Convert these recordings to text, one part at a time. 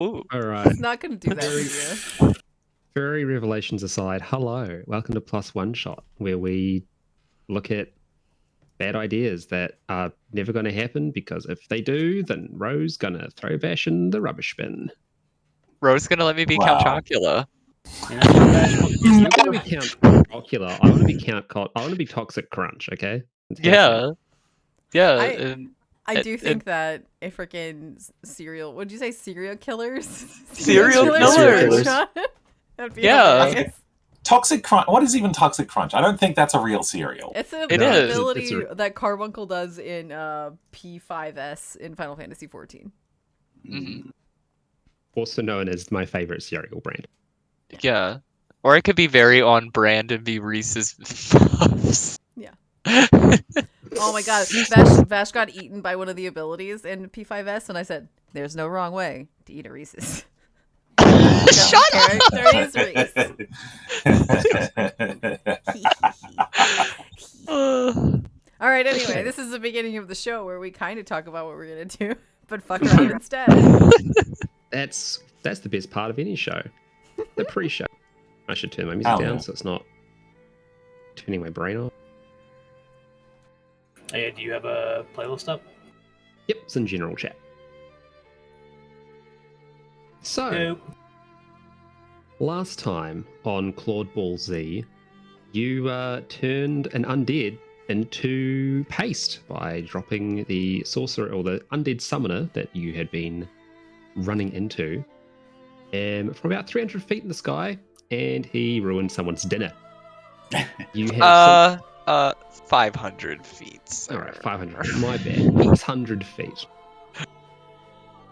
Ooh. All right. It's not going to do that to you. Furry revelations aside, hello. Welcome to Plus One Shot, where we look at bad ideas that are never going to happen, because if they do, then Ro's going to throw Bash in the rubbish bin. Ro's gonna let me be Count Chocula. And that's what Bash will You're going to be Count Chocula. I want to be I want to be Toxic Crunch, okay? Yeah. Yeah. I do think that a freaking what'd you say, serial killers? Serial killers. That'd be Yeah. hilarious. Toxic Crunch. What is even Toxic Crunch? I don't think that's a real cereal. It's an It is. ability that Carbuncle does in P5S in Final Fantasy XIV. Mhm. Also known as my favorite cereal brand. Yeah. Or it could be very on brand and be Reese's Puffs. Yeah. Oh my god, Vash got eaten by one of the abilities in P5S, and I said, "There's no wrong way to eat a Reese's." Shut up! Character is Reese. All right. Anyway, this is the beginning of the show where we kind of talk about what we're gonna do, but fuck around instead. That's the best part of any show. The pre-show. I should turn my music down so it's not turning my brain off. Hey, do you have a playlist up? Yep, it's in general chat. So, last time on Claude Ball Z, you turned an undead into paste by dropping the sorcerer or the undead summoner that you had been running into from about 300 feet in the sky, and he ruined someone's dinner. You have 500 feet. All right, 500. My bad. 600 feet.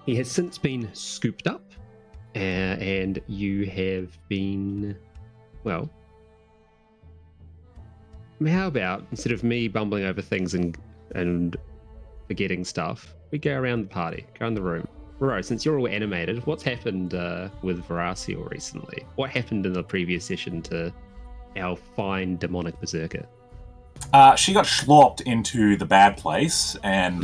He has since been scooped up, and you have been, well, how about instead of me bumbling over things and forgetting stuff, we go around the party, go in the room. Ro, since you're all animated, what's happened with Veracio recently? What happened in the previous session to our fine demonic berserker? She got schlopped into the bad place and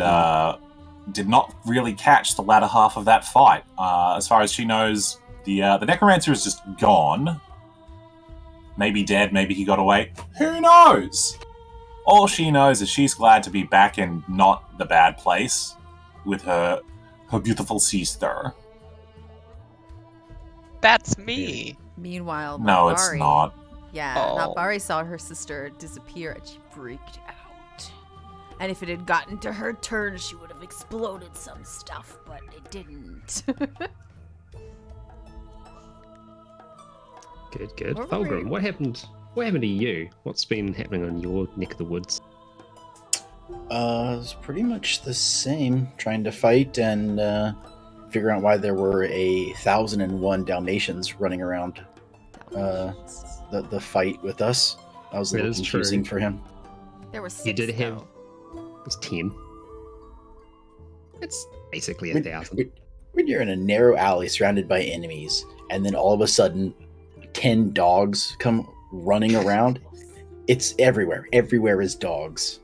did not really catch the latter half of that fight. As far as she knows, the necromancer is just gone. Maybe dead, maybe he got away. Who knows? All she knows is she's glad to be back in not the bad place with her beautiful sister. That's me. Meanwhile, No, it's Nabari- not. Yeah, Oh. Nabari saw her sister disappear and she freaked out. And if it had gotten to her turn, she would have exploded some stuff, but it didn't. Good. Fulgrim, what happened? What happened to you? What's been happening on your neck of the woods? It's pretty much the same. Trying to fight and figure out why there were 1,001 Dalmatians running around the fight with us. That was a little confusing for him. There were 6. You did have. though. It was 10. It's basically 1,000. When you're in a narrow alley surrounded by enemies, and then all of a sudden 10 dogs come running around, it's everywhere. Everywhere is dogs.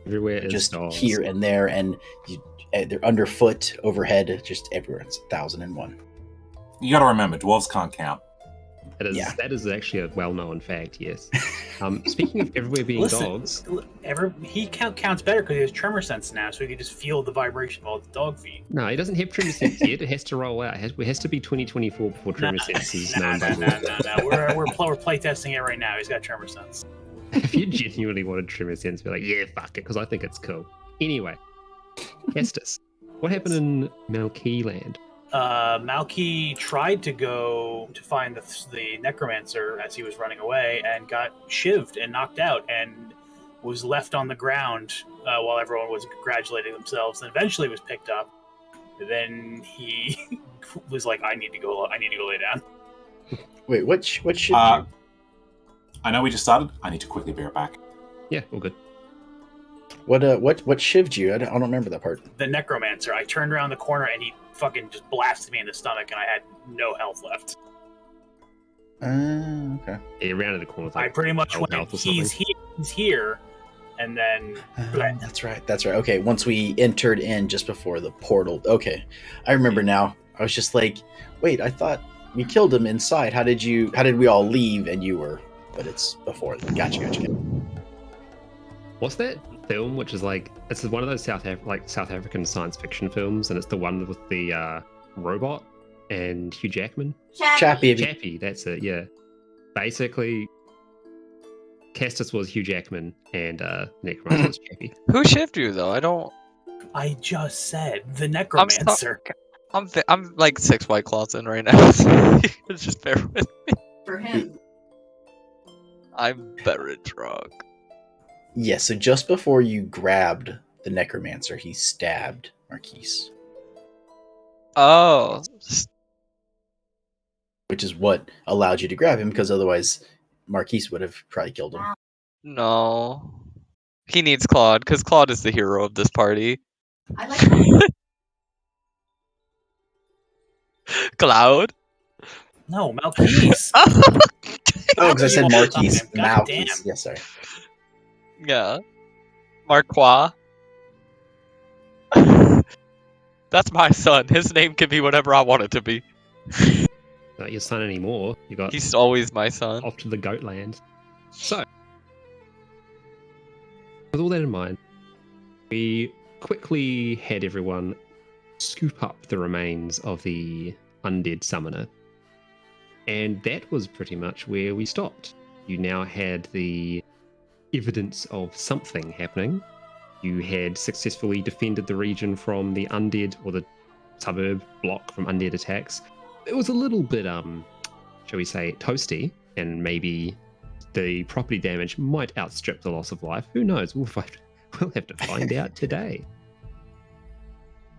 Everywhere is just dogs. here and there, and they're underfoot, overhead, just everywhere. It's 1,001. You gotta remember, dwarves can't count. That is actually a well-known fact, yes. Speaking of everywhere being dogs... He counts better because he has tremor sense now, so he can just feel the vibration of all the dog feet. No, he doesn't have tremor sense yet. It has to roll out. It has to be 2024 before tremor sense is known by law. No. We're playtesting it right now. He's got tremor sense. If you genuinely wanted tremor sense, be like, yeah, fuck it, because I think it's cool. Anyway, Estes, what happened in Malkey Land? Malky tried to go to find the necromancer as he was running away and got shivved and knocked out and was left on the ground while everyone was congratulating themselves, and eventually was picked up. Then he was like, I need to go lay down. Wait, what shivved you? I know we just started. I need to quickly be right back. Yeah, all good. What shivved you? I don't remember that part. The necromancer. I turned around the corner and he fucking just blasted me in the stomach, and I had no health left. Okay. Yeah, rounded the corner. I pretty much went, he's here, and then... That's right. Okay, once we entered in just before the portal. Okay, I remember now. I was just like, wait, I thought we killed him inside. How did we all leave and you were? But it's before. Gotcha. What's that film? Which is like it's one of those South African science fiction films, and it's the one with the robot and Hugh Jackman. Chappie, that's it. Yeah, basically, Castus was Hugh Jackman, and Necromancer was Chappie. Who shifted you though? I don't. I just said the necromancer. I'm like 6 White Claws in right now. So just bear with me. For him. I'm very drunk. Yeah, so just before you grabbed the necromancer, he stabbed Marquise. Oh. Which is what allowed you to grab him, because otherwise Marquise would have probably killed him. No. He needs Claude, because Claude is the hero of this party. I like Cloud? No, Malchise. Oh, because I said God Marquise. damn. Malquise. Yeah, sorry. Yeah. Marquois. That's my son. His name can be whatever I want it to be. Not your son anymore. You got He's always my son. off to the goat land. So, with all that in mind, we quickly had everyone scoop up the remains of the undead summoner. And that was pretty much where we stopped. You now had the evidence of something happening. You had successfully defended the region from the undead, or the suburb block from undead attacks. It was a little bit, shall we say, toasty, and maybe the property damage might outstrip the loss of life. Who knows? We'll have to find out today.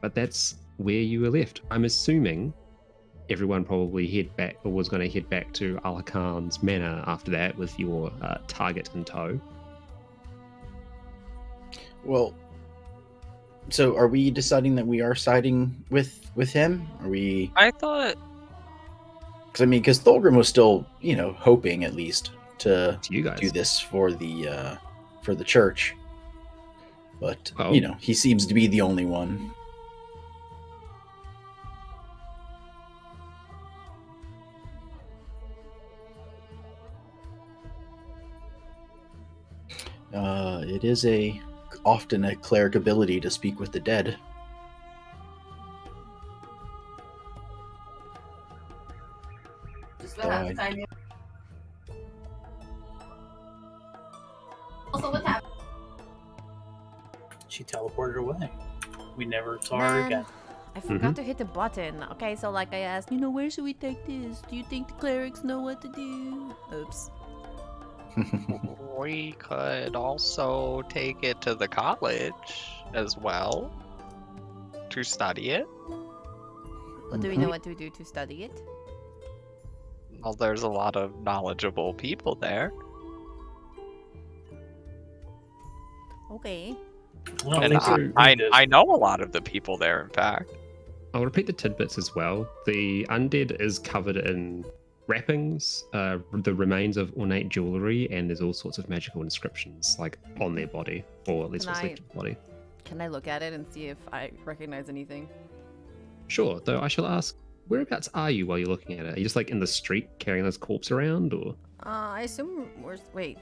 But that's where you were left. I'm assuming everyone probably was going to head back to Alakan's manor after that with your target in tow. Well, so are we deciding that we are siding with him? Are we? I thought... Because Thulgrim was still, hoping at least to you guys do this for the church. But Oh. he seems to be the only one. It is often a cleric ability to speak with the dead. Just So last time. Also, what happened? She teleported away. We never saw her Man, again. I forgot to hit the button. Okay, so like I asked, where should we take this? Do you think the clerics know what to do? Oops. We could also take it to the college as well to study it. Well, do we know what to do to study it? Well, there's a lot of knowledgeable people there. Okay. I don't And think so. I know a lot of the people there, in fact. I'll repeat the tidbits as well. The undead is covered in wrappings, the remains of ornate jewelry, and there's all sorts of magical inscriptions like on their body, or at least what's left of the body. Can I look at it and see if I recognize anything? Sure, though I shall ask, whereabouts are you while you're looking at it? Are you just like in the street carrying this corpse around, or? I assume wait,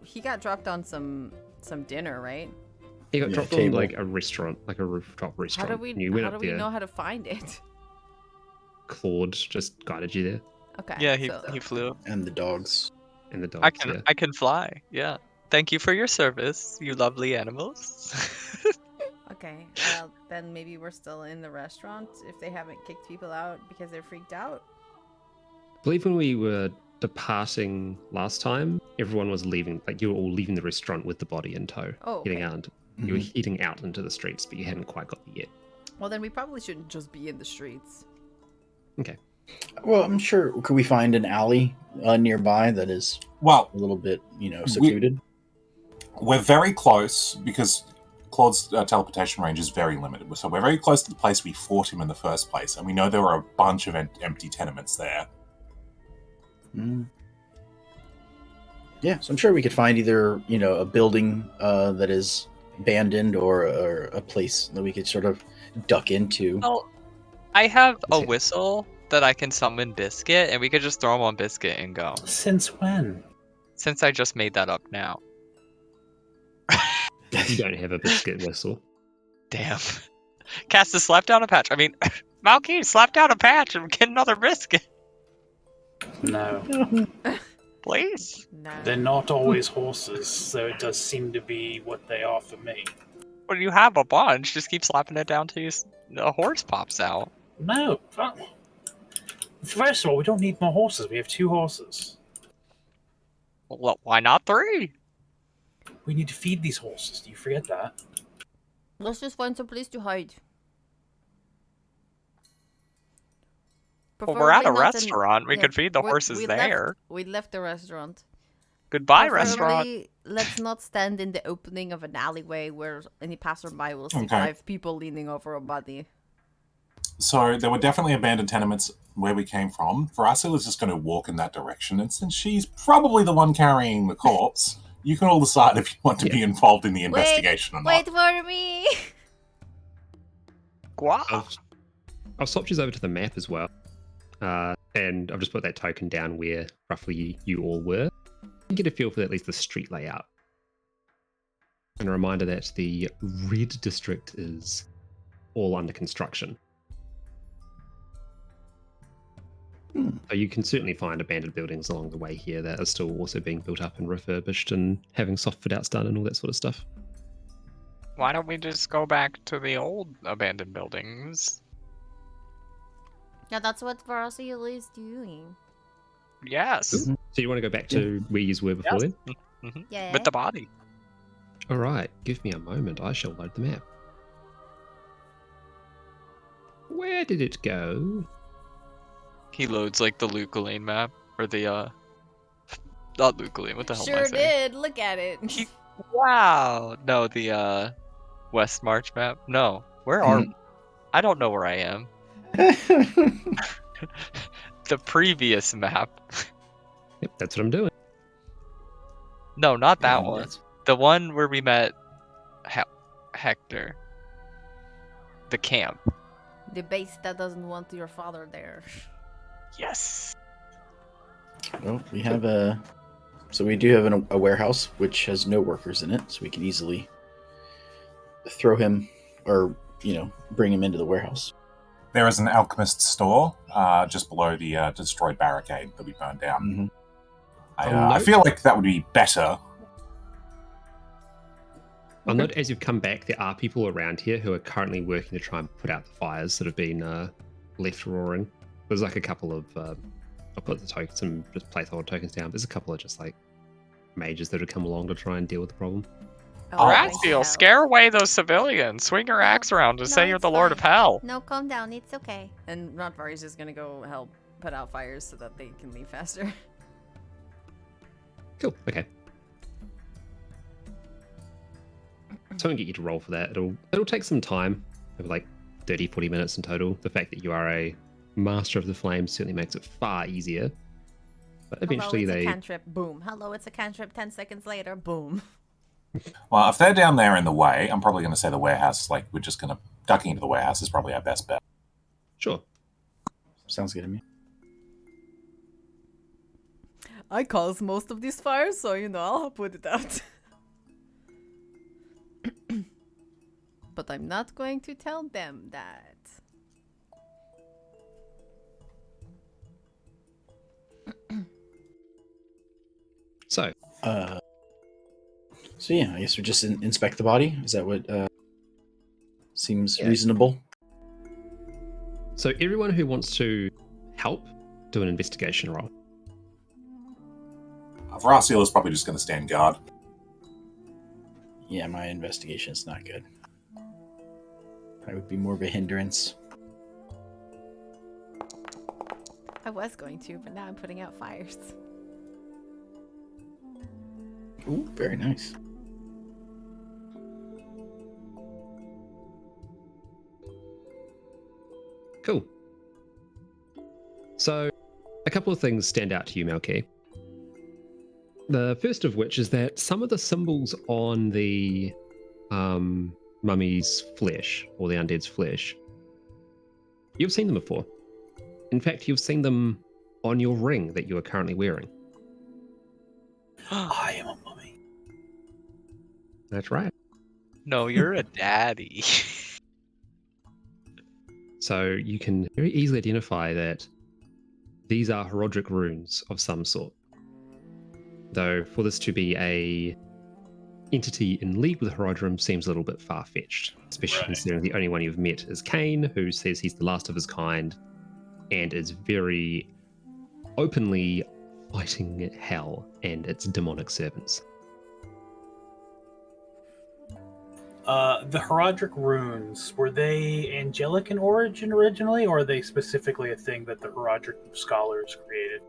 he got dropped on some dinner, right? He got Yeah, dropped on table. like a restaurant, like a rooftop How restaurant. do we and you went how up do we there. know how to find it? Claude just guided you there, Okay. Yeah, so- he flew. And the dogs. and the dogs. I can fly. Yeah. Thank you for your service, you lovely animals. Okay. Then maybe we're still in the restaurant if they haven't kicked people out because they're freaked out. I believe when we were departing last time, everyone was leaving. Like you were all leaving the restaurant with the body in tow, Oh. heading Okay. out. You were heading out into the streets, but you hadn't quite got there yet. Well, then we probably shouldn't just be in the streets. Okay. Well, I'm sure. Could we find an alley nearby that is Well, a little bit, secluded? we're very close because Claude's teleportation range is very limited. So we're very close to the place we fought him in the first place, and we know there were a bunch of empty tenements there. Mm. Yeah, so I'm sure we could find either, a building that is abandoned or a place that we could sort of duck into. Well, I have a Okay. whistle that I can summon Biscuit, and we could just throw him on Biscuit and go. Since when? Since I just made that up now. You don't have a biscuit whistle. Damn. Cast a slap down a patch. I mean, Malky, slap down a patch and get another Biscuit, No. please. No. They're not always horses, so it does seem to be what they are for me. When you have a bunch, just keep slapping it down till a horse pops out. No. First of all, we don't need more horses. We have 2 horses. Well, why not 3? We need to feed these horses. Do you forget that? Let's just find some place to hide. Well, we're at a Preferably not in- restaurant. We yeah, could feed the we- horses we there. We left the restaurant. Goodbye, restaurant. Preferably, let's not stand in the opening of an alleyway where any passerby will see Okay. 5 people leaning over a body. So there were definitely abandoned tenements where we came from. Varasila's just going to walk in that direction, and since she's probably the one carrying the corpse, you can all decide if you want to be involved in the investigation or not. Wait for me! Wow. I'll swap you over to the map as well. And I've just put that token down where roughly you all were. You get a feel for at least the street layout. And a reminder that the red district is all under construction. So you can certainly find abandoned buildings along the way here that are still also being built up and refurbished and having soft fit outs done and all that sort of stuff. Why don't we just go back to the old abandoned buildings? Yeah, that's what Varasila is doing. Yes. So you want to go back to where you were before Yes. then? Mhm. Yeah. With the body. All right, give me a moment. I shall load the map. Where did it go? He loads like the Lucaline map, or the not Lucaline. What the hell am I Sure saying? did. Look at it. Wow. No, the West March map. No, where are? I don't know where I am. The previous map. Yep, that's what I'm doing. No, not that Yeah, one. that's- The one where we met Hector. The camp. The base that doesn't want your father there. Yes. Well, we have a. So we do have a warehouse which has no workers in it, so we can easily throw him, or bring him into the warehouse. There is an alchemist's store just below the destroyed barricade that we burned down. I feel like that would be better. I'll note as you've come back, there are people around here who are currently working to try and put out the fires that have been left roaring. There's like a couple of, I'll put the tokens, some just placeholder tokens down. There's a couple of just like mages that have come along to try and deal with the problem. Oh, Ratfield, thank you. scare away those civilians. Swing your axe around and No, say you're it's the Lord of fine. Hell. No, calm down. It's okay. And Rotvar is just gonna go help put out fires so that they can leave faster. Cool, okay. So I won't get you to roll for that. It'll take some time, over like 30, 40 minutes in total. The fact that you are a master of the flames certainly makes it far easier. But eventually Hello, it's they... a cantrip. Boom. Hello, it's a cantrip. 10 seconds later. Boom. Well, if they're down there in the way, I'm probably going to say the warehouse. Like, we're just going to ducking into the warehouse is probably our best bet. Sure. Sounds good to me. I caused most of these fires, so I'll put it out. But I'm not going to tell them that. So, So yeah, I guess we just inspect the body. Is that what seems Yeah. reasonable? so everyone who wants to help, do an investigation roll. Varasiel is probably just going to stand guard. Yeah, my investigation is not good. I would be more of a hindrance. I was going to, but now I'm putting out fires. Ooh, very nice. Cool. So, a couple of things stand out to you, Melky. The first of which is that some of the symbols on the mummy's flesh, or the undead's flesh, You've seen them before. In fact, you've seen them on your ring that you are currently wearing. I am a mummy. That's right. No, you're a daddy. So you can very easily identify that these are Herodric runes of some sort. Though for this to be a entity in league with Herodrum seems a little bit far-fetched, especially considering the only one you've met is Cain, who says he's the last of his kind and is very openly fighting hell and its demonic servants. The Herodric runes, were they angelic in origin originally, or are they specifically a thing that the Herodric scholars created?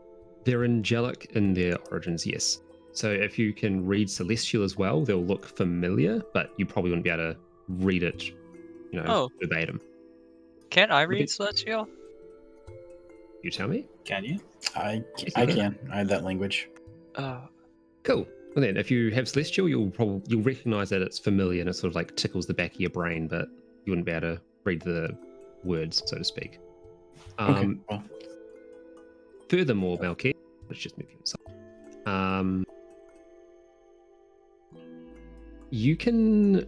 They're angelic in their origins, yes. So if you can read Celestial as well, they'll look familiar, but you probably wouldn't be able to read it, verbatim. Can I read Celestial? You tell me? Can you? I can. I have that language. Cool. Well then, if you have Celestial, you'll recognize that it's familiar and it sort of like tickles the back of your brain, but you wouldn't be able to read the words, so to speak. Okay. Well. Furthermore, Malky, let's just move you inside. You can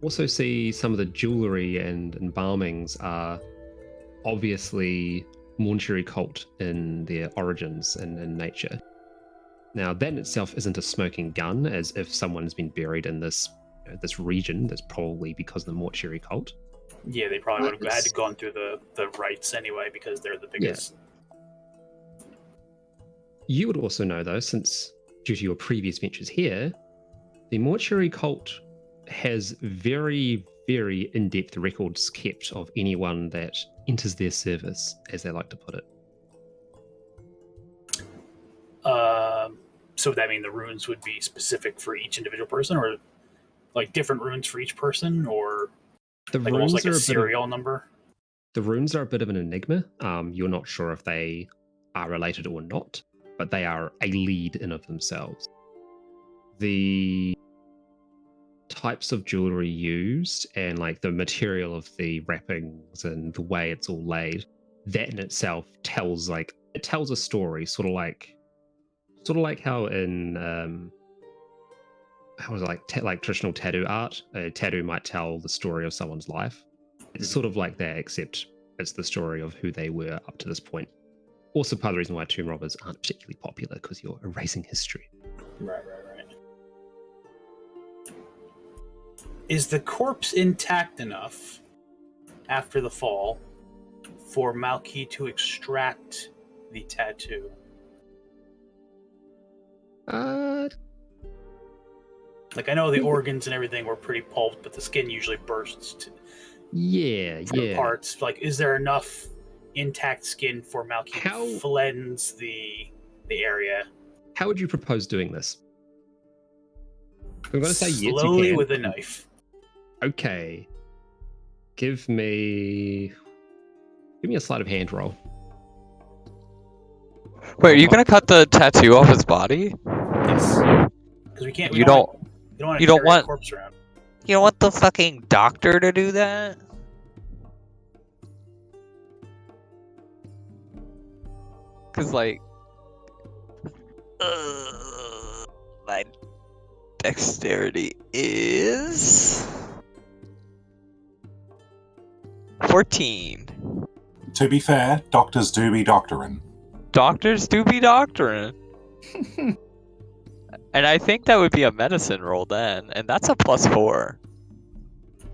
also see some of the jewelry and embalmings are obviously mortuary cult in their origins and in nature. Now, that in itself isn't a smoking gun, as if someone's been buried in this this region. That's probably because of the mortuary cult. Yeah, they probably would have had to gone through the rites anyway, because they're the biggest. Yeah. You would also know, though, since due to your previous ventures here, the mortuary cult has very, very in-depth records kept of anyone that enters their service, as they like to put it. So would that mean the runes would be specific for each individual person, or like different runes for each person, or the like runes almost like are a serial number? The runes are a bit of an enigma. You're not sure if they are related or not, but they are a lead in of themselves. The types of jewelry used and like the material of the wrappings and the way it's all laid, that in itself tells a story, sort of like how in like traditional tattoo art, a tattoo might tell the story of someone's life. It's sort of like that, except it's the story of who they were up to this point. Also part of the reason why tomb robbers aren't particularly popular, because you're erasing history. Right. Is the corpse intact enough after the fall for Malky to extract the tattoo? Like, I know the organs and everything were pretty pulped, but the skin usually bursts to parts. Like, is there enough intact skin for Malky to cleanse the area? How would you propose doing this? I'm going to say yes, you slowly can. with a knife. Okay. Give me a sleight of hand roll. Wait, are you gonna cut the tattoo off his body? Yes. Because we can't. You don't want a corpse around. You don't want the fucking doctor to do that? Cause like, my dexterity is 14. To be fair, doctors do be doctoring. Doctors do be doctoring. And I think that would be a medicine roll then, and that's a +4.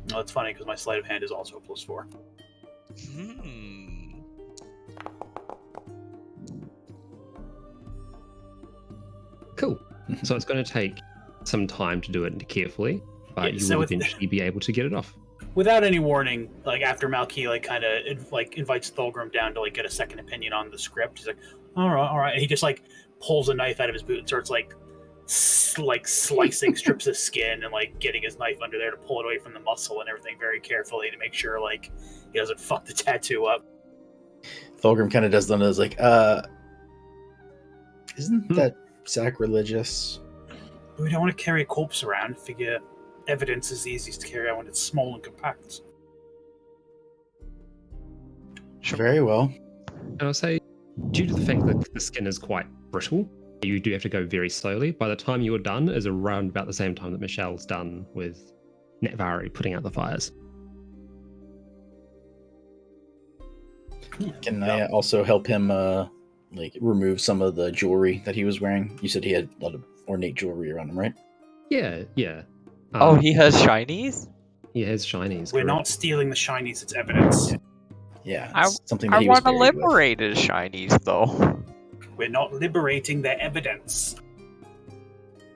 No, it's funny because my sleight of hand is also a +4. Cool. So it's going to take some time to do it carefully, but you will eventually be able to get it off. Without any warning, like after Malky kind of invites Thulgrim down to get a second opinion on the script, he's like, all right. And he just pulls a knife out of his boot and starts slicing strips of skin and getting his knife under there to pull it away from the muscle and everything very carefully to make sure he doesn't fuck the tattoo up. Thulgrim kind of does them as isn't that sacrilegious? We don't want to carry a corpse around. Figure evidence is easiest to carry out when it's small and compact. Very well. And I'll say, due to the fact that the skin is quite brittle, you do have to go very slowly. By the time you're done is around about the same time that Michelle's done with Netvari putting out the fires. Can I also help him remove some of the jewelry that he was wearing? You said he had a lot of ornate jewelry around him, right? Yeah. Oh, he has shinies? He has shinies. We're correct. not stealing the shinies, it's evidence. Yeah, I- it's something that I he was want to buried with. liberate his shinies, though. We're not liberating their evidence.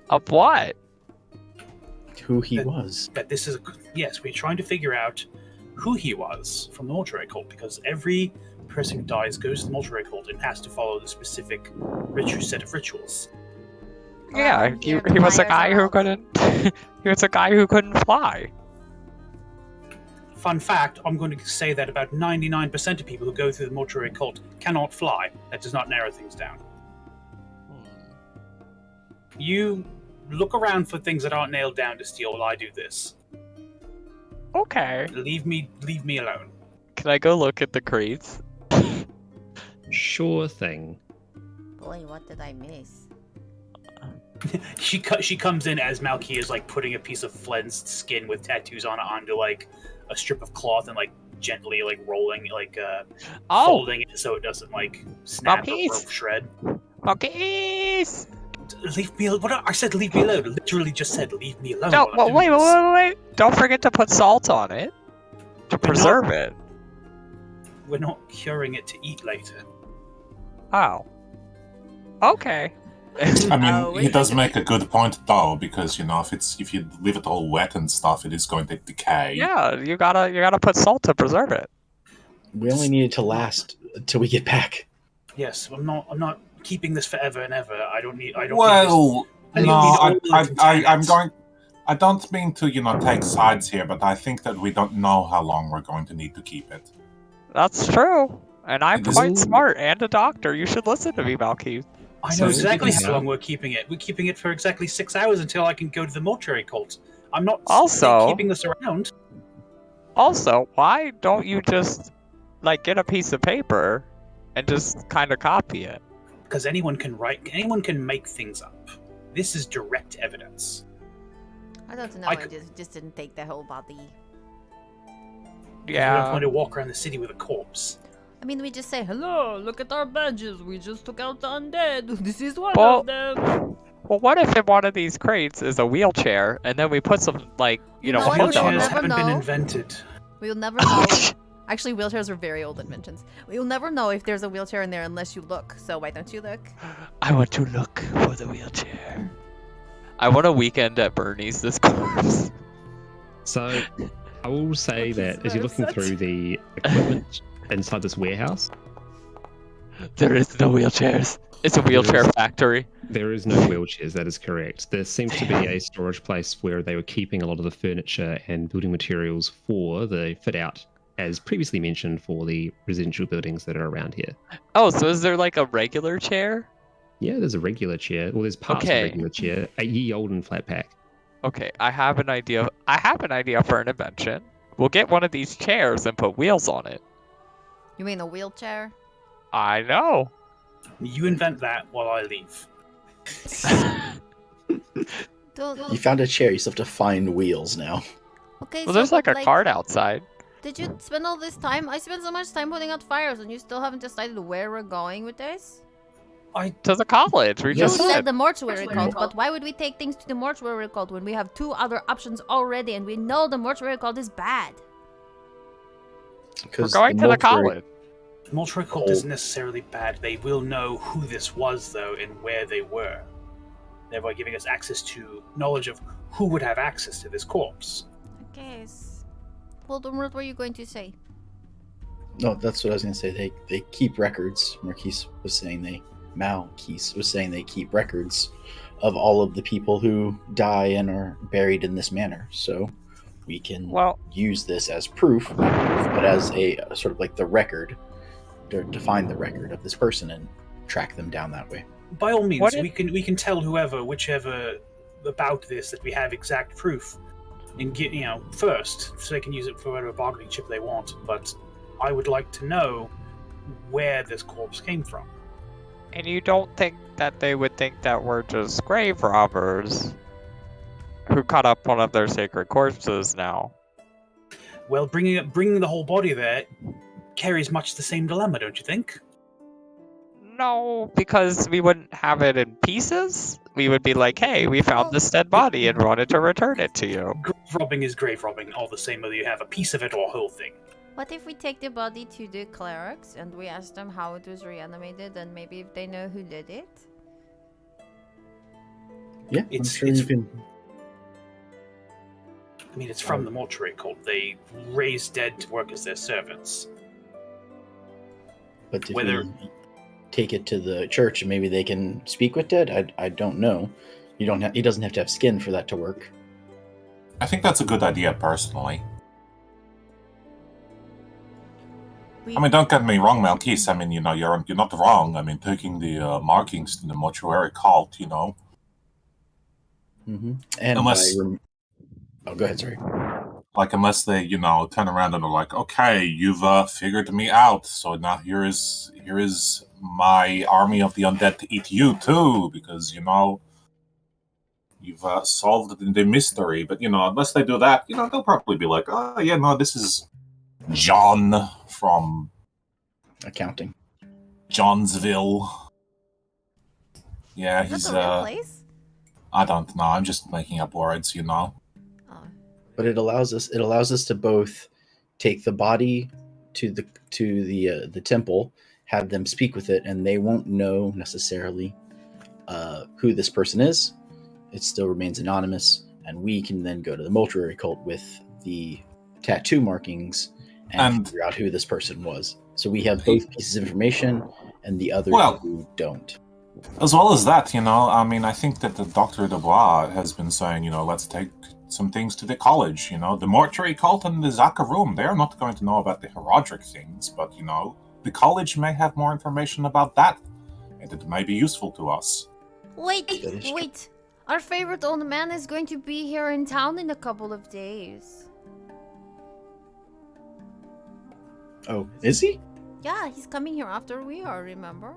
Of what? Who he That- was. That this is yes, we're trying to figure out who he was from the mortuary cult, because every person who dies goes to the mortuary cult and has to follow the specific set of rituals. Yeah, I'm he here, he was a flyers guy are who out. couldn't. He was a guy who couldn't fly. Fun fact, I'm going to say that about 99% of people who go through the mortuary cult cannot fly. That does not narrow things down. You look around for things that aren't nailed down to steal while I do this. Okay. Leave me alone. Can I go look at the crates? Sure thing. Boy, what did I miss? She comes in as Malky is like putting a piece of flensed skin with tattoos on it onto like a strip of cloth and like gently like rolling Oh, folding it so it doesn't like snap or piece. shred. monkeys! Leave me alone. What I said, leave me alone. I literally just said, leave me alone. No, while I'm wait, doing this. wait! Don't forget to put salt on it to preserve it. We're not curing it to eat later. Oh. Okay. I mean, Oh, he wait. does make a good point though, because if you leave it all wet and stuff, it is going to decay. Yeah, you gotta put salt to preserve it. We only need it to last until we get back. Yes, I'm not keeping this forever and ever. I don't need. Well, I don't no, need all I'm the going. I don't mean to, take sides here, but I think that we don't know how long we're going to need to keep it. That's true. And I'm It is- quite smart and a doctor. You should listen to me, Malky. I know So exactly speaking how of- long we're keeping it. We're keeping it for exactly 6 hours until I can go to the mortuary cult. I'm not Also- keeping this around. Also, why don't you just get a piece of paper and just kind of copy it? Because anyone can make things up. This is direct evidence. I don't know. I I could- just didn't take the whole body. We're not Yeah. going to walk around the city with a corpse. I mean, we just say, hello, look at our badges. We just took out the undead. This is one Well- of them. Well, what if in one of these crates is a wheelchair, and then we put some You know what? food We on don't Wheelchairs it? never haven't been know. invented. We'll never know. Actually, wheelchairs are very old inventions. We'll never know if there's a wheelchair in there unless you look. So why don't you look? I want to look for the wheelchair. I want a weekend at Bernie's this corpse. So I will say He's that as you're looking upset. through the equipment inside this warehouse, There is no wheelchairs. It's a wheelchair factory. there is no wheelchairs. That is correct. There seems to be a storage place where they were keeping a lot of the furniture and building materials for the fit out, as previously mentioned, for the residential buildings that are around here. Oh, so is there a regular chair? Yeah, there's a regular chair. Well, there's parts Okay. of a regular chair. A ye olden flat pack. Okay, I have an idea. For an invention. We'll get one of these chairs and put wheels on it. You mean a wheelchair? I know. You invent that while I leave. Don't. You found a chair, you still have to find wheels now. Okay, Well, so there's but, a cart outside. Did you spend all this time? I spent so much time putting out fires, and you still haven't decided where we're going with this? To the college. We You just said said. the mortuary Mortuary cult, cult. but why would we take things to the mortuary cult when we have two other options already, and we know the mortuary cult is bad? We're 'Cause going to the mortuary- college. Mortuary cult Oh. isn't necessarily bad. They will know who this was, though, and where they were, thereby giving us access to knowledge of who would have access to this corpse. I guess. Well, then what were you going to say? No, that's what I was going to say. They keep records. Marquise was saying they keep records of all of the people who die and are buried in this manner. So we can Well, use this as proof, but as a sort of like the record, to find the record of this person and track them down that way. By all means, What if- we can tell whichever about this that we have exact proof, and get first, so they can use it for whatever bargaining chip they want. But I would like to know where this corpse came from. And you don't think that they would think that we're just grave robbers who cut up one of their sacred corpses now? Well, bringing the whole body there carries much the same dilemma, don't you think? No, because we wouldn't have it in pieces. We would be like, hey, we found Well, this dead body and wanted to return it to you. Grave robbing is grave robbing, all the same whether you have a piece of it or a whole thing. What if we take the body to the clerics and we ask them how it was reanimated and maybe if they know who did it? Yeah, I'm sure you can. I mean, it's from the mortuary cult. They raise dead to work as their servants. But if Whether- we take it to the church and maybe they can speak with dead, I don't know. He doesn't have to have skin for that to work. I think that's a good idea, personally. I mean, don't get me wrong, Malkis. I mean, you're not wrong. I mean, taking the markings to the mortuary cult, Mm-hmm. And Unless- oh, go ahead. Sorry. Like, unless they, turn around and are like, okay, you've figured me out, so now here is my army of the undead to eat you too, because, you've solved the mystery. But, unless they do that, they'll probably be like, oh, yeah, no, this is John from Accounting. Johnsville. Yeah, Is he's, that the real place? I don't know, I'm just making up words, Oh. But it allows us to both take the body to the temple, have them speak with it, and they won't know necessarily who this person is. It still remains anonymous, and we can then go to the mortuary cult with the tattoo markings and figure out who this person was. So we have both pieces of information, and the other two don't. As well as that, I mean, I think that the Dr. Dubois has been saying, let's take some things to the college, the mortuary cult and the Zaka room, they're not going to know about the Herodric things, but, the college may have more information about that, and it may be useful to us. Wait. Our favorite old man is going to be here in town in a couple of days. Oh, is he? Yeah, he's coming here after we are, remember?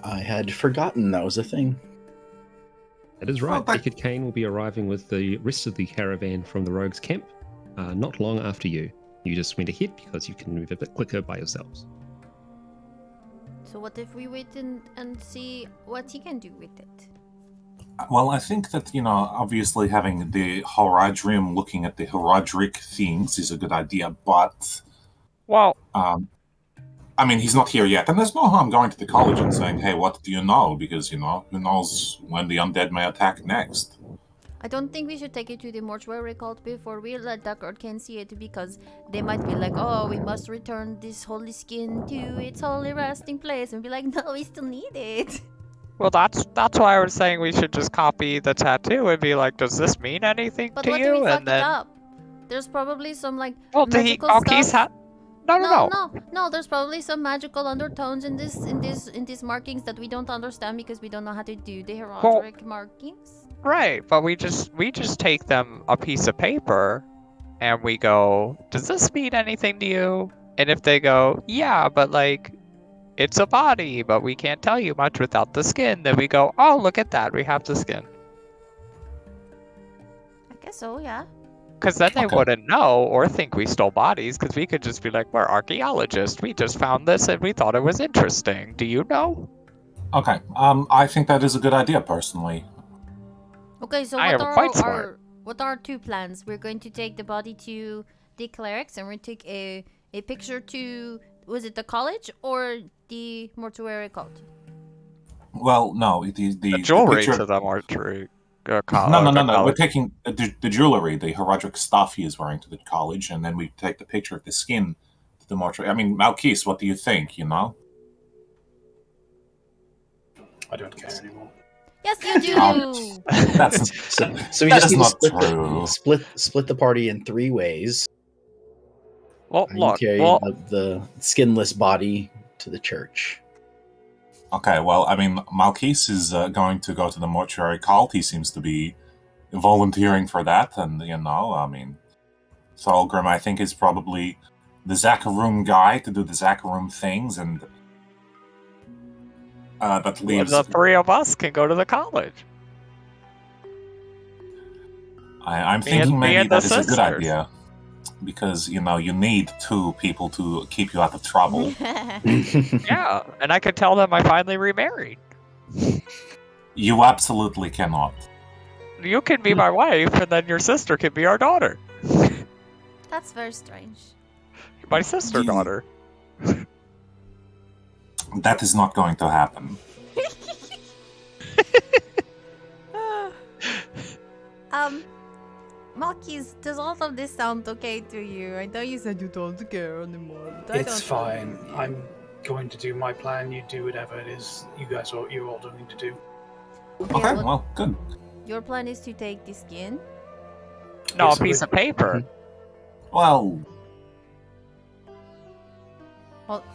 I had forgotten that was a thing. That is right. Deckard Kane will be arriving with the rest of the caravan from the rogues' camp not long after you. You just went ahead because you can move a bit quicker by yourselves. So what if we wait and see what he can do with it? Well, I think that, obviously having the Herodrium looking at the Herodric things is a good idea, but... Well... I mean, he's not here yet, and there's no harm going to the college and saying, hey, what do you know? Because, who knows when the undead may attack next. I don't think we should take it to the mortuary cult before we let Deckard can see it, because they might be like, oh, we must return this holy skin to its holy resting place, and be like, no, we still need it. Well, that's why I was saying we should just copy the tattoo and be like, does this mean anything But to what you? if we fuck And then... it up? There's probably some, like, Well, magical stuff. No, there's probably some magical undertones in these markings that we don't understand because we don't know how to do the Herodric markings. Right, but we just take them a piece of paper and we go, does this mean anything to you? And if they go, yeah, but like, it's a body, but we can't tell you much without the skin, then we go, oh, look at that, we have the skin. I guess so, yeah. Because then they wouldn't know or think we stole bodies, because we could just be like, we're archaeologists, we just found this and we thought it was interesting. Do you know? Okay, I think that is a good idea, personally. Okay, so what are our two plans? We're going to take the body to the clerics and we take a picture to, was it the college or the mortuary cult? Well, no, the jewelry picture... to the mortuary. No. We're taking the jewelry, the Herodric stuff he is wearing to the college, and then we take the picture of the skin to the mortuary. I mean, Malkis, what do you think, I don't care anymore. Yes, you do! So we just need to split the party in 3 ways. Well, look, carry the skinless body to the church. Okay, well, I mean, Malkis is going to go to the mortuary cult. He seems to be volunteering for that, and, I mean, Thorgrim, I think, is probably the Zakaroom guy to do the Zakaroom things, and that leaves. The three of us can go to the college. I'm Me thinking and maybe the that is a good sisters. idea, because you need two people to keep you out of trouble. Yeah, and I could tell them I finally remarried. You absolutely cannot. You can be my wife, and then your sister can be our daughter. That's very strange. My sister daughter. That is not going to happen. Malkis, does all of this sound okay to you? I know you said you don't care anymore. But It's fine. I'm going to do my plan. You do whatever it is you're all going to do. Okay, well, good. Your plan is to take the skin? No, Yes, a piece of paper. Well,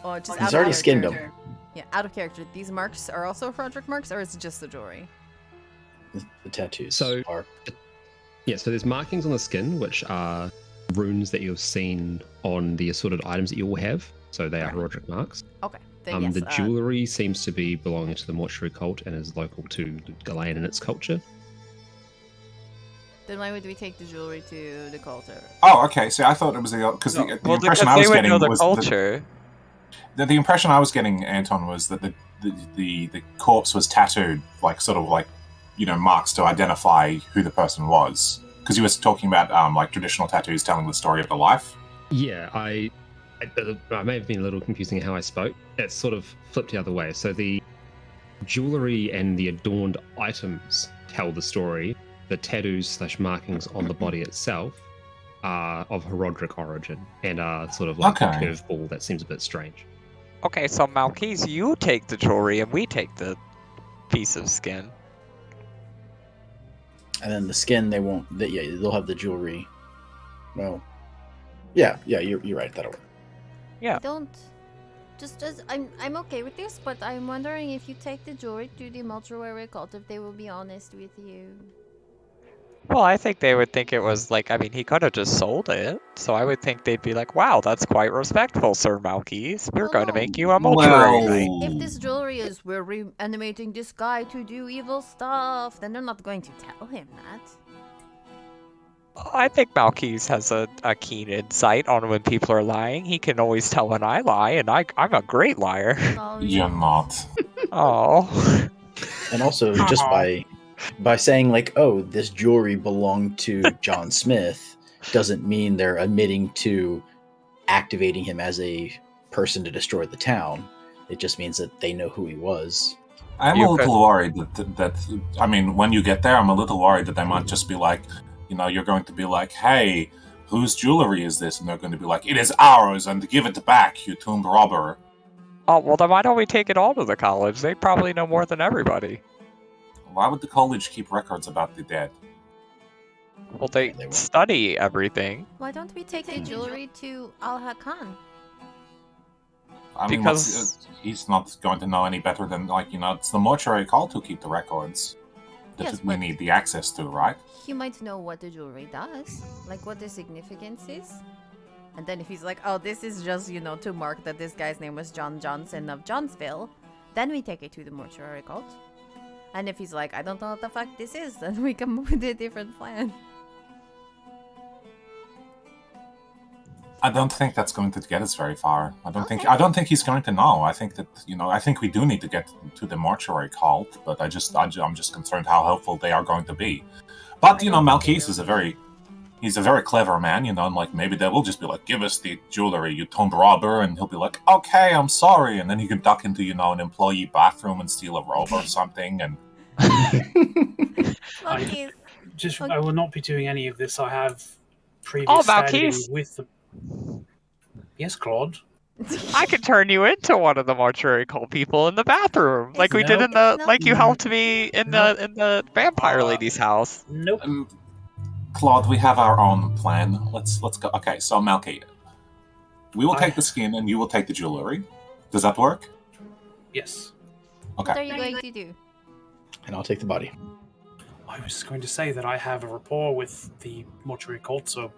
Or just He's already skinned him. Yeah, out of character. These marks are also Roderick marks, or is it just the jewelry? The tattoos So- are. Yeah, so there's markings on the skin, which are runes that you've seen on the assorted items that you all have. So they are Roderick marks. Okay, then yes. The jewelry seems to be belonging to the mortuary cult and is local to Ghislaine and its culture. Then why would we take the jewelry to the culture? oh, okay. See, I thought it was because the impression I was getting was culture. the impression I was getting, Anton, was that the corpse was tattooed, like sort of like marks to identify who the person was. Because you were talking about like traditional tattoos telling the story of the life. Yeah, I may have been a little confusing in how I spoke. It's sort of flipped the other way. So the jewelry and the adorned items tell the story. The tattoos / markings on the body itself are of Herodric origin and are sort of like a curveball that seems a bit strange. Okay, so Malkis, you take the jewelry and we take the piece of skin. And then the skin, they won't. They'll have the jewelry. Well, yeah, you're right. That'll work. Yeah. I don't. Just as I'm okay with this, but I'm wondering if you take the jewelry to the mortuary cult, if they will be honest with you. Well, I think they would think it was like, I mean, he could have just sold it. So I would think they'd be like, wow, that's quite respectful, Sir Malkis. We're Well, going to no. make you a mortuary knight. If this jewelry is we're reanimating this guy to do evil stuff, then they're not going to tell him that. I think Malkis has a keen insight on when people are lying. He can always tell when I lie, and I'm a great liar. Oh, You're not. Oh. And also, just by saying like, oh, this jewelry belonged to John Smith, doesn't mean they're admitting to activating him as a person to destroy the town. It just means that they know who he was. I'm a little worried that I mean, when you get there, I'm a little worried that they might just be like, you're going to be like, hey, whose jewelry is this? And they're going to be like, it is ours, and give it back, you tombed robber. Oh, well, then why don't we take it all to the college? They probably know more than everybody. Why would the college keep records about the dead? Well, they study everything. Why don't we take the jewelry to Al Hakan? I mean, Because he's not going to know any better than, it's the mortuary cult who keep the records that Yes, we but- need the access to, right? He might know what the jewelry does, like what the significance is. And then if he's like, oh, this is just, to mark that this guy's name was John Johnson of Johnsville, then we take it to the mortuary cult. And if he's like, I don't know what the fuck this is, then we come up with a different plan. I don't think that's going to get us very far. I don't Okay. think he's going to know. I think that I think we do need to get to the mortuary cult, but I'm just concerned how helpful they are going to be. But Malkis is he's a very clever man, and like maybe they will just be like, give us the jewelry, you tombed robber, and he'll be like, okay, I'm sorry, and then he can duck into an employee bathroom and steal a robe or something, and Malkis, I will not be doing any of this. I have previous Oh, strategy Malkis. with the. Yes, Claude. I could turn you into one of the mortuary cult people in the bathroom, like we did in the, No. like you helped me in No. the vampire lady's house. Nope. Claude, we have our own plan. Let's go. Okay, so Malky, we will take the skin and you will take the jewelry. Does that work? Yes. what are you going to do? And I'll take the body. I was going to say that I have a rapport with the mortuary cult, so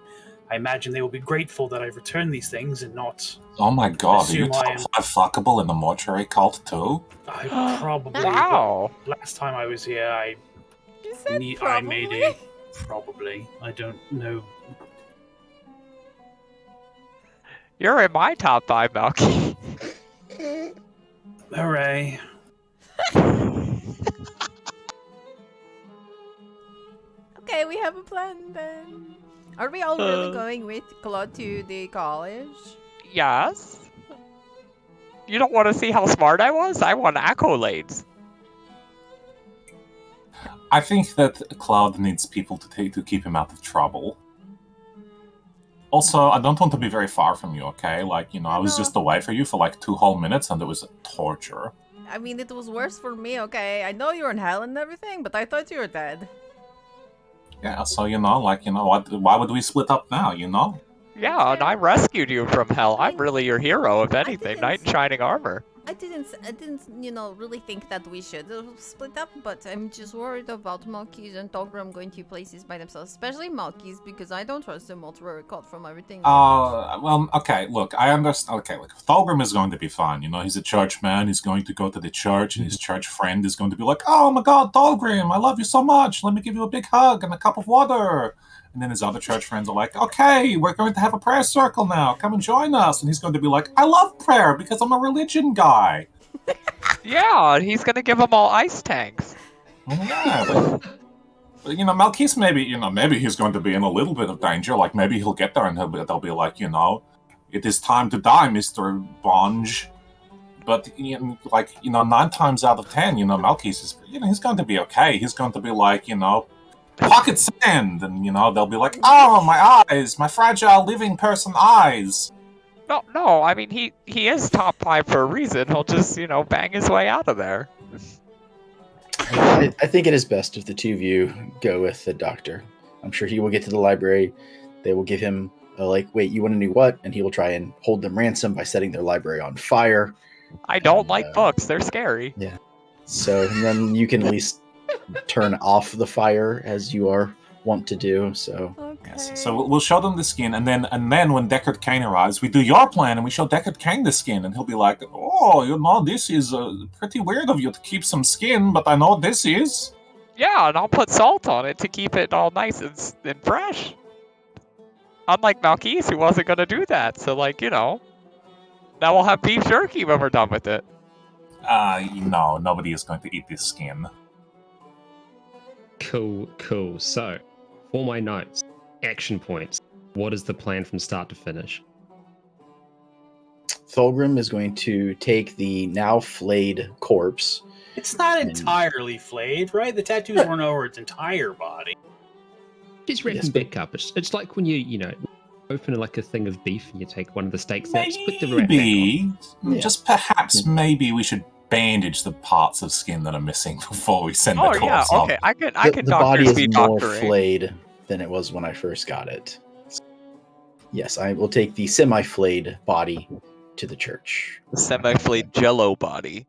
I imagine they will be grateful that I've returned these things and not. Oh my god, are you Assume I top am- 5 fuckable in the mortuary cult too? I probably. Wow. But last time I was here, You said I probably. made a. Probably. I don't know. You're in my top 5, Malky. Hooray. Okay, we have a plan then. Are we all really going with Claude to the college? Yes. You don't want to see how smart I was? I won accolades. I think that Cloud needs people to keep him out of trouble. Also, I don't want to be very far from you, okay? Like, I was just away for you for like 2 whole minutes and it was torture. I mean, it was worse for me, okay? I know you're in hell and everything, but I thought you were dead. Yeah, so, why would we split up now, Yeah, and I rescued you from hell. I'm really your hero, if anything. didn't- Knight in shining armor. I didn't, really think that we should split up, but I'm just worried about Malkis and Togram going to places by themselves, especially Malkis, because I don't trust the mortuary cult from everything. Well, okay, look, I understand. Okay, look, Thulgrim is going to be fine, he's a church man, he's going to go to the church, and his church friend is going to be like, oh my god, Thulgrim, I love you so much, let me give you a big hug and a cup of water. And then his other church friends are like, okay, we're going to have a prayer circle now. Come and join us. And he's going to be like, I love prayer because I'm a religion guy. Yeah, and he's gonna give them all ice tanks. Yeah, but Malkis maybe he's going to be in a little bit of danger. Like, maybe he'll get there and they'll be like, it is time to die, Mr. Bonge. But, 9 times out of 10, Malkis is, he's going to be okay. He's going to be like, pocket sand, and they'll be like, oh, my eyes, my fragile living person eyes. No, I mean he is top 5 for a reason. He'll just, bang his way out of there. I think it is best if the two of you go with the doctor. I'm sure he will get to the library. They will give him wait, you want to know what? And he will try and hold them ransom by setting their library on fire. I don't like books. They're scary. Yeah. So then you can at least turn off the fire as you are wont to do. So yes. So we'll show them the skin, and then when Deckard Cain arrives, we do your plan, and we show Deckard Cain the skin, and he'll be like, "Oh, this is pretty weird of you to keep some skin, but I know what this is." Yeah, and I'll put salt on it to keep it all nice and fresh. Unlike Malkis, who wasn't gonna do that. So now we'll have beef jerky when we're done with it. No, nobody is going to eat this skin. Cool. So, for my notes, action points. What is the plan from start to finish? Thulgrim is going to take the now flayed corpse. It's not entirely flayed, right? The tattoos weren't over its entire body. Just wrap them back up. It's like when you open a thing of beef and you take one of the steaks out, split the wrap back up. Just perhaps maybe we should bandage the parts of skin that are missing before we send the corpse off. Okay, I can the body is more doctoring. flayed than it was when I first got it. Yes, I will take the semi-flayed body to the church. The semi-flayed jello body.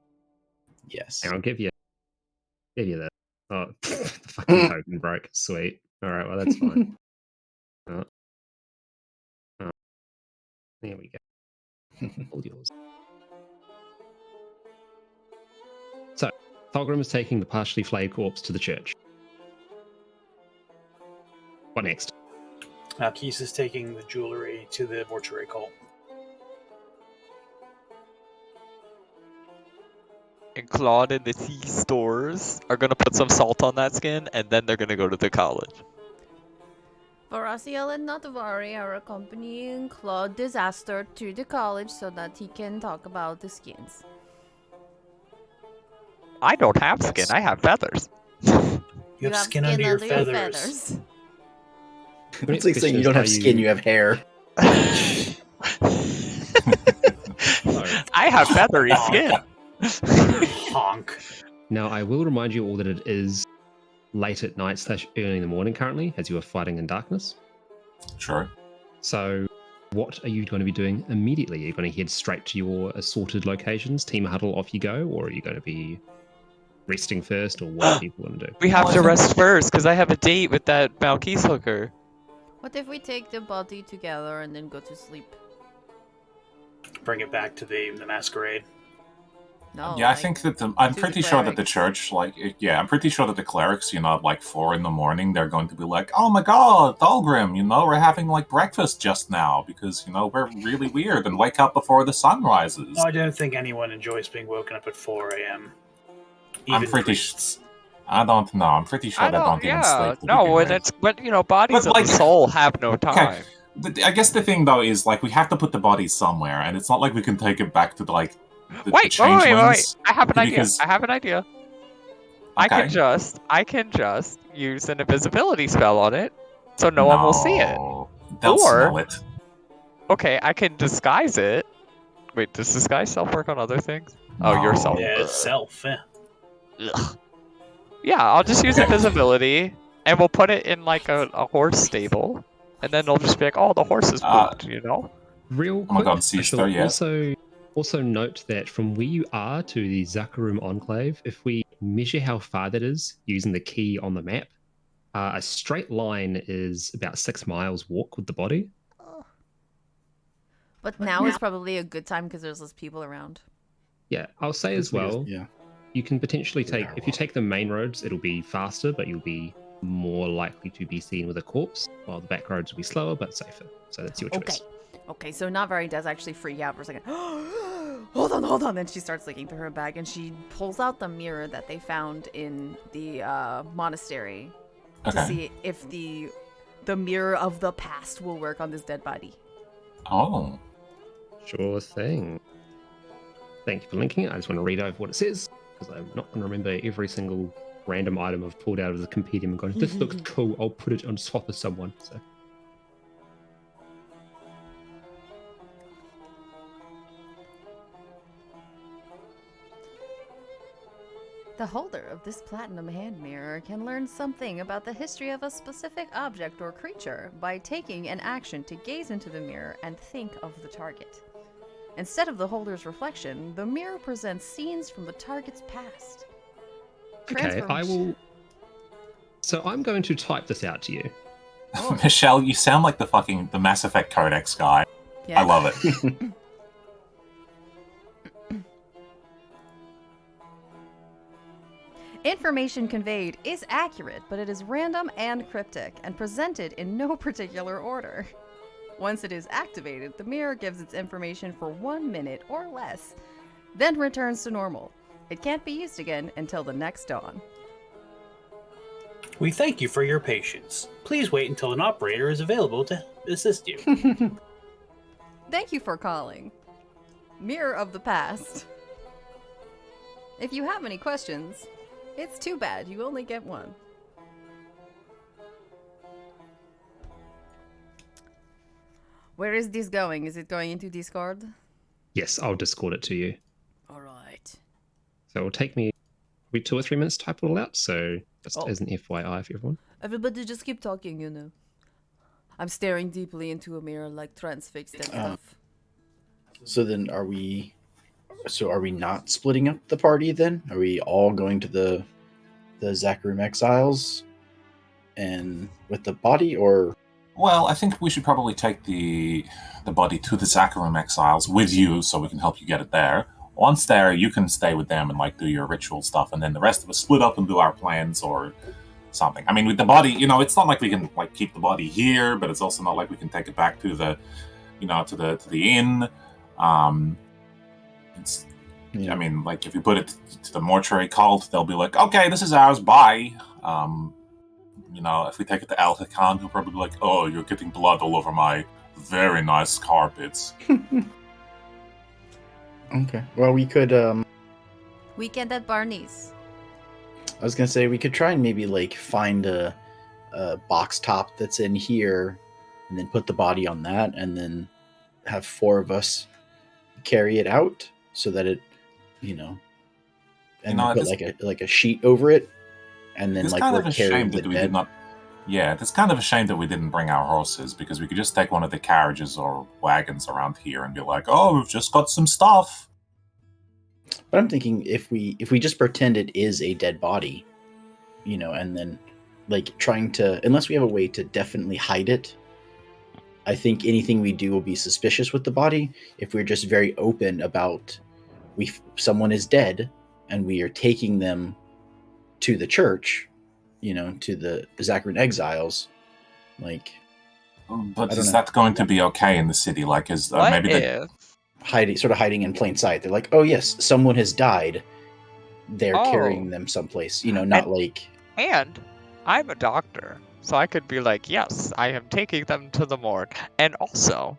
Yes. I'll give you that. Oh, the fucking token broke. Sweet. All right, well that's fine. There we go. All yours. So, Thulgrim is taking the partially flayed corpse to the church. What next? Keese is taking the jewelry to the mortuary cult. And Claude and the tea stores are gonna put some salt on that skin, and then they're gonna go to the college. Varasiel and Natavari are accompanying Claude Disaster to the college so that he can talk about the skins. I don't have skin, I have feathers. You have skin under your feathers. It's like saying you don't have skin, you have hair. I have feathery skin. Honk. Now, I will remind you all that it is late at night / early in the morning currently, as you are fighting in darkness. Sure. So, what are you going to be doing immediately? Are you going to head straight to your assorted locations, team huddle, off you go, or are you going to be resting first, or what are people going to do? We have to rest first, because I have a date with that Malkis hooker. What if we take the body together and then go to sleep? Bring it back to the masquerade. No. Yeah, I like, think that to I'm the pretty sure that the clerics. church, I'm pretty sure that the clerics, at like 4 a.m, they're going to be like, "Oh my God, Dahlgrim, we're having like breakfast just now because we're really weird and wake up before the sun rises." I don't think anyone enjoys being woken up at 4 a.m. I'm Even pretty priests. I don't know. I'm pretty sure I they don't. don't even Yeah. sleep to No. begin When with. bodies But, of like- the soul have no Okay, time. I guess the thing though is like we have to put the body somewhere, and it's not like we can take it back to like the Wait. changelings. I have an idea. Because I have an idea. okay. I can just use an invisibility spell on it, so no one will see it. They'll Or- smell it. Okay, I can disguise it. Wait, does disguise self work on other things? Oh, No. yourself. Yeah, itself. Yeah. Ugh. Yeah, I'll just use Okay. invisibility, and we'll put it in like a horse stable, and then they'll just be like, "Oh, the horse is pooped," Real quick, Oh my God, I Sister, shall yes. also note that from where you are to the Zakarum Enclave, if we measure how far that is using the key on the map, a straight line is about 6 miles walk with the body. But now is probably a good time because there's less people around. Yeah, I'll say as well, Yeah. you can potentially if you take the main roads, it'll be faster, but you'll be more likely to be seen with a corpse, while the back roads will be slower but safer. So that's your choice. Okay, so Navari does actually freak out for a second. Hold on. Then she starts looking through her bag and she pulls out the mirror that they found in the monastery to Okay. see if the mirror of the past will work on this dead body. Oh. Sure thing. Thank you for linking it. I just want to read over what it says, because I'm not going to remember every single random item I've pulled out of the compendium and gone, this looks cool, I'll put it on top of someone. So. The holder of this platinum hand mirror can learn something about the history of a specific object or creature by taking an action to gaze into the mirror and think of the target. Instead of the holder's reflection, the mirror presents scenes from the target's past. Okay, I will... So I'm going to type this out to you. Oh. Michelle, you sound like the Mass Effect Codex guy. Yeah. I love it. Information conveyed is accurate, but it is random and cryptic, and presented in no particular order. Once it is activated, the mirror gives its information for 1 minute or less, then returns to normal. It can't be used again until the next dawn. We thank you for your patience. Please wait until an operator is available to assist you. Thank you for calling. Mirror of the Past. If you have any questions, it's too bad you only get one. Where is this going? Is it going into Discord? Yes, I'll Discord it to you. Alright. So it'll take me probably 2 or 3 minutes to type it all out, so just Oh. as an FYI for everyone. Everybody just keep talking, you know. I'm staring deeply into a mirror like transfixed and stuff. So then are we not splitting up the party then? Are we all going to the Zakarum Exiles and with the body, or Well, I think we should probably take the body to the Zakarum Exiles with you so we can help you get it there. Once there, you can stay with them and like do your ritual stuff, and then the rest of us split up and do our plans or something. I mean, with the body, it's not like we can like keep the body here, but it's also not like we can take it back to the, to the inn. It's, Yeah. I mean, like if you put it to the mortuary cult, they'll be like, okay, this is ours, bye. If we take it to Al Hakan, he'll probably be like, oh, you're getting blood all over my very nice carpets. okay? Well, we could. Weekend at Barney's. I was gonna say we could try and maybe like find a box top that's in here, and then put the body on that, and then have 4 of us carry it out so that it, and then put like a sheet over it, and then It's like kind we're of a carrying shame the that we dead. did not. Yeah, it's kind of a shame that we didn't bring our horses, because we could just take one of the carriages or wagons around here and be like, oh, we've just got some stuff. But I'm thinking if we just pretend it is a dead body, and then like trying to, unless we have a way to definitely hide it, I think anything we do will be suspicious with the body. If we're just very open about someone is dead and we are taking them to the church, to the Zacharan exiles, like. But is that going to be okay in the city? Like, maybe they hiding in plain sight? They're like, oh yes, someone has died. They're carrying them someplace. And I'm a doctor, so I could be like, yes, I am taking them to the morgue, and also.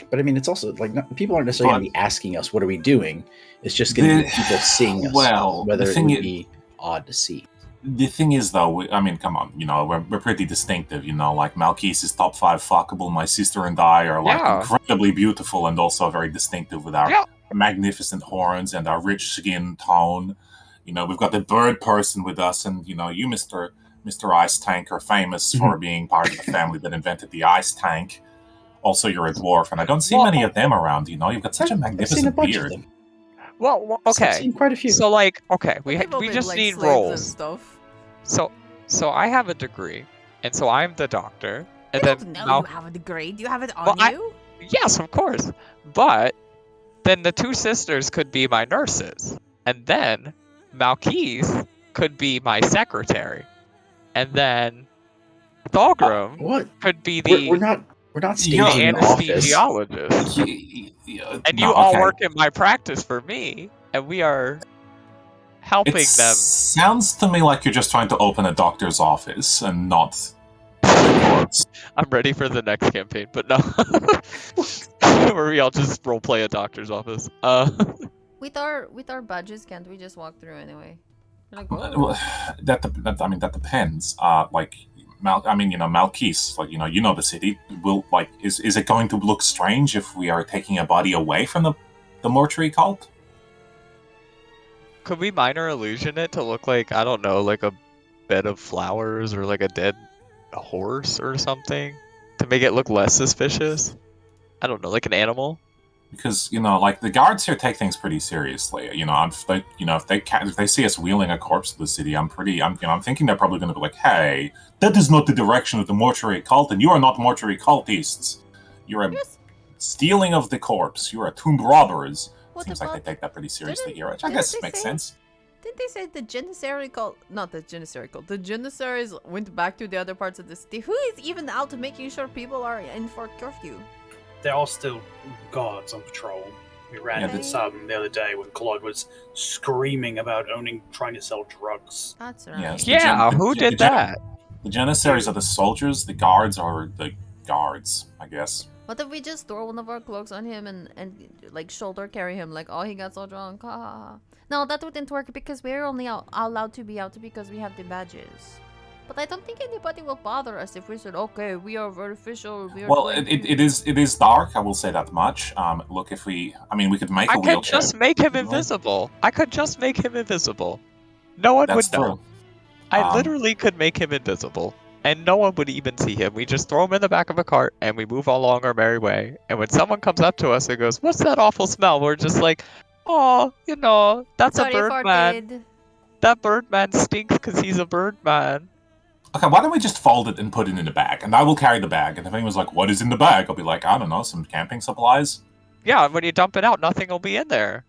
But I mean, it's also like people aren't necessarily going to be asking us, "What are we doing?" It's just going to be people seeing us. Well, whether it would be odd to see. The thing is, though, come on, we're pretty distinctive, like Malkis is top 5 fuckable, my sister and I are incredibly beautiful and also very distinctive with our magnificent horns and our rich skin tone. We've got the bird person with us, and you, Mr. Icetank, are famous for being part of the family that invented the Icetank. Also, you're a dwarf, and I don't see many of them around, you've got such a magnificent beard. Well, okay. I've seen quite a few. So, we just need roles. So I have a degree, and so I'm the doctor. And I don't know you have a degree. Do you have it on you? Yes, of course. But then the two sisters could be my nurses, and then Malkis could be my secretary, and then Thulgrim could be the. We're not staging an anesthesiologist. And you all work in my practice for me, and we are helping them. Sounds to me like you're just trying to open a doctor's office and not courts. I'm ready for the next campaign, but no. Where we all just roleplay a doctor's office. With our badges, can't we just walk through anyway? Well, that depends. Malkis, you know the city. Is it going to look strange if we are taking a body away from the mortuary cult? Could we minor illusion it to look like, I don't know, like a bed of flowers or like a dead horse or something to make it look less suspicious? I don't know, like an animal. Because the guards here take things pretty seriously. If they see us wheeling a corpse to the city, I'm thinking they're probably going to be like, "Hey, that is not the direction of the mortuary cult, and you are not mortuary cultists. You're stealing of the corpse. You are tomb robbers." Seems like they take that pretty seriously here, which I guess makes sense. Didn't they say the Janissary cult? Not the Janissary cult. The Janissaries went back to the other parts of the city. Who is even out making sure people are in for curfew? They're all still guards on patrol. We ran into some the other day when Claude was screaming about trying to sell drugs. That's right. Yes, who did that? The Janissaries are the soldiers. The guards are the guards, I guess. What if we just throw one of our cloaks on him and like shoulder carry him like, oh, he got so drunk. Ah. No, that wouldn't work because we're only allowed to be out because we have the badges. But I don't think anybody will bother us if we said, okay, we are very official. It is dark. I will say that much. Look, we could make a wheelchair. I could just make him invisible. No one would know. I literally could make him invisible, and no one would even see him. We just throw him in the back of a cart, and we move along our merry way. And when someone comes up to us and goes, "What's that awful smell?" We're just like, "Oh, that's a bird man. That bird man stinks because he's a bird man." Okay, why don't we just fold it and put it in a bag? And I will carry the bag. And if anyone's like, "What is in the bag?" I'll be like, "I don't know, some camping supplies." Yeah, when you dump it out, nothing will be in there.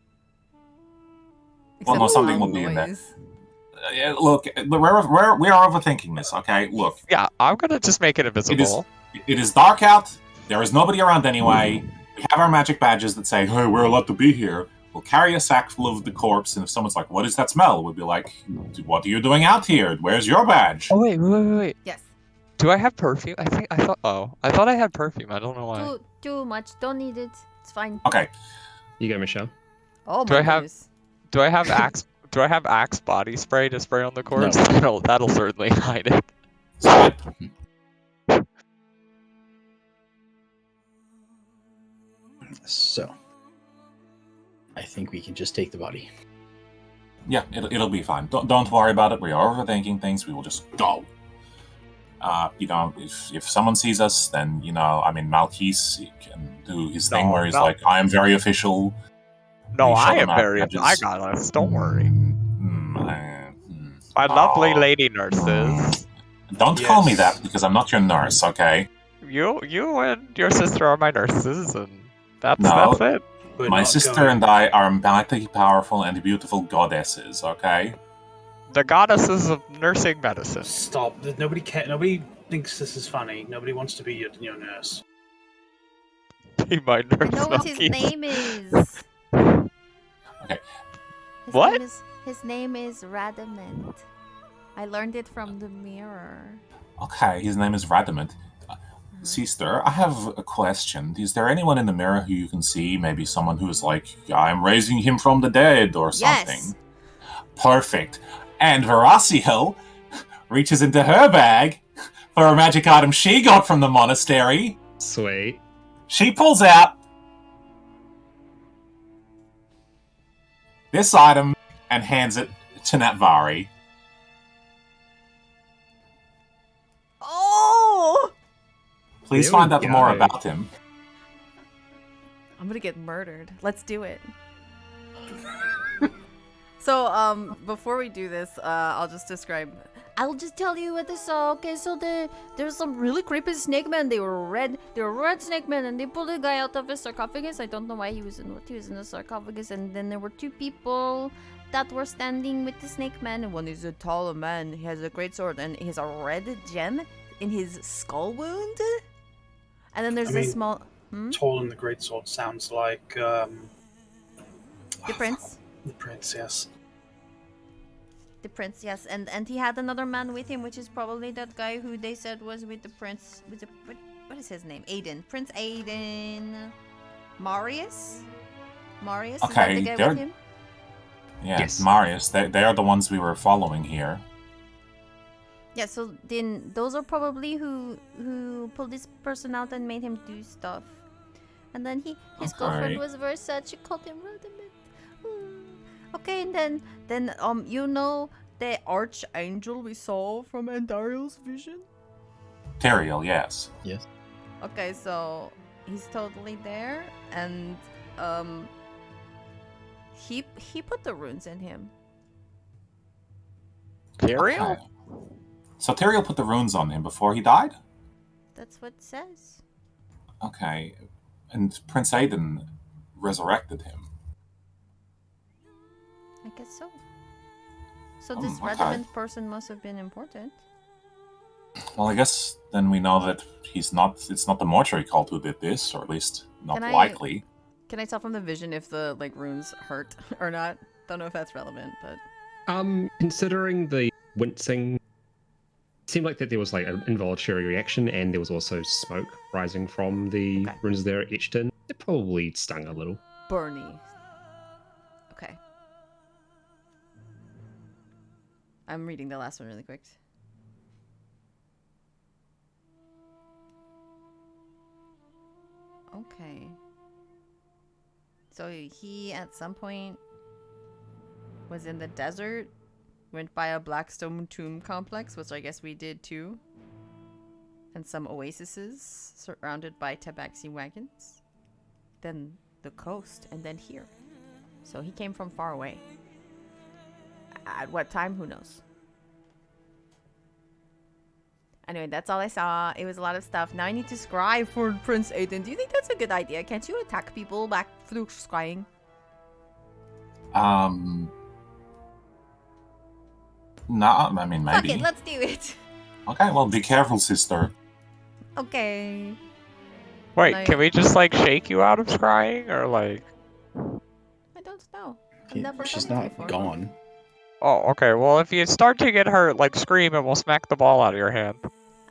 Well, no, something will be in there. Look, we are overthinking this, okay? Look. Yeah, I'm gonna just make it invisible. It is dark out. There is nobody around anyway. We have our magic badges that say, "Hey, we're allowed to be here." We'll carry a sack full of the corpse, and if someone's like, "What is that smell?" we'll be like, "What are you doing out here? Where's your badge?" Oh, wait. Yes. Do I have perfume? I thought I had perfume. I don't know why. Too much. Don't need it. It's fine. Okay. You go, Michelle. Oh, my goodness. Do I have Axe? Do I have Axe body spray to spray on the corpse? No. That'll certainly hide it. So, I think we can just take the body. Yeah, it'll be fine. Don't worry about it. We are overthinking things. We will just go. If someone sees us, then Malkis can do his thing where he's like, "I am very official." No, I am very. I got us. Don't worry. My lovely lady nurses. Don't call me that because I'm not your nurse, okay? You and your sister are my nurses, and that's No. it. We're My not sister going- and I are mighty powerful and beautiful goddesses, okay? The goddesses of nursing medicine. Stop. Nobody Nobody thinks this is funny. Nobody wants to be your nurse. Be my nurse. I know what his Elkies. name is. Okay. What? His name is Radament. I learned it from the mirror. Okay, his name is Radamant. Sister, I have a question. Is there anyone in the mirror who you can see? Maybe someone who is like, I'm raising him from the dead or something? Yes. Perfect. And Veracio reaches into her bag for a magic item she got from the monastery. Sweet. She pulls out this item and hands it to Natvari. Oh! Please There find we out more go. about him. I'm gonna get murdered. Let's do it. So, before we do this, I'll just describe. I'll just tell you what they saw. Okay, so there's some really creepy snake men. They were red snake men, and they pulled a guy out of a sarcophagus. I don't know why he was in the sarcophagus. And then there were two people that were standing with the snake man. And one is a tall man. He has a great sword, and he has a red gem in his skull wound. And then there's I a mean, small Toll and the Greatsword sounds like the prince. the prince. Yes. The prince, yes, and he had another man with him, which is probably that guy who they said was with the prince. What is his name? Aiden. Prince Aiden. Marius. Marius. Okay, is that the guy they're- with him? Yes, Yes. Marius. They are the ones we were following here. Yeah. So then those are probably who pulled this person out and made him do stuff. And then his girlfriend Okay. was very sad. She called him Rudiment. Okay, and then you know the archangel we saw from Andariel's vision. Teriel, yes. Yes. Okay, so he's totally there, and He put the runes in him. Tyrael? Okay. So Teriel put the runes on him before he died? That's what it says. Okay. And Prince Aiden resurrected him. I guess so. So Oh, this okay. rediment person must have been important. Well, I guess then we know that it's not the mortuary cult who did this, or at least not Can I- likely. can I tell from the vision if the runes hurt or not? Don't know if that's relevant, but Considering the wincing, it seemed like that there was like an involuntary reaction, and there was also smoke rising from the Okay. runes there etched in. It probably stung a little. Bernie. Okay. I'm reading the last one really quick. Okay. So he at some point was in the desert, went by a Blackstone tomb complex, which I guess we did too, and some oases surrounded by tabaxi wagons, then the coast, and then here. So he came from far away. At what time? Who knows? Anyway, that's all I saw. It was a lot of stuff. Now I need to scry for Prince Aiden. Do you think that's a good idea? Can't you attack people back through scrying? No, I mean Fuck maybe. it, let's do it. Okay, well, be careful, sister. Okay. Wait, Like- can we just like shake you out of scrying, or like? I don't know. I've never She's done it not before. gone. Oh, okay. Well, if you start to get hurt, like scream, and we'll smack the ball out of your hand.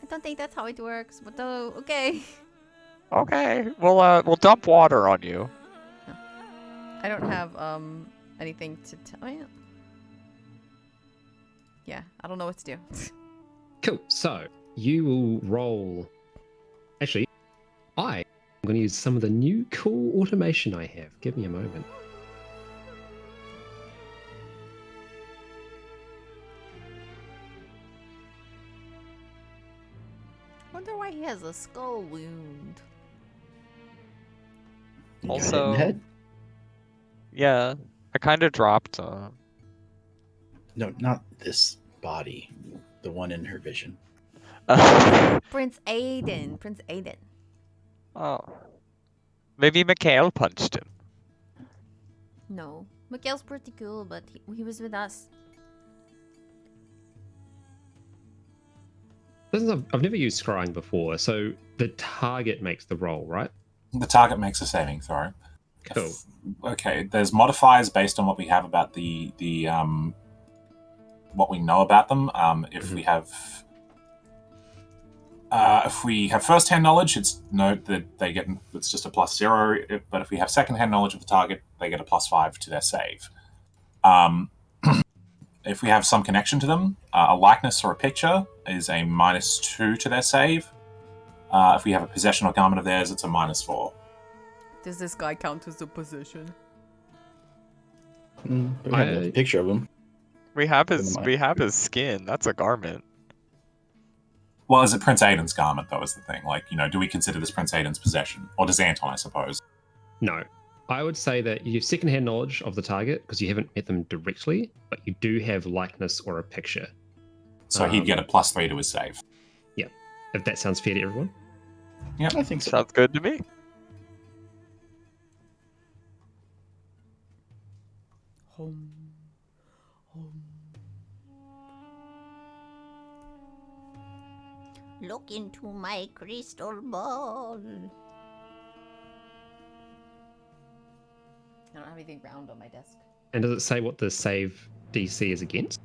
I don't think that's how it works, but okay. Okay, we'll dump water on you. I don't have anything to tell you. Yeah, I don't know what to do. Cool. So you will roll. Actually, I'm going to use some of the new cool automation I have. Give me a moment. Wonder why he has a skull wound. You got hit in Also- the head? Yeah, I kind of dropped. No, not this body. The one in her vision. Prince Aiden. Oh. Maybe Mikhail punched him. No. Mikhail's pretty cool, but he was with us. I've never used scrying before, so the target makes the roll, right? The target makes a saving throw. Cool. Okay, there's modifiers based on what we have about the what we know about them. If we have first-hand knowledge, it's note that it's just a +0. But if we have second-hand knowledge of the target, they get a +5 to their save. If we have some connection to them, a likeness or a picture is a -2 to their save. If we have a possession or garment of theirs, it's a -4. Does this guy count as a possession? We have a picture of him. We have his skin. That's a garment. Well, is it Prince Aiden's garment, though, is the thing? Like, do we consider this Prince Aiden's possession? Or does Anton, I suppose? No. I would say that you have second-hand knowledge of the target because you haven't met them directly, but you do have likeness or a picture. So he'd get a +3 to his save. Yeah. If that sounds fair to everyone. Yeah, I think so. Sounds good to me. Home. Look into my crystal ball. I don't have anything round on my desk. And does it say what the save DC is against?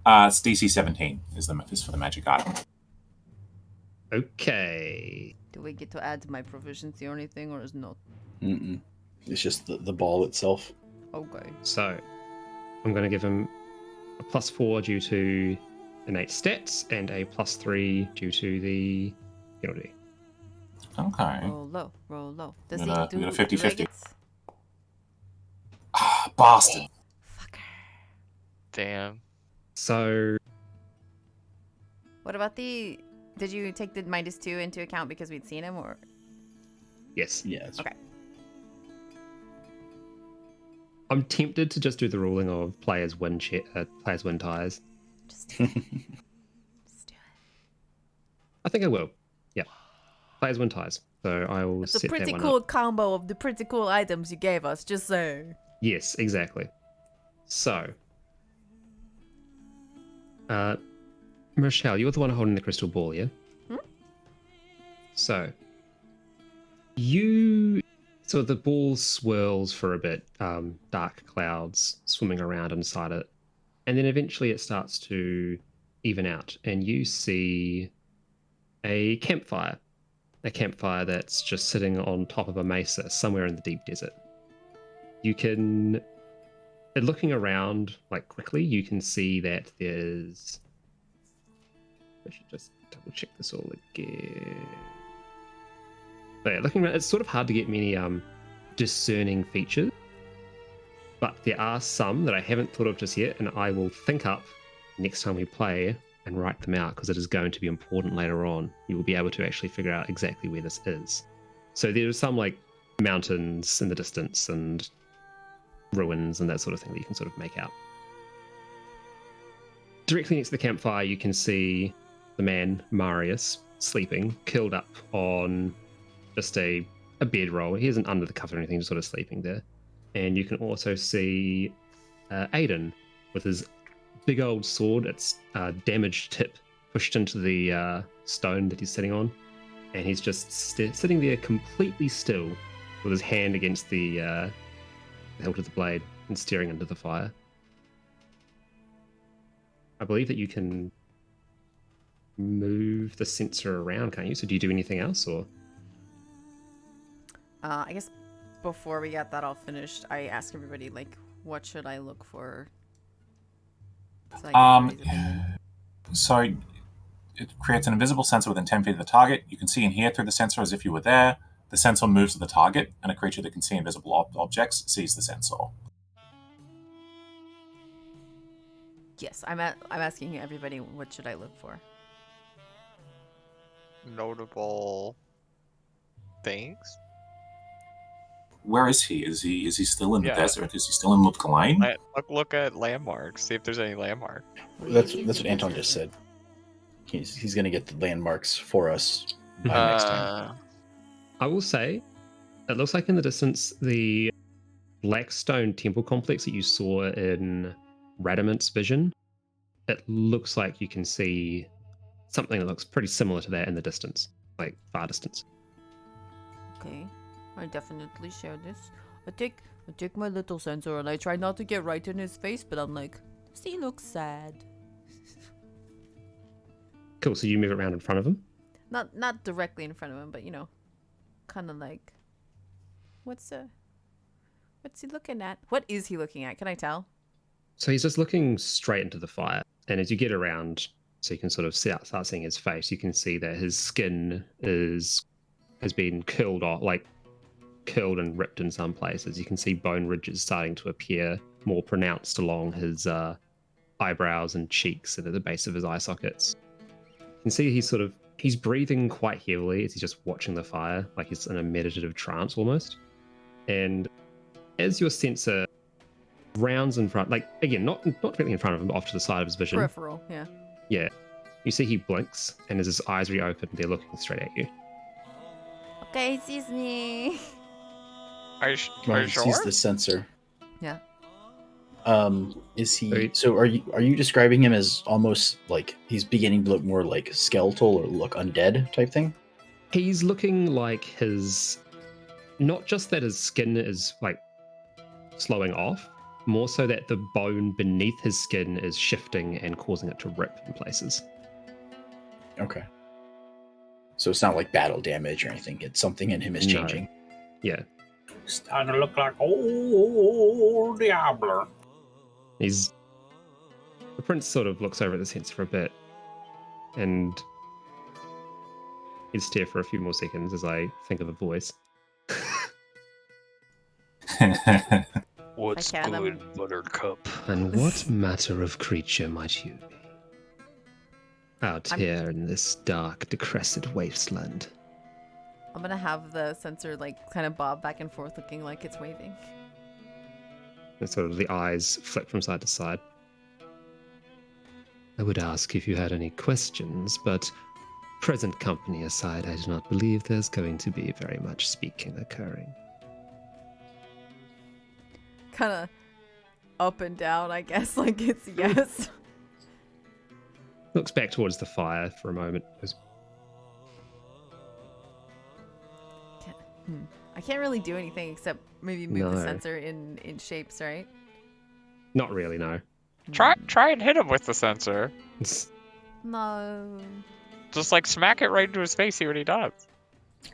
It's DC 17 is for the magic item. Okay. Do we get to add my proficiency or anything, or is not? Mm-mm. It's just the ball itself. Okay. So, I'm going to give him a +4 due to innate stats and a +3 due to the penalty. Okay. Roll low. Does We he got a do 50-50. dragons? Ah, bastard. Fucker. Damn. So, What about the... Did you take the -2 into account because we'd seen him, or... yes. Yeah. Okay. I'm tempted to just do the ruling of players win ties. Just do it. Just do it. I think I will. Yeah. Players win ties. So I will It's set a pretty that one cool up. combo of the pretty cool items you gave us, just saying. Yes, exactly. So, Michelle, you're the one holding the crystal ball, yeah? Hmm? So, so the ball swirls for a bit, dark clouds swimming around inside it, and then eventually it starts to even out, and you see a campfire that's just sitting on top of a mesa somewhere in the deep desert. You can, looking around like quickly, you can see that there's, I should just double check this all again. But yeah, looking around, it's sort of hard to get many discerning features, but there are some that I haven't thought of just yet, and I will think up next time we play and write them out, because it is going to be important later on. You will be able to actually figure out exactly where this is. So there are some like mountains in the distance and ruins and that sort of thing that you can sort of make out. Directly next to the campfire, you can see the man Marius sleeping, curled up on just a bedroll. He isn't under the cover or anything, just sort of sleeping there. And you can also see Aiden with his big old sword, its damaged tip pushed into the stone that he's sitting on, and he's just sitting there completely still with his hand against the hilt of the blade and staring into the fire. I believe that you can move the sensor around, can't you? So do you do anything else, or? I guess before we get that all finished, I ask everybody, like, what should I look for? So it creates an invisible sensor within 10 feet of the target. You can see and hear through the sensor as if you were there. The sensor moves to the target, and a creature that can see invisible objects sees the sensor. Yes, I'm asking everybody, what should I look for? Notable things. Where is he? Is he still in the Yeah. desert? Is he still in Loop Lane? Look at landmarks. See if there's any landmark. That's what Anton just said. He's going to get the landmarks for us by next time. I will say, it looks like in the distance, the Blackstone temple complex that you saw in Radament's vision, it looks like you can see something that looks pretty similar to that in the distance, like far distance. Okay, I definitely share this. I take my little sensor and I try not to get right in his face, but I'm like, he looks sad. Cool, so you move it around in front of him? Not directly in front of him, but you know, kind of like, what's he looking at? What is he looking at? Can I tell? So he's just looking straight into the fire, and as you get around, so you can sort of start seeing his face, you can see that his skin has been curled off, like curled and ripped in some places. You can see bone ridges starting to appear more pronounced along his eyebrows and cheeks and at the base of his eye sockets. You can see he's breathing quite heavily as he's just watching the fire, like he's in a meditative trance almost. And as your sensor rounds in front, like again, not directly in front of him, but off to the side of his vision. Peripheral, yeah. Yeah. You see he blinks, and as his eyes reopen, they're looking straight at you. Okay, he sees me. Are you He sure? sees the sensor. Yeah. Is he? So are you describing him as almost like he's beginning to look more like skeletal or look undead type thing? He's looking like not just that his skin is like slowing off, more so that the bone beneath his skin is shifting and causing it to rip in places. Okay. So it's not like battle damage or anything. It's something in him is changing. Yeah. Starting to look like old Diablo. The prince sort of looks over at the sensor for a bit, and he'd stare for a few more seconds as I think of a voice. What's I can, good, Buttercup? And what matter of creature might you be? Out here in this dark, decrepit wasteland. I'm gonna have the sensor like kind of bob back and forth, looking like it's waving. And sort of the eyes flick from side to side. I would ask if you had any questions, but present company aside, I do not believe there's going to be very much speaking occurring. Kind of up and down, I guess, like it's yes. Looks back towards the fire for a moment. I can't really do anything except maybe move the No. sensor in shapes, right? Not really, no. Try and hit him with the sensor. No. Just like smack it right into his face, see what he does.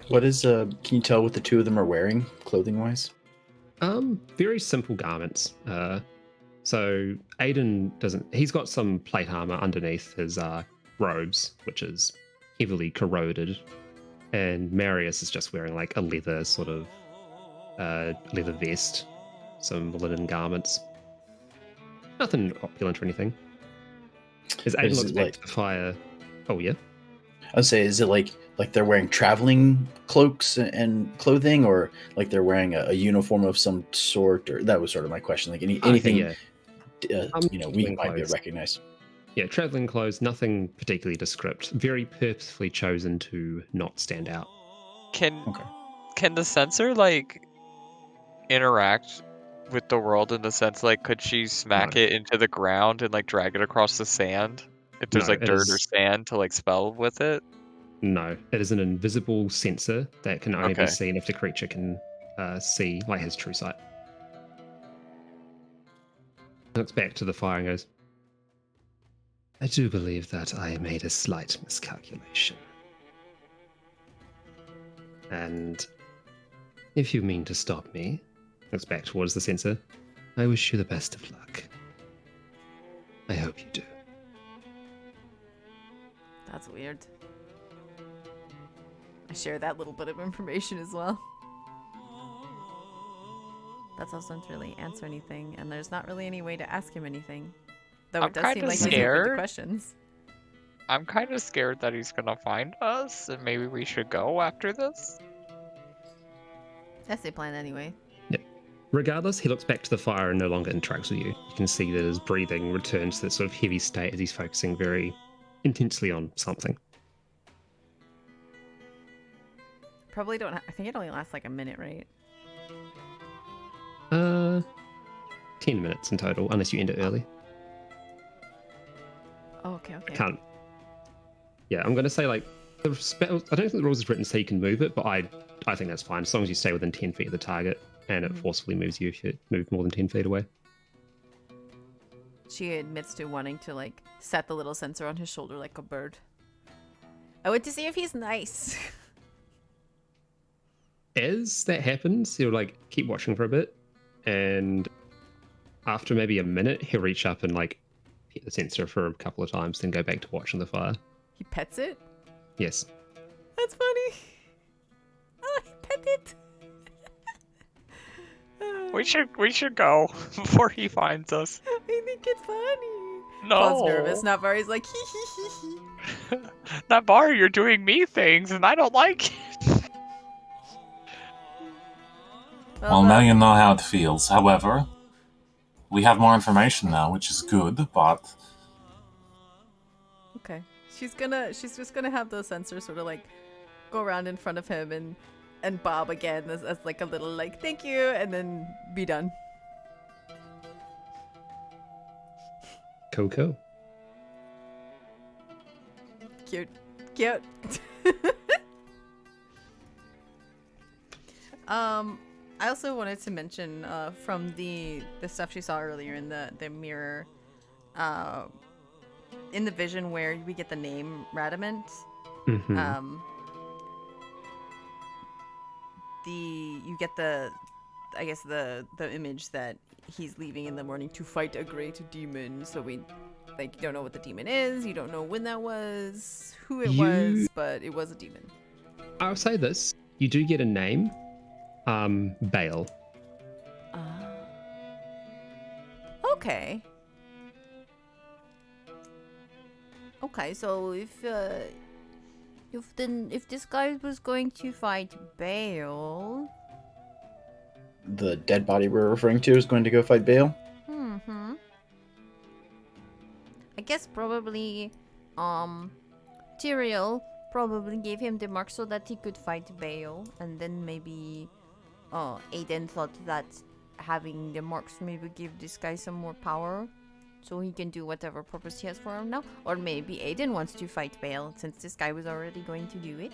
What is can you tell what the two of them are wearing, clothing wise? Very simple garments. So Aiden he's got some plate armor underneath his robes, which is heavily corroded. And Marius is just wearing like a leather sort of leather vest, some linen garments. Nothing opulent or anything. As Aiden looks back to the fire. Oh yeah. I'd say, is it like they're wearing traveling cloaks and clothing, or like they're wearing a uniform of some sort? Or that was sort of my question. Like anything, yeah. We might be able to recognize. Yeah, traveling clothes, nothing particularly descript. Very purposefully chosen to not stand out. Can the sensor like interact with the world in the sense like could she smack it into the ground and like drag it across the sand? If there's like dirt or sand to like spell with it? No, it is an invisible sensor that can only be seen if the creature can see like his true sight. Looks back to the fire and goes, I do believe that I made a slight miscalculation. And if you mean to stop me, looks back towards the sensor, I wish you the best of luck. I hope you do. That's weird. I share that little bit of information as well. That doesn't really answer anything, and there's not really any way to ask him anything. Though it does seem like he's open to questions. I'm kind of scared that he's gonna find us, and maybe we should go after this. That's the plan anyway. Yeah. Regardless, he looks back to the fire and no longer interacts with you. You can see that his breathing returns to that sort of heavy state as he's focusing very intensely on something. Probably don't. I think it only lasts like a minute, right? 10 minutes in total, unless you end it early. Oh, okay. I can't. Yeah, I'm going to say like the spell. I don't think the rules is written so you can move it, but I think that's fine as long as you stay within 10 feet of the target and it forcefully moves you if you move more than 10 feet away. She admits to wanting to like set the little sensor on his shoulder like a bird. I went to see if he's nice. As that happens, he'll like keep watching for a bit, and after maybe a minute, he'll reach up and like hit the sensor for a couple of times, then go back to watching the fire. He pets it? Yes. That's funny. Oh, he pet it. We should go before he finds us. I think it's funny. No. Paul's nervous. Navarre is like, hee hee hee hee. Navarre, you're doing me things, and I don't like it. Well, now you know how it feels. However, we have more information now, which is good, but... Okay. She's just gonna have those sensors sort of like go around in front of him and bob again as like a little like thank you and then be done. Cool. Cute. I also wanted to mention from the stuff she saw earlier in the mirror, in the vision where we get the name Radamant. Mm-hmm. You get the image that he's leaving in the morning to fight a great demon. So we like you don't know what the demon is, you don't know when that was, who it was, but it was a demon. I'll say this: you do get a name, Bale. Okay. Okay, so if this guy was going to fight Bale, the dead body we're referring to is going to go fight Bale. I guess probably Tyrael probably gave him the mark so that he could fight Bale, and then maybe Aiden thought that having the marks maybe give this guy some more power so he can do whatever purpose he has for him now. Or maybe Aiden wants to fight Bale since this guy was already going to do it.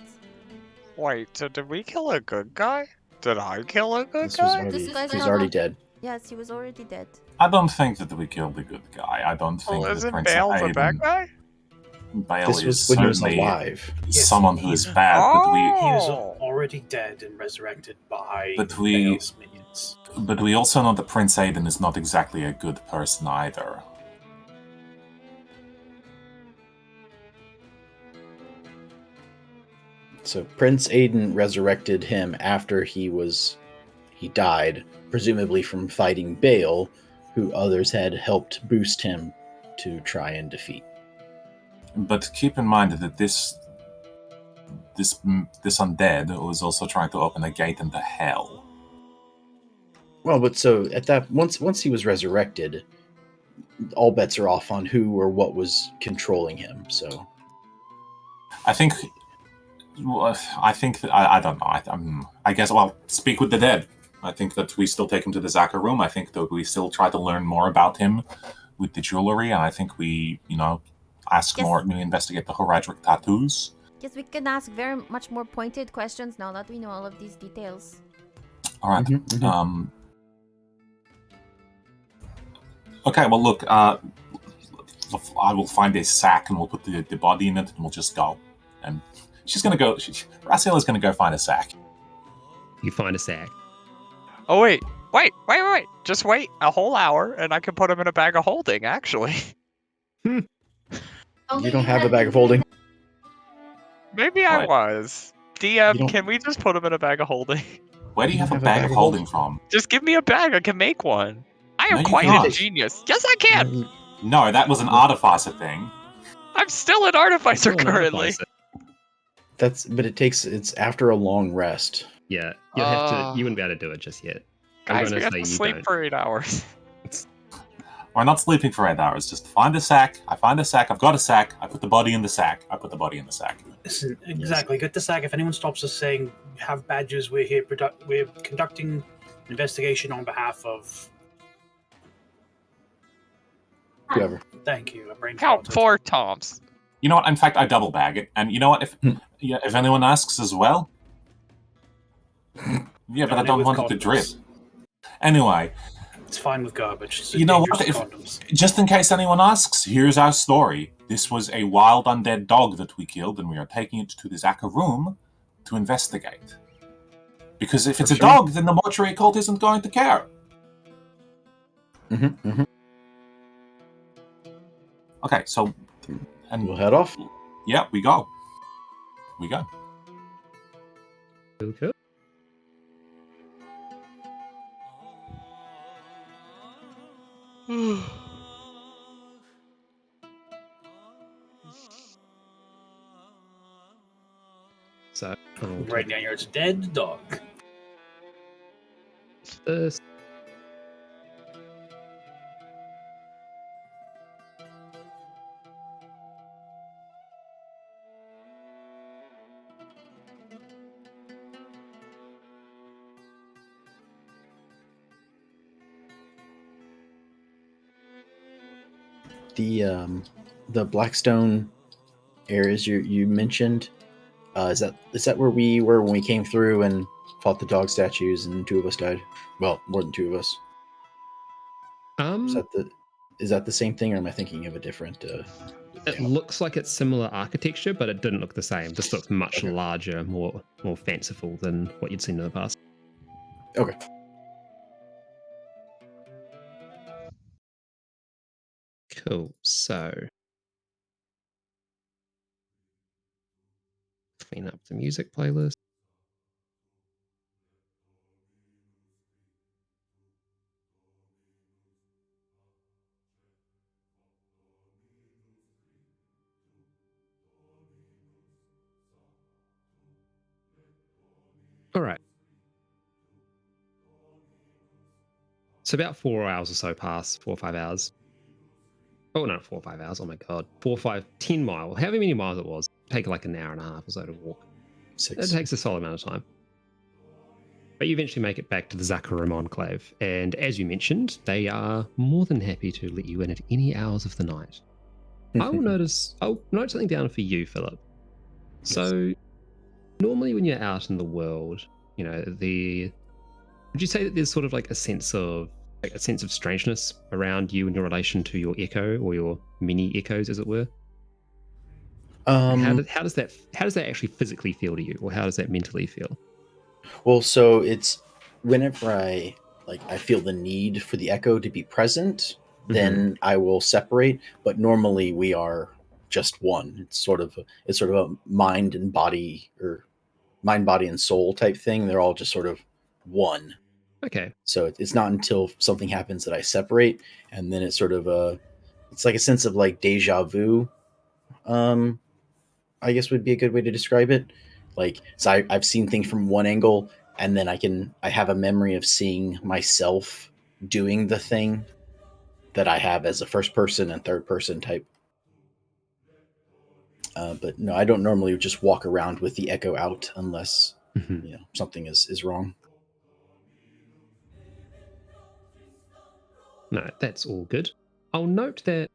Wait, so did we kill a good guy? Did I kill a good This guy? was already dead. Yes, he was already dead. I don't think that we killed the good guy. I don't think Well, that isn't Prince Bale the Aiden... bad guy? Bale This is was when he was certainly alive. someone who is bad, but we... He was already dead and resurrected by Bale's minions. But we also know that Prince Aiden is not exactly a good person either. So Prince Aiden resurrected him after he died, presumably from fighting Bale, who others had helped boost him to try and defeat. But keep in mind that this undead was also trying to open a gate into hell. Well, but so at that once he was resurrected, all bets are off on who or what was controlling him. So I think that I don't know. I guess speak with the dead. I think that we still take him to the Zaka room. I think that we still try to learn more about him with the jewelry, and I think we ask more. We investigate the Horadric tattoos. Yes, we can ask very much more pointed questions now that we know all of these details. All right. Okay. Well, look. I will find a sack and we'll put the body in it, and we'll just go. And she's gonna go. Raciela's gonna go find a sack. You find a sack. Oh wait. Just wait a whole hour, and I can put him in a bag of holding. Actually. You don't have a bag of holding. Maybe I was. DM, can we just put him in a bag of holding? Where do you have a bag of holding from? Just give me a bag. I can make one. I am No, you quite can't. a genius. Yes, I can. No, that was an artificer thing. I'm still an artificer Still an currently. artificer. But it's after a long rest. Yeah, you'll have to. You wouldn't be able to do it just yet. Guys, we I'm have gonna to say you sleep don't. for 8 hours. We're not sleeping for 8 hours. Just find a sack. I find a sack. I've got a sack. I put the body in the sack. I put the body in the sack. Listen, exactly. Get the sack. If anyone stops us saying have badges, we're here. We're conducting an investigation on behalf of whoever. Thank you. Count 4 toms. You know what? In fact, I double bag it. And you know what? If anyone asks as well, yeah, but I don't want it to drip. Anyway, it's fine with garbage. It's you know what? Just in case anyone asks, here's our story. This was a wild undead dog that we killed, and we are taking it to the Zaka room to investigate. Because if it's a dog, then the mortuary cult isn't going to care. Okay, so... And we'll head off? Yeah, we go. We go. Okay. So, right now, you're a dead dog. This. The Blackstone areas you mentioned, is that where we were when we came through and fought the dog statues and 2 of us died? Well, more than 2 of us. Is that the same thing, or am I thinking of a different? It looks like it's similar architecture, but it didn't look the same. This looks much larger, more fanciful than what you'd seen in the past. Okay. Cool. So, clean up the music playlist. All right. So about 4 hours or so pass, 4 or 5 hours. Oh, no, 4 or 5 hours. Oh my God. 4, 5, 10 miles. However many miles it was. Take like an hour and a half or so to walk. 6. It takes a solid amount of time. But you eventually make it back to the Zakarum Enclave. And as you mentioned, they are more than happy to let you in at any hours of the night. I'll note something down for you, Philip. Yes. So normally when you're out in the world, you know, would you say that there's sort of like a sense of strangeness around you in your relation to your echo or your mini echoes, as it were? How does that actually physically feel to you, or how does that mentally feel? Well, so it's whenever I feel the need for the echo to be present, then I will separate. But normally we are just one. It's sort of a mind and body, or mind, body, and soul type thing. They're all just sort of one. Okay. So it's not until something happens that I separate, and then it's sort of it's like a sense of like deja vu. I guess would be a good way to describe it. Like, so I've seen things from one angle, and then I have a memory of seeing myself doing the thing that I have as a first person and third person type. But no, I don't normally just walk around with the echo out unless something is wrong. No, that's all good. I'll note that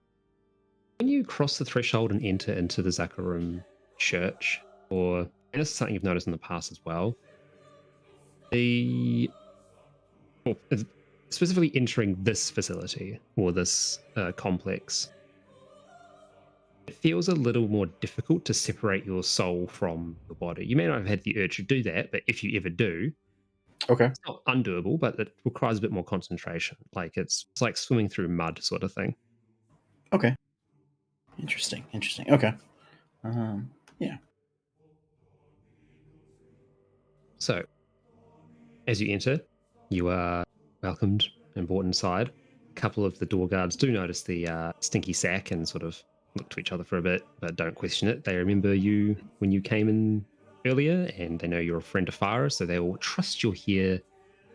when you cross the threshold and enter into the Zakarum church, and this is something you've noticed in the past as well, specifically entering this facility or this complex, it feels a little more difficult to separate your soul from your body. You may not have had the urge to do that, but if you ever do, it's not undoable, but it requires a bit more concentration. Like it's like swimming through mud sort of thing. Okay. Interesting. Okay. Yeah. So, as you enter, you are welcomed and brought inside. A couple of the door guards do notice the stinky sack and sort of look to each other for a bit, but don't question it. They remember you when you came in earlier, and they know you're a friend of Farah, so they will trust you're here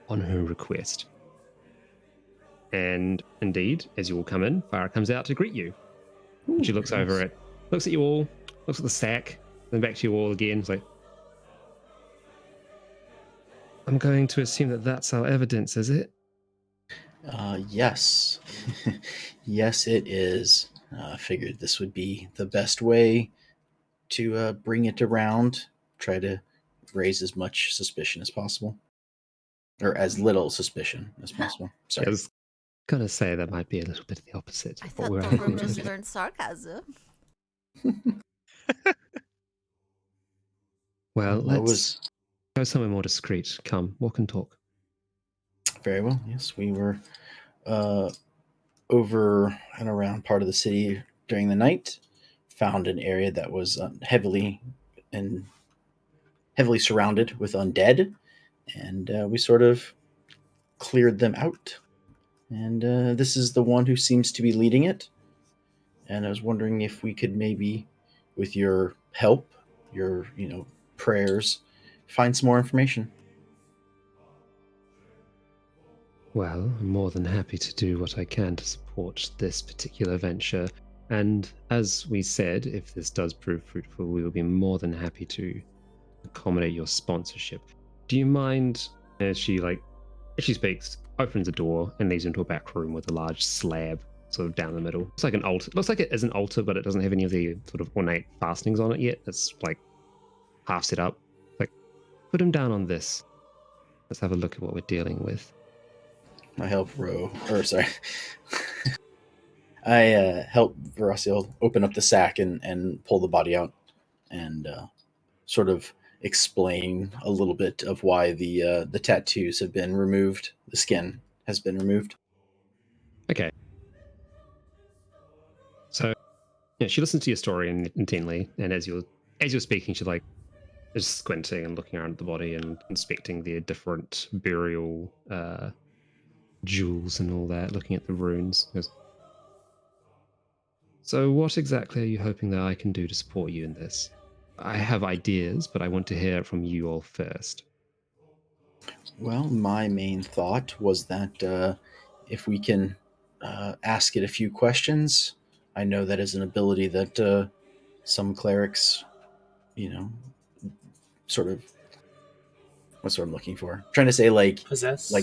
on her request. And indeed, as you all come in, Farah comes out to greet you. Ooh, She looks looks at you all, looks at the sack, then back to you all again. It's like, I'm going to assume that that's our evidence, is it? Yes. Yes, it is. I figured this would be the best way to bring it around, try to raise as much suspicion as possible. Or as little suspicion as possible. I Sorry. was going to say that might be a little bit the opposite. I of what thought we're Thorgrim hoping just for. learned sarcasm. Well, What let's go somewhere more discreet. Come, walk and talk. Very well. Yes, we were over and around part of the city during the night. Found an area that was heavily surrounded with undead, and we sort of cleared them out. And this is the one who seems to be leading it. And I was wondering if we could maybe, with your help, your prayers, find some more information. Well, I'm more than happy to do what I can to support this particular venture. And as we said, if this does prove fruitful, we will be more than happy to accommodate your sponsorship. Do you mind, as she speaks, opens a door and leads into a back room with a large slab sort of down the middle. It's like an altar. It looks like it is an altar, but it doesn't have any of the sort of ornate fastenings on it yet. It's like half set up. Like, put him down on this. Let's have a look at what we're dealing with. I help I help Veraciel open up the sack and pull the body out and sort of explain a little bit of why the tattoos have been removed. The skin has been removed. Okay. So, yeah, she listens to your story intently, and as you're speaking, she's like just squinting and looking around at the body and inspecting the different burial jewels and all that, looking at the runes. Goes, so, what exactly are you hoping that I can do to support you in this? I have ideas, but I want to hear it from you all first. Well, my main thought was that if we can ask it a few questions, I know that is an ability that some clerics, sort of, what's what I'm looking for? I'm trying to say Possess.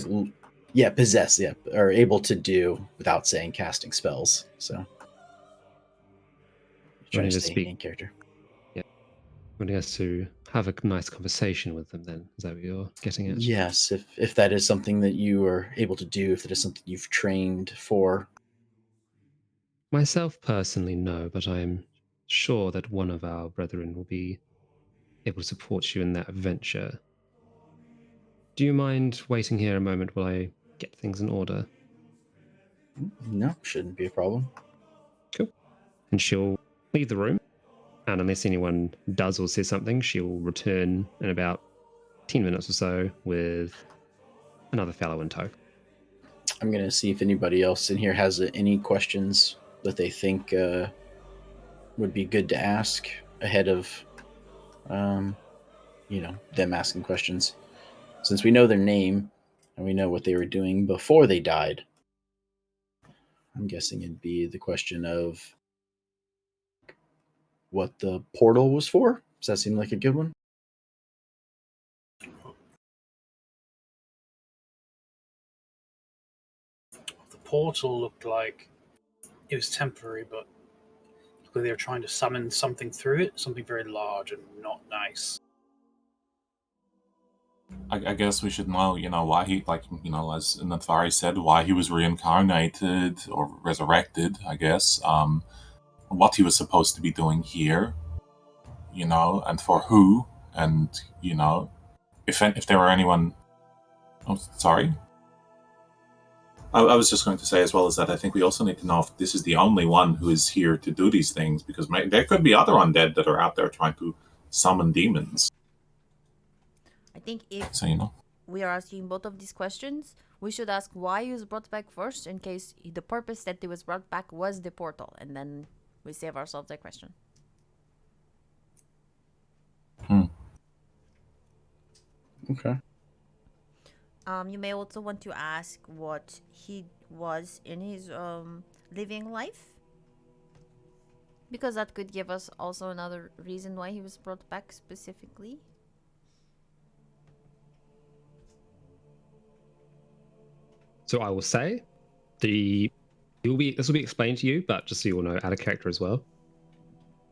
possess, are able to do without saying casting spells. So, trying to stay in character. Wanting us to have a nice conversation with them, then? Is that what you're getting at? Yes, if that is something that you are able to do, if that is something you've trained for. Myself personally, no, but I am sure that one of our brethren will be able to support you in that venture. Do you mind waiting here a moment while I get things in order? No, shouldn't be a problem. Cool. And she'll leave the room, and unless anyone does or says something, she'll return in about 10 minutes or so with another fellow in tow. I'm going to see if anybody else in here has any questions that they think would be good to ask ahead of, them asking questions. Since we know their name and we know what they were doing before they died, I'm guessing it'd be the question of what the portal was for. Does that seem like a good one? The portal looked like it was temporary, but they were trying to summon something through it, something very large and not nice. I guess we should know, why he, as Nathari said, why he was reincarnated or resurrected, I guess. What he was supposed to be doing here, and for who, and, if there were anyone... Oh, sorry? I was just going to say as well as that I think we also need to know if this is the only one who is here to do these things, because there could be other undead that are out there trying to summon demons. I think if So, we are asking both of these questions, we should ask why he was brought back first, in case the purpose that he was brought back was the portal, and then we save ourselves that question. Okay. You may also want to ask what was in his living life? Because that could give us also another reason why he was brought back specifically. So I will say, this will be explained to you, but just so you all know, out of character as well.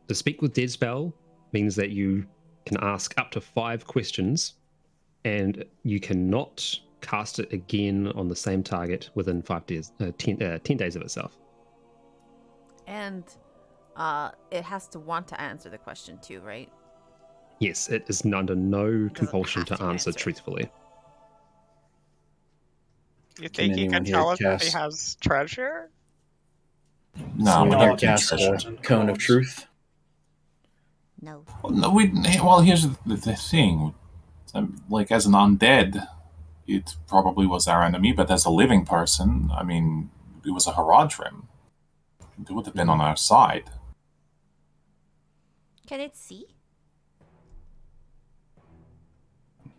The Speak with Dead spell means that you can ask up to 5 questions, and you cannot cast it again on the same target within 5 days, 10 days of itself. And it has to want to answer the question too, right? Yes, it is under no compulsion have to to answer answer it. truthfully. You Can think he anyone can here tell us if he cast- has treasure? No, we Anyone don't here do cast treasure. Cone of Truth? No. No, well, here's the thing. Like, as an undead, it probably was our enemy, but as a living person, I mean, it was a Haradrim. It would have been on our side. Can it see?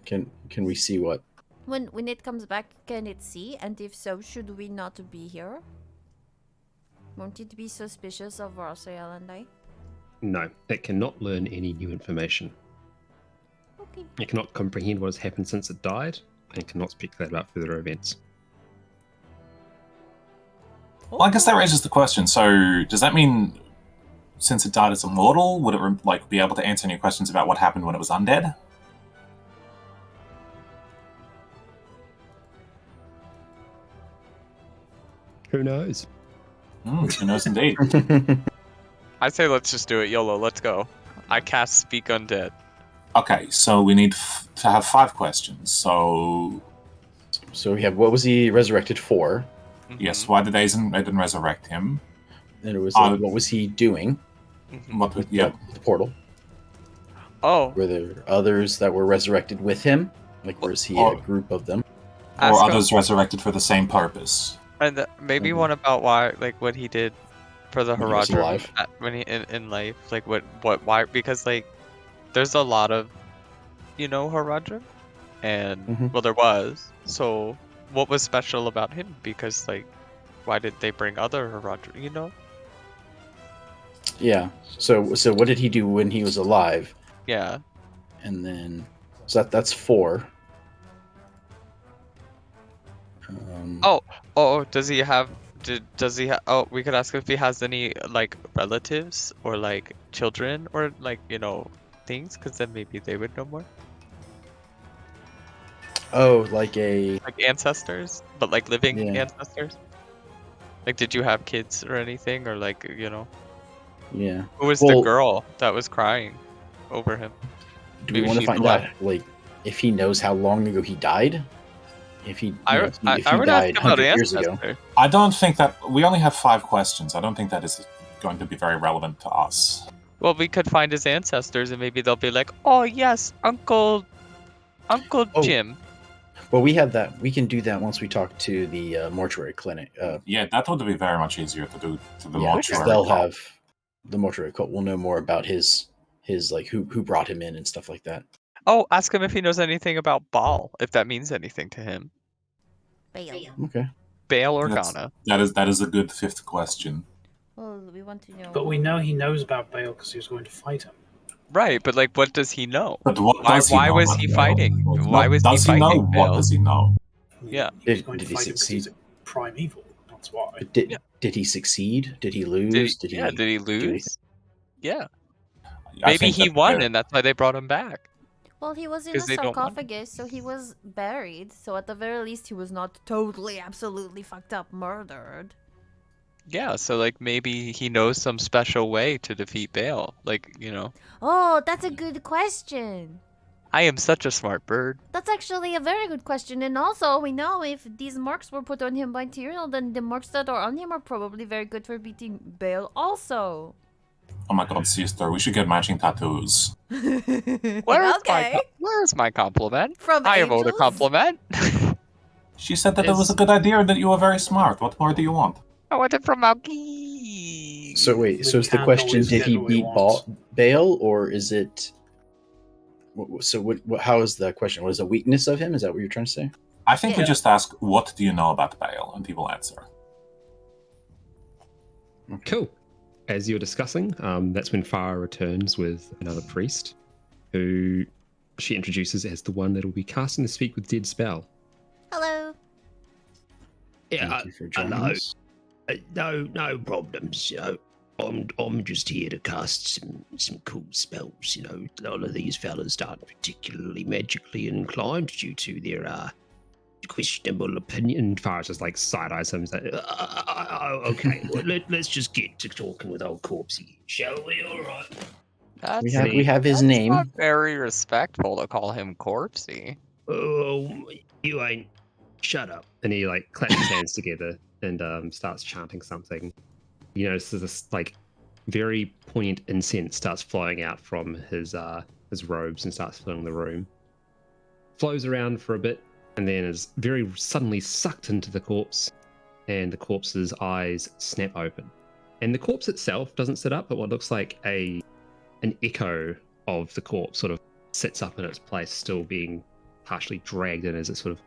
Can we see what? When it comes back, can it see? And if so, should we not be here? Won't it be suspicious of Rasael and I? No, it cannot learn any new information. Okay. It cannot comprehend what has happened since it died, and cannot speculate about further events. Well, I guess that raises the question. So, does that mean, since it died as immortal, would it be able to answer any questions about what happened when it was undead? Who knows? Who knows, indeed. I say let's just do it. YOLO, let's go. I cast Speak Undead. Okay, so we need to have 5 questions. So, So we have, what was he resurrected for? yes, why did Aiden resurrect him? And it was what was he doing? What with yeah. the portal? Oh, Were there others that were resurrected with him? Like, was he a group of them? Or ask him- others resurrected for the same purpose? And maybe Mhm. one about why, like, what he did for the When he was Haradrim alive. when he in life, like why? Because like, there's a lot of, Haradrim, and Mhm. well, there was. So, what was special about him? Because like, why did they bring other Haradrim? You know? Yeah. So what did he do when he was alive? Yeah. And then, so that's 4. Does he have? Does he have? Oh, we could ask if he has any like relatives or like children or like things, because then maybe they would know more. Oh, like a Like ancestors, but like living Yeah. ancestors. Like, did you have kids or anything, or like yeah. who was Well- the girl that was crying over him? Do we Maybe want to she's find alive. out, like, if he knows how long ago he died? If he, I if he would died ask about 100 years ago. ancestor. I don't think that we only have 5 questions. I don't think that is going to be very relevant to us. Well, we could find his ancestors, and maybe they'll be like, "Oh yes, Uncle Oh. Jim." Well, we have that. We can do that once we talk to the mortuary clinic. Yeah, that would be very much easier to do to the Yeah, because mortuary. they'll cult. have the mortuary cult will know more about his like who brought him in and stuff like that. Oh, ask him if he knows anything about Baal, if that means anything to him. Bail. Okay. Baal That's- Organa. That is a good 5th question. Well, we want to know. But we know he knows about Bale because he was going to fight him. Right, but like, what does he know? But what Why- does he why know was about he Bale? fighting? Like, Why was he does he know? fighting What Bale? does he know? Yeah. He was Did- going did to he fight him because he's succeed? a primeval. That's why. But did Yeah. did he succeed? Did he Did lose? he, did he lose? anything? Yeah. I Maybe think he that won, there- and that's why they brought him back. Well, he was in a 'Cause they don't want him. sarcophagus, so he was buried. So at the very least, he was not totally, absolutely fucked up, murdered. Yeah, so like maybe he knows some special way to defeat Baal. Like, Oh, that's a good question. I am such a smart bird. That's actually a very good question. And also, we know if these marks were put on him by Tyrael, then the marks that are on him are probably very good for beating Baal also. Oh my god, sister, we should get matching tattoos. Where's my compliment? From I am owed a angels? compliment. She said that it was a good idea and that you were very smart. What more do you want? I want it from Malky. So wait. We So is the can't question: always did get he what we beat want. Bale, or is it? So what? How is the question? What is the weakness of him? Is that what you're trying to say? I think we Yeah. just ask, what do you know about Baal? And people answer. Cool. As you're discussing, that's when Farah returns with another priest, who she introduces as the one that will be casting the Speak with Dead spell. Hello. Thank you for joining hello. us. No problems. I'm just here to cast some cool spells. A lot of these fellas aren't particularly magically inclined due to their questionable opinion. And Farah just like side eyes him. Like, Okay, well, let's just get to talking with old Corpsey, shall we? All right. We have his name. Not very respectful to call him Corpsey. Oh, you ain't. Shut up. and he like claps his hands together and starts chanting something. You notice this like very poignant incense starts flowing out from his robes and starts filling the room. Flows around for a bit and then is very suddenly sucked into the corpse, and the corpse's eyes snap open. And the corpse itself doesn't sit up, but what looks like an echo of the corpse sort of sits up in its place, still being partially dragged in as it sort of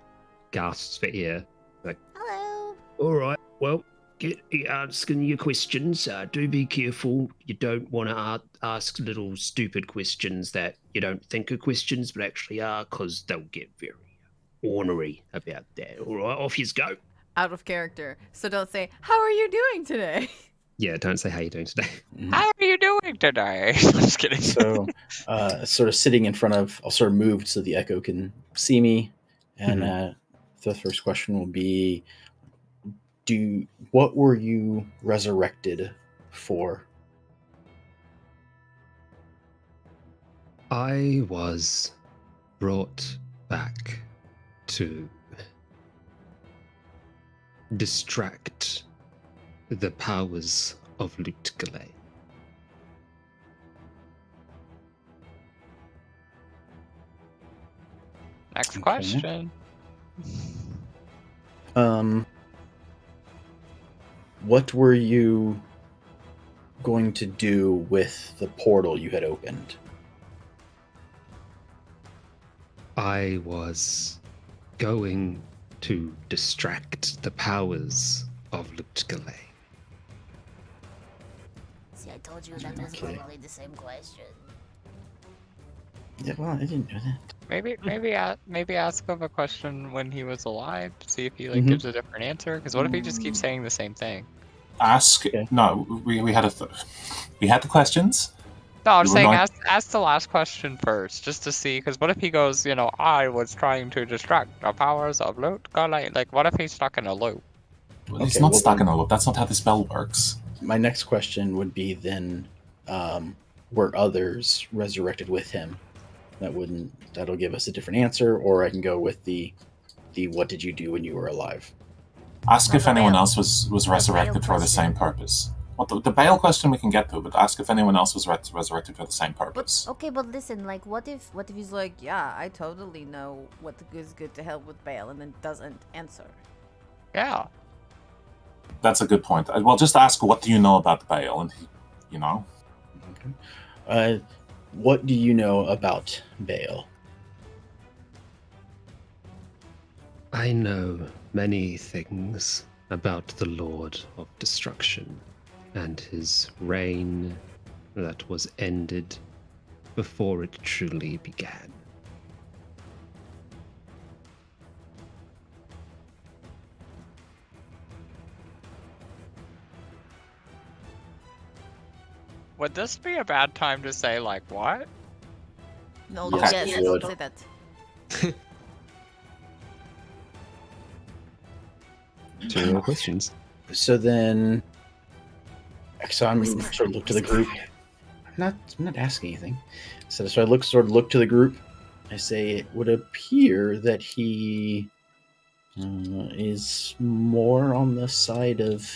gasps for air. Like, Hello. All right. Well, get asking your questions. Do be careful. You don't want to ask little stupid questions that you don't think are questions but actually are, because they'll get very ornery about that. All right, off you go. Out of character. So don't say, "How are you doing today?" yeah, don't say how you doing today. How are you doing today? Just kidding. So, sort of sitting in front of, I'll sort of move so the echo can see me. And the first question will be, what were you resurrected for? I was brought back to distract the powers of Lutgale. Next Okay. question. What were you going to do with the portal you had opened? I was going to distract the powers of Lutgale. See, I told you that was Okay. probably the same question. Yeah, well, I didn't know that. Maybe ask him a question when he was alive to see if he Mhm. gives a different answer. Because what if he just keeps saying the same thing? Ask. Okay. No, we had we had the questions. No, I'm You were saying going- ask the last question first, just to see. Because what if he goes, I was trying to distract the powers of Lutgale. Like, what if he's stuck in a loop? Well, he's Okay, not well stuck then- in a loop. That's not how the spell works. My next question would be then, were others resurrected with him? That'll give us a different answer, or I can go with the what did you do when you were alive? Ask if the anyone Baal. else was The resurrected Baal for the same question. purpose. Well, the Baal question we can get to, but ask if anyone else was resurrected for the same purpose. Okay, but listen, like, what if He's like, "Yeah, I totally know what is good to help with Baal," and then doesn't answer. Yeah. That's a good point. Well, just ask, what do you know about the Baal? And Okay. What do you know about Baal? I know many things about the Lord of Destruction and his reign that was ended before it truly began. Would this be a bad time to say, like, what? No, Yes, yes, it don't would. say that. Two more questions. So then, so I'm sort of look to the group. I'm not asking anything. So I look to the group. I say it would appear that he is more on the side of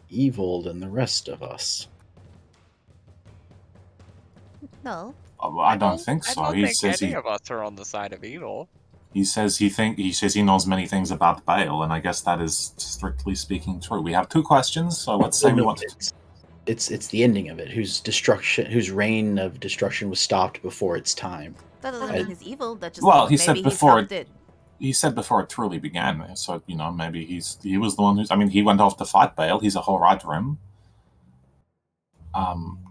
evil than the rest of us. no? I don't think so. I don't He think says any he of us are on the side of evil. he says he knows many things about Baal, and I guess that is strictly speaking true. We have two questions, so let's say Well, we no, want to. It's the ending of it. Whose reign of destruction was stopped before its time. That doesn't I- mean he's evil. That just Well, means he said maybe he before stopped it. he said before it truly began. So maybe he was the one who's. I mean, he went off to fight Bale. He's a whole right to him.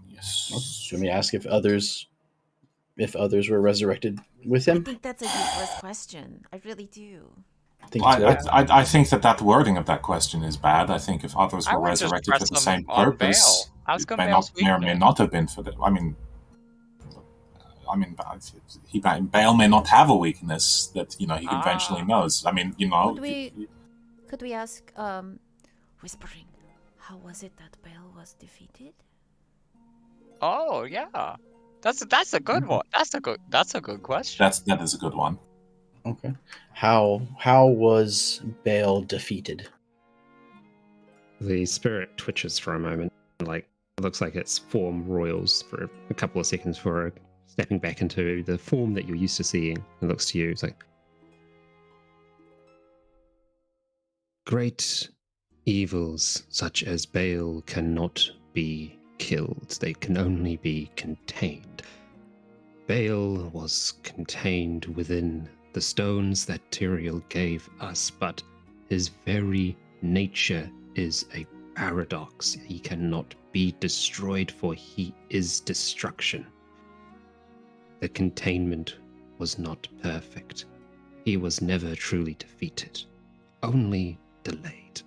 Yes. Let me ask if others were resurrected with I him. think that's a useless question. I really do. I think that wording of that question is bad. I think if others were resurrected for the same purpose, it may or may not have been for the. I mean, Bale may not have a weakness that he eventually knows. I mean, Could we ask, whispering, how was it that Bale was defeated? Oh yeah, that's a good one. That's a good question. That is a good one. Okay. How was Bale defeated? The spirit twitches for a moment, like it looks like its form roils for a couple of seconds before stepping back into the form that you're used to seeing. It looks to you, it's like, great evils such as Bale cannot be killed. They can only be contained. Bale was contained within the stones that Tyrael gave us, but his very nature is a paradox. He cannot be destroyed, for he is destruction. The containment was not perfect. He was never truly defeated, only delayed.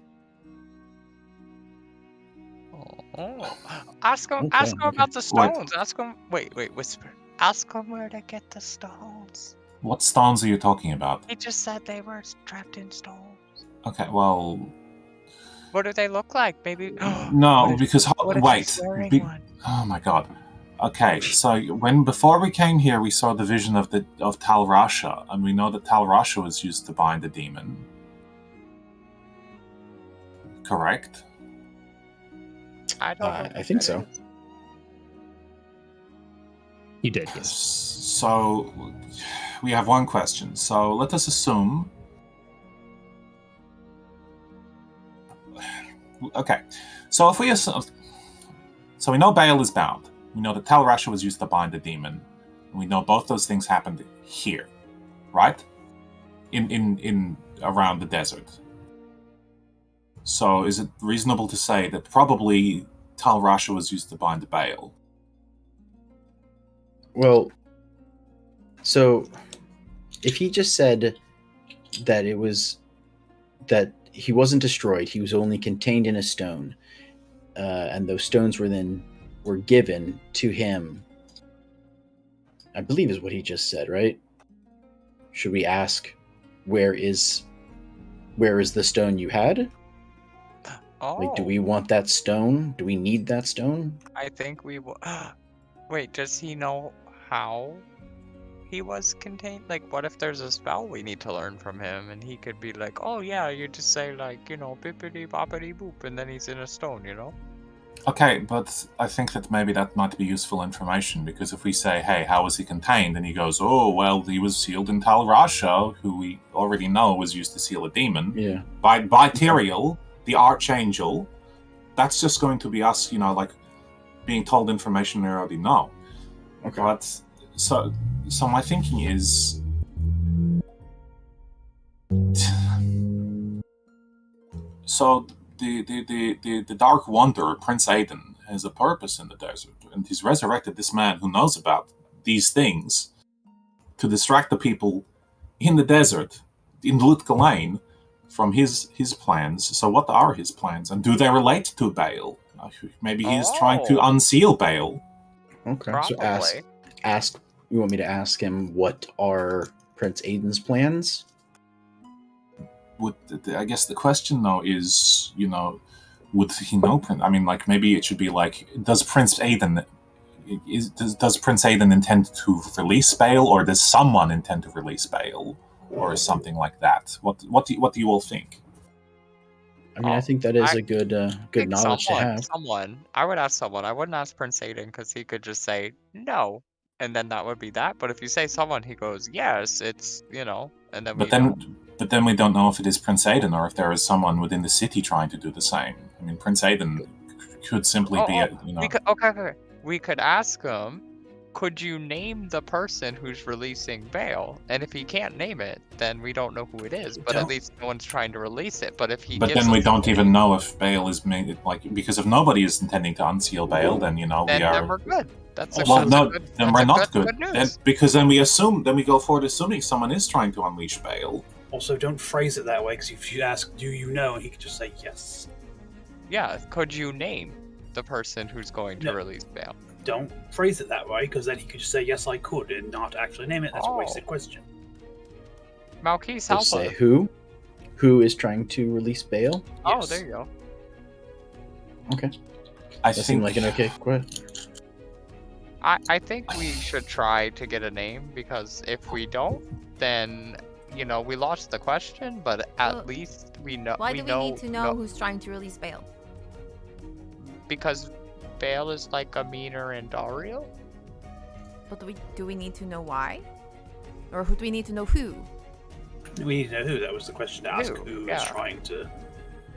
Oh. Ask him about the stones. Ask him. Wait, whisper. Ask him where to get the stones. What stones are you talking about? He just said they were trapped in stones. Okay, well... What do they look like? Maybe... No, because... Wait. Oh my god. Okay, so before we came here, we saw the vision of Tal Rasha, and we know that Tal Rasha was used to bind the demon. Correct? I don't know. I think so. You did, yes. So, we have one question. So, let us assume... Okay, so if we assume... So we know Bale is bound. We know that Tal Rasha was used to bind the demon. And we know both those things happened here, right? In around the desert. So is it reasonable to say that probably Tal Rasha was used to bind the Bale? Well, so if he just said that that he wasn't destroyed, he was only contained in a stone, and those stones were given to him, I believe is what he just said, right? Should we ask, where is the stone you had? Oh. Like, do we want that stone? Do we need that stone? I think we will. Wait, does he know how he was contained? Like, what if there's a spell we need to learn from him, and he could be like, oh yeah, you just say like, bippity boppity boop, and then he's in a stone, Okay, but I think that maybe that might be useful information, because if we say, hey, how was he contained? And he goes, oh, well, he was sealed in Tal Rasha, who we already know was used to seal a demon. Yeah. By Tyrael, the Archangel. That's just going to be us, like, being told information we already know. Okay. But, so my thinking is... So... The Dark Wanderer, Prince Aiden, has a purpose in the desert, and he's resurrected this man who knows about these things to distract the people in the desert, in Lutka Lane, from his plans. So what are his plans, and do they relate to Bale? Maybe he's trying to unseal Bale. Okay, Probably. So ask. You want me to ask him what are Prince Aiden's plans? I guess the question though is, would he know Prince? I mean, like, maybe it should be like, does Prince Aiden intend to release Bale, or does someone intend to release Bale, or something like that? What do you all think? I mean, I think that is a good knowledge to have. Someone. I would ask someone. I wouldn't ask Prince Aiden, because he could just say no, and then that would be that. But if you say someone, he goes, yes, it's, and then But then we don't know if it is Prince Aiden, or if there is someone within the city trying to do the same. I mean, Prince Aiden could simply be We could ask him, could you name the person who's releasing Bale? And if he can't name it, then we don't know who it is. But at least no one's trying to release it. But if he But gives then we us don't even know if Bale is made, like, because if nobody is intending to unseal Bale, then we then are. we're good. That's a, Well, that's no, a good, then that's we're a not good, good. good Then, news. because then we go forward assuming someone is trying to unleash Bale. Also, don't phrase it that way, because if you ask, "Do you know?" he could just say yes. Yeah, could you name the person who's going to No. release Bale? Don't phrase it that way, because then he could just say yes, I could, and not actually name it. That's a wasted question. Malkis, help Just say us. who is trying to release Bale. Oh, Yes. there you go. Okay, I that think seemed like an okay question. I think we should try to get a name, because if we don't, then we lost the question. But at Well, least we know. Why do we need to know who's trying to release Bale? Because Bale is like a meaner Dario. But do we need to know why? Or do we need to know who? We need to know who. That was the question to ask. Who, Who is yeah. trying to?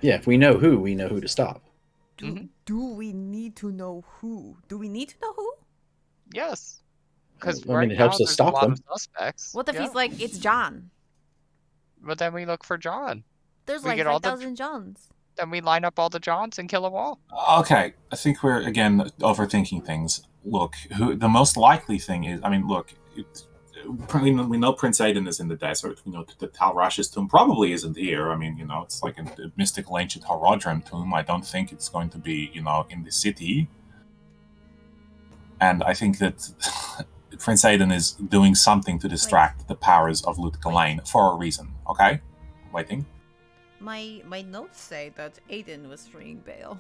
Yeah, if we know who to stop. Do we need to know who? Do we need to know who? Yes. Because I mean, it helps us stop a lot them. of suspects. What if Yeah. he's like, it's John? But then we look for John. There's We like get all the- 5,000 Johns. Then we line up all the Johns and kill them all. Okay, I think we're again overthinking things. Look, the most likely thing is. I mean, look, we know Prince Aiden is in the desert. We know that Tal Rash's tomb probably isn't here. I mean, it's like a mystical ancient Horodrim tomb. I don't think it's going to be, in the city. And I think that Prince Aiden is doing something to distract the powers of Lut Ghislaine for a reason. Okay, waiting. My notes say that Aiden was freeing Bale.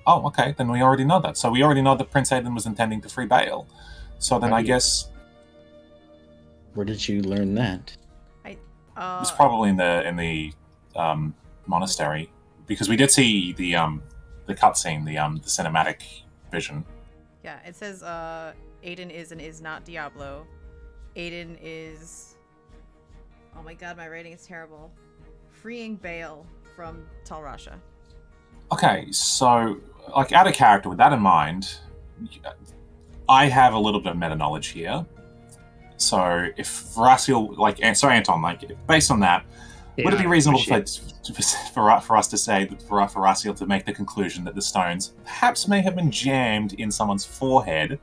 Oh, okay. Then we already know that. So we already know that Prince Aiden was intending to free Bale. So then I guess Where did you learn that? it's probably in the monastery, because we did see the cutscene, the cinematic vision. Yeah, it says Aiden is and is not Diablo. Aiden is... Oh my god, my rating is terrible. Freeing Bale from Tal Rasha. Okay, so out of character, with that in mind, I have a little bit of meta knowledge here. So if Varasiel, Anton, based on that, would it be reasonable for us to say that for Varasiel to make the conclusion that the stones perhaps may have been jammed in someone's forehead?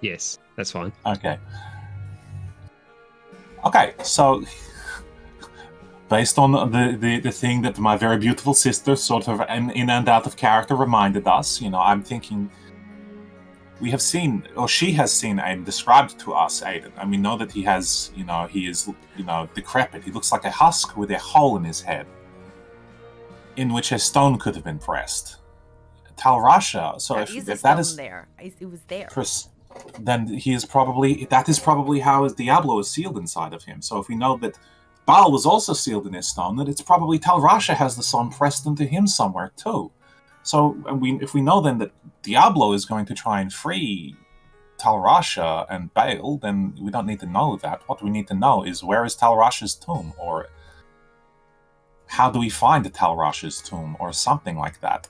Yes, that's fine. Okay. Okay, so based on the thing that my very beautiful sister sort of in and out of character reminded us, I'm thinking we have seen, or she has seen Aiden described to us, Aiden, and we know that he has, he is, decrepit. He looks like a husk with a hole in his head, in which a stone could have been pressed. Tal Rasha, so if that is there, it was there. Then that is probably how Diablo is sealed inside of him. So if we know that Baal was also sealed in his stone, then it's probably Tal Rasha has the stone pressed into him somewhere too. So if we know then that Diablo is going to try and free Tal Rasha and Bale, then we don't need to know that. What we need to know is, where is Tal Rasha's tomb, or how do we find Tal Rasha's tomb, or something like that.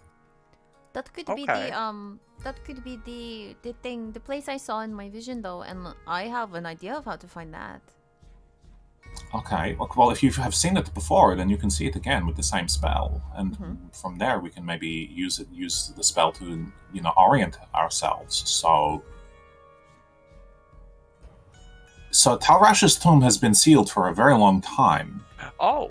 That could be the thing, the place I saw in my vision though, and I have an idea of how to find that. Okay, well, if you have seen it before, then you can see it again with the same spell, and from there we can maybe use the spell to, orient ourselves. So Tal Rasha's tomb has been sealed for a very long time. Oh,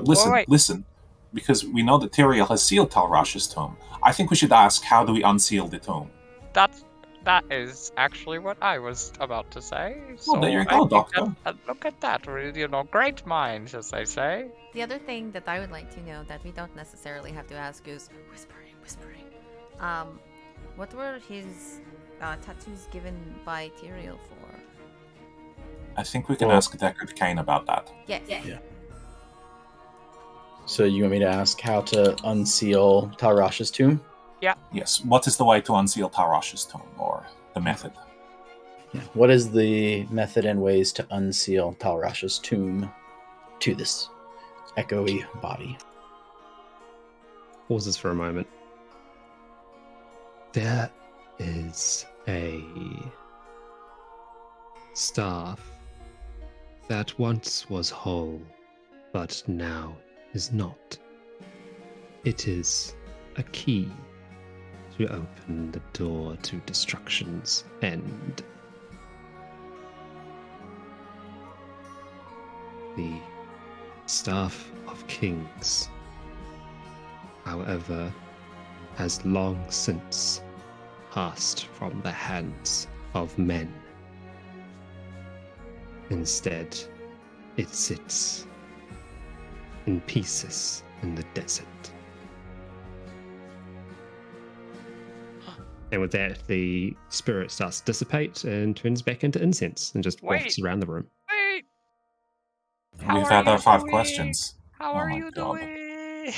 Listen, because we know that Tyrael has sealed Tal Rasha's tomb. I think we should ask, how do we unseal the tomb? That is actually what I was about to say. Well, there you go, Doctor. Look at that, great minds, as they say. The other thing that I would like to know that we don't necessarily have to ask is whispering. What were his tattoos given by Tyrael for? I think we can ask Deckard Cain about that. Yes. Yeah. So you want me to ask how to unseal Tal Rasha's tomb? Yeah. Yes. What is the way to unseal Tal Rasha's tomb, or the method? Yeah. What is the method and ways to unseal Tal Rasha's tomb to this echoey body? Pauses for a moment. There is a staff that once was whole, but now is not. It is a key to open the door to destruction's end. The Staff of Kings, however, has long since passed from the hands of men. Instead, it sits in pieces in the desert. And with that, the spirit starts to dissipate and turns back into incense and just wafts around the room. Wait! We've had our 5 questions. How Oh are my you God. doing?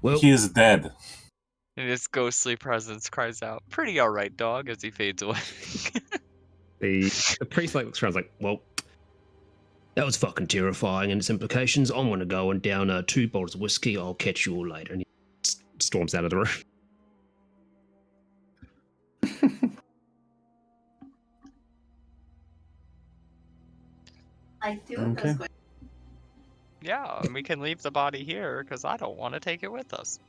Well, He is dead. And his ghostly presence cries out, "Pretty alright, dog," as he fades away. The priest looks around like, well, that was fucking terrifying and its implications. I'm gonna go and down 2 bottles of whiskey. I'll catch you all later. And he storms out of the room. I do. Okay. Yeah, and we can leave the body here, because I don't want to take it with us.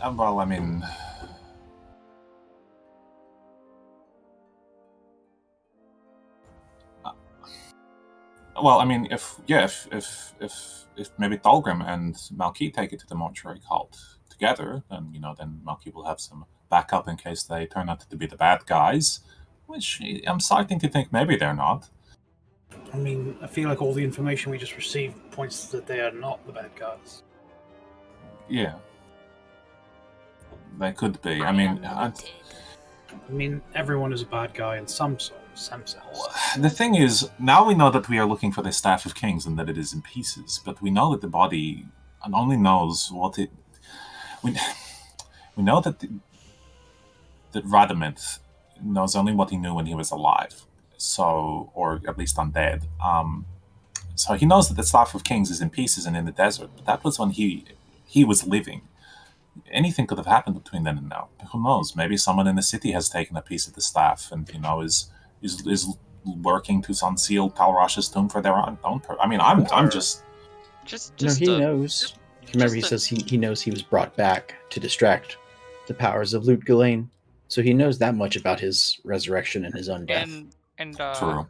Well, I mean... Well, I mean, if maybe Dahlgrim and Malky take it to the mortuary cult together, then then Malky will have some backup in case they turn out to be the bad guys, which I'm starting to think maybe they're not. I mean, I feel like all the information we just received points that they are not the bad guys. Yeah, they could be. I mean, everyone is a bad guy in some sense. The thing is, now we know that we are looking for the Staff of Kings and that it is in pieces, but we know that the body only knows what it... We know that that Radamith knows only what he knew when he was alive, so, or at least undead. So he knows that the Staff of Kings is in pieces and in the desert, but that was when he was living. Anything could have happened between then and now. Who knows? Maybe someone in the city has taken a piece of the staff and is working to unseal Talrash's tomb for their own I mean, I'm just he knows. Remember, he says he knows he was brought back to distract the powers of Lut Ghislaine, so he knows that much about his resurrection and his undeath. True.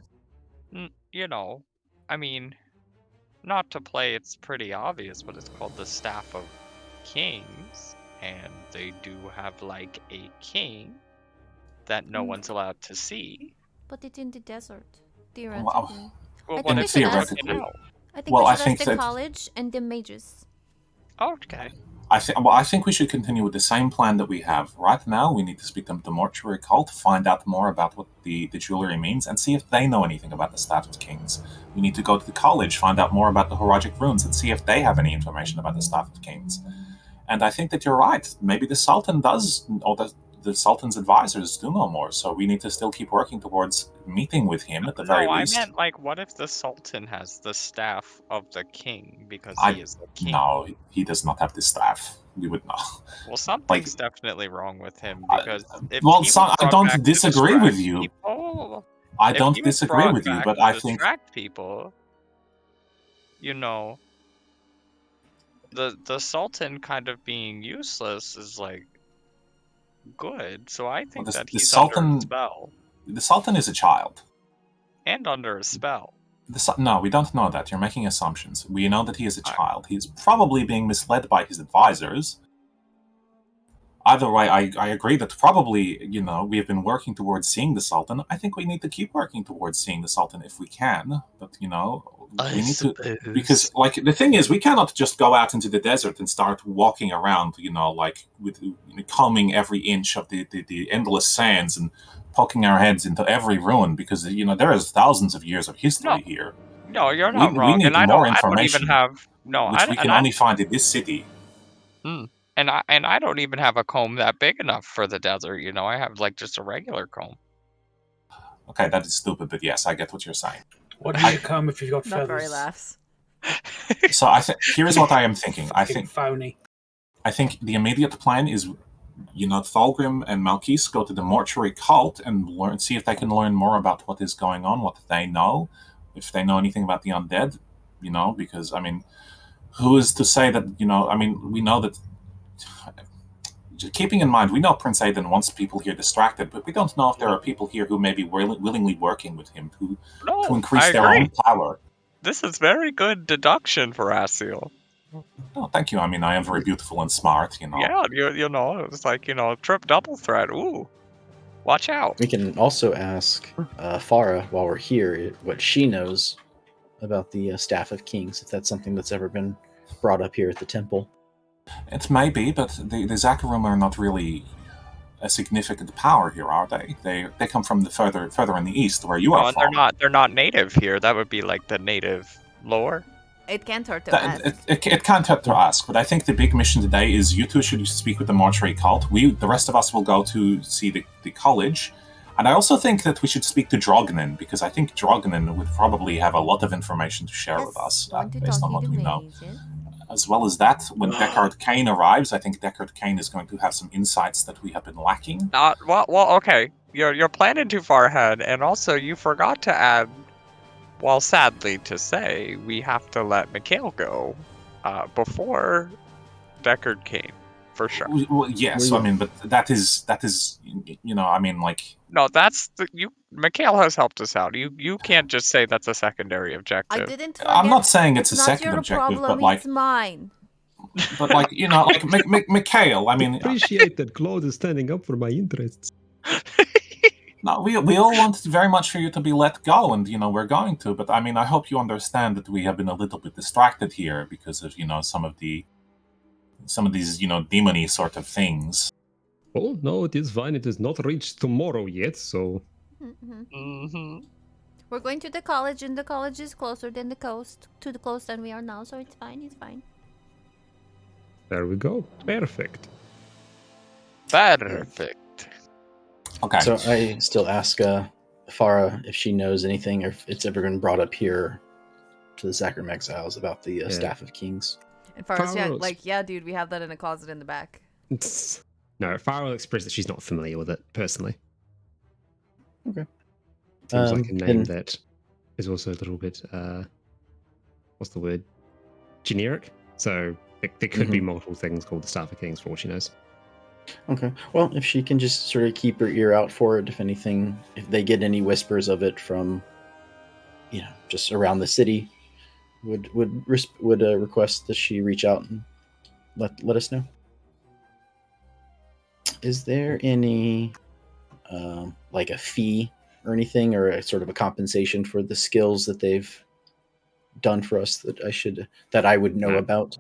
I mean, not to play, it's pretty obvious, but it's called the Staff of Kings, and they do have like a king that no one's allowed to see. But it's in the desert, theoretically. Wow. Well, I think we should ask the college and the mages. Okay. I think we should continue with the same plan that we have. Right now, we need to speak to the mortuary cult, find out more about what the jewelry means, and see if they know anything about the Staff of Kings. We need to go to the college, find out more about the Horagic runes, and see if they have any information about the Staff of Kings. And I think that you're right. Maybe the Sultan does, or the Sultan's advisors do know more, so we need to still keep working towards meeting with him at the very least. I meant, like, what if the Sultan has the Staff of the King, because he is the king? No, he does not have the staff. We would know. Well, something's definitely wrong with him, because I don't disagree with you. I don't disagree with you, but I think... distract people, the Sultan kind of being useless is, like, good, so I think that he's under a spell. The Sultan is a child. And under a spell. No, we don't know that. You're making assumptions. We know that he is a child. He's probably being misled by his advisors. Either way, I agree that probably, we have been working towards seeing the Sultan. I think we need to keep working towards seeing the Sultan if we can. But, we need to... Because, like, the thing is, we cannot just go out into the desert and start walking around, with combing every inch of the endless sands and poking our heads into every ruin, because, there is thousands of years of history here. No, you're not wrong. We need more information, I don't even have... No, which we can only find in this city. And I don't even have a comb that big enough for the desert, I have, like, just a regular comb. Okay, that is stupid, but yes, I get what you're saying. What do you comb if you've got feathers? Not very laughs. So here's what I am thinking. I think phony. I think the immediate plan is, Thalgrim and Malkis go to the mortuary cult and see if they can learn more about what is going on, what they know, if they know anything about the undead, because, who is to say that, we know that, keeping in mind, we know Prince Aidan wants people here distracted, but we don't know if there are people here who may be willingly working with him to increase their own power. This is very good deduction for Asiel. Oh, thank you. I am very beautiful and smart, Yeah, it's like, trip double threat. Ooh, watch out. We can also ask Farah while we're here what she knows about the Staff of Kings, if that's something that's ever been brought up here at the temple. It may be, but the Zakarum are not really a significant power here, are they? They come from the further in the east, where you are from. They're not native here. That would be like the native lore. It can't hurt to ask. It can't hurt to ask, but I think the big mission today is you two should speak with the mortuary cult. The rest of us will go to see the college. And I also think that we should speak to Drognin, because I think Drognin would probably have a lot of information to share with us, based on what we know. As well as that, when Deckard Cain arrives, I think Deckard Cain is going to have some insights that we have been lacking. Okay. You're planning too far ahead, and also you forgot to add, well, sadly to say, we have to let Mikhail go before Deckard Cain, for sure. Well, yes, but that is, No, Mikhail has helped us out. You can't just say that's a secondary objective. I didn't forget. I'm not saying it's a second not objective, your problem, but it's mine. But Mikhail, appreciate that Claude is standing up for my interests. No, we all want very much for you to be let go, and we're going to. But I hope you understand that we have been a little bit distracted here because of some of these demony sort of things. Oh no, it is fine. It has not reached tomorrow yet, so. We're going to the college, and the college is closer than the coast than we are now, so it's fine. It's fine. There we go. Perfect. Okay. So I still ask Farah if she knows anything, or if it's ever been brought up here to the Zakarum Exiles about the Staff of Kings. And Farah's yeah, dude, we have that in a closet in the back. No, Farah will express that she's not familiar with it personally. Okay. Seems like a name that is also a little bit, what's the word? Generic. So there could be multiple things called the Staff of Kings for all she knows. Okay. Well, if she can just sort of keep her ear out for it, if they get any whispers of it from, just around the city, would request that she reach out and let us know. Is there any like a fee or anything, or a sort of a compensation for the skills that they've done for us that I would know about?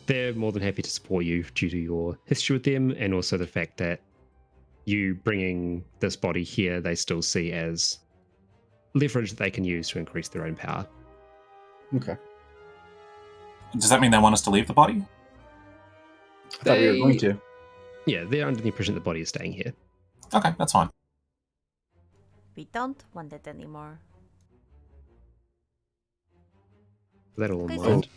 They're more than happy to support you due to your history with them, and also the fact that you bringing this body here, they still see as leverage that they can use to increase their own power. Okay. Does that mean they want us to leave the body? I thought we were going to. Yeah, they're under the impression the body is staying here. Okay, that's fine. We don't want it anymore. That all in Okay, mind.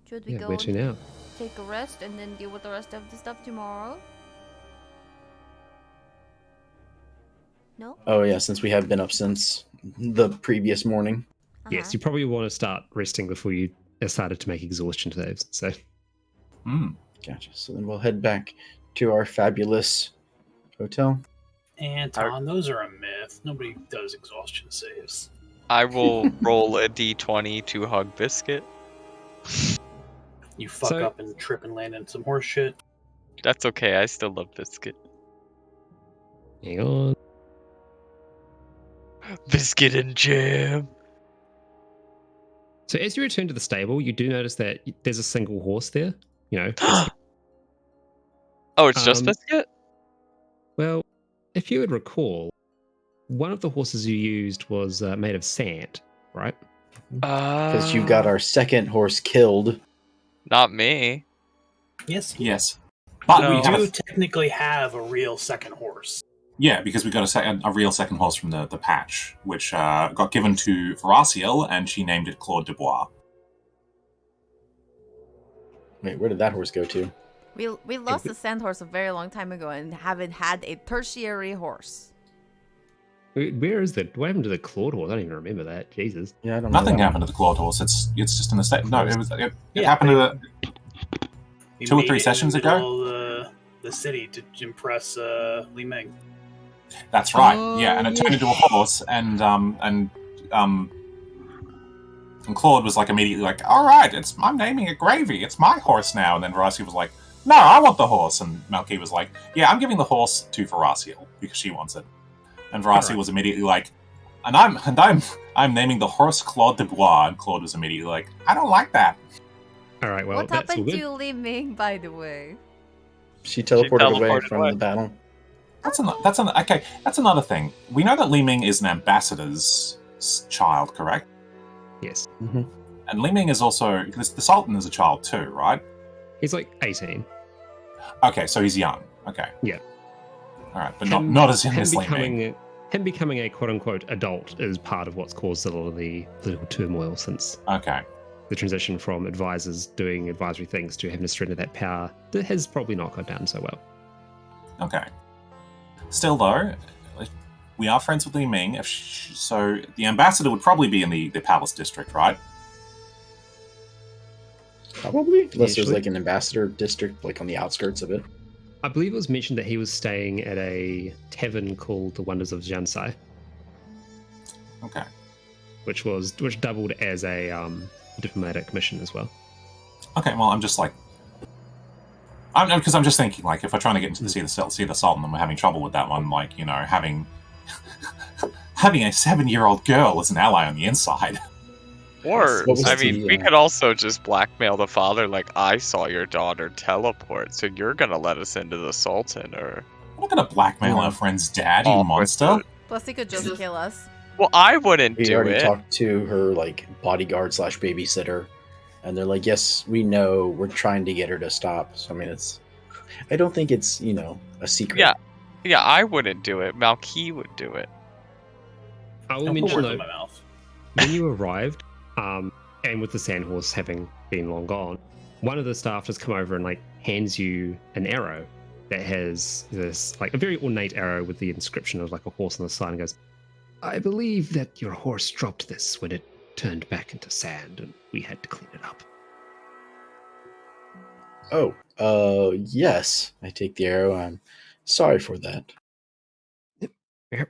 Should we go where to now? take a rest and then deal with the rest of the stuff tomorrow? No? Oh yeah, since we have been up since the previous morning. Yes, you probably want to start resting before you started to make exhaustion saves. So. Gotcha. So then we'll head back to our fabulous hotel. Anton, those are a myth. Nobody does exhaustion saves. I will roll a d20 to hug Biscuit. You fuck up and trip and land in some horse shit. That's okay, I still love Biscuit. Hang on. Biscuit and jam. So as you return to the stable, you do notice that there's a single horse there. Oh, it's just Biscuit? Well, if you would recall, one of the horses you used was made of sand, right? Because you got our second horse killed. Not me. Yes. But we we do technically have a real second horse. Yeah, because we got a real second horse from the patch, which got given to Varasiel, and she named it Claude Dubois. Wait, where did that horse go to? We lost a sand horse a very long time ago and haven't had a tertiary horse. Where is the? What happened to the clawed horse? I don't even remember that. Jesus. Yeah, I don't know. Nothing that happened to the clawed horse. It's just in the state. No, it Yeah, happened they- to We 2 or made 3 it in sessions the ago. middle of the city to impress Li Ming. That's right. Oh, Yeah, and it turned into a horse, and Claude was like immediately like, "All right, I'm naming it Gravy. It's my horse now." And then Varasiel was like, "No, I want the horse." And Malky was like, "Yeah, I'm giving the horse to Varasiel because she wants it." And Varasiel Right. was immediately like, I'm naming the horse Claude de Bois." And Claude was immediately like, "I don't like that." All right. Well, what that's all happened good. to Li Ming, by the way? She teleported away teleported from away. the battle. That's another thing. We know that Li Ming is an ambassador's child, correct? Yes. And Li Ming is also the Sultan is a child too, right? He's like 18. Okay, so he's young. Okay. Yeah. All right, but not as young as Li Ming. Him becoming a quote-unquote adult is part of what's caused a lot of the political turmoil since Okay. the transition from advisors doing advisory things to having to surrender that power that has probably not gone down so well. Okay. Still, though, we are friends with Li Ming, so the ambassador would probably be in the palace district, right? Probably. Unless there's Usually. like an ambassador district like on the outskirts of it. I believe it was mentioned that he was staying at a tavern called the Wonders of Jansai, Okay. which doubled as a diplomatic mission as well. Okay, well, I'm just like... because I'm just thinking, like, if we're trying to get into see the Sultan and we're having trouble with that one, like, you know, having having a 7-year-old girl as an ally on the inside. Or, What was I the, mean, we could also just blackmail the father, like, I saw your daughter teleport, so you're gonna let us into the Sultan, or... I'm not going to blackmail our friend's dad, you Off with monster. it. Plus, he could just kill us. Well, I wouldn't We do already it. talked to her like bodyguard / babysitter, and they're like, "Yes, we know. We're trying to get her to stop." So I mean, I don't think it's a secret. Yeah, I wouldn't do it. Malky would do it. I will Don't put mention words in though, my mouth. when you arrived, and with the sandhorse having been long gone, one of the staff just come over and like hands you an arrow that has this like a very ornate arrow with the inscription of like a horse on the side, and goes, "I believe that your horse dropped this when it turned back into sand, and we had to clean it up." Oh, yes. I take the arrow. I'm sorry for that. Yep,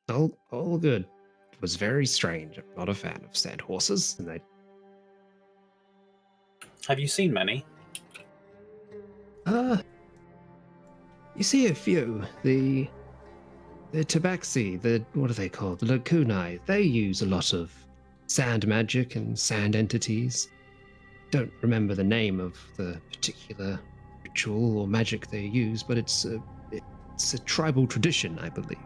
all good. It was very strange. I'm not a fan of sand horses, and they Have you seen many? you see a few. The tabaxi, what are they called? The lacunae, they use a lot of sand magic and sand entities. Don't remember the name of the particular ritual or magic they use, but it's a tribal tradition, I believe.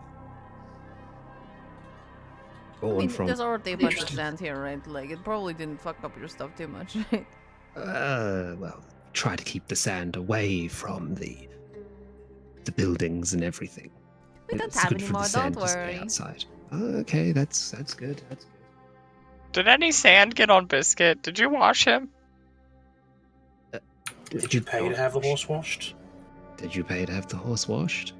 I Born mean, from there's already a bunch of sand here, right? Like, it probably didn't fuck up your stuff too much, right? well, try to keep the sand away from the buildings and everything. We don't It's have good any for the more, sand don't to stay worry. outside. Okay, that's good. That's good. Did any sand get on Biscuit? Did you wash him? Did you pay to have the horse washed? Did you pay to have the horse washed?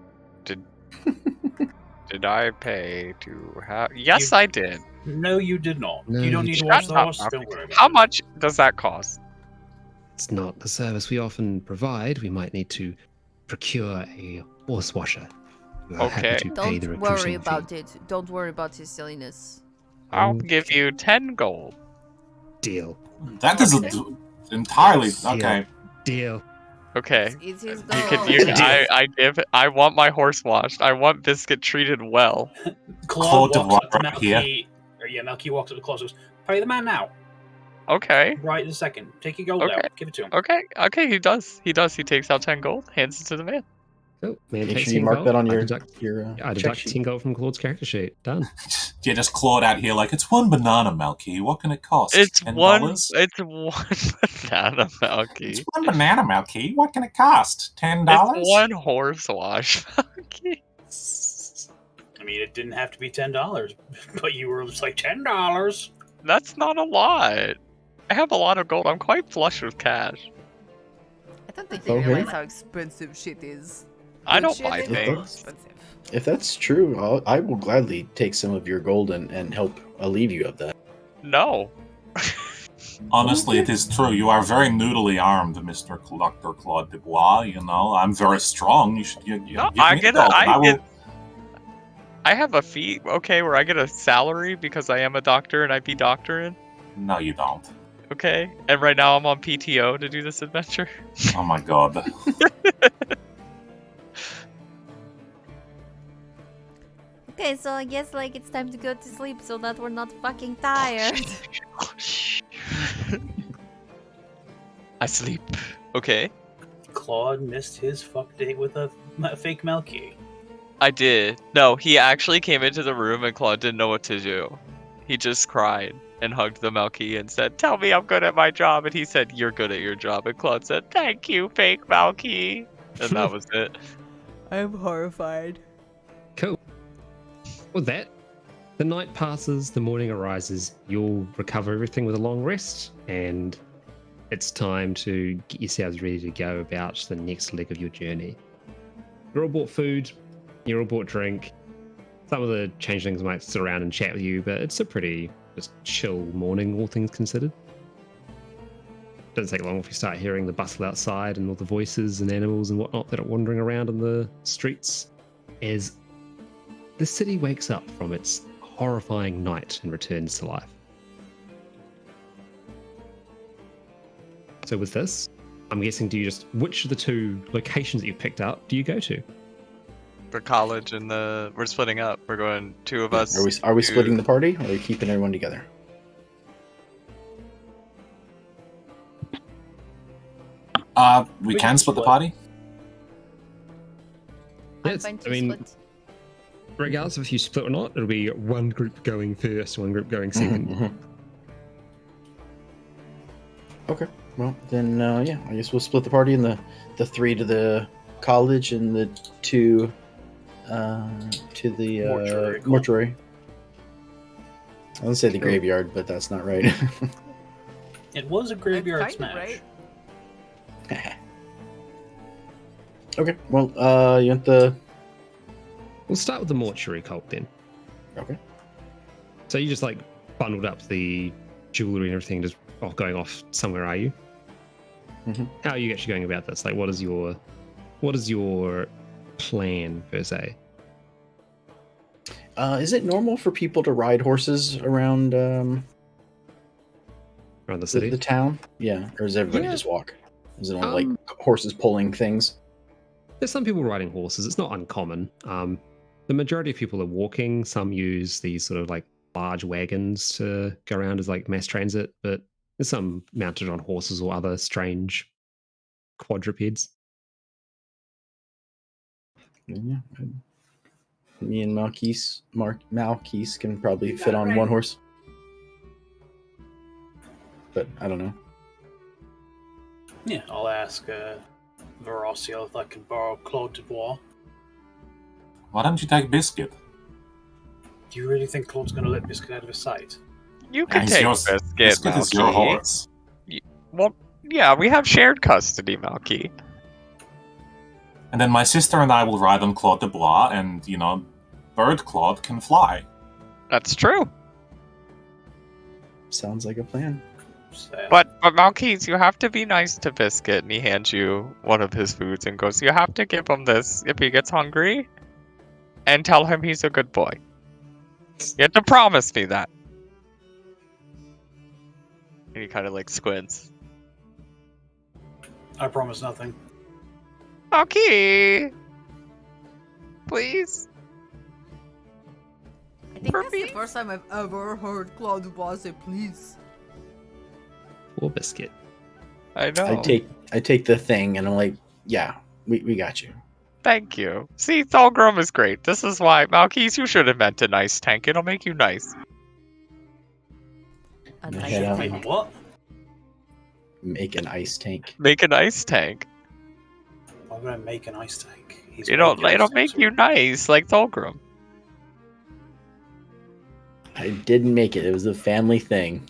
Did I pay to have... Yes, I did. No, you did not. No, you don't you need to did wash the not. horse. Don't worry about How it. much does that cost? It's not the service we often provide. We might need to procure a horse washer. We are happy Okay. to pay the Don't recruiting worry fee. about it. Don't worry about his silliness. I'll give you 10 gold. Deal. That is entirely... Yeah. Okay. Deal. Okay. It's his You goal. can, I want my horse washed. I want Biscuit treated well. Claude Claude walks up to right here. Malky. Malky walks up to Claude and goes, "Pay the man now. Okay. Right in a second. Take your gold Okay. out. Give it to him." Okay, he does. He takes out 10 gold, hands it to the man. Oh, man, Make takes sure you 10 mark gold. that on I your deduct, I check deduct sheet. 10 gold from Claude's character sheet. Done. Yeah, just Claude out here like, it's one banana, Malky. What can it cost? It's $10? one banana It's Malky. one banana, Malky. What can it cost? $10? It's one horse wash Malky. I mean, it didn't have to be $10, but you were just like $10. That's not a lot. I have a lot of gold. I'm quite flush with cash. I don't think they Okay. realize how expensive shit is. I Good don't shit buy is things. expensive. If that's true, I will gladly take some of your gold and help alleviate you of that. No. Honestly, it is true. You are very noodly armed, Mr. Dr. Claude Dubois. You know, I'm very strong. You should give No, me the gold, and I will. I have a fee, okay, where I get a salary because I am a doctor and I be doctoring. No, you don't. Okay, and right now I'm on PTO to do this adventure. Oh my god. Okay, so I guess like it's time to go to sleep so that we're not fucking tired. I sleep. Okay. Claude missed his fuck date with a fake Melky. I did. No, he actually came into the room and Claude didn't know what to do. He just cried and hugged the Melky and said, "Tell me I'm good at my job." And he said, "You're good at your job." And Claude said, "Thank you, fake Melky." And that was it. I'm horrified. Cool. With that, the night passes, the morning arises, you'll recover everything with a long rest, and it's time to get yourselves ready to go about the next leg of your journey. You're all bought food, you're all bought drink. Some of the changelings might sit around and chat with you, but it's a pretty just chill morning, all things considered. Doesn't take long if you start hearing the bustle outside and all the voices and animals and whatnot that are wandering around in the streets as the city wakes up from its horrifying night and returns to life. So with this, I'm guessing, which of the two locations that you picked up do you go to? The college and we're splitting up. We're going two of us. Are we splitting the party, or are we keeping everyone together? We can split the party. I'm Yes, fine to I mean, split. regardless of if you split or not, it'll be one group going first, one group going second. Mhm. Okay. Well, then, yeah, I guess we'll split the party, and the 3 to the college and the 2 to the mortuary. I was gonna say the graveyard, but that's not right. It was a graveyard Kinda smash. right. Okay. Well, you want the? We'll start with the mortuary cult then. Okay. So you just like bundled up the jewelry and everything, just going off somewhere, are you? Mm-hmm. How are you actually going about this? Like, what is your plan per se? Is it normal for people to ride horses around Around the city? the town? Yeah, or does everybody Yeah. just walk? Is it on like horses pulling things? There's some people riding horses. It's not uncommon. The majority of people are walking. Some use these sort of like large wagons to go around as like mass transit, but there's some mounted on horses or other strange quadrupeds. Yeah. Me and Malquise can probably fit on one horse. But I don't know. Yeah, I'll ask Verosio if I can borrow Claude Dubois. Why don't you take Biscuit? Do you really think Claude's going to let Biscuit out of his sight? You can He's take yours. Biscuit, Biscuit is your Malky. horse. Well, yeah, we have shared custody, Malky. And then my sister and I will ride on Claude Dubois, and, you know, Bird Claude can fly. That's true. Sounds like a plan. So, But Malkeys, you have to be nice to Biscuit, and he hands you one of his foods and goes, "You have to give him this if he gets hungry, and tell him he's a good boy. You have to promise me that." And he kind of like squints. I promise nothing. Okay. Please. I think For that's me? the first time I've ever heard Claude Dubois say please. Or Biscuit. I know. I take the thing and I'm like, yeah, we got you. Thank you. See, Thalgrim is great. This is why, Malkeys, you should have meant an ice tank. It'll make you nice. A Yeah, nice yeah. Wait, tank. what? Make an ice tank. Make an ice tank. Why would I make an ice tank? He's It'll made the ice it'll tank, make so- you nice, like Thalgrim. I didn't make it. It was a family thing.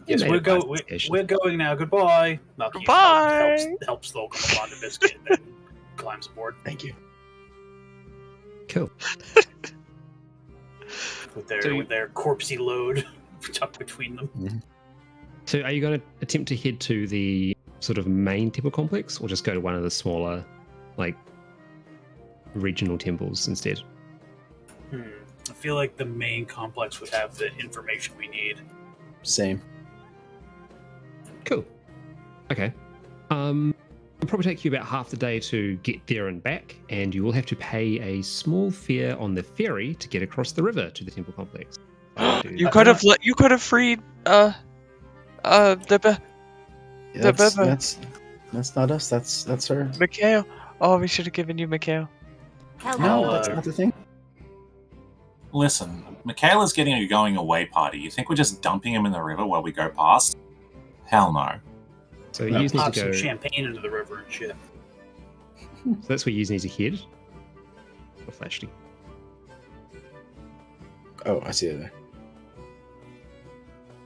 Yes, made we're it past going. the station. We're going now. Goodbye. Malky Goodbye. helps Thulgrim onto Biscuit, and then climbs aboard Thank you. Cool. with their So- with their corpsey load tucked between them. So are you going to attempt to head to the sort of main temple complex, or just go to one of the smaller, like, regional temples instead? I feel like the main complex would have the information we need. Same. Cool. Okay. It'll probably take you about half the day to get there and back, and you will have to pay a small fare on the ferry to get across the river to the temple complex. You could have freed the That's not us. That's her. Mikhail. Oh, we should have given you Mikhail. No, that's not the thing. Listen, Michaela's getting a going away party. You think we're just dumping him in the river while we go past? Hell no. So you need to Pop go. some champagne into the river and shit. So that's where you need to head. Or Flashy. Oh, I see it there.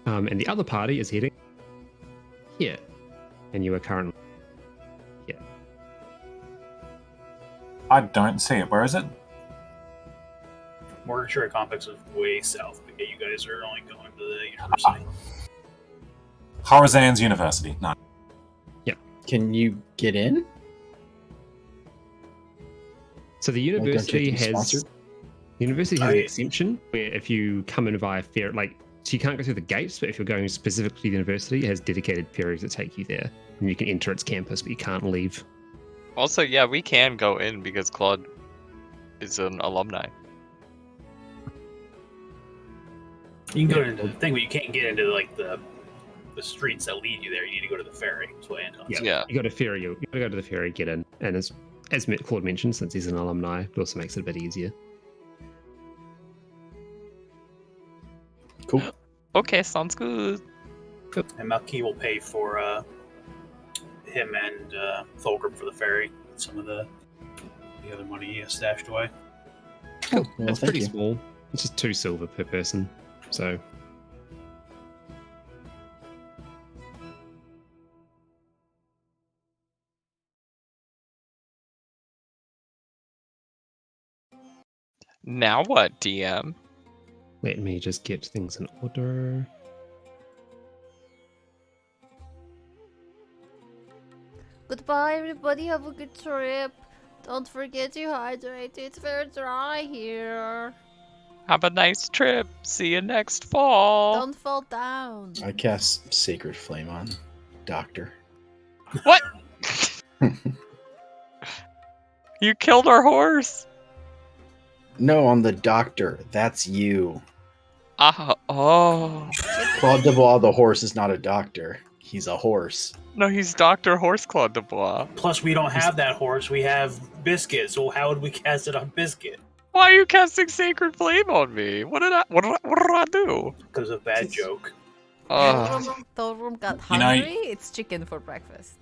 And the other party is heading here, and you are currently here. I don't see it. Where is it? Mortuary complex is way south, but you guys are only going to the university. Horizan's University. No. Can you get in? So the Like, don't you have to university be has sponsored? the university has Oh, an yeah. exemption where if you come in via ferry, like, so you can't go through the gates, but if you're going specifically to the university, it has dedicated ferries that take you there, and you can enter its campus, but you can't leave. Also, yeah, we can go in because Claude is an alumni. You can go into the thing, but you can't get into like the streets that lead you there. You need to go to the ferry. That's what Anton said. Yeah. You got to ferry, you got to go to the ferry, get in, and as Claude mentioned, since he's an alumni, it also makes it a bit easier. Cool. Okay, sounds good. And Malky will pay for him and Thulgrim for the ferry. Some of the other money he has stashed away. Cool. Well, It's thank pretty you. small. It's just 2 silver per person. So Now what, DM? let me just get things in order. Goodbye, everybody. Have a good trip. Don't forget to hydrate. It's very dry here. Have a nice trip. See you next fall. Don't fall down. I cast Sacred Flame on Doctor. What? You killed our horse. No, on the Doctor. That's you. Oh. Claude Dubois, the horse, is not a doctor. He's a horse. No, he's Dr. Horse Claude Dubois. Plus, we don't have that horse. We have Biscuit. So how would we cast it on Biscuit? Why are you casting Sacred Flame on me? What did I do? Because of a bad joke. Thulgrim got You know- hungry. It's chicken for breakfast.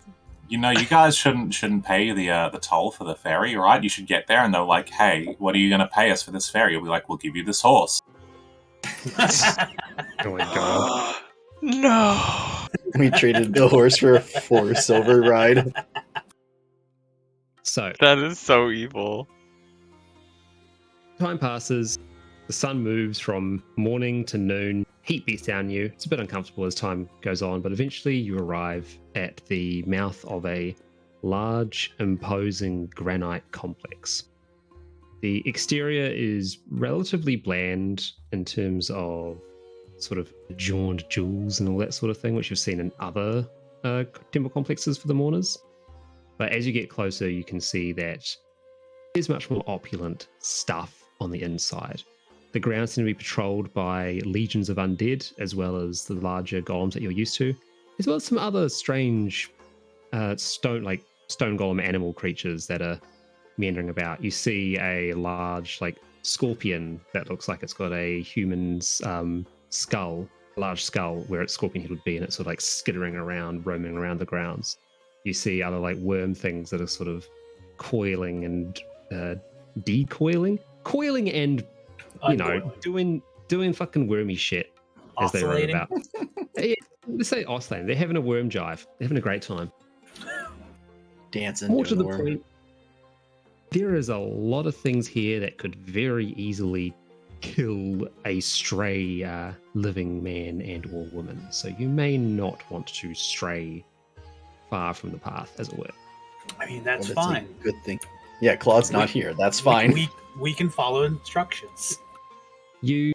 You know, you guys shouldn't pay the toll for the ferry, right? You should get there and they're like, "Hey, what are you going to pay us for this ferry?" You'll be like, "We'll give you this horse." Oh my god. No. We traded the horse for a 4 silver ride. So That is so evil. time passes, the sun moves from morning to noon, heat beats down you. It's a bit uncomfortable as time goes on, but eventually you arrive at the mouth of a large, imposing granite complex. The exterior is relatively bland in terms of sort of adorned jewels and all that sort of thing, which you've seen in other temple complexes for the mourners. But as you get closer, you can see that there's much more opulent stuff on the inside. The grounds seem to be patrolled by legions of undead, as well as the larger golems that you're used to, as well as some other strange stone golem animal creatures that are meandering about. You see a large, scorpion that looks like it's got a human's large skull where its scorpion head would be, and it's sort of skittering around, roaming around the grounds. You see other worm things that are sort of coiling and coiling and doing fucking wormy shit as they roam Oscillating. about. Yeah, let's say Icetank. They're having a worm jive. They're having a great time. Dancing, More doing to the worm. point, there is a lot of things here that could very easily kill a stray living man and or woman. So you may not want to stray far from the path, as it were. I mean, that's A fine. good thing. Yeah, Claude's not here. That's fine. We can follow instructions. You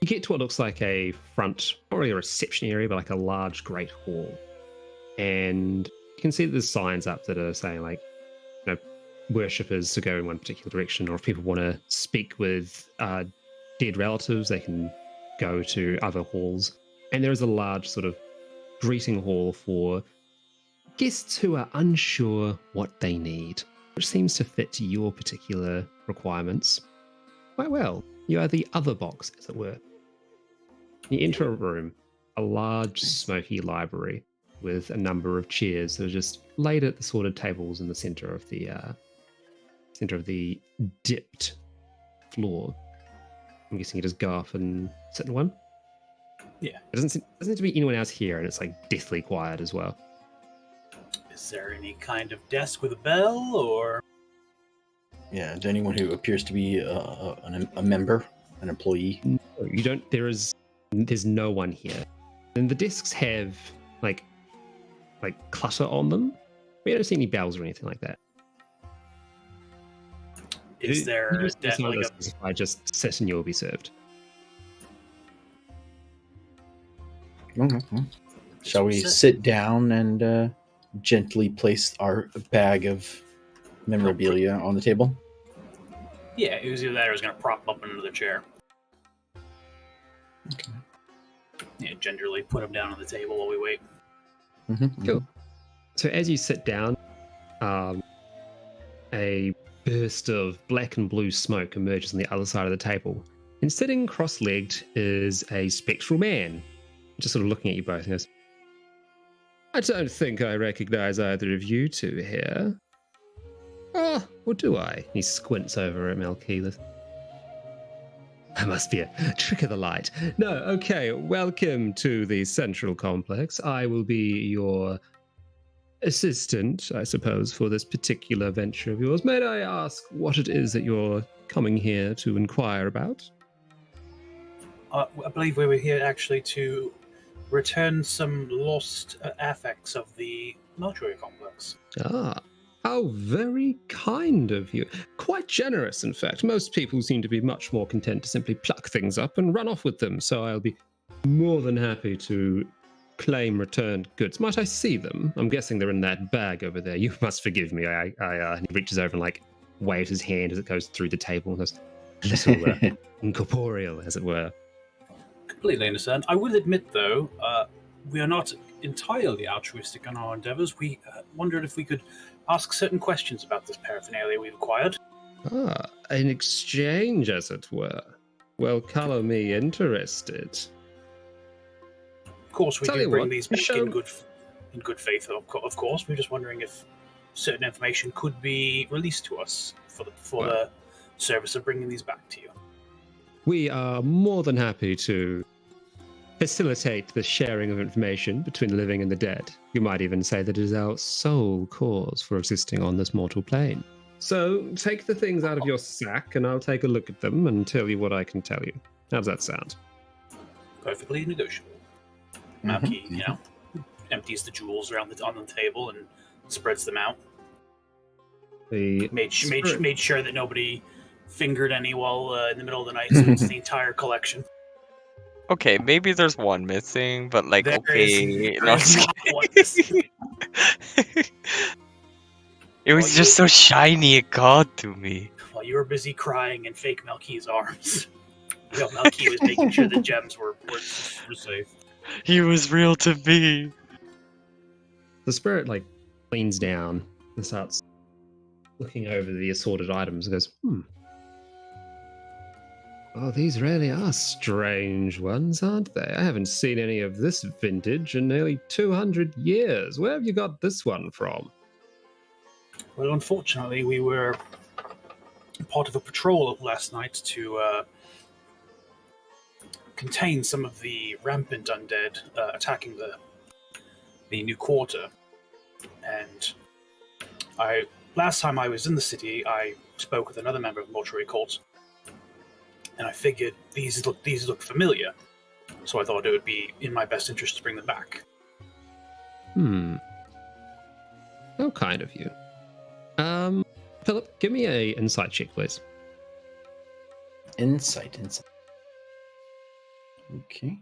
get to what looks like a front, not really a reception area, but like a large great hall. And you can see that there's signs up that are saying, like, you know, worshippers to go in one particular direction, or if people want to speak with dead relatives, they can go to other halls. And there is a large sort of greeting hall for guests who are unsure what they need, which seems to fit your particular requirements quite well. You are the other box, as it were. You enter a room, a large smoky library with a number of chairs that are just laid at the sorted tables in the center of the dipped floor. I'm guessing you just go up and sit in one. Yeah. It doesn't seem to be anyone else here, and it's like deathly quiet as well. Is there any kind of desk with a bell, or? Yeah, is anyone who appears to be a member, an employee? No, you don't. There's no one here, and the desks have like clutter on them. We don't see any bells or anything like that. Is there You just like specify just sit and you'll be served. Okay. Shall we sit down and gently place our bag of memorabilia on the table? Yeah, it was either that or I was going to prop up under the chair. Okay. Yeah, gingerly put them down on the table while we wait. Mm-hmm. Cool. So as you sit down, a burst of black and blue smoke emerges on the other side of the table. And sitting cross-legged is a spectral man, just sort of looking at you both and goes, I don't think I recognize either of you two here. Oh, or do I? He squints over at Melkeelis. That must be a trick of the light. No, okay, welcome to the Central Complex. I will be your assistant, I suppose, for this particular venture of yours. May I ask what it is that you're coming here to inquire about? I believe we were here actually to return some lost affects of the mortuary complex. Ah, how very kind of you. Quite generous, in fact. Most people seem to be much more content to simply pluck things up and run off with them, so I'll be more than happy to claim returned goods. Might I see them? I'm guessing they're in that bag over there. You must forgive me. And he reaches over and like waves his hand as it goes through the table and goes, a little incorporeal, as it were. Completely understand. I will admit, though, we are not entirely altruistic in our endeavors. We wondered if we could ask certain questions about this paraphernalia we've acquired. Ah, an exchange, as it were. Well, color me interested. Of course, we Tell do you bring what, these back show- in good faith. Of course, we're just wondering if certain information could be released to us for the service of bringing these back to you. We are more than happy to facilitate the sharing of information between the living and the dead. You might even say that it is our sole cause for existing on this mortal plane. So take the things out of your sack and I'll take a look at them and tell you what I can tell you. How does that sound? Perfectly negotiable. Malky, empties the jewels around on the table and spreads them out. Made sure that nobody fingered any while in the middle of the night, so it's the entire collection. Okay, maybe there's one missing, but like, There okay. is No, not one missing. It was just so shiny, it got to me. While you were busy crying in fake Melky's arms, Melky was making sure the gems were safe. He was real to me. The spirit leans down and starts looking over the assorted items and goes, Oh, these really are strange ones, aren't they? I haven't seen any of this vintage in nearly 200 years. Where have you got this one from? Well, unfortunately, we were part of a patrol last night to contain some of the rampant undead attacking the new quarter. And last time I was in the city, I spoke with another member of the mortuary cult, and I figured these look familiar. So I thought it would be in my best interest to bring them back. How kind of you. Philip, give me a insight check, please. Insight. Okay.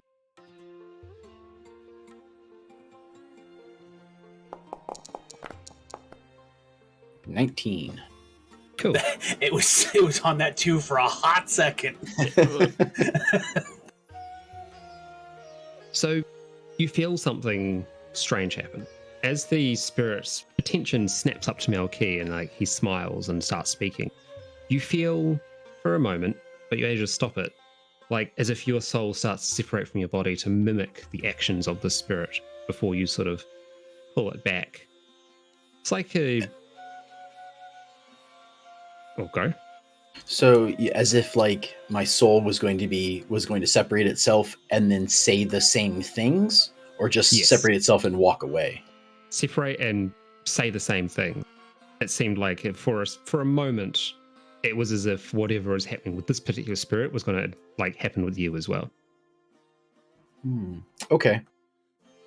$19. Cool. It was on that 2 for a hot second. So you feel something strange happen. As the spirit's attention snaps up to Melky and like he smiles and starts speaking, you feel for a moment, but you're able to stop it, like as if your soul starts to separate from your body to mimic the actions of the spirit before you sort of pull it back. It's like a... Okay. So as if like my soul was going to separate itself and then say the same things, or just separate itself and walk away. Separate and say the same thing. It seemed like for a moment, it was as if whatever is happening with this particular spirit was going to like happen with you as well. Okay.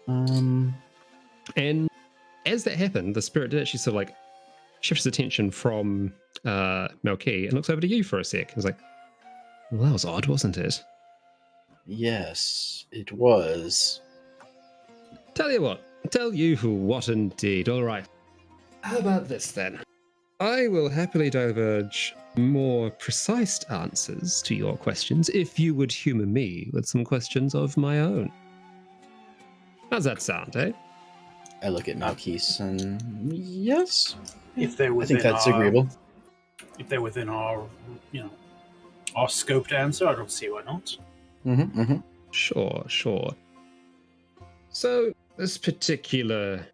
And as that happened, the spirit did actually sort of like shifts attention from Melky and looks over to you for a sec. He's like, well, that was odd, wasn't it? Yes, it was. Tell you what indeed. All right. How about this then? I will happily diverge more precise answers to your questions if you would humor me with some questions of my own. How's that sound, eh? I look at Malkis and yes. If they're I within think that's agreeable. If they're within our, our scope to answer, I don't see why not. Sure. So, this particular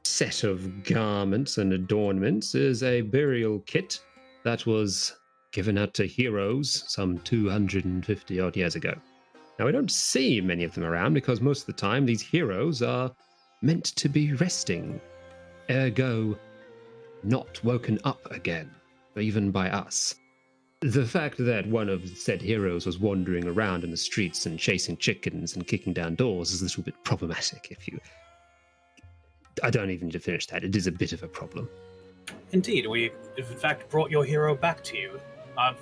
set of garments and adornments is a burial kit that was given out to heroes some 250 odd years ago. Now, we don't see many of them around because most of the time these heroes are meant to be resting, ergo not woken up again, even by us. The fact that one of the said heroes was wandering around in the streets and chasing chickens and kicking down doors is a little bit problematic. I don't even need to finish that. It is a bit of a problem. Indeed, we in fact brought your hero back to you. I'm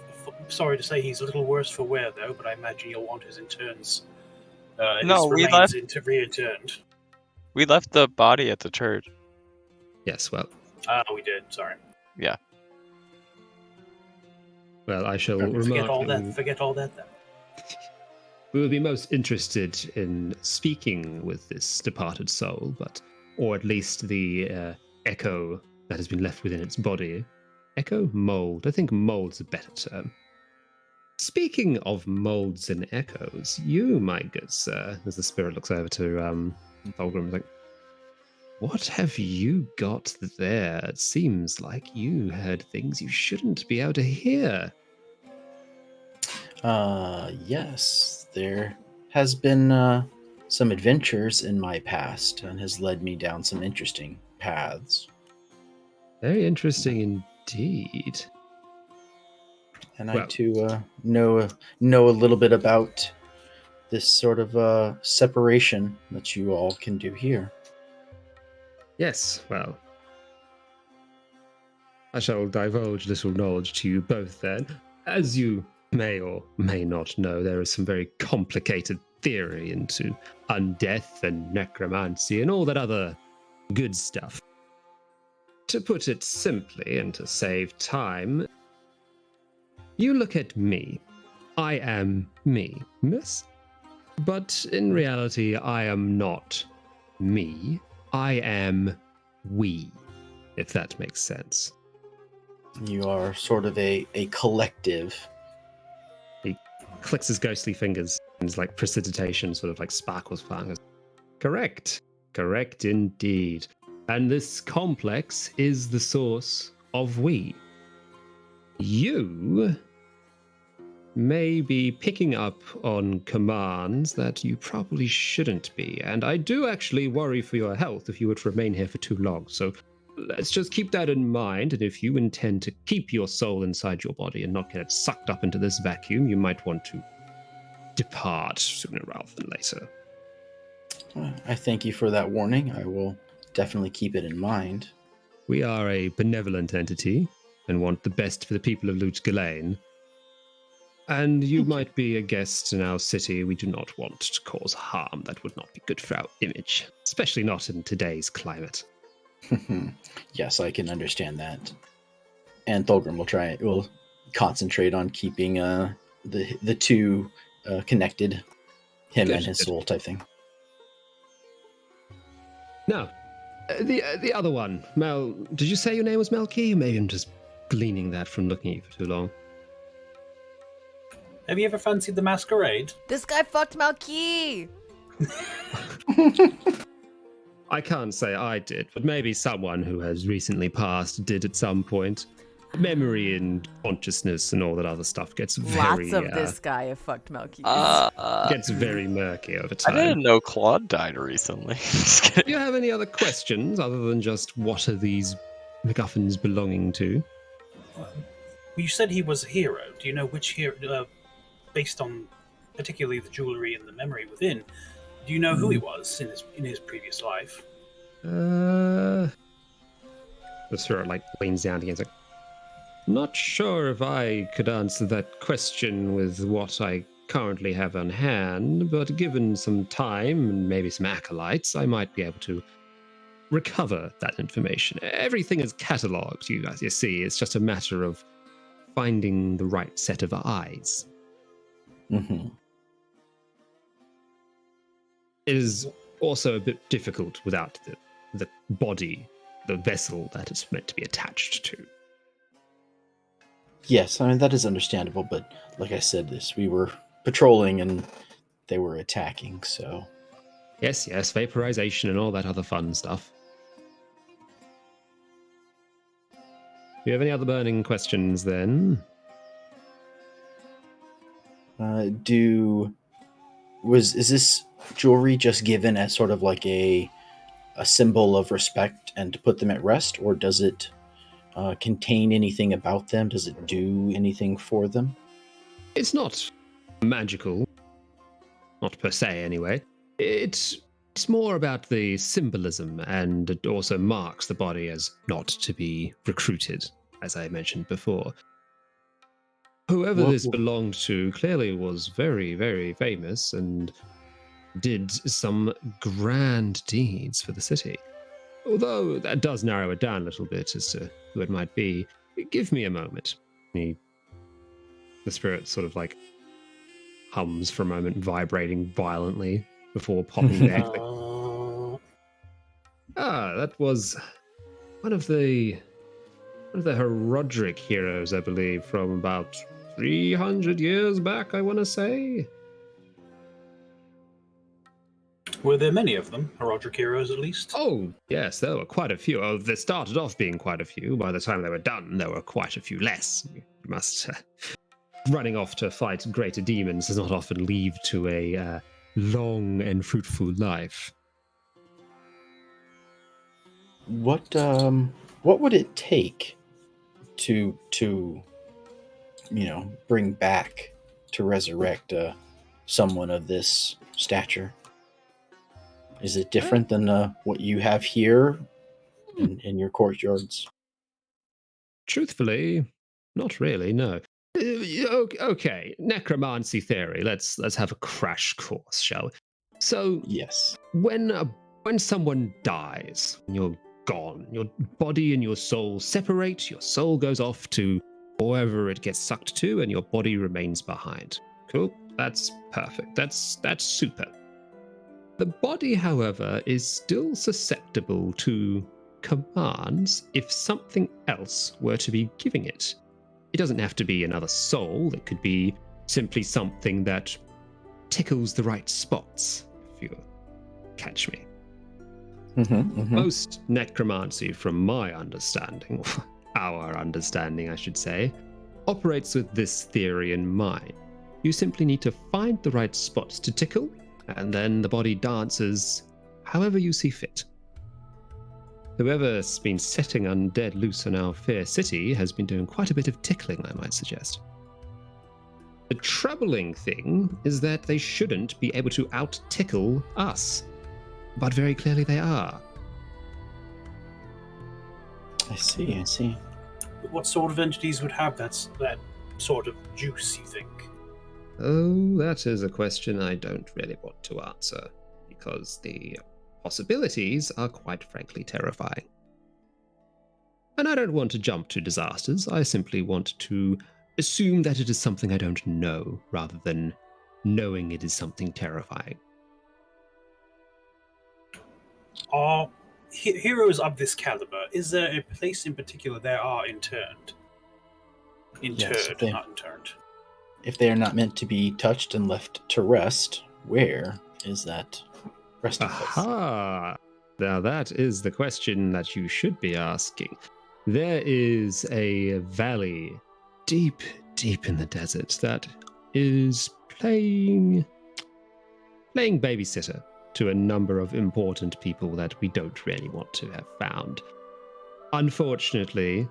sorry to say he's a little worse for wear, though, but I imagine you'll want his remains reinterned. We left the body at the church. Yes, well. We did, sorry. Yeah. Well, I shall Forget all that then. We would be most interested in speaking with this departed soul, or at least the echo that has been left within its body. Echo? Mold. I think mold's a better term. Speaking of molds and echoes, you, my good sir, as the spirit looks over to Fulgrim, like, what have you got there? It seems like you heard things you shouldn't be able to hear. Yes, there has been some adventures in my past and has led me down some interesting paths. Very interesting indeed. And I too know a little bit about this sort of separation that you all can do here. Yes, well, I shall divulge little knowledge to you both then. As you may or may not know, there is some very complicated theory into undeath and necromancy and all that other good stuff. To put it simply and to save time, you look at me. I am me, miss. But in reality, I am not me. I am we, if that makes sense. You are sort of a collective. He clicks his ghostly fingers and his like precipitation sort of like sparkles flying. Correct indeed. And this complex is the source of we. You may be picking up on commands that you probably shouldn't be. And I do actually worry for your health if you were to remain here for too long. So let's just keep that in mind. And if you intend to keep your soul inside your body and not get it sucked up into this vacuum, you might want to depart sooner rather than later. I thank you for that warning. I will definitely keep it in mind. We are a benevolent entity and want the best for the people of Lut Ghislaine. And you might be a guest in our city. We do not want to cause harm. That would not be good for our image, especially not in today's climate. Yes, I can understand that. And Thulgrim will concentrate on keeping the two connected, him and his soul type thing. Now, the other one, Mel. Did you say your name was Melky? Maybe I'm just gleaning that from looking at you for too long. Have you ever fancied the masquerade? This guy fucked Malky! I can't say I did, but maybe someone who has recently passed did at some point. Memory and consciousness and all that other stuff gets very... Lots of this guy have fucked Malky. Gets very murky over time. I didn't know Claude died recently. Just kidding. Do you have any other questions other than just what are these MacGuffins belonging to? You said he was a hero. Do you know which hero, based on particularly the jewelry and the memory within, do you know who he was in his previous life? The spirit leans down against it. Not sure if I could answer that question with what I currently have on hand, but given some time and maybe some acolytes, I might be able to recover that information. Everything is catalogued, you see. It's just a matter of finding the right set of eyes. Mm-hmm. It is also a bit difficult without the body, the vessel that it's meant to be attached to. Yes, I mean, that is understandable, but like I said, we were patrolling and they were attacking, so... Yes, vaporization and all that other fun stuff. Do you have any other burning questions, then? Is this jewelry just given as sort of like a symbol of respect and to put them at rest, or does it contain anything about them? Does it do anything for them? It's not magical. Not per se, anyway. It's more about the symbolism, and it also marks the body as not to be recruited, as I mentioned before. Whoever this belonged to clearly was very, very famous and did some grand deeds for the city. Although that does narrow it down a little bit as to who it might be. Give me a moment. The spirit sort of hums for a moment, vibrating violently before popping back. That was one of the Herodric heroes, I believe, from about 300 years back, I want to say. Were there many of them, Herodric heroes at least? Oh, yes, there were quite a few. Oh, they started off being quite a few. By the time they were done, there were quite a few less. You must... running off to fight greater demons does not often lead to a long and fruitful life. What would it take to bring back, to resurrect someone of this stature? Is it different than what you have here in your courtyards? Truthfully, not really, no. Okay, necromancy theory. Let's have a crash course, shall we? So, yes, when someone dies, you're gone. Your body and your soul separate. Your soul goes off to wherever it gets sucked to, and your body remains behind. Cool. That's perfect. That's super. The body, however, is still susceptible to commands if something else were to be giving it. It doesn't have to be another soul. It could be simply something that tickles the right spots, if you catch me. Most necromancy, from my understanding, our understanding, I should say, operates with this theory in mind. You simply need to find the right spots to tickle, and then the body dances however you see fit. Whoever's been setting undead loose in our fair city has been doing quite a bit of tickling, I might suggest. The troubling thing is that they shouldn't be able to out-tickle us, but very clearly they are. I see. What sort of entities would have that sort of juice, you think? Oh, that is a question I don't really want to answer, because the possibilities are quite frankly terrifying. And I don't want to jump to disasters, I simply want to assume that it is something I don't know, rather than knowing it is something terrifying. Are heroes of this caliber, is there a place in particular they are interred? Not interned. If they are not meant to be touched and left to rest, where is that resting place? Aha! Now that is the question that you should be asking. There is a valley deep in the desert that is playing babysitter to a number of important people that we don't really want to have found. Unfortunately,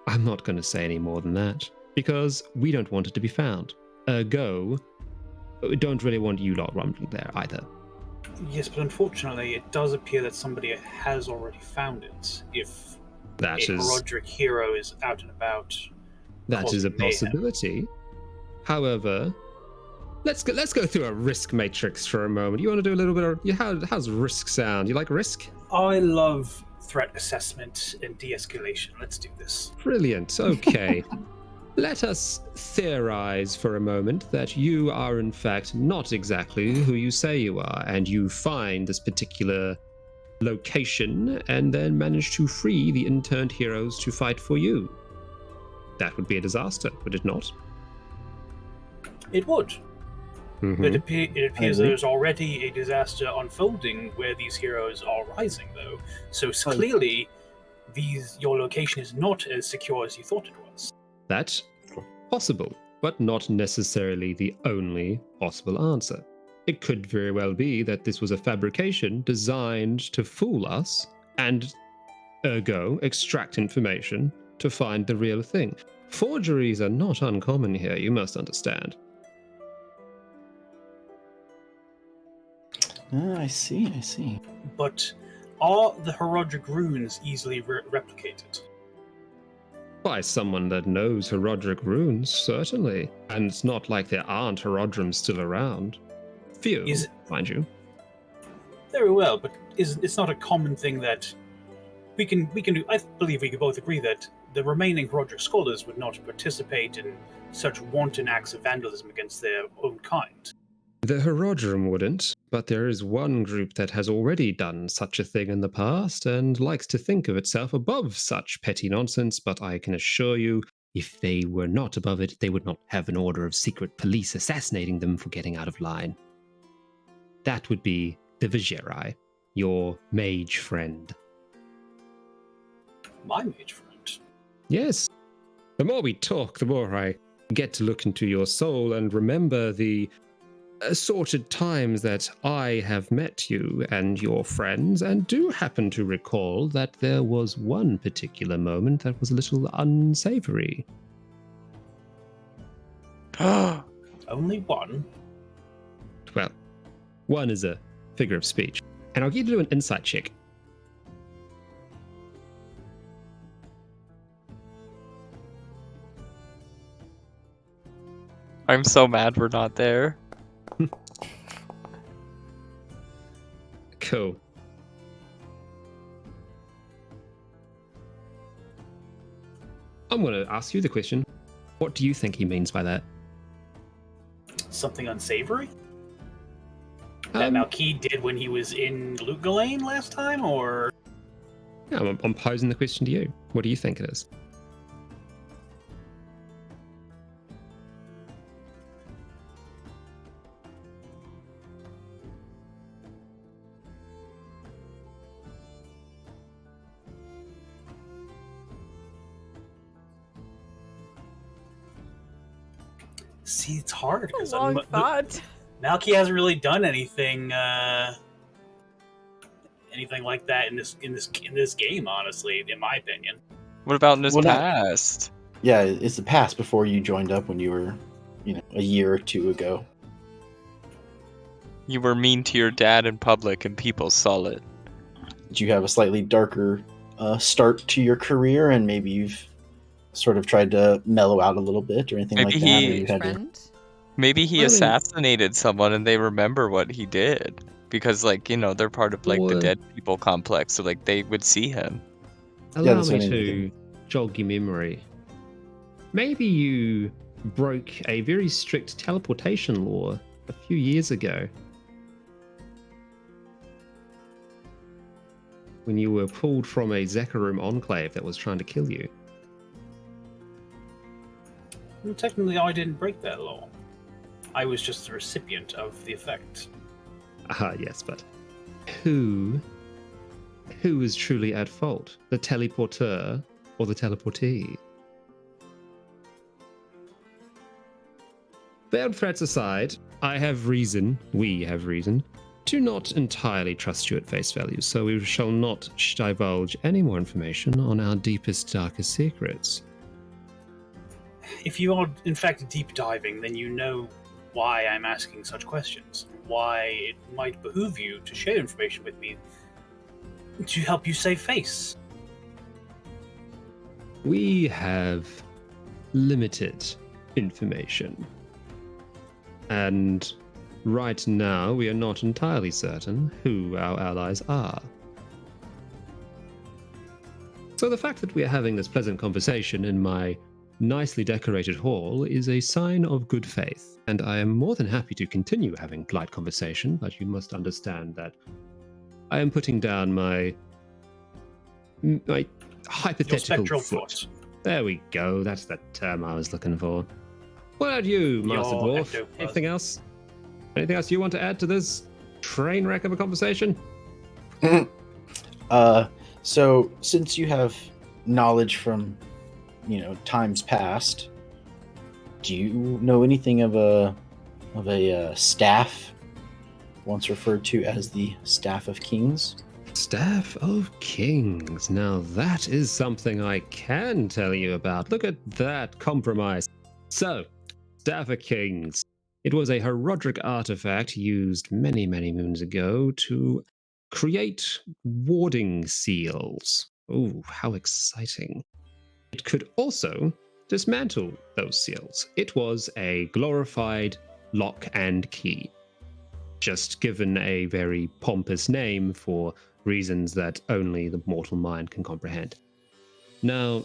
I'm not going to say any more than that, because we don't want it to be found. Ergo, we don't really want you lot rumbling there either. Yes, but unfortunately, it does appear that somebody has already found it. If Roderick hero is out and about, that is a possibility. However, let's go through a risk matrix for a moment. You want to do a little bit of how's risk sound? You like risk? I love threat assessment and de-escalation. Let's do this. Brilliant. Okay. Let us theorize for a moment that you are in fact not exactly who you say you are, and you find this particular location and then manage to free the interned heroes to fight for you. That would be a disaster, would it not? It would. Mm-hmm. It appears there's already a disaster unfolding where these heroes are rising, though. So clearly, your location is not as secure as you thought it was. That's possible, but not necessarily the only possible answer. It could very well be that this was a fabrication designed to fool us and, ergo, extract information to find the real thing. Forgeries are not uncommon here, you must understand. I see. But are the Herodric runes easily replicated? By someone that knows Herodric runes, certainly. And it's not like there aren't Herodrums still around. Few, mind you. Very well, but it's not a common thing that we can do. I believe we could both agree that the remaining Herodric scholars would not participate in such wanton acts of vandalism against their own kind. The Herodrum wouldn't, but there is one group that has already done such a thing in the past and likes to think of itself above such petty nonsense, but I can assure you, if they were not above it, they would not have an order of secret police assassinating them for getting out of line. That would be the Vigerai, your mage friend. My mage friend? Yes. The more we talk, the more I get to look into your soul and remember the assorted times that I have met you and your friends, and do happen to recall that there was one particular moment that was a little unsavory. Only one? Well, one is a figure of speech. And I'll get you to do an insight check. I'm so mad we're not there. Cool. I'm going to ask you the question. What do you think he means by that? Something unsavory? That Malky did when he was in Lutgalane last time, or? Yeah, I'm posing the question to you. What do you think it is? See, it's hard because Long thought. Malky hasn't really done anything like that in this game. Honestly, in my opinion. What about in his Well, not- past? Yeah, it's the past before you joined up when you were, a year or two ago. You were mean to your dad in public and people saw it. Did you have a slightly darker start to your career, and maybe you've sort of tried to mellow out a little bit or anything Maybe like that? Or you had to... Friend. Maybe he I mean- assassinated someone and they remember what he did. Because, like, they're part of, like, the Or- dead people complex, so, like, they would see him. Allow that's me what I to mean. jog your memory. Maybe you broke a very strict teleportation law a few years ago. When you were pulled from a Zakarum enclave that was trying to kill you. Well, technically, I didn't break that law. I was just the recipient of the effect. Ah, yes, but who is truly at fault? The teleporter or the teleportee? Bad threats aside, we have reason, to not entirely trust you at face value, so we shall not divulge any more information on our deepest, darkest secrets. If you are, in fact, deep diving, then you know why I'm asking such questions. Why it might behoove you to share information with me to help you save face. We have limited information. And right now, we are not entirely certain who our allies are. So the fact that we are having this pleasant conversation in my nicely decorated hall is a sign of good faith, and I am more than happy to continue having polite conversation, but you must understand that I am putting down my Your hypothetical spectral foot. foot. There we go, that's the term I was looking for. What about you, Master Your Dwarf? ectoplasm. Anything else? Anything else you want to add to this train wreck of a conversation? So since you have knowledge from, times past, do you know anything of a staff, once referred to as the Staff of Kings? Staff of Kings. Now that is something I can tell you about. Look at that compromise. So, Staff of Kings. It was a Herodric artifact used many, many moons ago to create warding seals. Oh, how exciting. It could also dismantle those seals. It was a glorified lock and key, just given a very pompous name for reasons that only the mortal mind can comprehend. Now,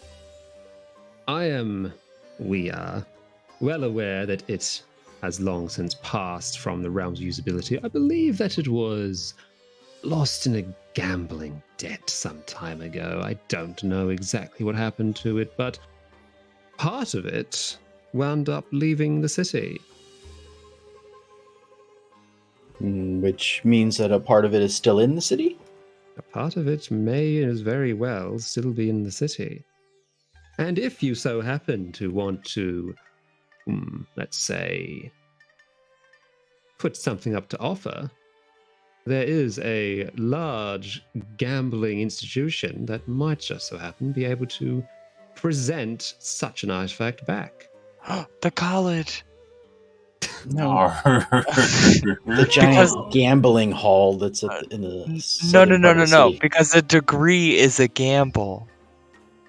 we are well aware that it has long since passed from the realm's usability. I believe that it was lost in a gambling debt some time ago. I don't know exactly what happened to it, but part of it wound up leaving the city. Which means that a part of it is still in the city? A part of it may as very well still be in the city. And if you so happen to want to, let's say, put something up to offer, there is a large gambling institution that might just so happen be able to present such an artifact back. The college. No. The giant gambling hall that's in the No. southern part of the city. Because a degree is a gamble.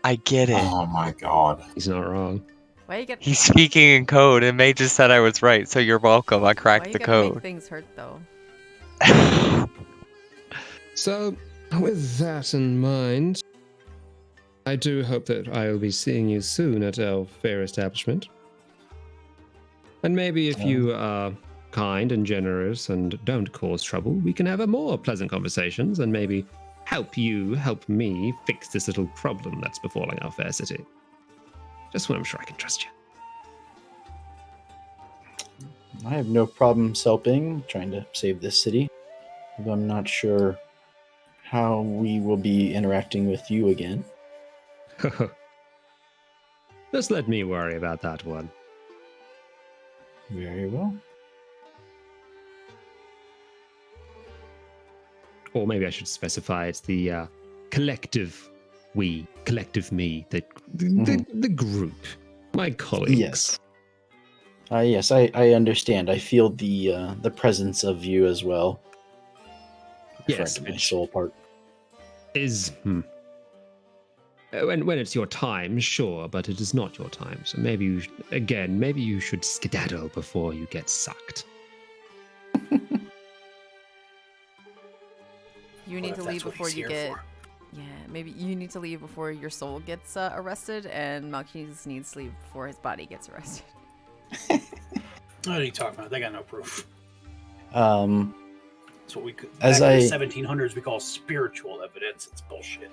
I get it. Oh my god. He's not wrong. Why you get? He's speaking in code, and May just said I was right, so you're welcome. I Why cracked you the gotta make code. things hurt though? So, with that in mind, I do hope that I will be seeing you soon at our fair establishment. And maybe if you are kind and generous and don't cause trouble, we can have a more pleasant conversations and maybe help me fix this little problem that's befalling our fair city. Just when I'm sure I can trust you. I have no problems helping, trying to save this city. But I'm not sure how we will be interacting with you again. Just let me worry about that one. Very well. Or maybe I should specify it's the collective collective me, the group, my colleagues. Yes. Yes, I understand. I feel the presence of you as well. Yes, My soul part. Is when it's your time, sure, but it is not your time. So maybe you should skedaddle before you get sucked. You need to leave before you get. Yeah, maybe you need to leave before your soul gets arrested, and Malkis needs to leave before his body gets arrested. What are you talking about? They got no proof. That's what we could. As Back in I- the 1700s, we call spiritual evidence. It's bullshit.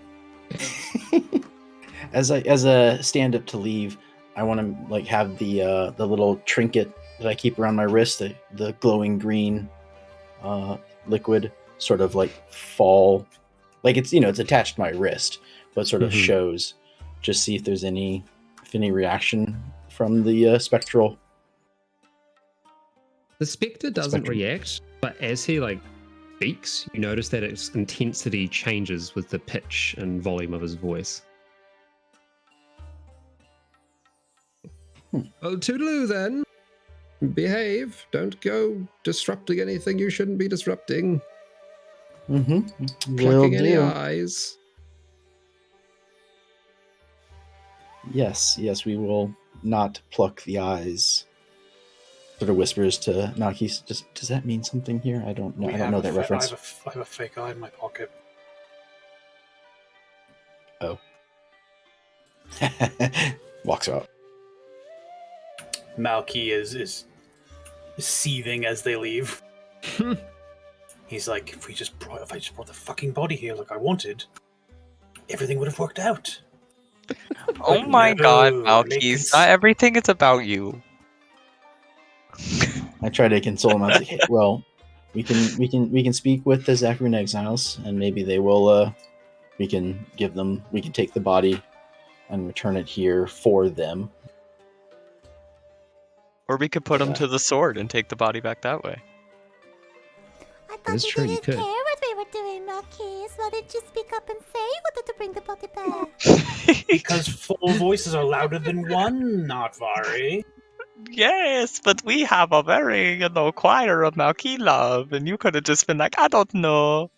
As a stand up to leave, I want to like have the little trinket that I keep around my wrist, the glowing green liquid, sort of like fall, like it's it's attached to my wrist, but sort of shows. Just see if there's any reaction from the spectral. The spectre doesn't Spectrum. react, but as he speaks, you notice that its intensity changes with the pitch and volume of his voice. Well, toodaloo then. Behave. Don't go disrupting anything you shouldn't be disrupting. Mm-hmm. Plucking any eyes. Yes, we will not pluck the eyes. Sort of whispers to Malkis. Does that mean something here? I don't know. I don't know that reference. I have a fake eye in my pocket. Oh. Walks out. Malky is seething as they leave. He's like, if I just brought the fucking body here like I wanted, everything would have worked out. Oh my god, Malkis, not everything is about you. I try to console him. I was like, hey, well, we can speak with the Zacharin exiles, and maybe they will. We can take the body and return it here for them. Or we could put him to the sword and take the body back that way. I That is true, you could. care what we were doing, Malkis. Why didn't you speak up and say you wanted to bring the body back? Because full voices are louder than one, not Vari. Yes, but we have a very, choir of Malky love, and you could have just been like, I don't know.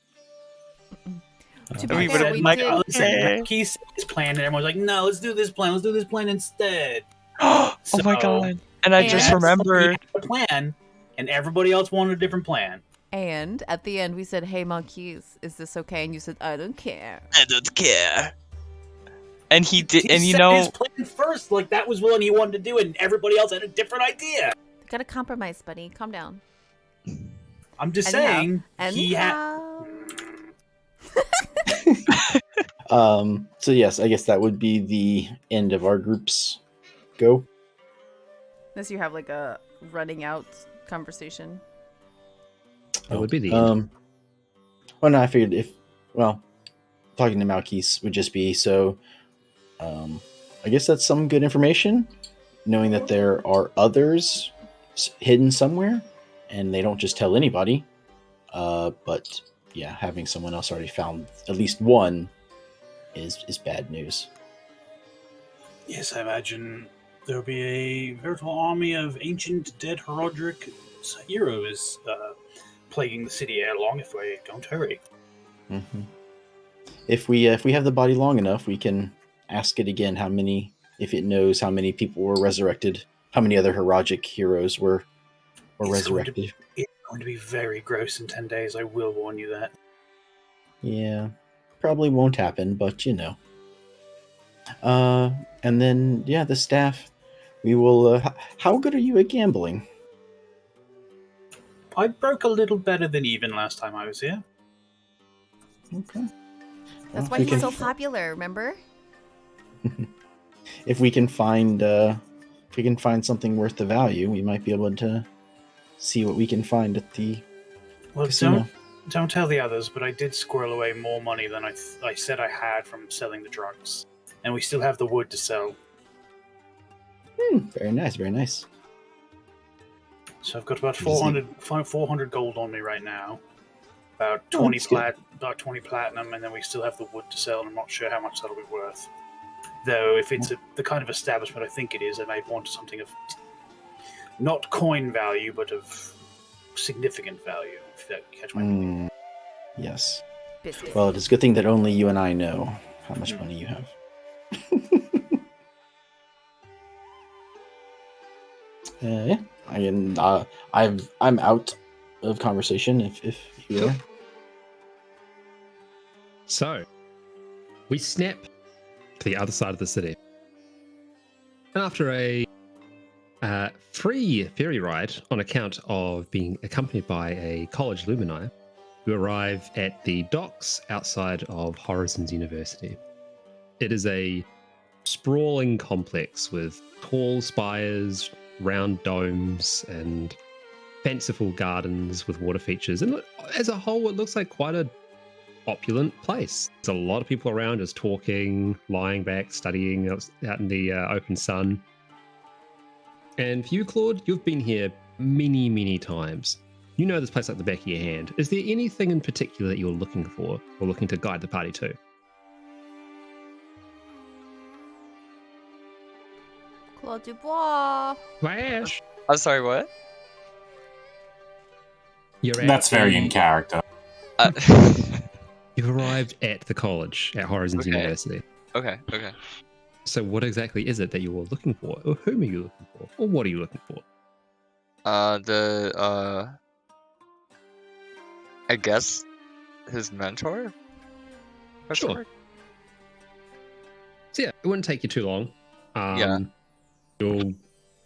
To We be would've fair, been we like, did. okay. He said his plan, and everyone's like, no, let's do this plan instead. Oh my god. And I just remembered. A plan, and everybody else wanted a different plan. And at the end, we said, "Hey, Malkis, is this okay?" And you said, "I don't care." I don't care. And he did, and He said his plan first, like that was one he wanted to do, and everybody else had a different idea. Gotta compromise, buddy. Calm down. I'm just saying. He had. So yes, I guess that would be the end of our group's go. Unless you have like a running out conversation. That would be the end. Well, no, I figured talking to Malkis would just be so. I guess that's some good information, knowing that there are others hidden somewhere, and they don't just tell anybody. But yeah, having someone else already found at least one is bad news. Yes, I imagine there'll be a veritable army of ancient dead Herodric heroes plaguing the city ere long if we don't hurry. Mm-hmm. If we have the body long enough, we can ask it again if it knows how many people were resurrected, how many other Herodric heroes were resurrected. It's going to be very gross in 10 days, I will warn you that. Yeah, probably won't happen, but and then the staff, we will. How good are you at gambling? I broke a little better than even last time I was here. Okay. That's why he's so popular. Remember? If we can find something worth the value, we might be able to see what we can find at the casino. Don't tell the others, but I did squirrel away more money than I said I had from selling the drugs, and we still have the wood to sell. Very nice, very nice. So I've got about 400 gold on me right now. About 20 about 20 platinum, and then we still have the wood to sell, and I'm not sure how much that'll be worth. Though, if it's the kind of establishment I think it is, I might want something of not coin value, but of significant value, if that catch my meaning. Yes. Biscuit. Well, it's a good thing that only you and I know how much money you have. Yeah, I'm out of conversation if you are. So, we snap to the other side of the city. And after a free ferry ride on account of being accompanied by a college alumni, you arrive at the docks outside of Horizons University. It is a sprawling complex with tall spires, round domes, and fanciful gardens with water features. And as a whole, it looks like quite a opulent place. There's a lot of people around just talking, lying back, studying out in the open sun. And for you, Claude, you've been here many, many times. You know this place like the back of your hand. Is there anything in particular that you're looking for or looking to guide the party to? Claude Dubois. Flash! I'm sorry, what? That's very in character. You've arrived at the college at Horizons University. Okay. So what exactly is it that you're looking for? Or whom are you looking for? Or what are you looking for? I guess his mentor? Sure. So yeah, it wouldn't take you too long. You'll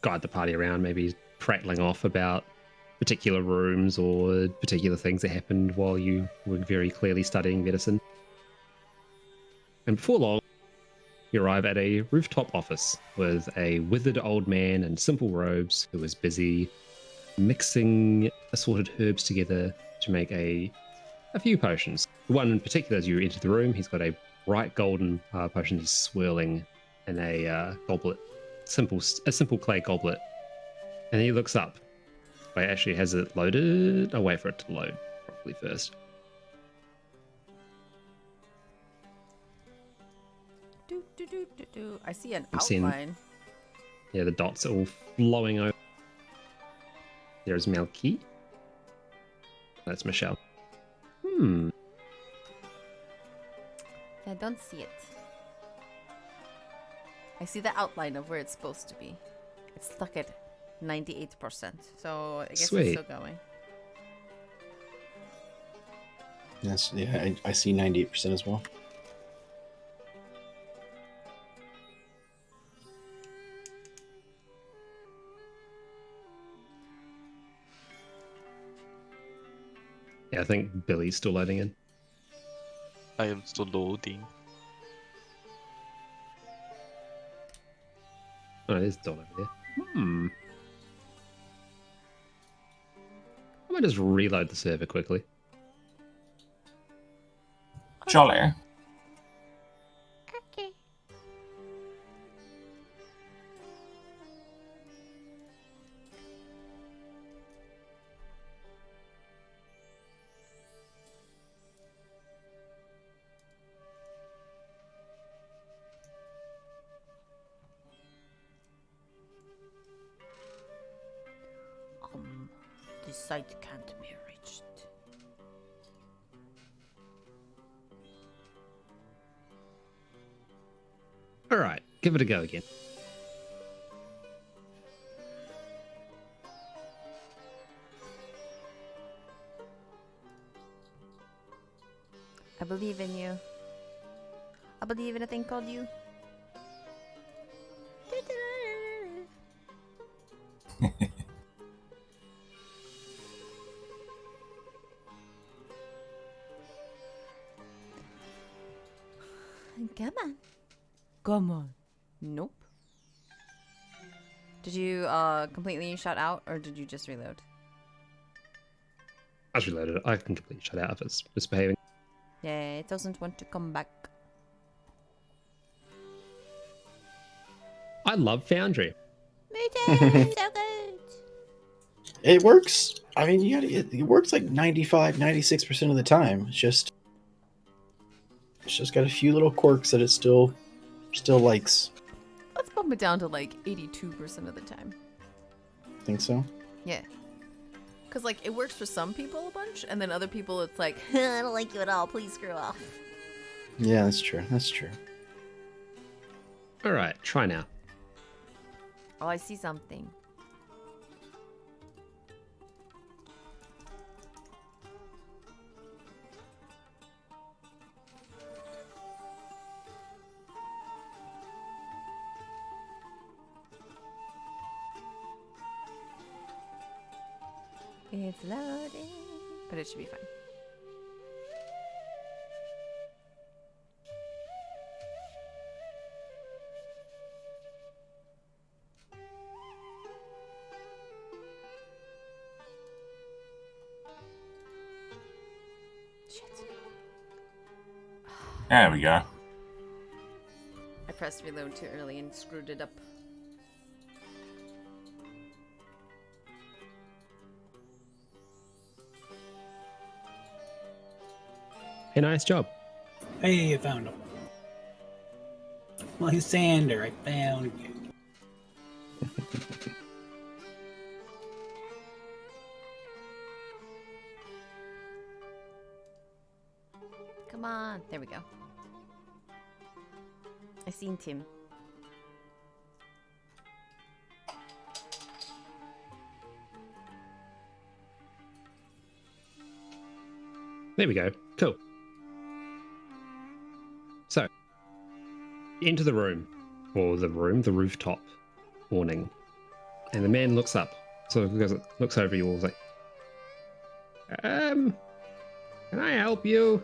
guide the party around, maybe prattling off about particular rooms or particular things that happened while you were very clearly studying medicine. And before long, you arrive at a rooftop office with a withered old man in simple robes who is busy mixing assorted herbs together to make a few potions. The one in particular, as you enter the room, he's got a bright golden potion he's swirling in a goblet, a simple clay goblet. And he looks up. Wait, actually, has it loaded? I'll wait for it to load properly first. I see an I'm seeing- outline. Yeah, the dots are all flowing over. There's Melky. That's Michelle. I don't see it. I see the outline of where it's supposed to be. It's stuck at 98%, so I guess Sweet. it's still going. Yes, yeah, I see 98% as well. Yeah, I think Billy's still loading in. I am still loading. Oh, there's Don over there. I might just reload the server quickly. Jolly. Okay. This site can't be reached. All right, give it a go again. I believe in you. I believe in a thing called you. Come on. Come on. Nope. Did you completely shut out, or did you just reload? I just reloaded it. I can completely shut out if it's misbehaving. Yeah, it doesn't want to come back. I love Foundry. Me too. So good. It works. I mean, it works like 95, 96% of the time. It's just got a few little quirks that it still likes. Let's bump it down to like 82% of the time. Think so? Yeah. Because, like, it works for some people a bunch, and then other people it's like, I don't like you at all, please screw off. Yeah, that's true. That's true. All right, try now. Oh, I see something. It's loading. But it should be fine. Shit. There we go. I pressed reload too early and screwed it up. Hey, nice job. Hey, I found him. Lysander, I found you. Come on. There we go. I seen Tim. There we go. Cool. So, into the room, or the rooftop awning, and the man looks up. So he looks over you all, like, can I help you?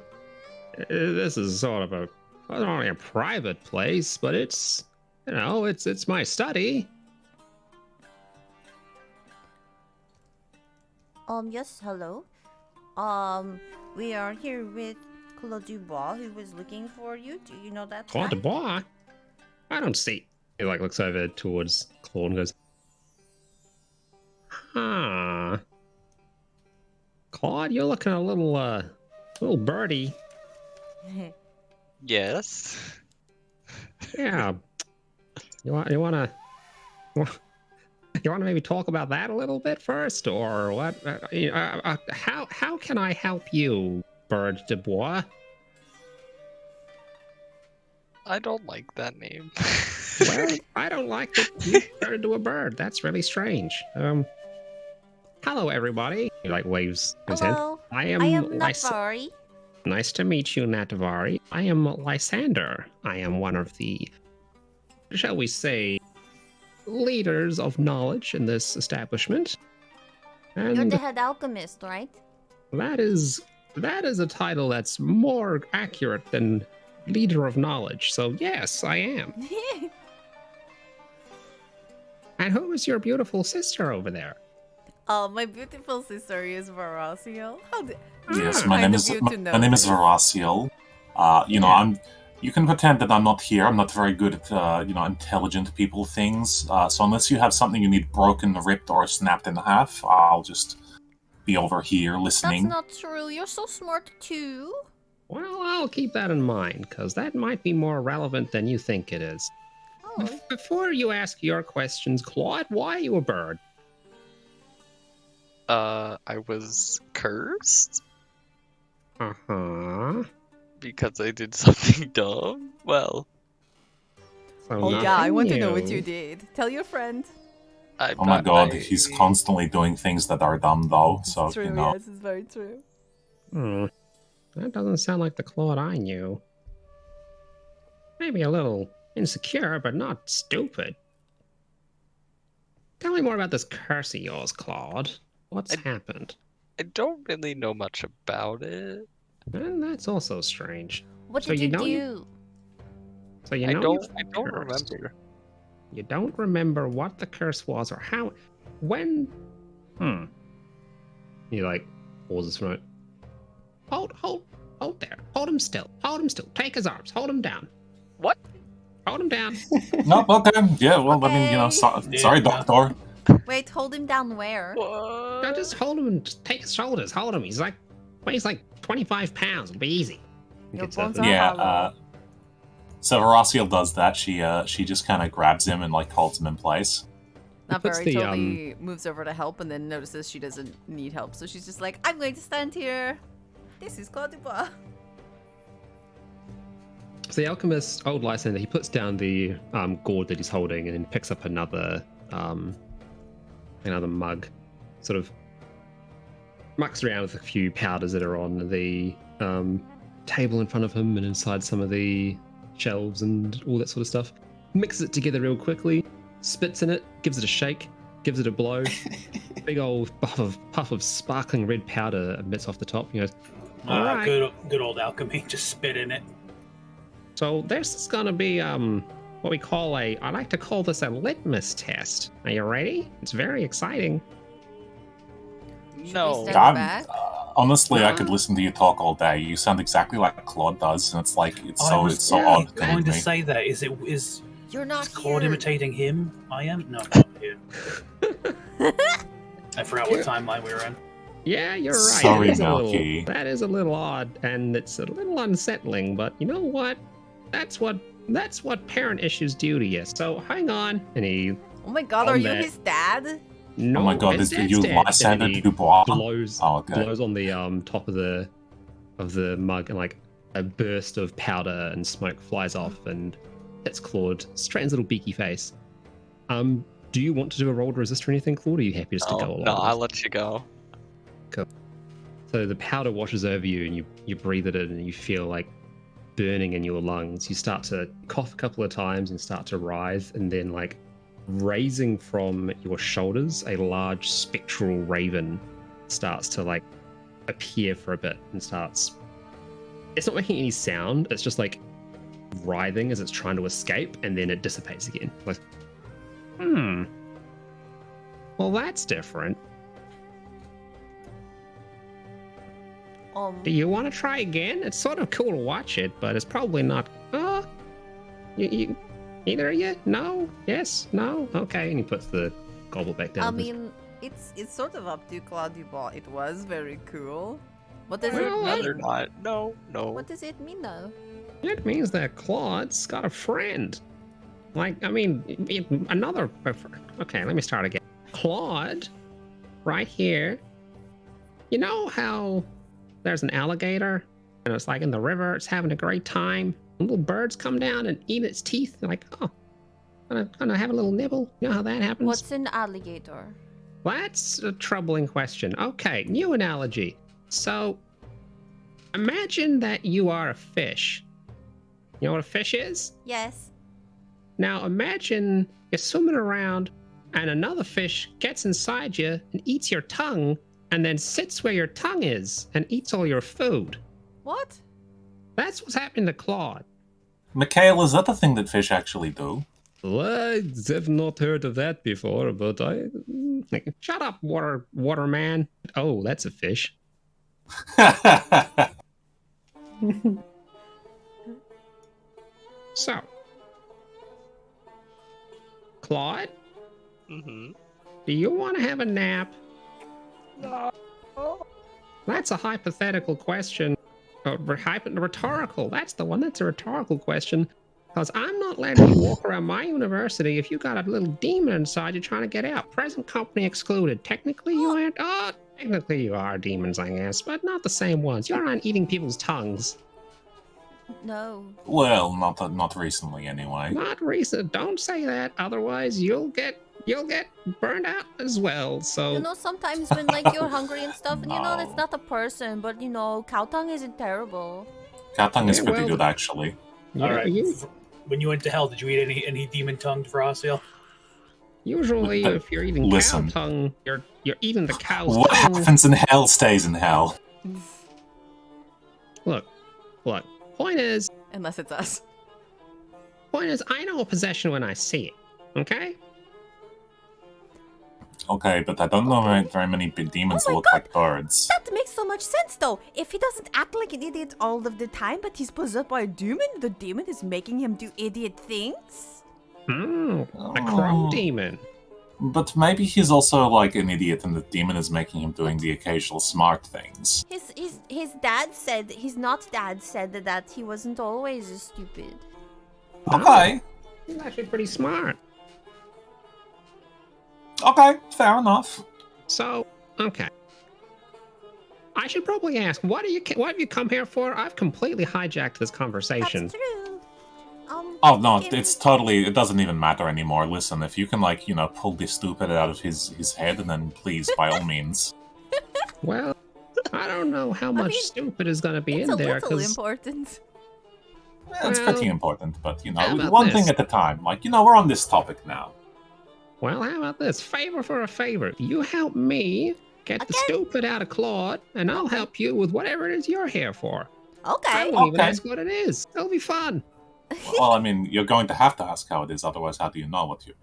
This is sort of not only a private place, but it's my study. Yes, hello. We are here with Claude Dubois, who was looking for you. Do you know that? Claude Dubois? I don't see. He looks over towards Claude and goes, huh. Claude, you're looking a little birdie. Yes. Yeah. You wanna maybe talk about that a little bit first, or what? How can I help you, Bird Dubois? I don't like that name. Well, I don't like that you turned into a bird. That's really strange. Hello, everybody. He waves his hand. Hello. I am Natvari. Nice to meet you, Natvari. I am Lysander. I am one of the, shall we say, leaders of knowledge in this establishment. And You're the head alchemist, right? that is a title that's more accurate than leader of knowledge. So yes, I am. And who is your beautiful sister over there? Oh, my beautiful sister is Varaciel. Yes, my name is Varaciel. You can pretend that I'm not here. I'm not very good at intelligent people things. So unless you have something you need broken, ripped, or snapped in half, I'll just be over here listening. That's not true. You're so smart too. Well, I'll keep that in mind, because that might be more relevant than you think it is. Oh. Before you ask your questions, Claude, why are you a bird? I was cursed Uh-huh. because I did something dumb. Well, So Oh yeah, I want to know what new. you did. Tell your friend. I'm Oh my not god, naive. he's constantly doing things that are dumb, though. So It's true, you know. yes, it's very true. That doesn't sound like the Claude I knew. Maybe a little insecure, but not stupid. Tell me more about this curse of yours, Claude. What's happened? I don't really know much about it. And that's also strange. What So did you you know do? So you I know don't you've remember. You don't remember what the curse was or how, when. He pauses for a moment. Hold there. Hold him still. Hold him still. Take his arms. Hold him down. What? Hold him down. No, okay. Yeah, well, I mean, Okay. sorry, Yeah. Doctor. Wait, hold him down where? No, just hold him and just take his shoulders. Hold him. He's like 25 pounds. It'll be easy. Your Gets up bones and- are Yeah. hollow. So Horaciel does that. She just kind of grabs him and like holds him in place. Not puts very the, totally moves over to help and then notices she doesn't need help. So she's just like, I'm going to stand here. This is Claude Dubois. So the alchemist, old Lysander, he puts down the gourd that he's holding and then picks up another mug. Sort of mucks around with a few powders that are on the table in front of him and inside some of the shelves and all that sort of stuff. Mixes it together real quickly, spits in it, gives it a shake, gives it a blow. Big old puff of sparkling red powder emits off the top. He goes, all right. Good old alchemy. Just spit in it. So this is gonna be what we call I like to call this a litmus test. Are you ready? It's very exciting. No. Stand I'm, back? honestly, I could listen to you talk all day. You sound exactly like Claude does, and it's like it's so odd to going to me. say that. Is You're not Claude here. imitating him? I am? No, not him. I forgot what timeline we were in. Yeah, you're right. Sorry, It is Milky. that is a little odd, and it's a little unsettling. But you know what? That's what parent issues do to you. So hang on. And he Oh my god, on are you that- his dad? no, Oh my god, his is dad's you dead. Lysander And he Dubois? blows Oh, okay. blows on the top of the mug, and like a burst of powder and smoke flies off and hits Claude straight in his little beaky face. Do you want to do a roll to resist or anything, Claude? Or are you happy just to go along? No, with I'll it? let you go. So the powder washes over you and you breathe it in and you feel like burning in your lungs. You start to cough a couple of times and start to writhe, and then like raising from your shoulders, a large spectral raven starts to like appear for a bit and starts. It's not making any sound, it's just like writhing as it's trying to escape, and then it dissipates again. Like, well, that's different. Do you want to try again? It's sort of cool to watch it, but it's probably not. You either of you? No? Yes? No? Okay. And he puts the goblet back down. I mean, it's sort of up to Claude Dubois. It was very cool. What does Well, it Rather mean? not. No. What does it mean though? It means that Claude's got a friend. Like, I mean, another. Okay, let me start again. Claude, right here. You know how there's an alligator and it's like in the river, it's having a great time. Little birds come down and eat its teeth. They're like, oh, gonna have a little nibble. You know how that happens? What's an alligator? That's a troubling question. Okay, new analogy. So, imagine that you are a fish. You know what a fish is? Yes. Now, imagine you're swimming around and another fish gets inside you and eats your tongue and then sits where your tongue is and eats all your food. What? That's what's happening to Claude. Mikhail, is that the thing that fish actually do? Well, I've not heard of that before, but shut up, waterman. Oh, that's a fish. So, Claude, Mm-hmm. do you want to have a nap? No. That's a hypothetical question. Rhetorical. That's the one. That's a rhetorical question. Because I'm not letting you walk around my university if you got a little demon inside you trying to get out. Present company excluded. Technically, you aren't. Oh, technically, you are demons, I guess, but not the same ones. You aren't eating people's tongues. No. Well, not recently, anyway. Not recent. Don't say that. Otherwise, you'll get burned out as well. So. You know, sometimes when like you're hungry and stuff, and you know No. that's not a person, but you know, cow tongue isn't terrible. Cat tongue is Yeah, pretty well, good, actually. Yeah, All right. you- When you went to hell, did you eat any demon tongue for Horaciel? Usually, if you're eating Listen. cow tongue, you're eating the cow's What tongue. happens in hell stays in hell. Look. Point is, Unless it's us. I know a possession when I see it. Okay? Okay, but I don't know very many big demons Oh that my look God. like birds. That makes so much sense, though. If he doesn't act like an idiot all of the time, but he's possessed by a demon, the demon is making him do idiot things. A crow demon. But maybe he's also like an idiot and the demon is making him doing the occasional smart things. His dad said, his not dad said that he wasn't always stupid. Okay. He's actually pretty smart. Okay, fair enough. So, okay. I should probably ask, what have you come here for? I've completely hijacked this conversation. That's true. Oh no, it's totally, it doesn't even matter anymore. Listen, if you can like, pull this stupid out of his head, then please, by all means. Well, I don't know how much stupid is going to be in there. It's a little important. Yeah, it's pretty important, but how one about thing this? at a time. Like, we're on this topic now. Well, how about this? Favor for a favor. You help me get the stupid out of Claude, and I'll help you with whatever it is you're here for. I Okay. won't even ask what it is. It'll be fun. Well, I mean, you're going to have to ask how it is, otherwise how do you know what you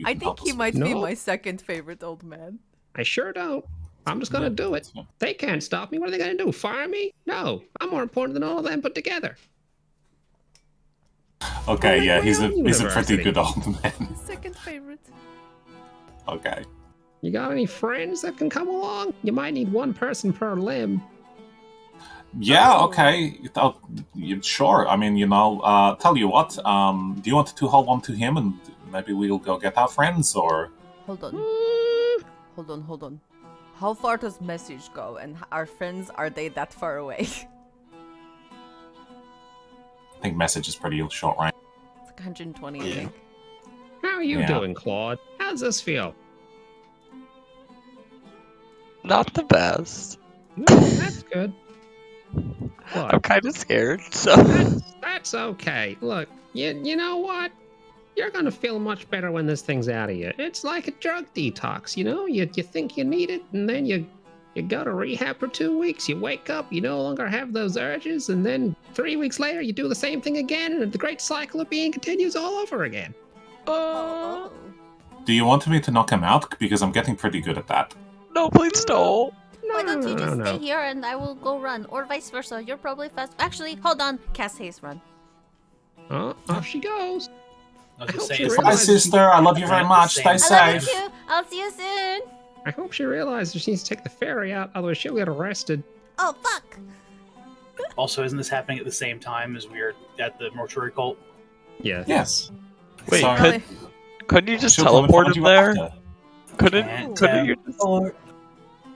I can think help he us might with? be No. my second favorite old man. I sure don't. I'm just going to do it. They can't stop me. What are they going to do? Fire me? No. I'm more important than all of them put together. Okay, Well, yeah, my he's a own pretty university. good old man. Second favorite. Okay. You got any friends that can come along? You might need one person per limb. Yeah, okay. Sure. I mean, tell you what, do you want to hold on to him and maybe we'll go get our friends, or... Hold on. Mm, Hold on. How far does message go? And our friends, are they that far away? I think message is pretty short range. It's like 120, I think. how are you Yeah. doing, Claude? How's this feel? Not the best. No, that's good. I'm Look, kind of scared, so. that's okay. Look, you know what? You're gonna feel much better when this thing's out of you. It's like a drug detox, You think you need it, and then you go to rehab for 2 weeks. You wake up, you no longer have those urges, and then 3 weeks later, you do the same thing again, and the great cycle of being continues all over again. Oh. Do you want me to knock him out? Because I'm getting pretty good at that. No, please don't. Why don't you just no. stay here and I will go run, or vice versa? You're probably fast. Actually, hold on. Cast haste run. Oh, off she goes. I was I gonna hope say, she it's Bye, realizes- sister. I love you very much. Stay I love you safe. too. I'll see you soon. I hope she realizes she needs to take the ferry out, otherwise she'll get arrested. Oh fuck. Also, isn't this happening at the same time as we're at the mortuary cult? Yeah. Yes. Wait, So- couldn't you just She'll come and teleport find him you there? after. Couldn't you just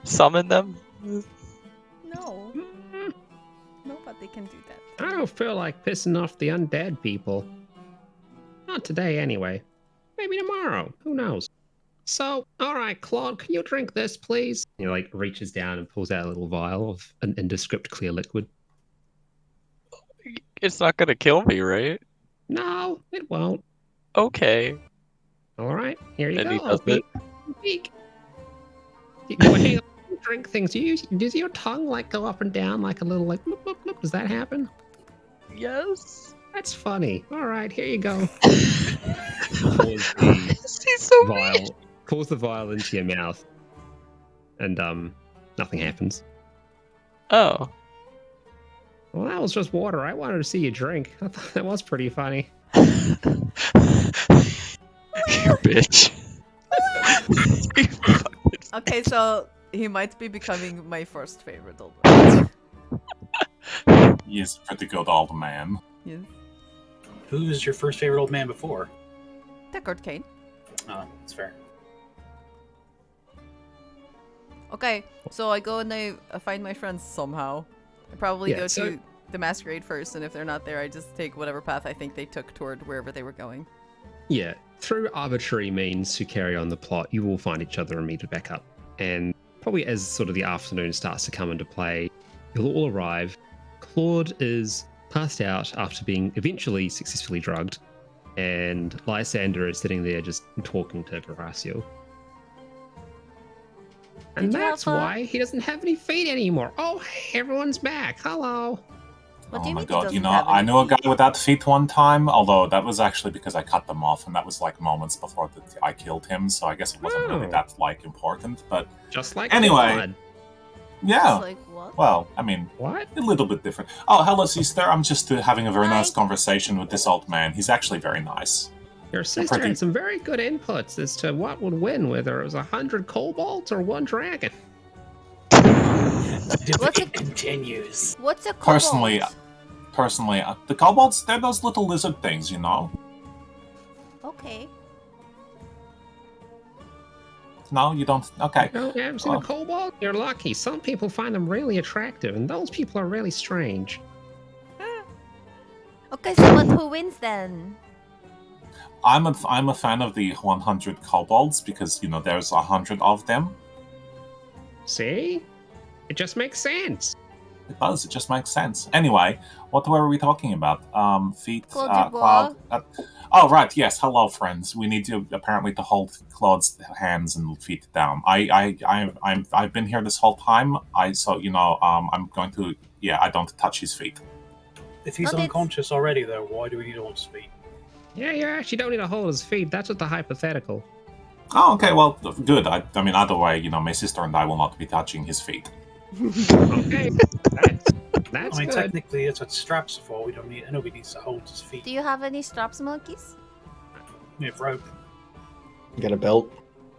summon them? No. Nobody can do that. I don't feel like pissing off the undead people. Not today, anyway. Maybe tomorrow. Who knows? So, alright, Claude, can you drink this, please? He, reaches down and pulls out a little vial of an indescript clear liquid. It's not gonna kill me, right? No, it won't. Okay. Alright, here you And go. he does it. Peek. The way you drink things, does your tongue, go up and down like a little, bloop, bloop, bloop? Does that happen? Yes. That's funny. Alright, here you go. Pours the She's so mean. vial, pours the vial into your mouth, and nothing happens. Oh. Well, that was just water. I wanted to see you drink. I thought that was pretty funny. You bitch. Okay, so he might be becoming my first favorite old man. He is a pretty good old man. Yes. Who's your first favorite old man before? Deckard Kane. Oh, that's fair. Okay, so I go and I find my friends somehow. I probably Yeah, go so- to the masquerade first, and if they're not there, I just take whatever path I think they took toward wherever they were going. Yeah, through arbitrary means to carry on the plot, you will find each other and meet back up. And probably as sort of the afternoon starts to come into play, you'll all arrive. Claude is passed out after being eventually successfully drugged, and Lysander is sitting there just talking to Horacio. And Did you have that's fun? why he doesn't have any feet anymore. Oh, hey, everyone's back. Hello. What do Oh you my mean he god, doesn't I have any know a feet? guy without feet one time, although that was actually because I cut them off, and that was moments before I killed him, so I guess it wasn't really Oh. that important, but Just like Anyway. Claude. yeah. It's like what? Well, I mean, What? a little bit different. Oh, hello, sister. I'm just having a very nice Hi. conversation with this old man. He's actually very nice. Your sister had some very good inputs as to what would win, whether it was 100 kobolds or one dragon. The debate continues. What's a kobold? Personally, the kobolds, they're those little lizard things, you know? Okay. No, you don't? Okay. No, you haven't seen a kobold? You're lucky. Some people find them really attractive, and those people are really strange. Okay, so who wins then? I'm a fan of the 100 kobolds because, you know, there's 100 of them. See? It just makes sense. It does. It just makes sense. Anyway, what were we talking about? Feet, Cloud. Oh, right. Yes. Hello, friends. We need to apparently to hold Claude's hands and feet down. I've been here this whole time. I'm going to. Yeah, I don't touch his feet. If he's unconscious already, though, why do we need to hold his feet? Yeah, you actually don't need to hold his feet. That's just the hypothetical. Oh, okay. Well, good. I mean, either way, you know, my sister and I will not be touching his feet. Okay. That's I mean, good. technically, that's what straps are for. Nobody needs to hold his feet. Do you have any straps, monkeys? We have rope. You got a belt?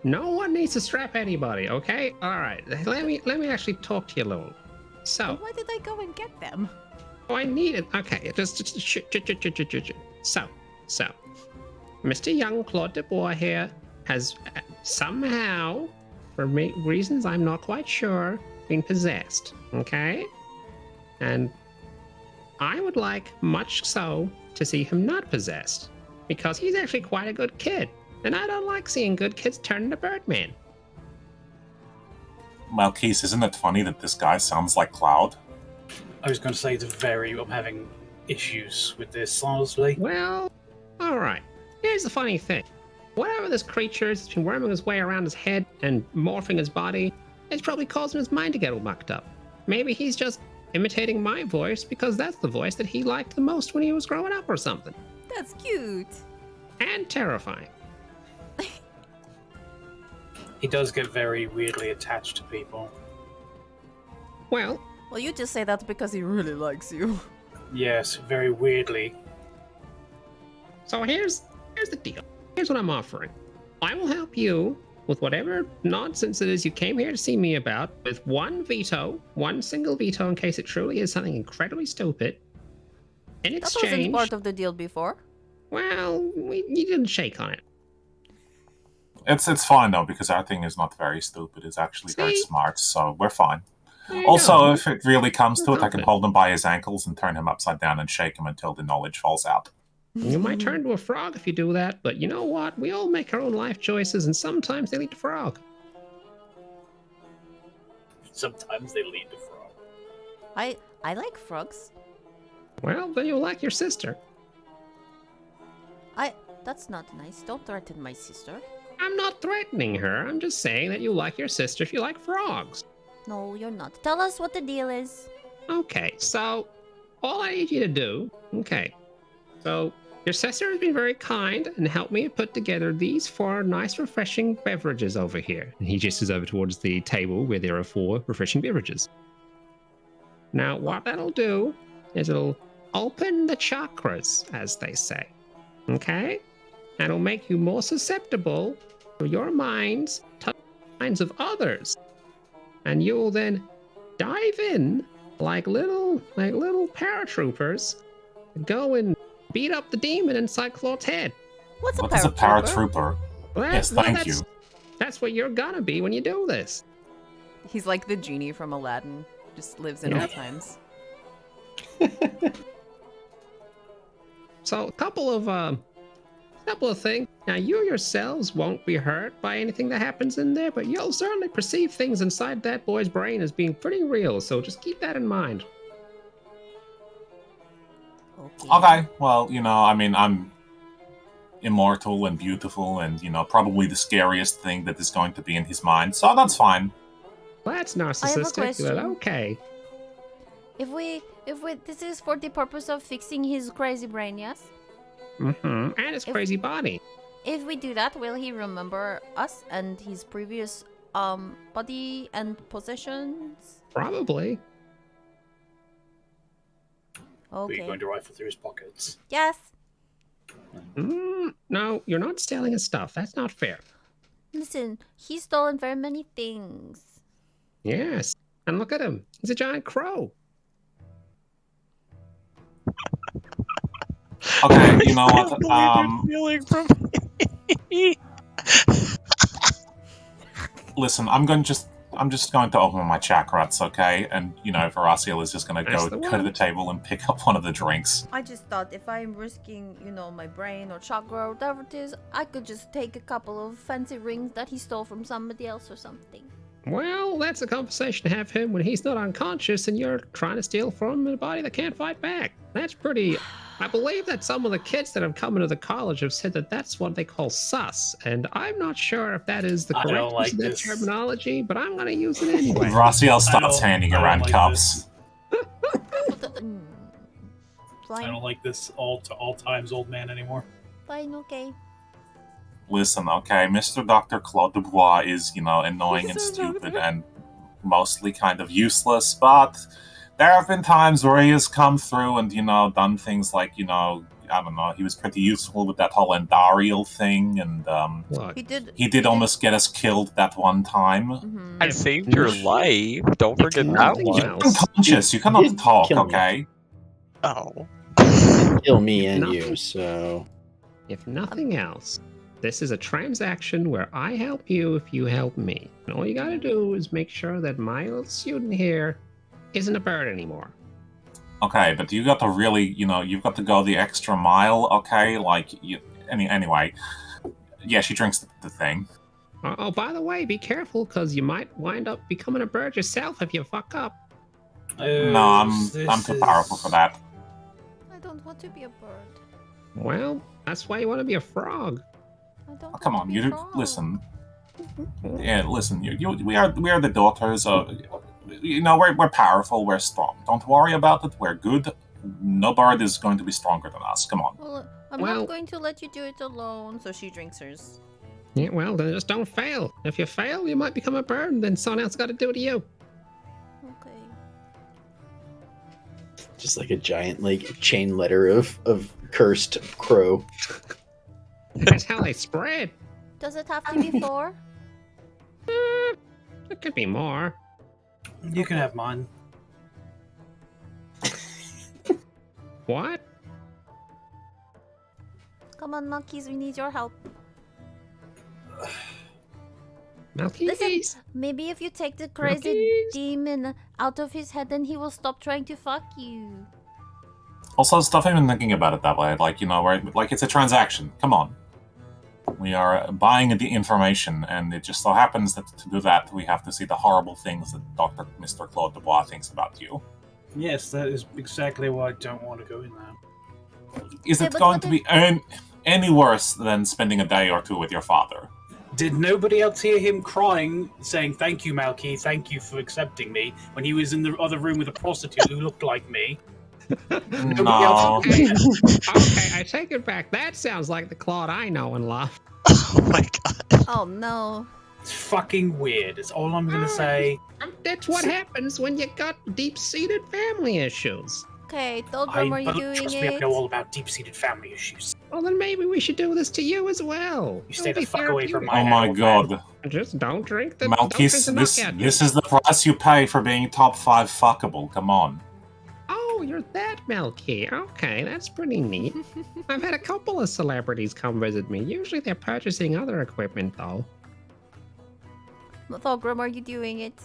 No one needs to strap anybody, okay? Alright, let me actually talk to you a little. So, And why did I go and get them? oh, I need it. Okay, So, Mr. Young Claude de Bois here has somehow, for reasons I'm not quite sure, been possessed, okay? And I would like, much so, to see him not possessed, because he's actually quite a good kid, and I don't like seeing good kids turn into Birdman. Well, Keith, isn't it funny that this guy sounds like Cloud? I was going to say I'm having issues with this, honestly. Well, alright. Here's the funny thing. Whatever this creature is, it's been worming his way around his head and morphing his body, it's probably causing his mind to get all mucked up. Maybe he's just imitating my voice because that's the voice that he liked the most when he was growing up or something. That's cute. And terrifying. He does get very weirdly attached to people. Well, you just say that because he really likes you. Yes, very weirdly. so here's the deal. Here's what I'm offering. I will help you with whatever nonsense it is you came here to see me about, with one single veto in case it truly is something incredibly stupid. In That exchange, wasn't part of the deal before. well, you didn't shake on it. It's fine though because our thing is not very stupid. It's actually very See? smart, so we're fine. There you Also, go. if it really comes to it, I can Confident. hold him by his ankles and turn him upside down and shake him until the knowledge falls out. You might turn to a frog if you do that, but you know what? We all make our own life choices, and sometimes they lead to frog. Sometimes they lead to frog. I like frogs. Well, then you'll like your sister. That's not nice. Don't threaten my sister. I'm not threatening her. I'm just saying that you like your sister if you like frogs. No, you're not. Tell us what the deal is. Okay, so all I need you to do, so your sister has been very kind and helped me put together these 4 nice refreshing beverages over here. And he gestures over towards the table where there are 4 refreshing beverages. Now, what that'll do is it'll open the chakras, as they say. Okay? And it'll make you more susceptible to your minds to the minds of others. And you'll then dive in like little paratroopers and go and beat up the demon inside Claude's head. What's What is a paratrooper? Well, Yes, thank you. That's what you're gonna be when you do this. He's like the genie from Aladdin. Just lives in all times. So a couple of things. Now you yourselves won't be hurt by anything that happens in there, but you'll certainly perceive things inside that boy's brain as being pretty real. So just keep that in mind. Okay, well, you know, I mean, I'm immortal and beautiful and, you know, probably the scariest thing that is going to be in his mind, so that's fine. Well, that's I have a narcissistic, but question. okay. If we, this is for the purpose of fixing his crazy brain, yes? And his crazy body. If we do that, will he remember us and his previous body and possessions? Probably. Are Okay. you going to rifle through his pockets? Yes. No, you're not stealing his stuff. That's not fair. Listen, he's stolen very many things. Yes. And look at him. He's a giant crow. Okay, you know what? Stealing from me. Listen, I'm just going to open my chakrats, okay? And Veraciel is just going to go to the table and pick up one of the drinks. I just thought if I'm risking, my brain or chakra or whatever it is, I could just take a couple of fancy rings that he stole from somebody else or something. Well, that's a conversation to have him when he's not unconscious and you're trying to steal from a body that can't fight back. That's pretty... I believe that some of the kids that have come into the college have said that that's what they call sus, and I'm not sure if that is the correct use of that terminology, but I'm going to use it anyway. Veraciel starts handing around cups. I don't like this all times old man anymore. Fine, okay. Listen, okay, Mr. Dr. Claude Dubois is, annoying and stupid and mostly kind of useless, but there have been times where he has come through and, done things like, I don't know, he was pretty useful with that whole Endariel thing, and he did almost get us killed that one time. Mm-hmm. I saved your life. Don't forget that one. You're unconscious. You cannot talk, okay? Oh. Kill me and you, so... If nothing else, this is a transaction where I help you if you help me. And all you gotta do is make sure that my little student here isn't a bird anymore. Okay, but you got to really, you've got to go the extra mile, okay? Anyway. Yeah, she drinks the thing. Oh, by the way, be careful, because you might wind up becoming a bird yourself if you fuck up. No, I'm too powerful for that. I don't want to be a bird. Well, that's why you want to be a frog. I don't come want on, to be you a frog. listen. Yeah, listen. We are the daughters of. We're powerful. We're strong. Don't worry about it. We're good. No bird is going to be stronger than us. Come on. Well, I'm not going to let you do it alone. So she drinks hers. Yeah, well, then just don't fail. If you fail, you might become a bird, and then someone else got to do it to you. Okay. Just like a giant, chain letter of cursed crow. That's how they spread. Does it have to be 4? It could be more. You can have mine. What? Come on, monkeys, we need your help. Malkies. Listen, maybe if you take the crazy demon out of his head, then he will stop trying to fuck you. Also, stop even thinking about it that way. It's a transaction. Come on. We are buying the information, and it just so happens that to do that, we have to see the horrible things that Mr. Claude Dubois thinks about you. Yes, that is exactly why I don't want to go in there. Is it going to be any worse than spending a day or two with your father? Did nobody else hear him crying, saying, "Thank you, Malky, thank you for accepting me," when he was in the other room with a prostitute who looked like me? No. Okay, I take it back. That sounds like the Claude I know and love. Oh my god. Oh no. It's fucking weird. That's all I'm gonna say. That's what happens when you got deep-seated family issues. Okay, Dolgrim, are you Trust doing me, I it? know all about deep-seated family issues. Well, then maybe we should do this to you as well. You stay the fuck away from my Oh my god. Just don't drink the... Malkis, this is the price you pay for being top 5 fuckable. Come on. Oh, you're that Malky. Okay, that's pretty neat. I've had a couple of celebrities come visit me. Usually they're purchasing other equipment, though. Dolgrim, are you doing it?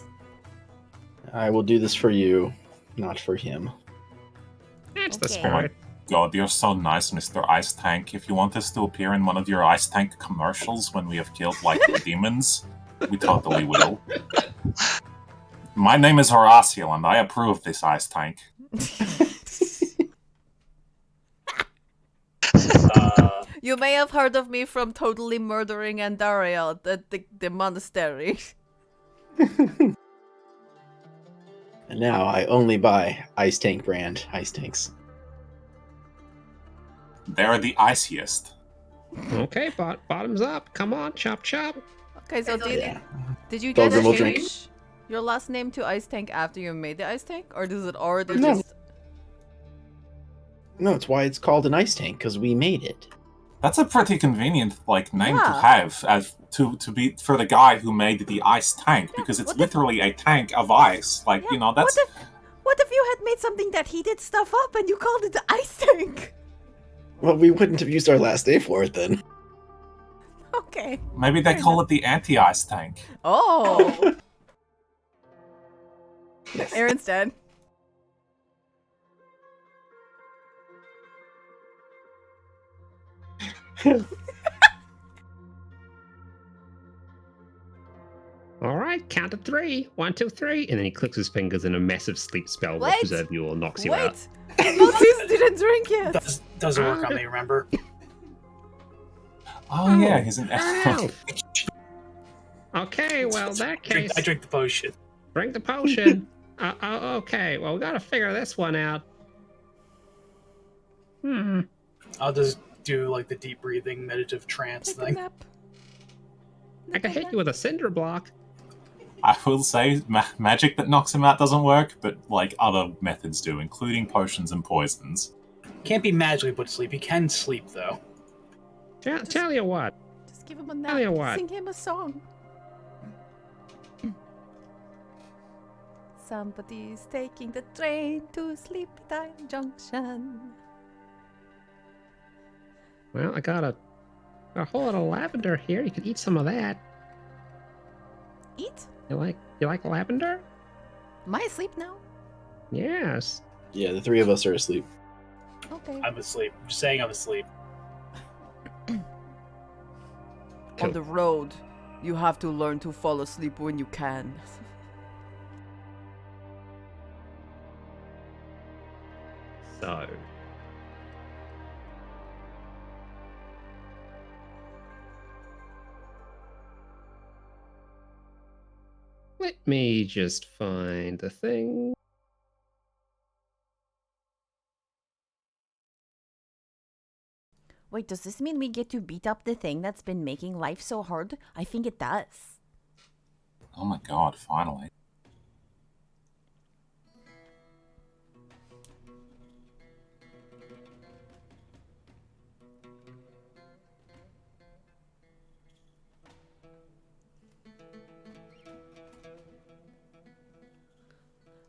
I will do this for you, not for him. That's the Okay. spirit. God, you're so nice, Mr. Icetank. If you want us to appear in one of your Icetank commercials when we have killed, demons, we totally will. My name is Horacio, and I approve this Icetank. You may have heard of me from totally murdering Andariel at the monastery. And now I only buy Icetank brand ice tanks. They're the iciest. Okay, bottoms up. Come on, chop chop. Okay, so Yeah. did you guys Dolgrim will drink. change your last name to Ice Tank after you made the Ice Tank? Or does it already No. just... No, it's why it's called an ice tank, because we made it. That's a pretty convenient name to Yeah. have as to be for the guy who made the ice tank, because it's literally a tank of ice. That's What if you had made something that heated stuff up and you called it the Icetank? Well, we wouldn't have used our last day for it then. Okay. maybe they call it the anti-ice tank. Oh. Aaron's dead. All right, count to 3. 1, 2, 3. And then he clicks his fingers and a massive sleep spell Wait. washes over you or knocks you out. Moses didn't drink yet. Doesn't work on me, remember? Oh yeah, he's an elf. Okay, well, in that case... I drink the potion. Drink the potion. Okay, well, we gotta figure this one out. I'll just do the deep breathing meditative trance thing. I can hit you with a cinder block. I will say magic that knocks him out doesn't work, but other methods do, including potions and poisons. Can't be magically put to sleep. He can sleep though. Tell you what. Just give him a Tell you nap. what. Sing him a song. Somebody's taking the train to Sleepy Time Junction. Well, I got a whole lot of lavender here. You could eat some of that. Eat? You like lavender? Am I asleep now? Yes. Yeah, the three of us are asleep. Okay. I'm asleep. I'm just saying I'm asleep. Cool. On the road, you have to learn to fall asleep when you can. So. Let me just find the thing. Wait, does this mean we get to beat up the thing that's been making life so hard? I think it does. Oh my god, finally.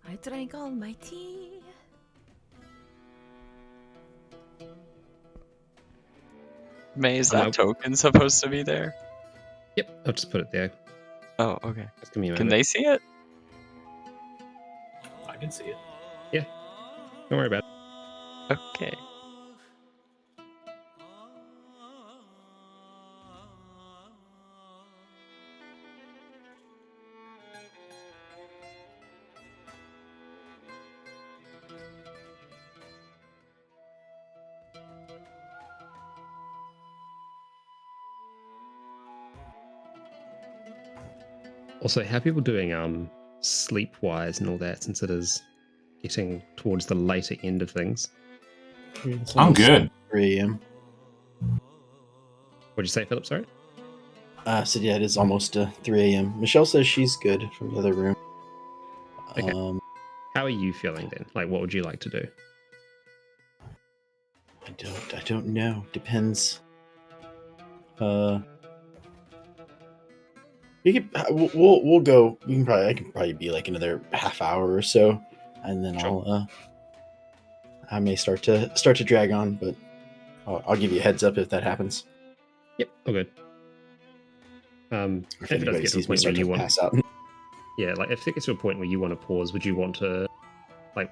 I drank all my tea. May, is that token supposed to be there? Yep, I'll just put it there. Oh, okay. Just give me a Can moment. they see it? I can see it. Yeah. Don't worry about it. Okay. Also, how are people doing sleep-wise and all that, since it is getting towards the later end of things? I'm good. 3 a.m. What'd you say, Philip? Sorry? So yeah, it is almost 3 a.m. Michelle says she's good from the other room. Okay. How are you feeling then? What would you like to do? I don't know. Depends. We could. We'll go. I can probably be another half hour or so, and then Sure. I may start to drag on, but I'll give you a heads up if that happens. Yep, all good. If If it does anybody get to a sees me point where start you to want, pass out. yeah, if it gets to a point where you want to pause, would you want to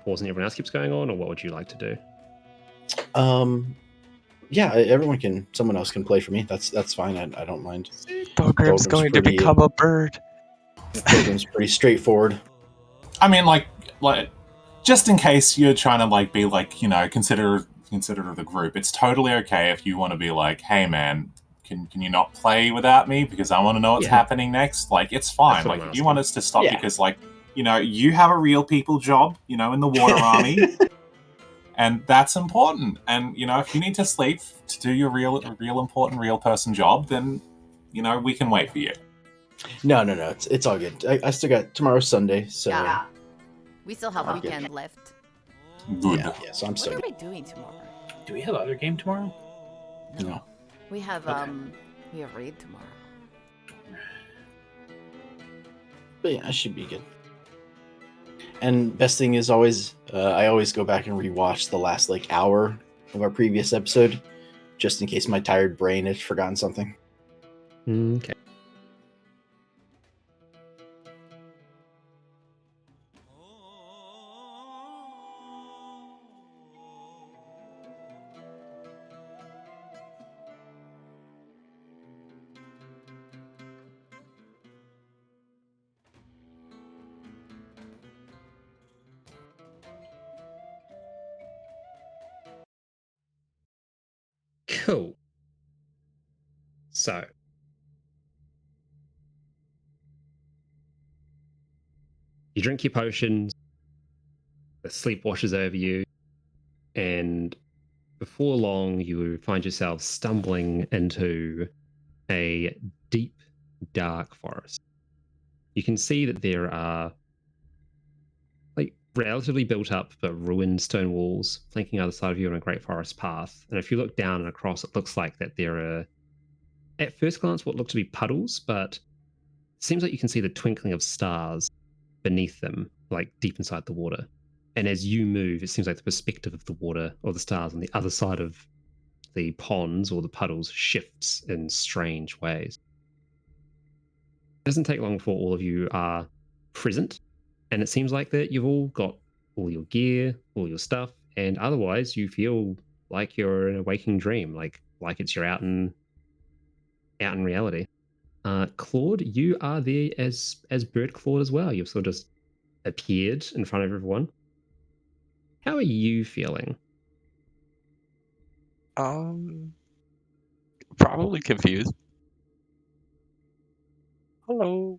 pause and everyone else keeps going on, or what would you like to do? Yeah, someone else can play for me. That's fine. I don't mind. Pilgrim's going to become a bird. Pilgrim's pretty straightforward. I mean, just in case you're trying to be consider the group. It's totally okay if you want to be hey man, can you not play without me because I want to know what's happening next. It's fine. If you want us to stop because you have a real people job, in the water army. And that's important. And, if you need to sleep to do your real important real person job, then, we can wait for you. No. It's all good. I still got tomorrow's Sunday, so Yeah. We still have a Okay. weekend left. Good. yeah. So I'm What are starting. we doing tomorrow? Do we have other game tomorrow? No. We have raid tomorrow. But yeah, I should be good. And best thing is always, I always go back and rewatch the last like hour of our previous episode, just in case my tired brain has forgotten something. Okay. Cool. So, you drink your potions, the sleep washes over you, and before long, you find yourself stumbling into a deep, dark forest. You can see that there are like relatively built up but ruined stone walls flanking either side of you on a great forest path. And if you look down and across, it looks like that there are, at first glance, what look to be puddles, but it seems like you can see the twinkling of stars beneath them, like deep inside the water. And as you move, it seems like the perspective of the water or the stars on the other side of the ponds or the puddles shifts in strange ways. It doesn't take long before all of you are present, and it seems like that you've all got all your gear, all your stuff, and otherwise you feel like you're in a waking dream, like it's you're out in reality. Claude, you are there as Bird Claude as well. You've sort of just appeared in front of everyone. How are you feeling? Probably confused. Hello.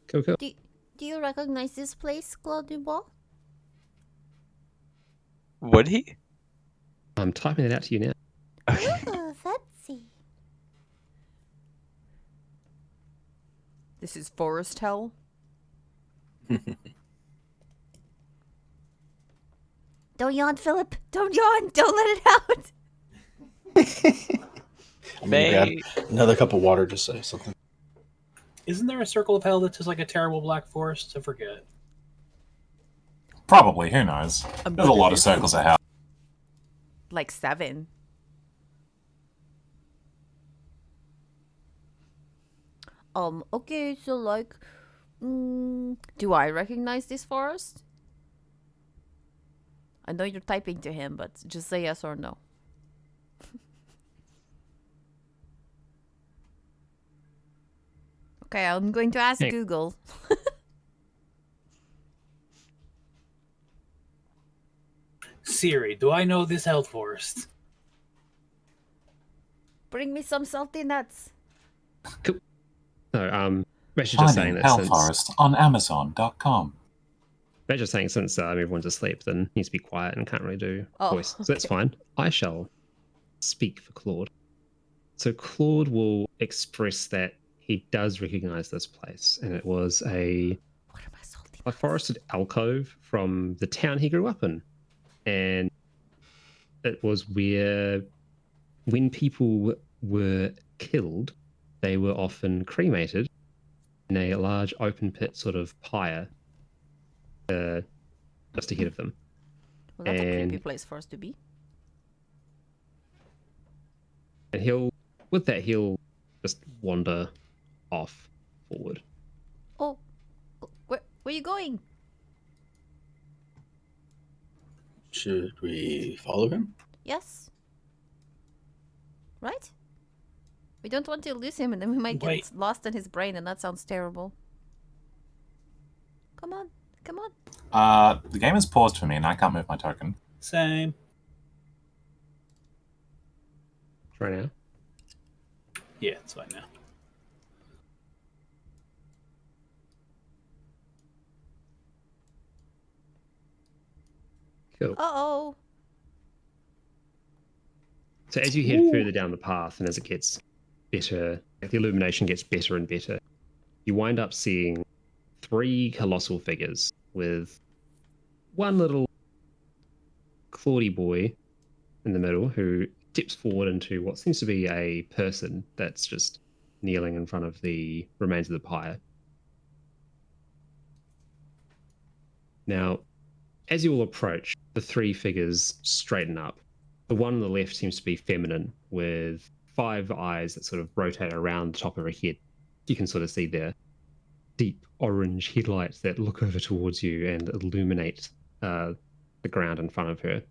Cool. Do you recognize this place, Claude Dubois? Would he? I'm typing it out to you now. Okay. Ooh, fancy. This is forest hell. Don't yawn, Philip. Don't yawn. Don't let it out. I'm gonna grab another cup of water, just say something. Isn't there a circle of hell that's just like a terrible black forest? I forget. Probably. Who knows? There's a lot of circles of hell. Like 7. Okay, so like, do I recognize this forest? I know you're typing to him, but just say yes or no. Okay, I'm going to ask Google. Siri, do I know this hell forest? Bring me some salty nuts. Cool. No, Resh is just saying that Hell since Forest on Amazon.com. Resh is saying since everyone's asleep, then needs to be quiet and can't really do voice. So that's okay. fine. I shall speak for Claude. So Claude will express that he does recognize this place, and it was a forested alcove from the town he grew up in. And it was where, when people were killed, they were often cremated in a large open pit sort of pyre just ahead of them. Well, that's a creepy place for us to be. And he'll just wander off forward. Oh, where are you going? Should we follow him? Yes. Right? We don't want to lose him, and then we might get lost in his brain, and that sounds terrible. Come on. Come on. The game has paused for me, and I can't move my token. Same. Right now? Yeah, it's fine now. Cool. Uh-oh. So as you head further down the path, and as it gets better, the illumination gets better and better, you wind up seeing 3 colossal figures with one little Claudie boy in the middle who dips forward into what seems to be a person that's just kneeling in front of the remains of the pyre. Now, as you all approach, the three figures straighten up. The one on the left seems to be feminine, with 5 eyes that sort of rotate around the top of her head. You can sort of see their deep orange headlights that look over towards you and illuminate the ground in front of her.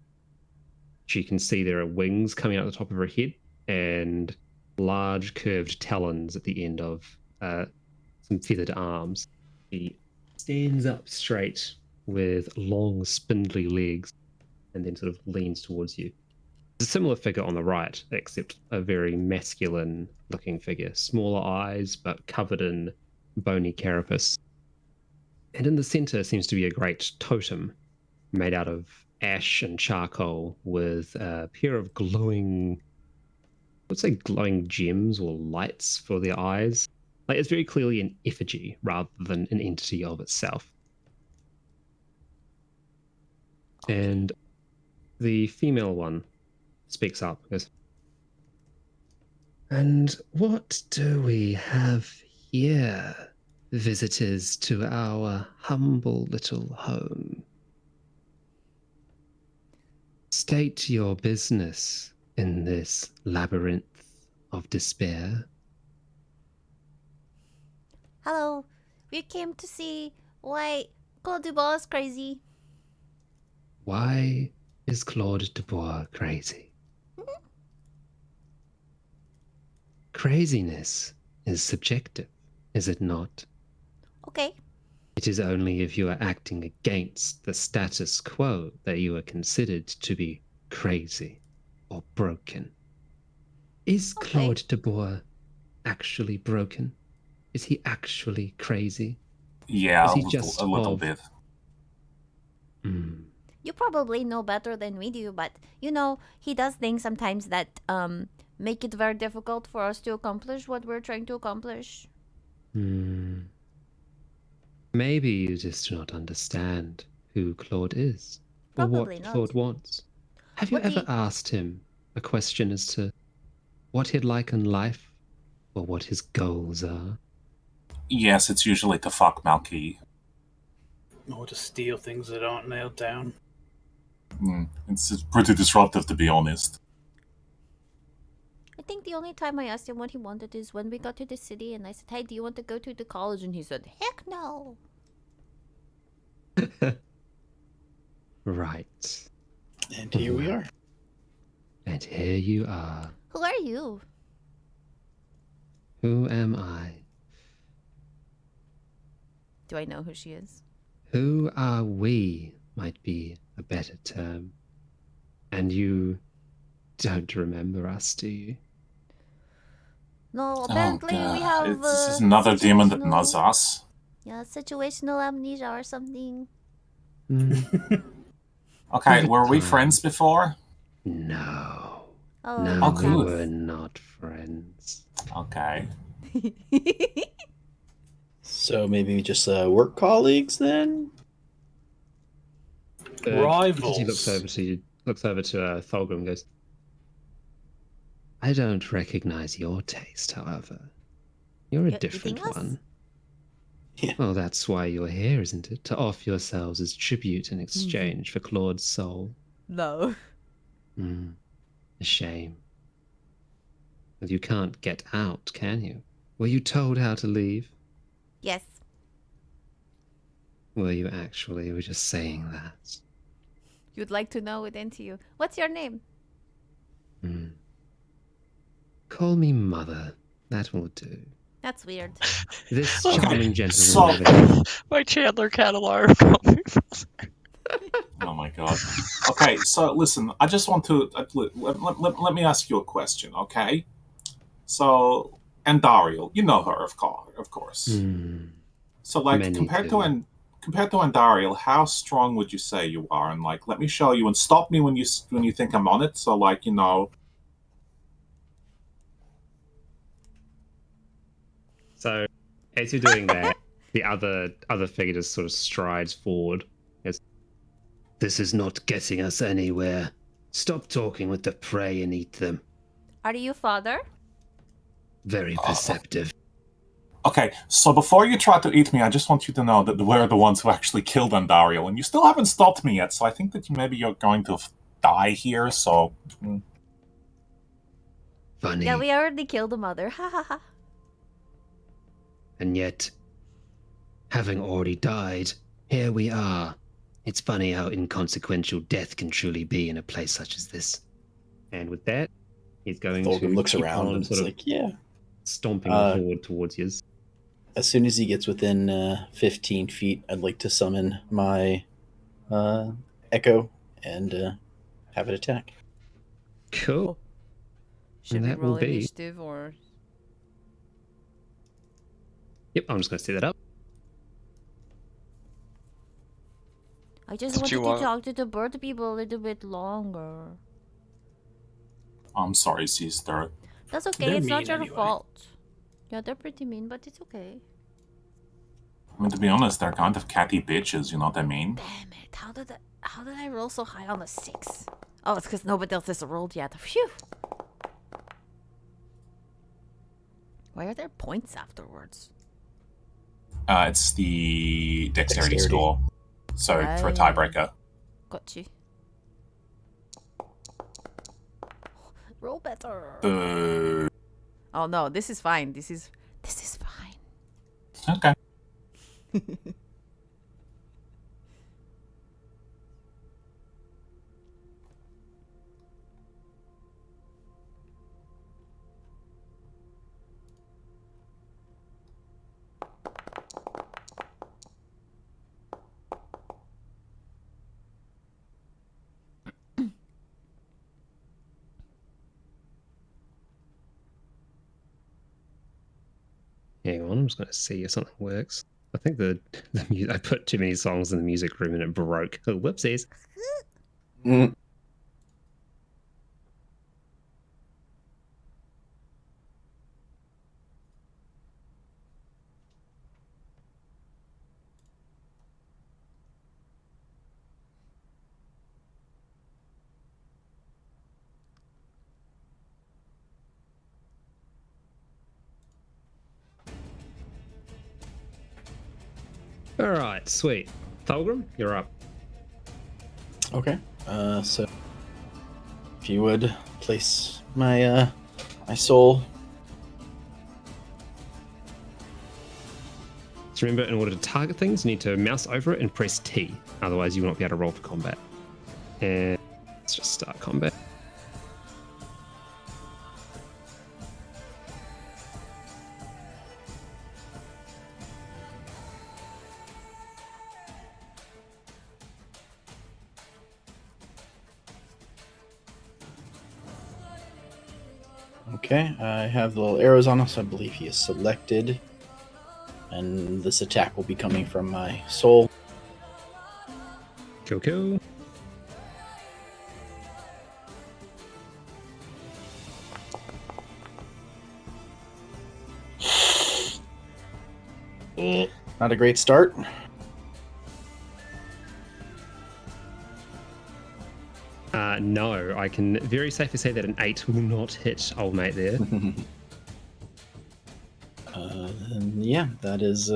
She can see there are wings coming out the top of her head and large curved talons at the end of some feathered arms. She stands up straight with long, spindly legs and then sort of leans towards you. There's a similar figure on the right, except a very masculine looking figure. Smaller eyes, but covered in bony carapace. And in the center seems to be a great totem made out of ash and charcoal with a pair of glowing, let's say glowing gems or lights for their eyes. Like it's very clearly an effigy rather than an entity of itself. And the female one speaks up, goes, "And what do we have here, visitors to our humble little home? State your business in this labyrinth of despair." Hello, we came to see why Claude Dubois is crazy. Why is Claude Dubois crazy? Craziness is subjective, is it not? Okay. It is only if you are acting against the status quo that you are considered to be crazy or broken. Is Claude Dubois actually broken? Is he actually crazy? Yeah, is he a little bit. You probably know better than we do, but you know, he does things sometimes that make it very difficult for us to accomplish what we're trying to accomplish. Maybe you just do not understand who Claude is or Probably what not. Claude wants. Have you ever asked him a question as to what he'd like in life or what his goals are? Yes, it's usually to fuck Malky. Or to steal things that aren't nailed down. It's pretty disruptive, to be honest. I think the only time I asked him what he wanted is when we got to the city and I said, "Hey, do you want to go to the college?" And he said, "Heck no." Right. And here we are. And here you are. Who are you? Who am I? Do I know who she is? Who are we might be a better term. And you don't remember us, do you? No, apparently we have. This is another demon that knows us. Yeah, situational amnesia or something. Okay, were we friends before? No. Oh, No, we good. were not friends. Okay. So maybe just work colleagues then? Rivals. He looks over to Thulgrim and goes, "I don't recognize your taste, however. You're a different one." Yeah. Well, that's why you're here, isn't it? To offer yourselves as tribute in exchange for Claude's soul. No. A shame. But you can't get out, can you? Were you told how to leave? Yes. Were you actually? We're just saying that. You'd like to know it, didn't you? What's your name? Call me Mother. That will do. That's weird. This charming gentleman. My Chandler Catalar called me. Oh my god. Okay, so listen, I just want to let me ask you a question, okay? So, Andariel, you know her, of course. So, like, compared to Andariel, how strong would you say you are? And like, let me show you, and stop me when you think I'm on it. So, like, you know. So, as you're doing that, the other figure just sort of strides forward. Goes, This is not getting us anywhere. Stop talking with the prey and eat them. Are you father? Very perceptive. Okay, so before you try to eat me, I just want you to know that we're the ones who actually killed Andario, and you still haven't stopped me yet, so I think that maybe you're going to die here, so... Funny. Yeah, we already killed the mother. Ha ha ha. And yet, having already died, here we are. It's funny how inconsequential death can truly be in a place such as this. And with that, he's going Thorgrim to looks keep around on and sort it's of like, yeah. stomping forward towards you. As soon as he gets within 15 feet, I'd like to summon my Echo and have it attack. Cool. Should And we that will roll be- initiative or? Yep, I'm just going to set that up. I just Did wanted you to want- talk to the bird people a little bit longer. I'm sorry, sister. That's okay, They're it's not mean your anyway. fault. Yeah, they're pretty mean, but it's okay. I mean, to be honest, they're kind of catty bitches, you know what I mean? Damn it, how did I roll so high on a 6? Oh, it's because nobody else has rolled yet. Phew! Why are there points afterwards? It's the dexterity Dexterity. score. So, for a Right. tiebreaker. Got you. Roll better. Boo. Oh no, this is fine. This is fine. Okay. Hang on, I'm just going to see if something works. I think I put too many songs in the music room and it broke. Oh, whoopsies. Mm. All right, sweet. Thulgrim, you're up. Okay. So if you would place my my soul. So remember, in order to target things, you need to mouse over it and press T. Otherwise, you will not be able to roll for combat. And let's just start combat. Okay, I have the little arrows on us. I believe he is selected. And this attack will be coming from my soul. Cool, cool. Not a great start. No, I can very safely say that an 8 will not hit old mate there. And yeah, that is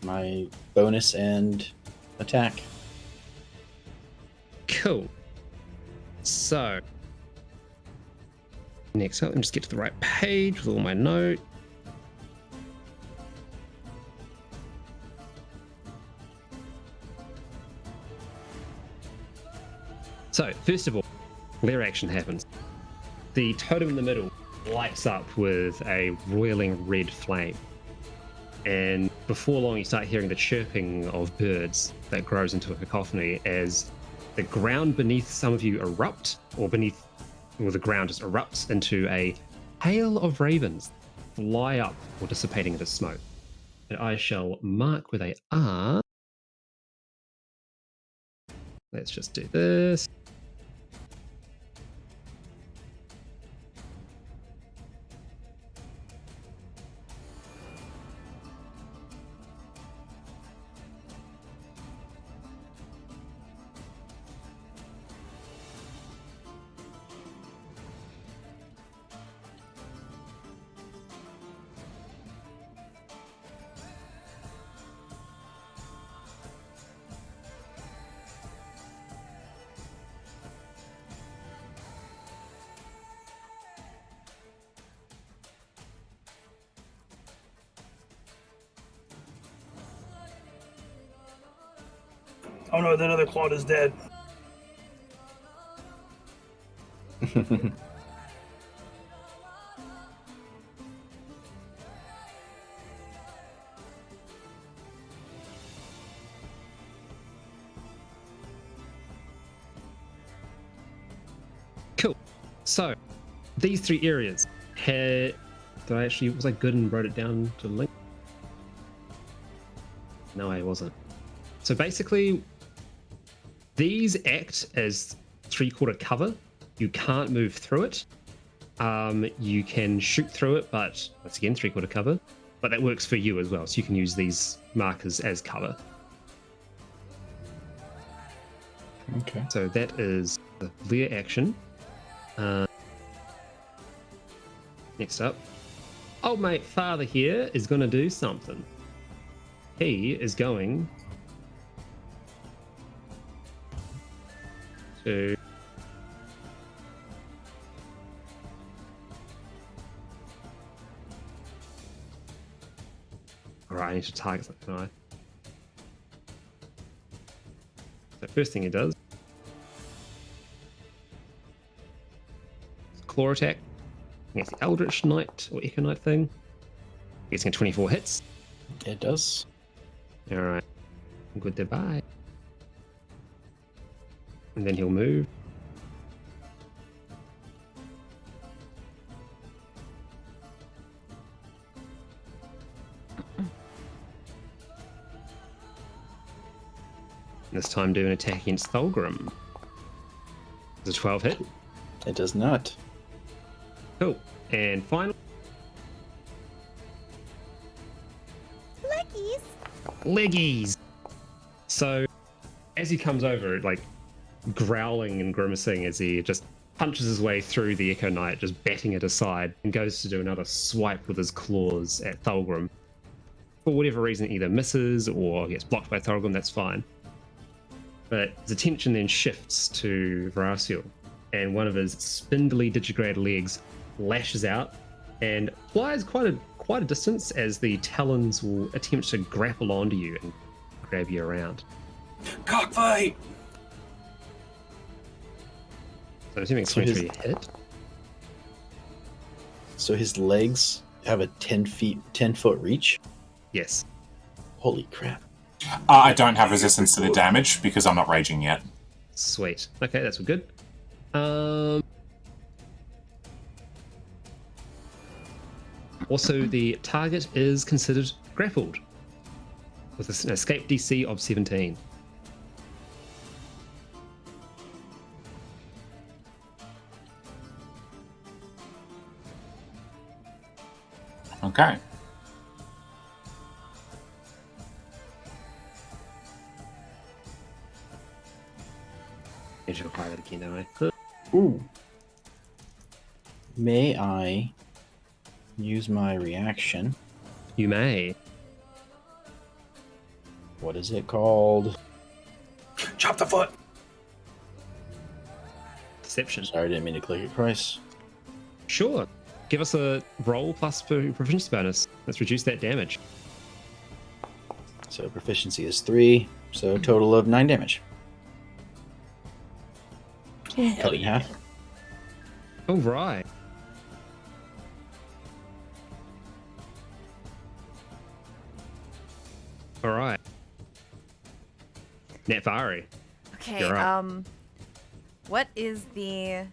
my bonus and attack. Cool. So, next up, let me just get to the right page with all my notes. So, first of all, lair action happens. The totem in the middle lights up with a roiling red flame. And before long, you start hearing the chirping of birds that grows into a cacophony as the ground beneath some of you erupt, or the ground just erupts into a hail of ravens fly up or dissipating into smoke. And I shall mark where they are. Let's just do this. Oh no, that other Claude is dead. Cool. So, these 3 areas had. Was I good and wrote it down to link? No, I wasn't. So basically, these act as 3/4 cover. You can't move through it. You can shoot through it, but once again, 3/4 cover. But that works for you as well, so you can use these markers as cover. Okay. So that is the Lear action. Next up, old mate father here is going to do something. He is going to Alright, I need to target something, don't I? So first thing he does, claw attack against the Eldritch Knight or Echo Knight thing. Getting 24 hits. It does. Alright. Goodbye. And then he'll move. This time do an attack against Thulgrim. Does a 12 hit? It does not. Cool. And final. Leggies! So, as he comes over, like, growling and grimacing as he just punches his way through the Echo Knight, just batting it aside, and goes to do another swipe with his claws at Thulgrim. For whatever reason, either misses or gets blocked by Thulgrim, that's fine. But his attention then shifts to Varasiel, and one of his spindly digigrade legs lashes out and flies quite a distance as the talons will attempt to grapple onto you and grab you around. Cockfight! So I'm assuming 23 hit. So his legs have a 10-foot reach? Yes. Holy crap. I don't have resistance to the damage because I'm not raging yet. Sweet. Okay, that's all good. Also, the target is considered grappled with an escape DC of 17. Okay. I should apply that again, don't I? Ooh. May I use my reaction? You may. What is it called? Chop the foot! Deception. Sorry, I didn't mean to click it twice. Sure. Give us a roll plus proficiency bonus. Let's reduce that damage. So proficiency is 3, so a total of 9 damage. Cut in half. All right. All right. Netvari. Okay, You're up. what is the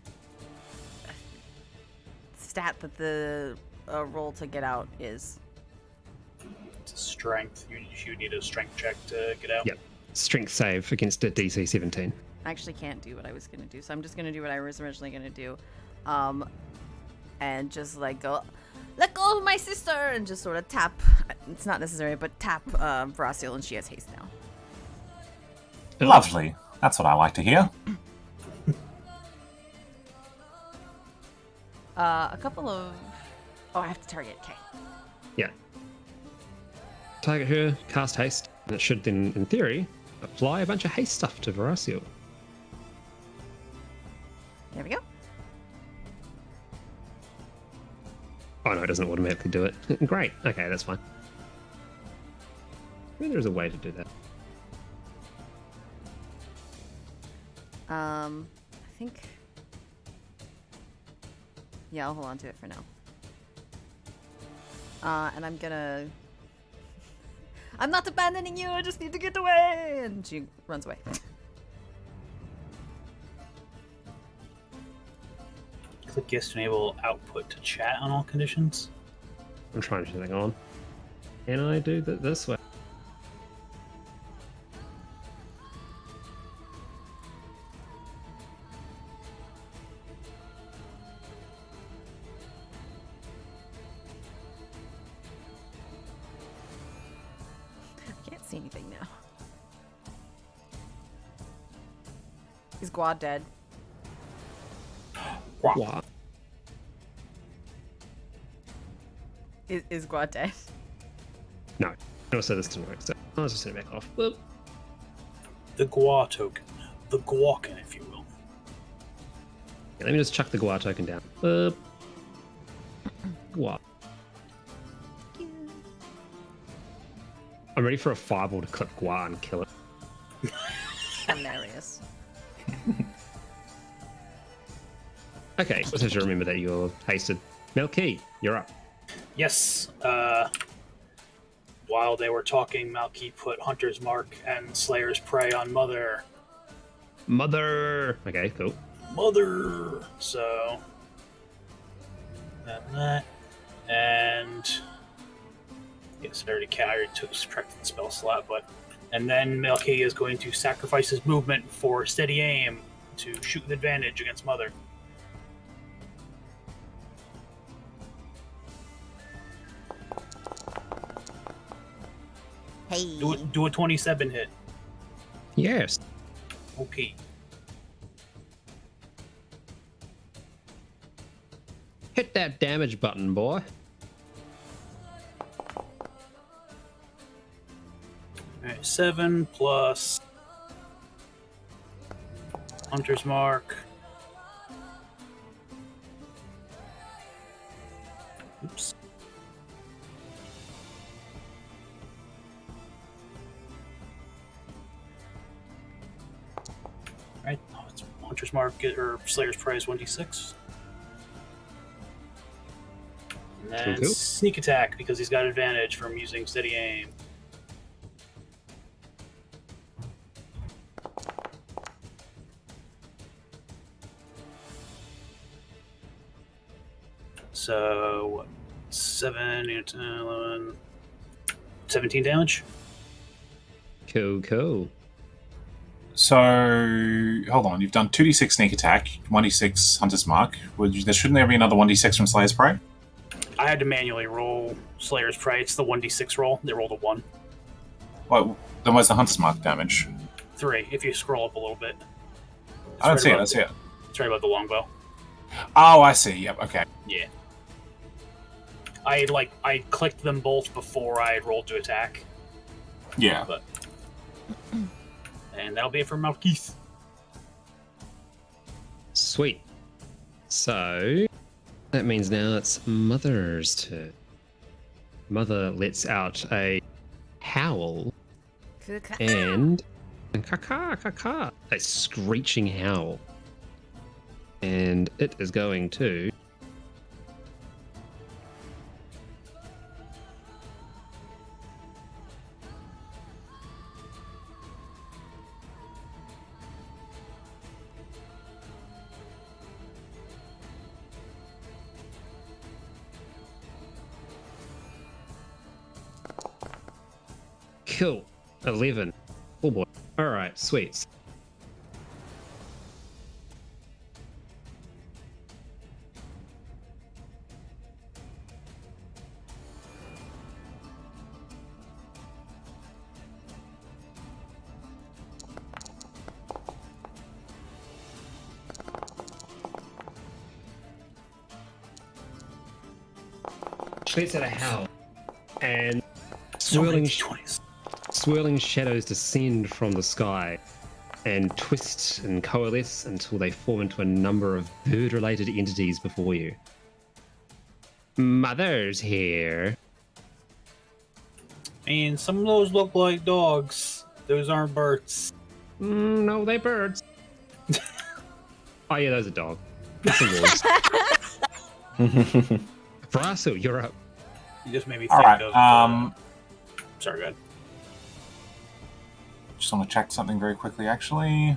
stat that the roll to get out is? It's a strength. You need a strength check to get out. Yep. Strength save against a DC 17. I actually can't do what I was going to do, so I'm just going to do what I was originally going to do. And just like go, let go of my sister, and just sort of tap, it's not necessary, but tap Varasiel, and she has haste now. Lovely. That's what I like to hear. A couple of, I have to target, okay. Yeah. Target her, cast haste, and it should then, in theory, apply a bunch of haste stuff to Varasiel. There we go. Oh no, it doesn't automatically do it. Great. Okay, that's fine. Maybe there's a way to do that. I think. Yeah, I'll hold on to it for now. And I'm gonna. I'm not abandoning you. I just need to get away. And she runs away. Click yes to enable output to chat on all conditions. I'm trying to hang on. Can I do that this way? I can't see anything now. Is Guad dead? What? Is Guad dead? No. No, so this didn't work. So I'll just set it back off. Whoop. The Gua token. The Guakin, if you will. Yeah, let me just chuck the Gua token down. Whoop. Gua. I'm ready for a fireball to clip Gua and kill it. Hilarious. Okay, just have to remember that you're hasted. Melky, you're up. Yes. While they were talking, Malky put Hunter's Mark and Slayer's Prey on Mother. Mother! Okay, cool. Mother! So. That. And. Yes, I already took subtracted the spell slot, but. And then Melky is going to sacrifice his movement for steady aim to shoot with advantage against Mother. Hey. Do a 27 hit. Yes. Okay. Hit that damage button, boy. Alright, 7 plus Hunter's Mark. Oops. Alright, it's Hunter's Mark or Slayer's Prize 1d6. And then Cool. sneak attack because he's got advantage from using steady aim. So, 7, 8, 10, 11, 17 damage. Cool. So, hold on. You've done 2d6 sneak attack, 1d6 Hunter's Mark. Shouldn't there be another 1d6 from Slayer's Prey? I had to manually roll Slayer's Prey. It's the 1d6 roll. They rolled a 1. Well, then where's the Hunter's Mark damage? 3, if you scroll up a little bit. I don't see it. I see it. It's right above the longbow. Oh, I see. Yep, okay. Yeah. I clicked them both before I had rolled to attack. Yeah. But and that'll be it for Malkeith. Sweet. So that means now it's Mother's turn. Mother lets out a howl and caca, a screeching howl. And it is going to kill 11. Oh boy. Alright, sweet. She lets out a howl, and swirling shadows descend from the sky and twist and coalesce until they form into a number of bird-related entities before you. Mother's here. And some of those look like dogs. Those aren't birds. No, they're birds. Oh yeah, those are dog. That's a wolves. Vrasu, you're up. You just made me All think right. of. Sorry, go ahead. Just want to check something very quickly, actually.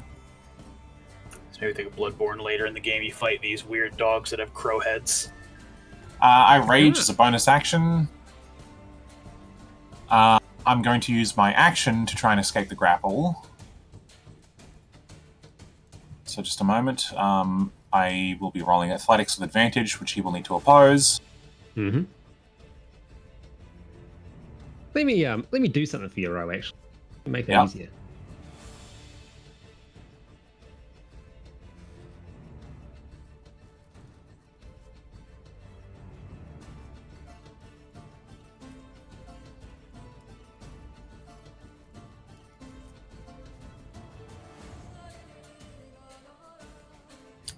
Just made me think of Bloodborne. Later in the game, you fight these weird dogs that have crow heads. I rage as a bonus action. I'm going to use my action to try and escape the grapple. So just a moment. I will be rolling athletics with advantage, which he will need to oppose. Mm-hmm. Let me do something for you, Ro, actually. Make it easier.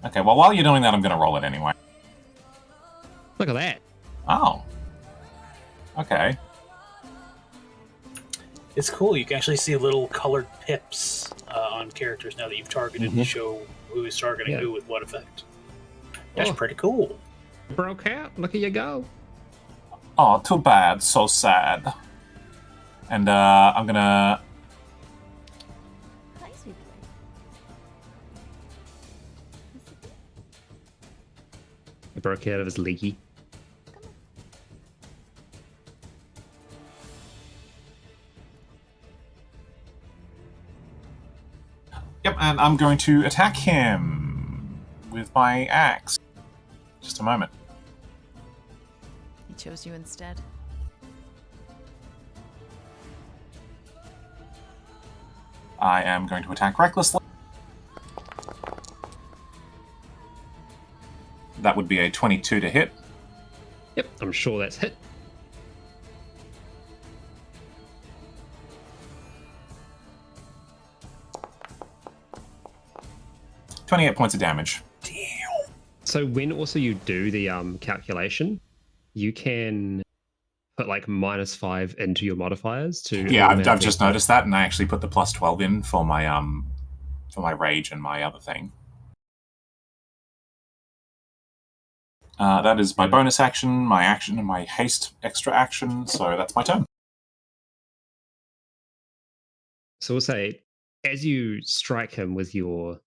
Okay, well, while you're doing that, I'm going to roll it anyway. Look at that. Oh. Okay. It's cool. You can actually see little colored pips on characters now that you've targeted to show who's targeting who with what effect. That's pretty cool. Broke out. Look at you go. Oh, too bad. So sad. And I'm going to... He broke out of his leaky. Yep, and I'm going to attack him with my axe. Just a moment. He chose you instead. I am going to attack recklessly. That would be a 22 to hit. Yep, I'm sure that's hit. $28 points of damage. Damn. So when also you do the calculation, you can put like -5 into your modifiers to. Yeah, I've just noticed that, and I actually put the +12 in for my rage and my other thing. That is my bonus action, my action, and my haste extra action. So that's my turn. So we'll say, as you strike him with your.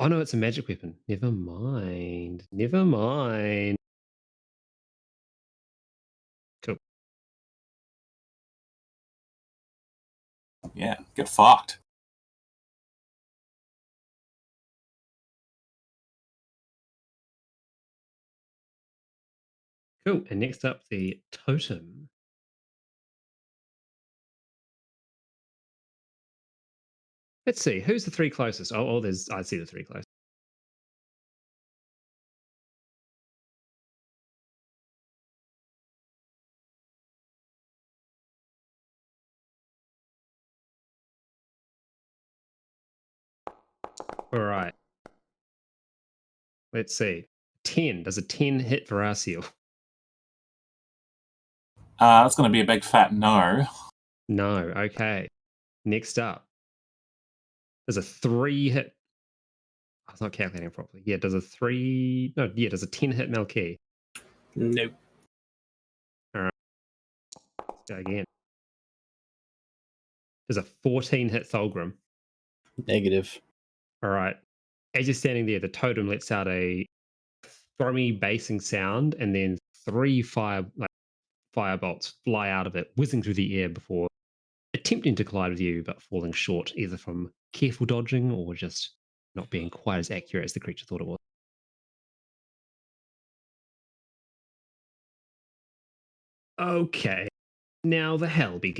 Oh no, it's a magic weapon. Never mind. Never mind. Cool. Yeah, get fucked. Cool. And next up, the totem. Let's see, who's the three closest? Oh, I see the three closest. All right. Let's see. 10. Does a 10 hit Veraciel? That's going to be a big fat no. No. Okay. Next up. Does a 3 hit? I was not calculating properly. Yeah, does a 3... No, yeah, does a 10 hit Melky? Nope. All right. Let's go again. Does a 14 hit Thulgrim? Negative. All right. As you're standing there, the totem lets out a thrummy basing sound, and then 3 firebolts fly out of it, whizzing through the air before attempting to collide with you, but falling short, either from careful dodging or just not being quite as accurate as the creature thought it was. Okay. Now the hell begins.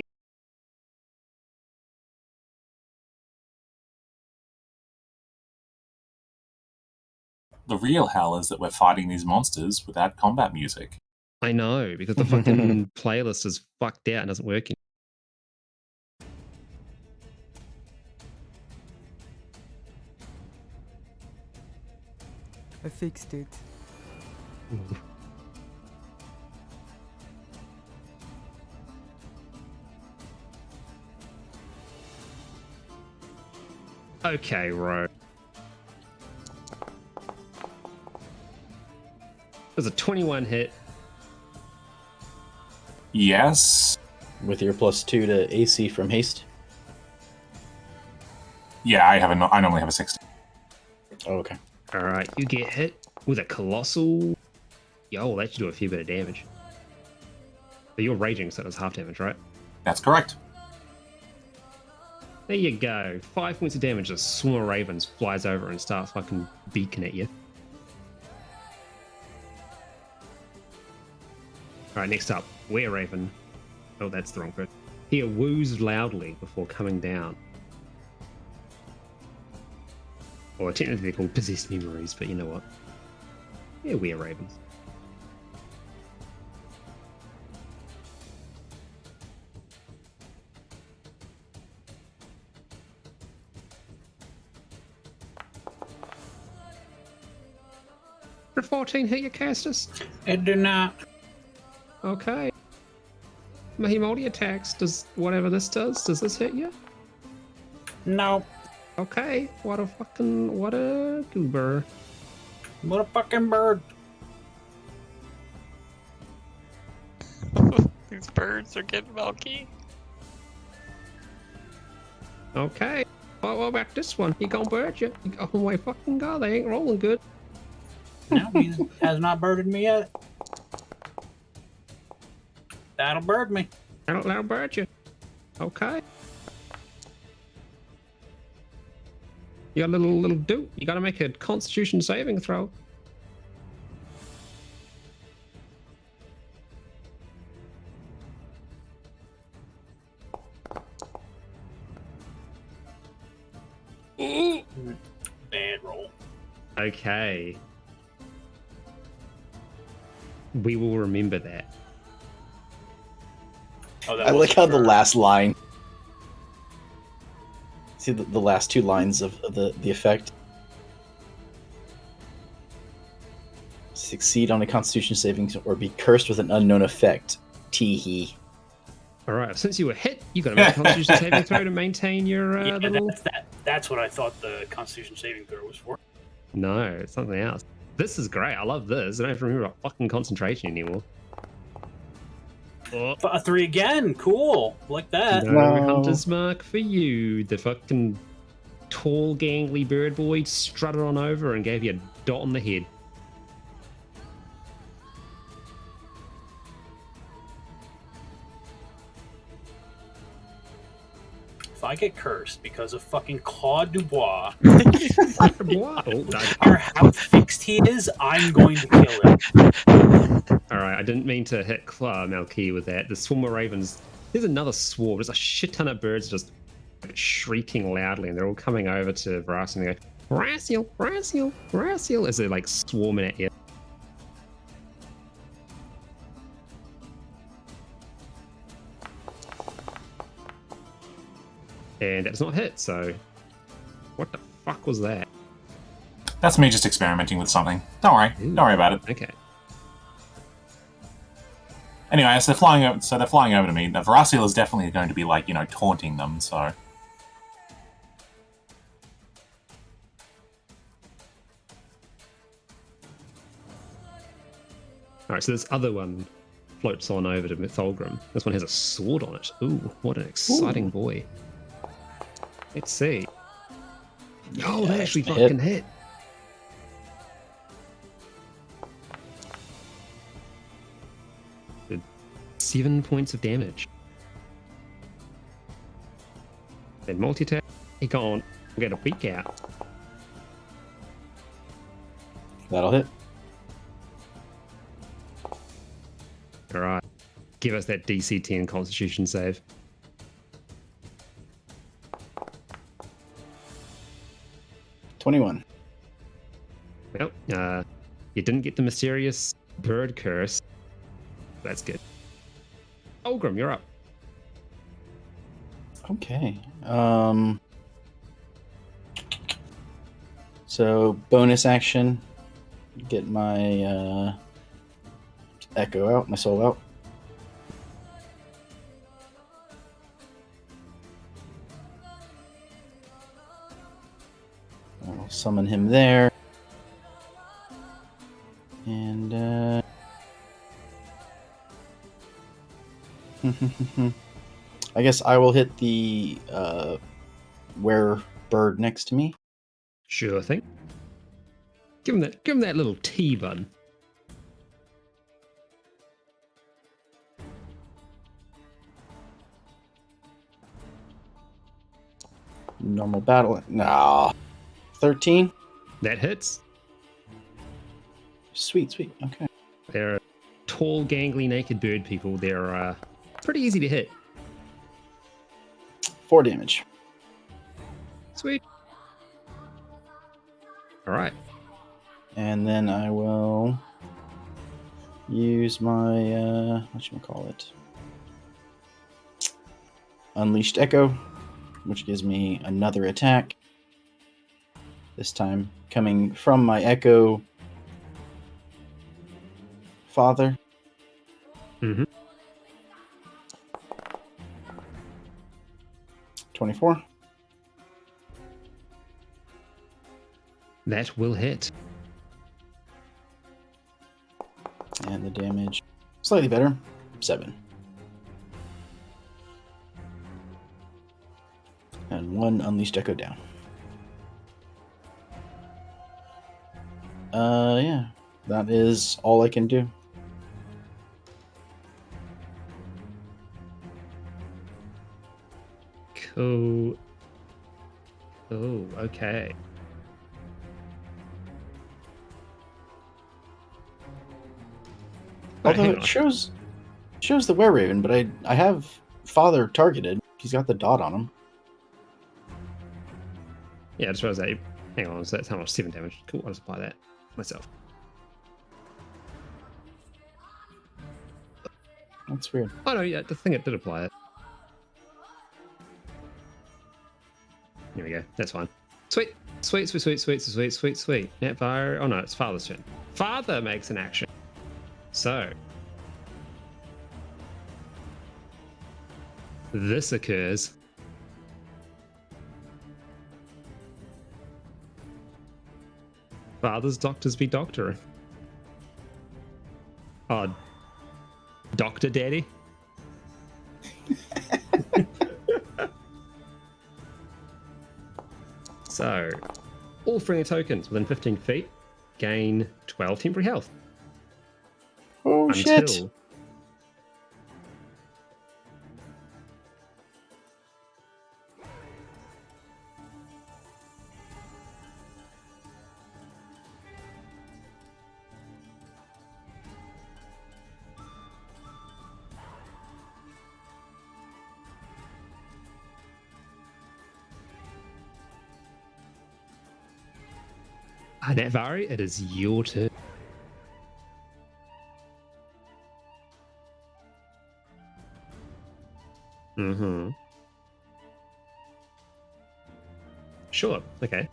The real hell is that we're fighting these monsters without combat music. I know, because the fucking playlist is fucked out and doesn't work. I fixed it. Okay, Ro. There's a 21 hit. Yes. With your +2 to AC from haste. Yeah, I normally have a 60. Oh, okay. All right, you get hit with a colossal. Yo, that should do a fair bit of damage. But you're raging, so it does half damage, right? That's correct. There you go. 5 points of damage. A swarm of ravens flies over and starts fucking beaking at you. All right, next up, Were Raven. Oh, that's the wrong bird. He woos loudly before coming down. Or technically they're called possessed memories, but you know what? Yeah, Were Ravens. Did 14 hit your casters? It did not. Okay. My multi attacks, does whatever this does this hit you? No. Okay, what a goober. What a fucking bird. These birds are getting milky. Okay. What about this one? He gonna bird you? Oh my fucking god, they ain't rolling good. No, he has not birded me yet. That'll bird me. That'll bird you. Okay. You got a little doot. You gotta make a constitution saving throw. Bad roll. Okay. We will remember that. Oh, that I like wasn't how the bird. last line. See the last two lines of the effect. Succeed on a Constitution saving or be cursed with an unknown effect. Tee-hee. Alright, since you were hit, you gotta make a constitution saving throw to maintain your Yeah, little... that's what I thought the Constitution saving throw was for. No, it's something else. This is great. I love this. I don't have to remember about fucking concentration anymore. Oh, A 3 again. Cool. Like that. no No. hunter's mark for you. The fucking tall, gangly bird boy strutted on over and gave you a dot on the head. If I get cursed because of fucking Claude Dubois, Wow. or how fixed he is, I'm going to kill him. Alright, I didn't mean to hit Malky with that. The swarm of ravens. There's another swarm. There's a shit ton of birds just shrieking loudly, and they're all coming over to Brass and they go, Brassiel, Brassiel, Brassiel, as they're like swarming at you. And that's not hit, so what the fuck was that? That's me just experimenting with something. Don't worry. Ooh. Don't worry about it. Okay. Anyway, so they're flying over to me. The Varasiel is definitely going to be like, taunting them, so. Alright, so this other one floats on over to Mytholgrim. This one has a sword on it. Ooh, what an exciting boy. Let's see. Oh, that actually hit. fucking hit. Did 7 points of damage. Then multi-attack. He can't get a peek out. That'll hit. Alright. Give us that DC 10 Constitution save. $21. Well, you didn't get the mysterious bird curse. That's good. Olgrim, you're up. Okay. So bonus action, get my echo out, my soul out. I'll summon him there. And I guess I will hit the were bird next to me. Sure thing. Give him that little T button. Normal battle. Nah. 13. That hits. Sweet. Okay. They're tall, gangly, naked bird people. They're pretty easy to hit. 4 damage. Sweet. All right. And then I will use my whatchamacallit? Unleashed Echo, which gives me another attack. This time coming from my Echo father. Mm-hmm. 24. That will hit. And the damage, slightly better, 7. And 1 Unleashed Echo down. Yeah, that is all I can do. Cool. Oh, okay. Wait, Although hang it on. shows the Were-Raven, but I have father targeted. He's got the dot on him. Yeah, I just realized that. Hang on, so that's how much 7 damage. Cool, I'll just apply that myself. That's weird. Oh no, yeah, the thing it did apply it. There we go. That's fine. Sweet. Net fire. Oh no, it's father's turn. Father makes an action. So this occurs. Father's doctors be doctoring. Oh, Doctor Daddy. So, all friendly tokens within 15 feet gain 12 temporary health. Oh shit! Netvari, it is your turn. Mm-hmm. Sure, okay.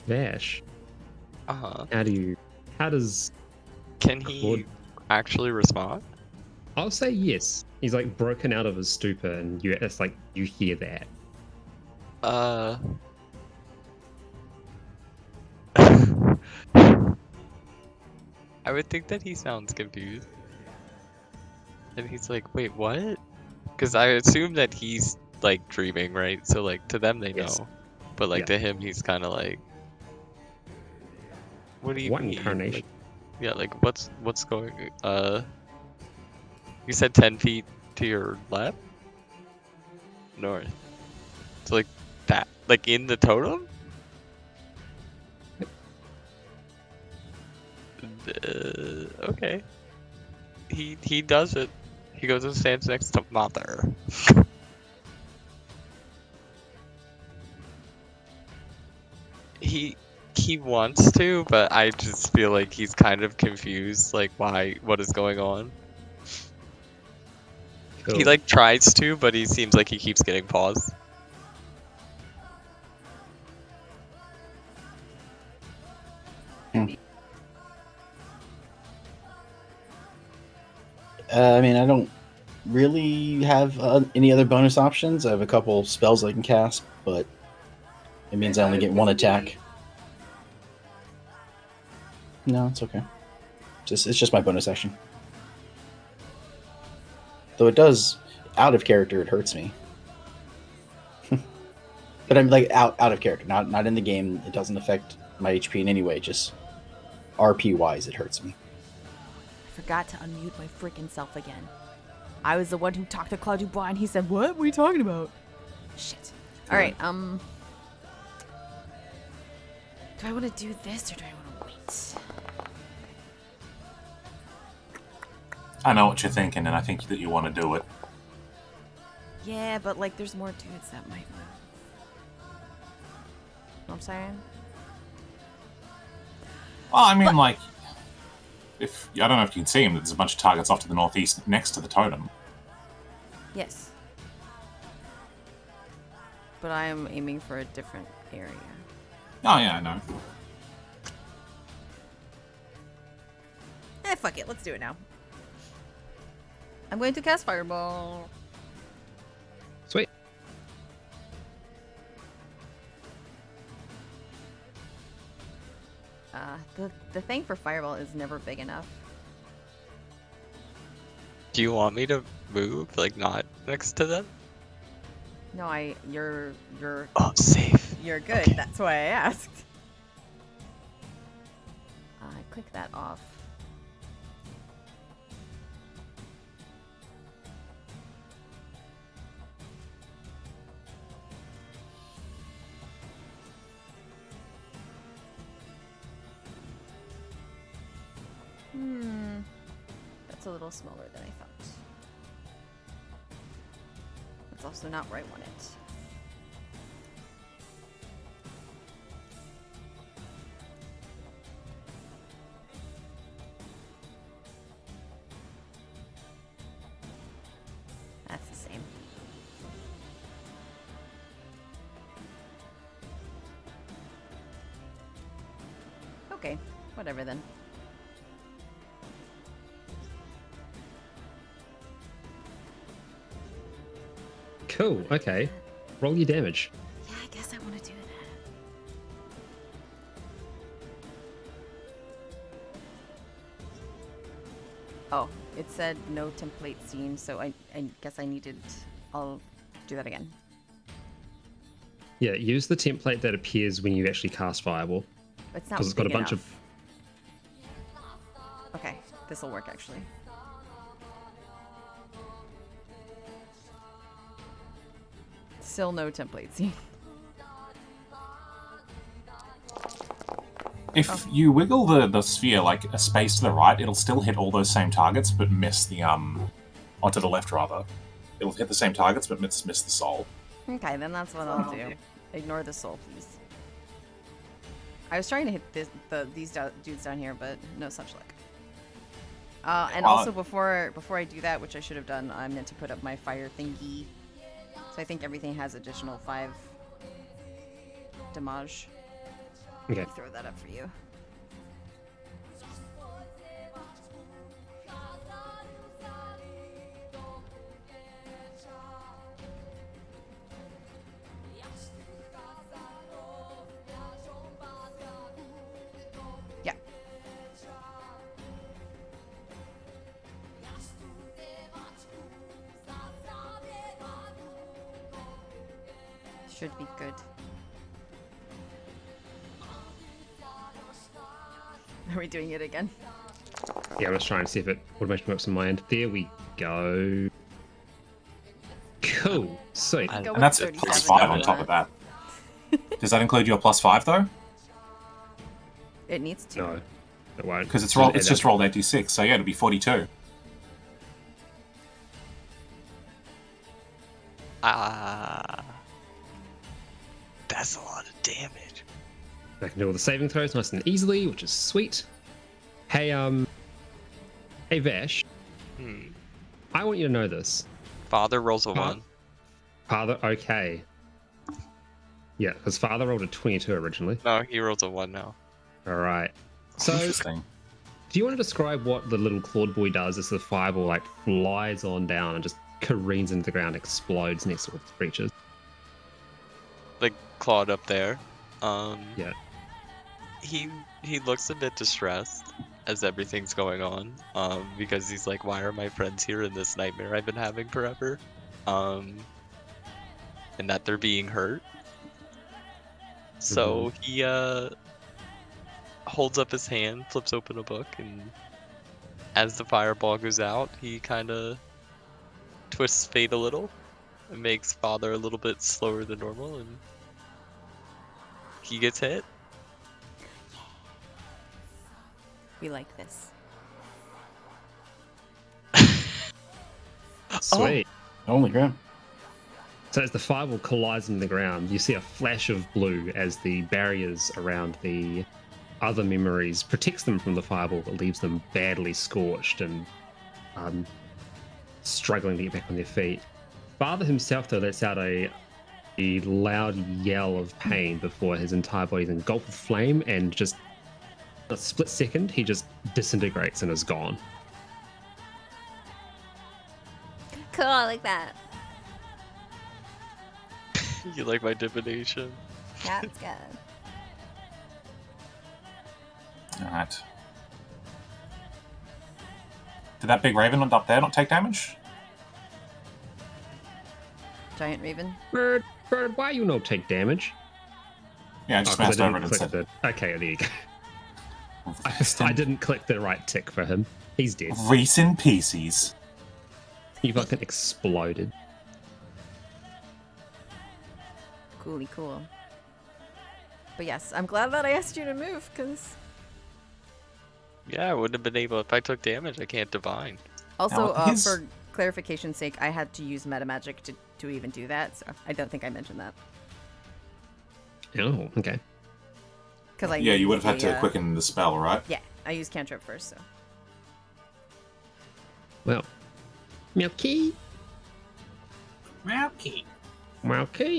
Vash, Uh-huh. how does Can he actually respond? I'll say yes. He's like broken out of his stupor, and it's like you hear that. I would think that he sounds confused. And he's like, wait, what? Because I assume that he's like dreaming, right? So like to them they Yes. know. But like Yeah. to him he's kinda like, what do you What mean? incarnation? Like, yeah, like what's going you said 10 feet to your left? North. So like that, like in the totem? Okay. He does it. He goes and stands next to Mother. He wants to, but I just feel like he's kind of confused, like what is going on. Cool. He like tries to, but he seems like he keeps getting paused. I mean, I don't really have any other bonus options. I have a couple spells I can cast, but it means I only get one attack. No, it's okay. It's just my bonus action. Though it does, out of character, it hurts me. But I'm like out of character, not in the game. It doesn't affect my HP in any way. Just RP wise, it hurts me. I forgot to unmute my freaking self again. I was the one who talked to Claude Dubois, and he said, "What? What are you talking about?" Shit. All right. Do I want to do this or do I want to wait? I know what you're thinking, and I think that you want to do it. Yeah, but like, there's more dudes that might move. Know what I'm saying? Well, I mean, like, if I don't know if you can see him, but there's a bunch of targets off to the northeast next to the totem. Yes. But I am aiming for a different area. Oh yeah, I know. Fuck it, let's do it now. I'm going to cast Fireball. Sweet. The thing for Fireball is never big enough. Do you want me to move, like, not next to them? No, you're Oh, safe. You're good. Okay. That's why I asked. Click that off. That's a little smaller than I thought. That's also not where I want it. That's the same. Okay, whatever then. Cool. Okay. Roll your damage. Yeah, I guess I want to do that. Oh, it said no template seen, so I guess I needed. I'll do that again. Yeah, use the template that appears when you actually cast Fireball. It's not because it's got a big bunch enough. Okay, this will work actually. Still no template seen. If you wiggle the sphere like a space to the right, it'll still hit all those same targets, but miss the or to the left rather. It'll hit the same targets, but miss the soul. Okay, then that's what I'll do. Ignore the soul, please. I was trying to hit these dudes down here, but no such luck. And also before I do that, which I should have done, I meant to put up my fire thingy. So I think everything has additional 5 damage. Okay. Throw that up for you. Yeah. Should be good. Are we doing it again? Yeah, I'm just trying to see if it automation works on my end. There we go. Cool. Sweet. And that's a +5 on top of that. Does that include your +5 though? It needs to. No, it won't. Because it's rolled. It's just rolled 86, so yeah, it'll be 42. That's a lot of damage. I can do all the saving throws nice and easily, which is sweet. Hey, hey Vash. I want you to know this. Father rolls a 1. Father, okay. Yeah, because Father rolled a 22 originally. No, he rolls a 1 now. All right. So Interesting. Do you want to describe what the little clawed boy does as the fireball like flies on down and just careens into the ground, explodes next to all the creatures? Like clawed up there. Yeah. He looks a bit distressed as everything's going on. Because he's like, why are my friends here in this nightmare I've been having forever? And that they're being hurt. So he holds up his hand, flips open a book, and as the fireball goes out, he kind of twists fate a little and makes Father a little bit slower than normal, and he gets hit. We like this. Sweet. Holy crap. So as the fireball collides in the ground, you see a flash of blue as the barriers around the other memories protects them from the fireball, but leaves them badly scorched and struggling to get back on their feet. Father himself, though, lets out a loud yell of pain before his entire body is engulfed with flame, and just a split second, he just disintegrates and is gone. Cool, I like that. You like my divination? That's good. Alright. Did that big raven up there not take damage? Giant raven. Bird, why you no take damage? Yeah, I just 'cause moused over it and click said... okay, there you go. I didn't click the right tick for him. He's dead. Reese in pieces. He fucking exploded. Coolly cool. But yes, I'm glad that I asked you to move, because... Yeah, I wouldn't have been able if I took damage. I can't divine. Also, Now, his- for clarification's sake, I had to use metamagic to even do that, so I don't think I mentioned that. Oh, okay. Because Yeah, you would have had to quicken the spell, right? Yeah, I used cantrip first, so... Well, Milky, Mouky.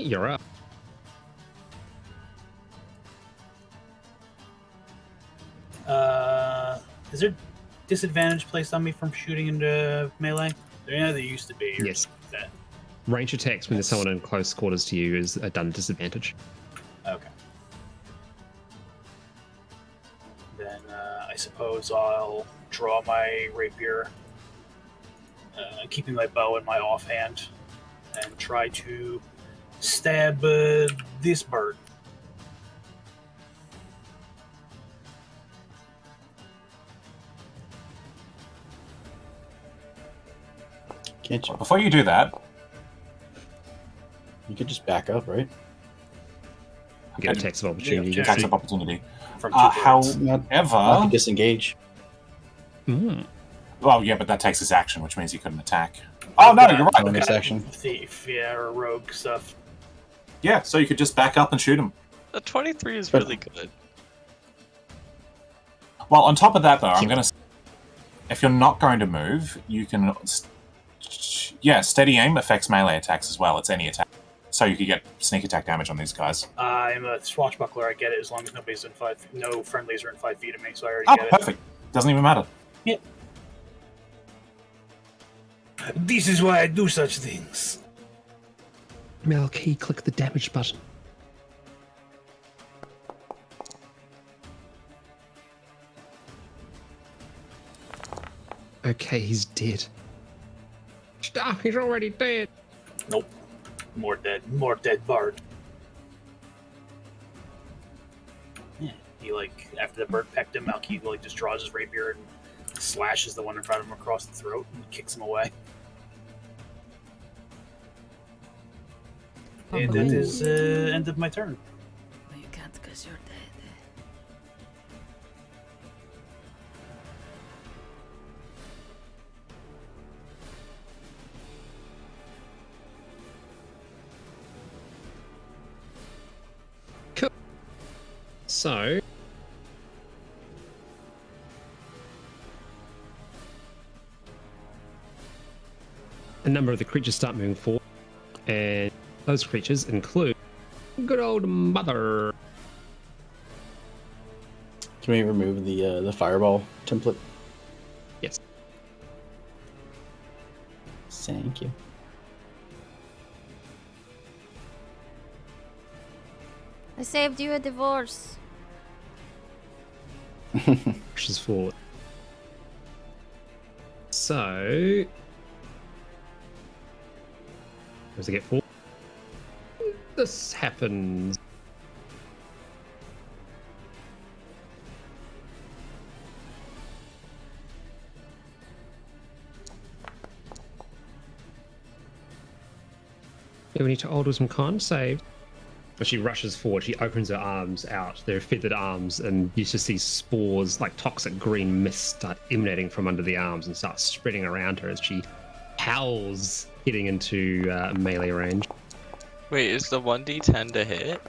you're up. Is there disadvantage placed on me from shooting into melee? There used to be. Or Yes. That. Range attacks when there's someone in close quarters to you is a done disadvantage. Okay. Then I suppose I'll draw my rapier, keeping my bow in my offhand, and try to stab this bird. Can't you? Before you do that, You could just back up, right? Get attacks of opportunity. Yeah, attacks of opportunity. From two birds. Not However, to disengage. well, yeah, but that takes his action, which means he couldn't attack. Oh no, you're right. Bonus action. Thief, yeah, or rogue stuff. Yeah, so you could just back up and shoot him. The 23 is But- really good. Well, on top of that, though, I'm gonna. If you're not going to move, you can. Yeah, steady aim affects melee attacks as well. It's any attack, so you could get sneak attack damage on these guys. I'm a swashbuckler. I get it as long as nobody's in no friendlies are in 5 feet of me, so I already Oh, get it. perfect. Doesn't even matter. Yeah. This is why I do such things. Milky, click the damage button. Okay, he's dead. Stop, he's already dead. Nope. More dead bard. Yeah. He after the bird pecked him, Malkeith just draws his rapier and slashes the one in front of him across the throat and kicks him away. And it is end of my turn. No, you can't because you're dead. Cool. So... a number of the creatures start moving forward, and those creatures include good old Mother. Can we remove the fireball template? Yes. Thank you. I saved you a divorce. Pushes forward. So, does it get 4? This happens. Yeah, we need to alter some con save. As she rushes forward, she opens her arms out. They're feathered arms, and you just see spores, like toxic green mist, start emanating from under the arms and start spreading around her as she howls, getting into melee range. Wait, is the 1d10 to hit?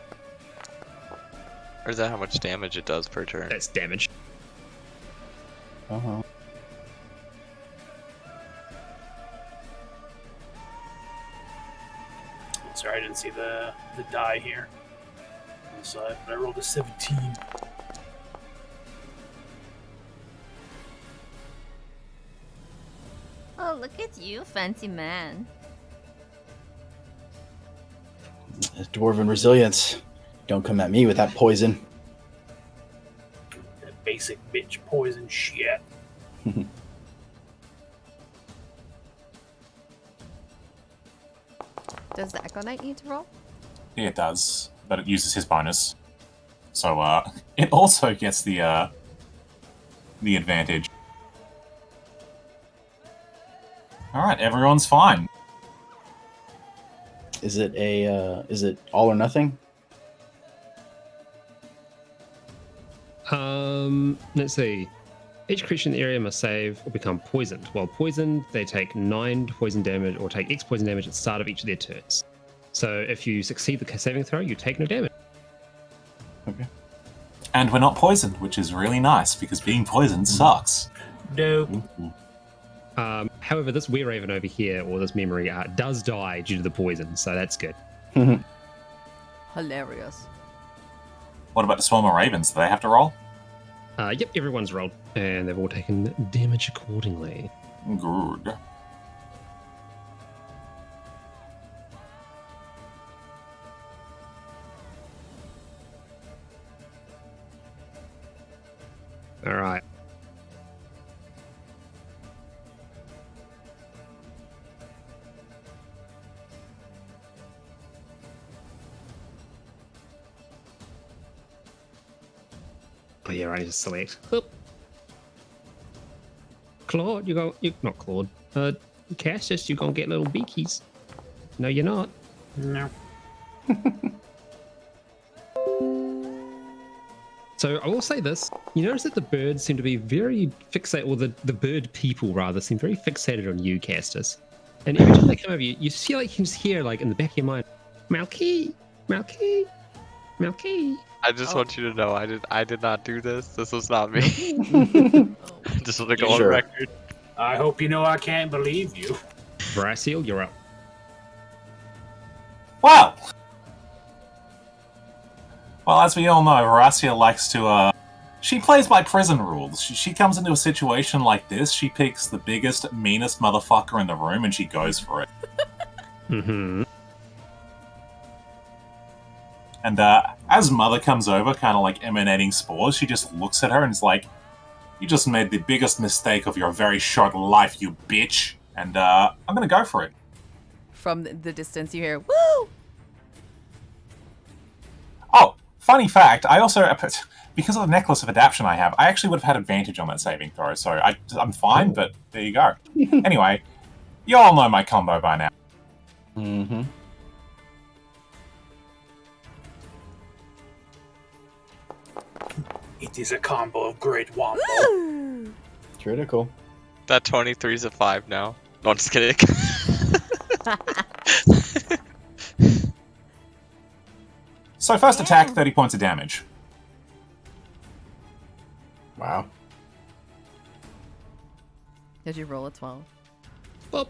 Or is that how much damage it does per turn? That's damage. Uh-huh. Sorry, I didn't see the die here on the side, but I rolled a 17. Oh, look at you, fancy man. Dwarven resilience. Don't come at me with that poison. That basic bitch poison shit. Does the Echo Knight need to roll? Yeah, it does, but it uses his bonus. So it also gets the advantage. All right, everyone's fine. Is it all or nothing? Let's see. Each creature in the area must save or become poisoned. While poisoned, they take 9 poison damage or take X poison damage at the start of each of their turns. So if you succeed the saving throw, you take no damage. Okay. And we're not poisoned, which is really nice, because being poisoned sucks. Nope. However, this were-raven over here, or this memory, does die due to the poison, so that's good. Hilarious. What about the swarm of ravens? Do they have to roll? Yep, everyone's rolled, and they've all taken damage accordingly. Good. All right. Oh yeah, I need to select. Oop. Claude, not Claude. Cassius, you're gonna get little beakies. No, you're not. No. So I will say this. You notice that the birds seem to be very fixated, or the bird people rather, seem very fixated on you, Castus. And every time they come over you feel like you can just hear, like, in the back of your mind, Malky, Malky, Malky. I just want you to know I did not do this. This was not me. Just want to go on record. I hope you know I can't believe you. Brasil, you're up. Well, as we all know, Horacia likes to, she plays by prison rules. She comes into a situation like this, she picks the biggest, meanest motherfucker in the room, and she goes for it. Mm-hmm. And as Mother comes over, kind of like emanating spores, she just looks at her and is like, "You just made the biggest mistake of your very short life, you bitch." And I'm gonna go for it. From the distance, you hear, woo! Oh, funny fact, I also, because of the necklace of adaptation I have, I actually would have had advantage on that saving throw, so I'm fine, but there you go. Anyway, you all know my combo by now. Mm-hmm. It is a combo of great wombo. Woo! Critical. That 23 is a 5 now. No, I'm just kidding. So first attack, 30 points of damage. Wow. Did you roll a 12? Boop.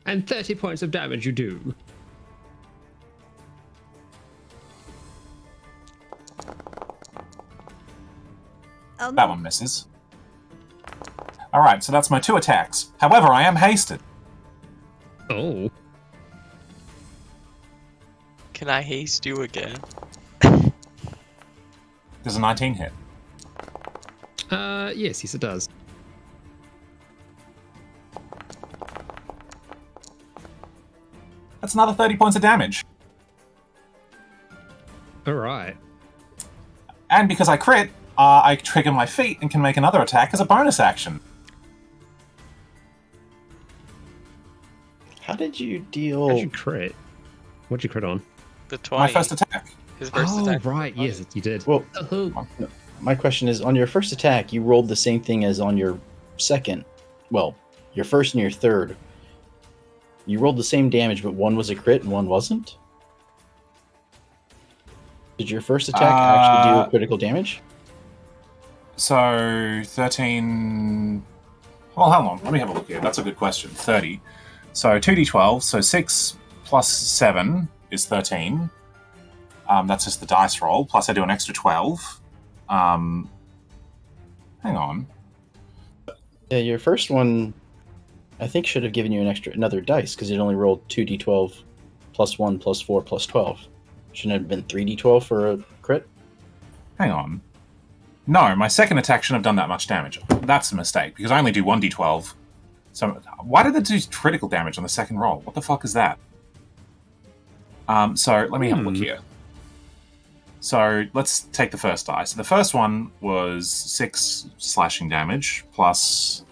And 30 points of damage you do. That one misses. Alright, so that's my 2 attacks. However, I am hasted. Oh. Can I haste you again? Does a 19 hit? Yes, it does. That's another 30 points of damage. Alright. And because I crit, I trigger my feat and can make another attack as a bonus action. How did you deal? How'd you crit? What'd you crit on? The 20. My first attack. His first attack. Right, yes, you did. Well, Oh. my question is, on your first attack, you rolled the same thing as on your second. Well, your first and your third. You rolled the same damage, but one was a crit and one wasn't? Did your first attack actually do critical damage? So, 13... Well, hold on. Let me have a look here. That's a good question. 30. So, 2d12. So, 6 plus 7 is 13. That's just the dice roll. Plus, I do an extra 12. Hang on. Yeah, your first one, I think, should have given you another dice, because it only rolled 2d12 plus 1 plus 4 plus 12. Shouldn't it have been 3d12 for a crit? Hang on. No, my second attack shouldn't have done that much damage. That's a mistake, because I only do 1d12. So, why did it do critical damage on the second roll? What the fuck is that? So, let me have a look here. So, let's take the first die. So, the first one was 6 slashing damage, plus...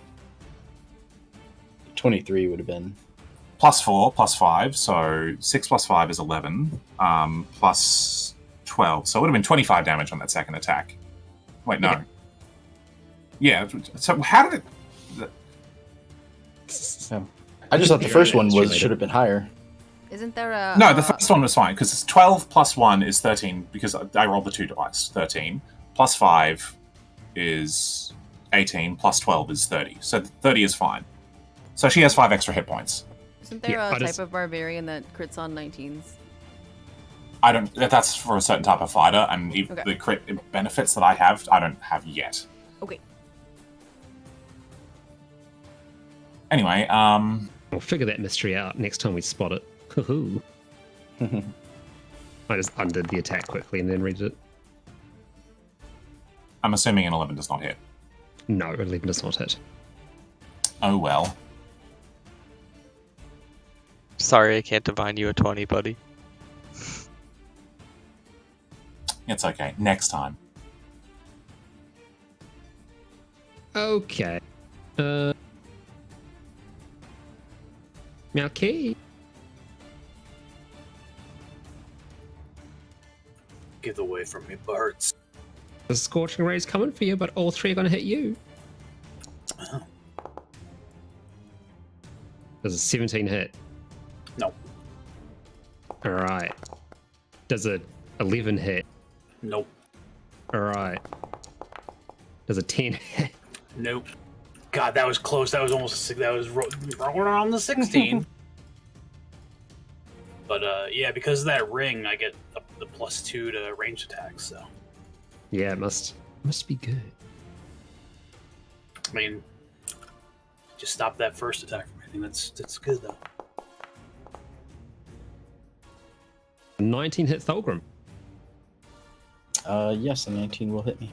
23 would have been. Plus 4, plus 5, so 6 plus 5 is 11, plus 12. So it would have been 25 damage on that second attack. Wait, no. Okay. Yeah, so how did it... I just thought the first one should have been higher. Isn't there a... No, the first one was fine, because it's 12 plus 1 is 13, because I rolled the 2 dice, 13. Plus 5 is 18, plus 12 is 30. So 30 is fine. So she has 5 extra hit points. Isn't there a type of barbarian that crits on 19s? I don't... That's for a certain type of fighter, and the crit benefits that I don't have yet. Okay. Anyway, We'll figure that mystery out next time we spot it. Hoo-hoo. I just undid the attack quickly and then read it. I'm assuming an 11 does not hit. No, 11 does not hit. Oh well. Sorry, I can't divine you a 20, buddy. It's okay. Next time. Okay. Okay. Get away from me, birds. The scorching ray's coming for you, but all 3 are going to hit you. Oh. Does a 17 hit? No. Alright. Does a 11 hit? Nope. Alright. Does a 10 hit? Nope. God, that was close. That was almost that was rolling around the 16. But yeah, because of that ring, I get the +2 to range attacks. So Yeah, it must be good. I mean, just stop that first attack from hitting. That's good though. 19 hit Thulgrim. Yes, a 19 will hit me.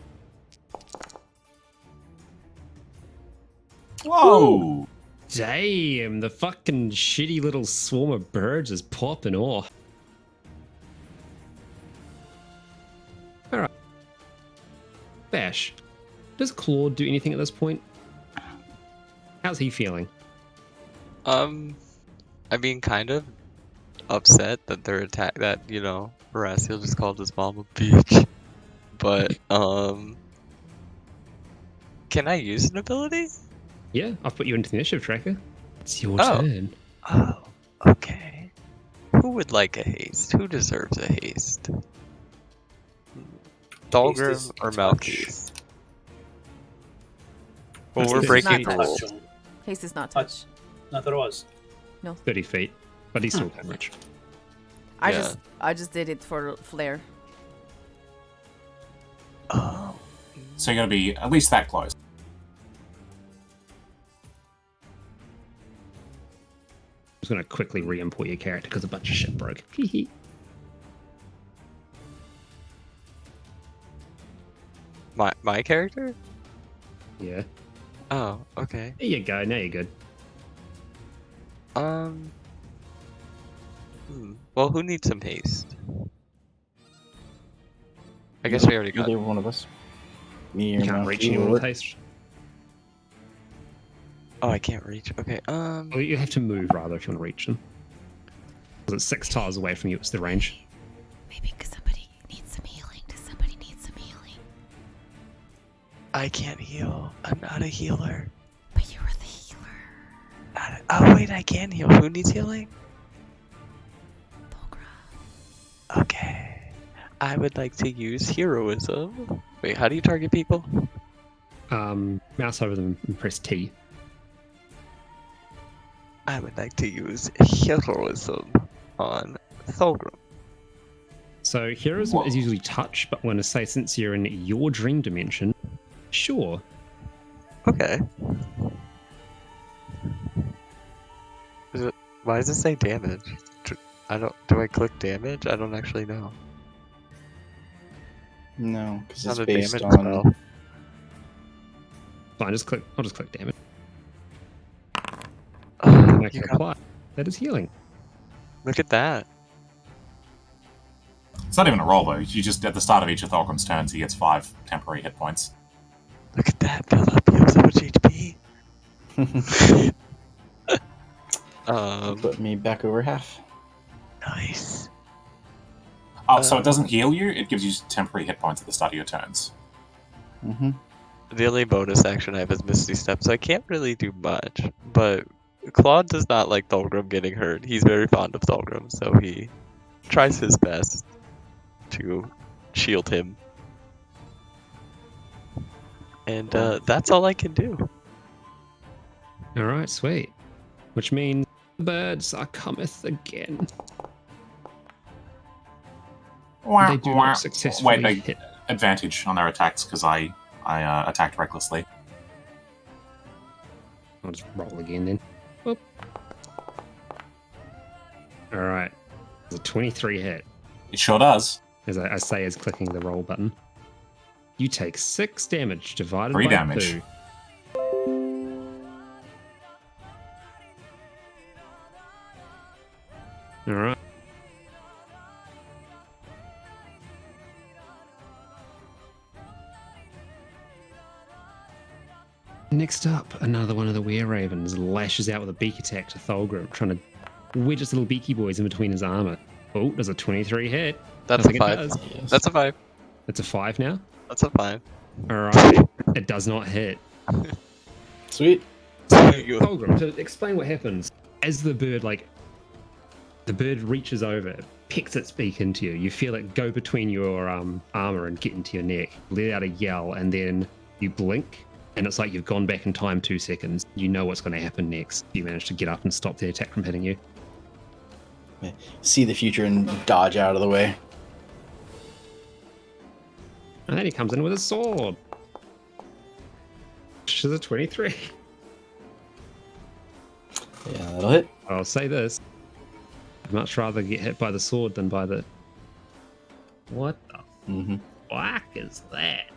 Whoa! Damn, the fucking shitty little swarm of birds is popping off. Alright. Bash, does Claude do anything at this point? How's he feeling? I mean, kind of upset that their attack, that, Horacio just called his mom a bitch. But, can I use an ability? Yeah, I've put you into the initiative tracker. It's your turn. Oh, okay. Who would like a haste? Who deserves a haste? Thulgrim or Malkeith? Well, we're breaking not rules. touch. Haste is not touch. Not that it was. 30 feet, but he's still coverage. I just did it for flair. Oh. So you're going to be at least that close. I'm just going to quickly re-import your character because a bunch of shit broke. My character? Yeah. Oh, okay. There you go. Now you're good. Well, who needs some haste? I guess we already got. Either one of us. Me or You can't Malky reach anyone will with work. haste. Oh, I can't reach. Okay. Well, you have to move rather if you want to reach them. Because it's 6 tiles away from you. It's the range. Maybe because somebody needs some healing. Does somebody need some healing? I can't heal. I'm not a healer. But you were the healer. Oh wait, I can heal. Who needs healing? Fulgra. Okay. I would like to use heroism. Wait, how do you target people? Mouse over them and press T. I would like to use heroism on Thulgrim. So heroism is usually touch, but I'm going to say since you're in your dream dimension, sure. Okay. Why does it say damage? Do I click damage? I don't actually know. No, because it's Not a based damage on. spell. Fine, I'll just click damage. Oh, And I can you got- apply. That is healing. Look at that. It's not even a roll, though. You just, at the start of each of Thulgrim's turns, he gets 5 temporary hit points. Look at that build up. You have so much HP. Put me back over half. Nice. Oh, so it doesn't heal you, it gives you temporary hit points at the start of your turns. Mm-hmm. The only bonus action I have is Misty Step, so I can't really do much. But Claude does not like Thulgrim getting hurt. He's very fond of Thulgrim, so he tries his best to shield him. And that's all I can do. Alright, sweet. Which means the birds are cometh again. They do not successfully Wait, they hit. advantage on their attacks because I attacked recklessly. I'll just roll again then. Whoop. Alright. It's a 23 hit. It sure does. As I say as clicking the roll button. You take 6 damage divided 3 by damage. 2. Alright. Next up, another one of the Were Ravens lashes out with a beak attack to Thulgrim, trying to wedge its little beaky boys in between his armor. Oh, does a 23 hit? That's a Nothing it 5. does. Yes. That's a 5. It's a 5 now? That's a 5. Alright. It does not hit. Sweet. So, Thulgrim, to explain what happens, as the bird reaches over, picks its beak into you, you feel it go between your armor and get into your neck, let out a yell, and then you blink, and it's like you've gone back in time 2 seconds. You know what's going to happen next. You manage to get up and stop the attack from hitting you. See the future and dodge out of the way. And then he comes in with a sword. Which is a 23. Yeah, that'll hit. I'll say this. I'd much rather get hit by the sword than by the... What the Mm-hmm. fuck is that?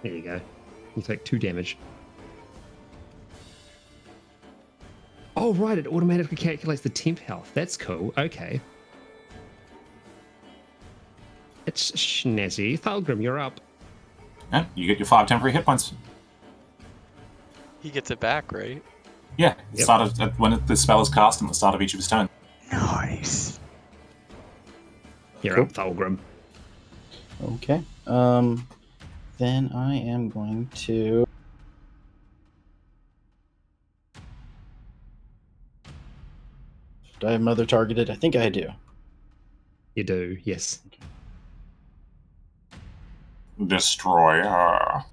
There you go. You take 2 damage. Oh, right, it automatically calculates the temp health. That's cool. Okay. It's snazzy. Thulgrim, you're up. Yeah, you get your 5 temporary hit points. He gets it back, right? Yeah, Yep. when the spell is cast at the start of each of his turns. Nice. You're Cool. up, Thulgrim. Okay. Then I am going to. Do I have Mother targeted? I think I do. You do, yes. Destroy her.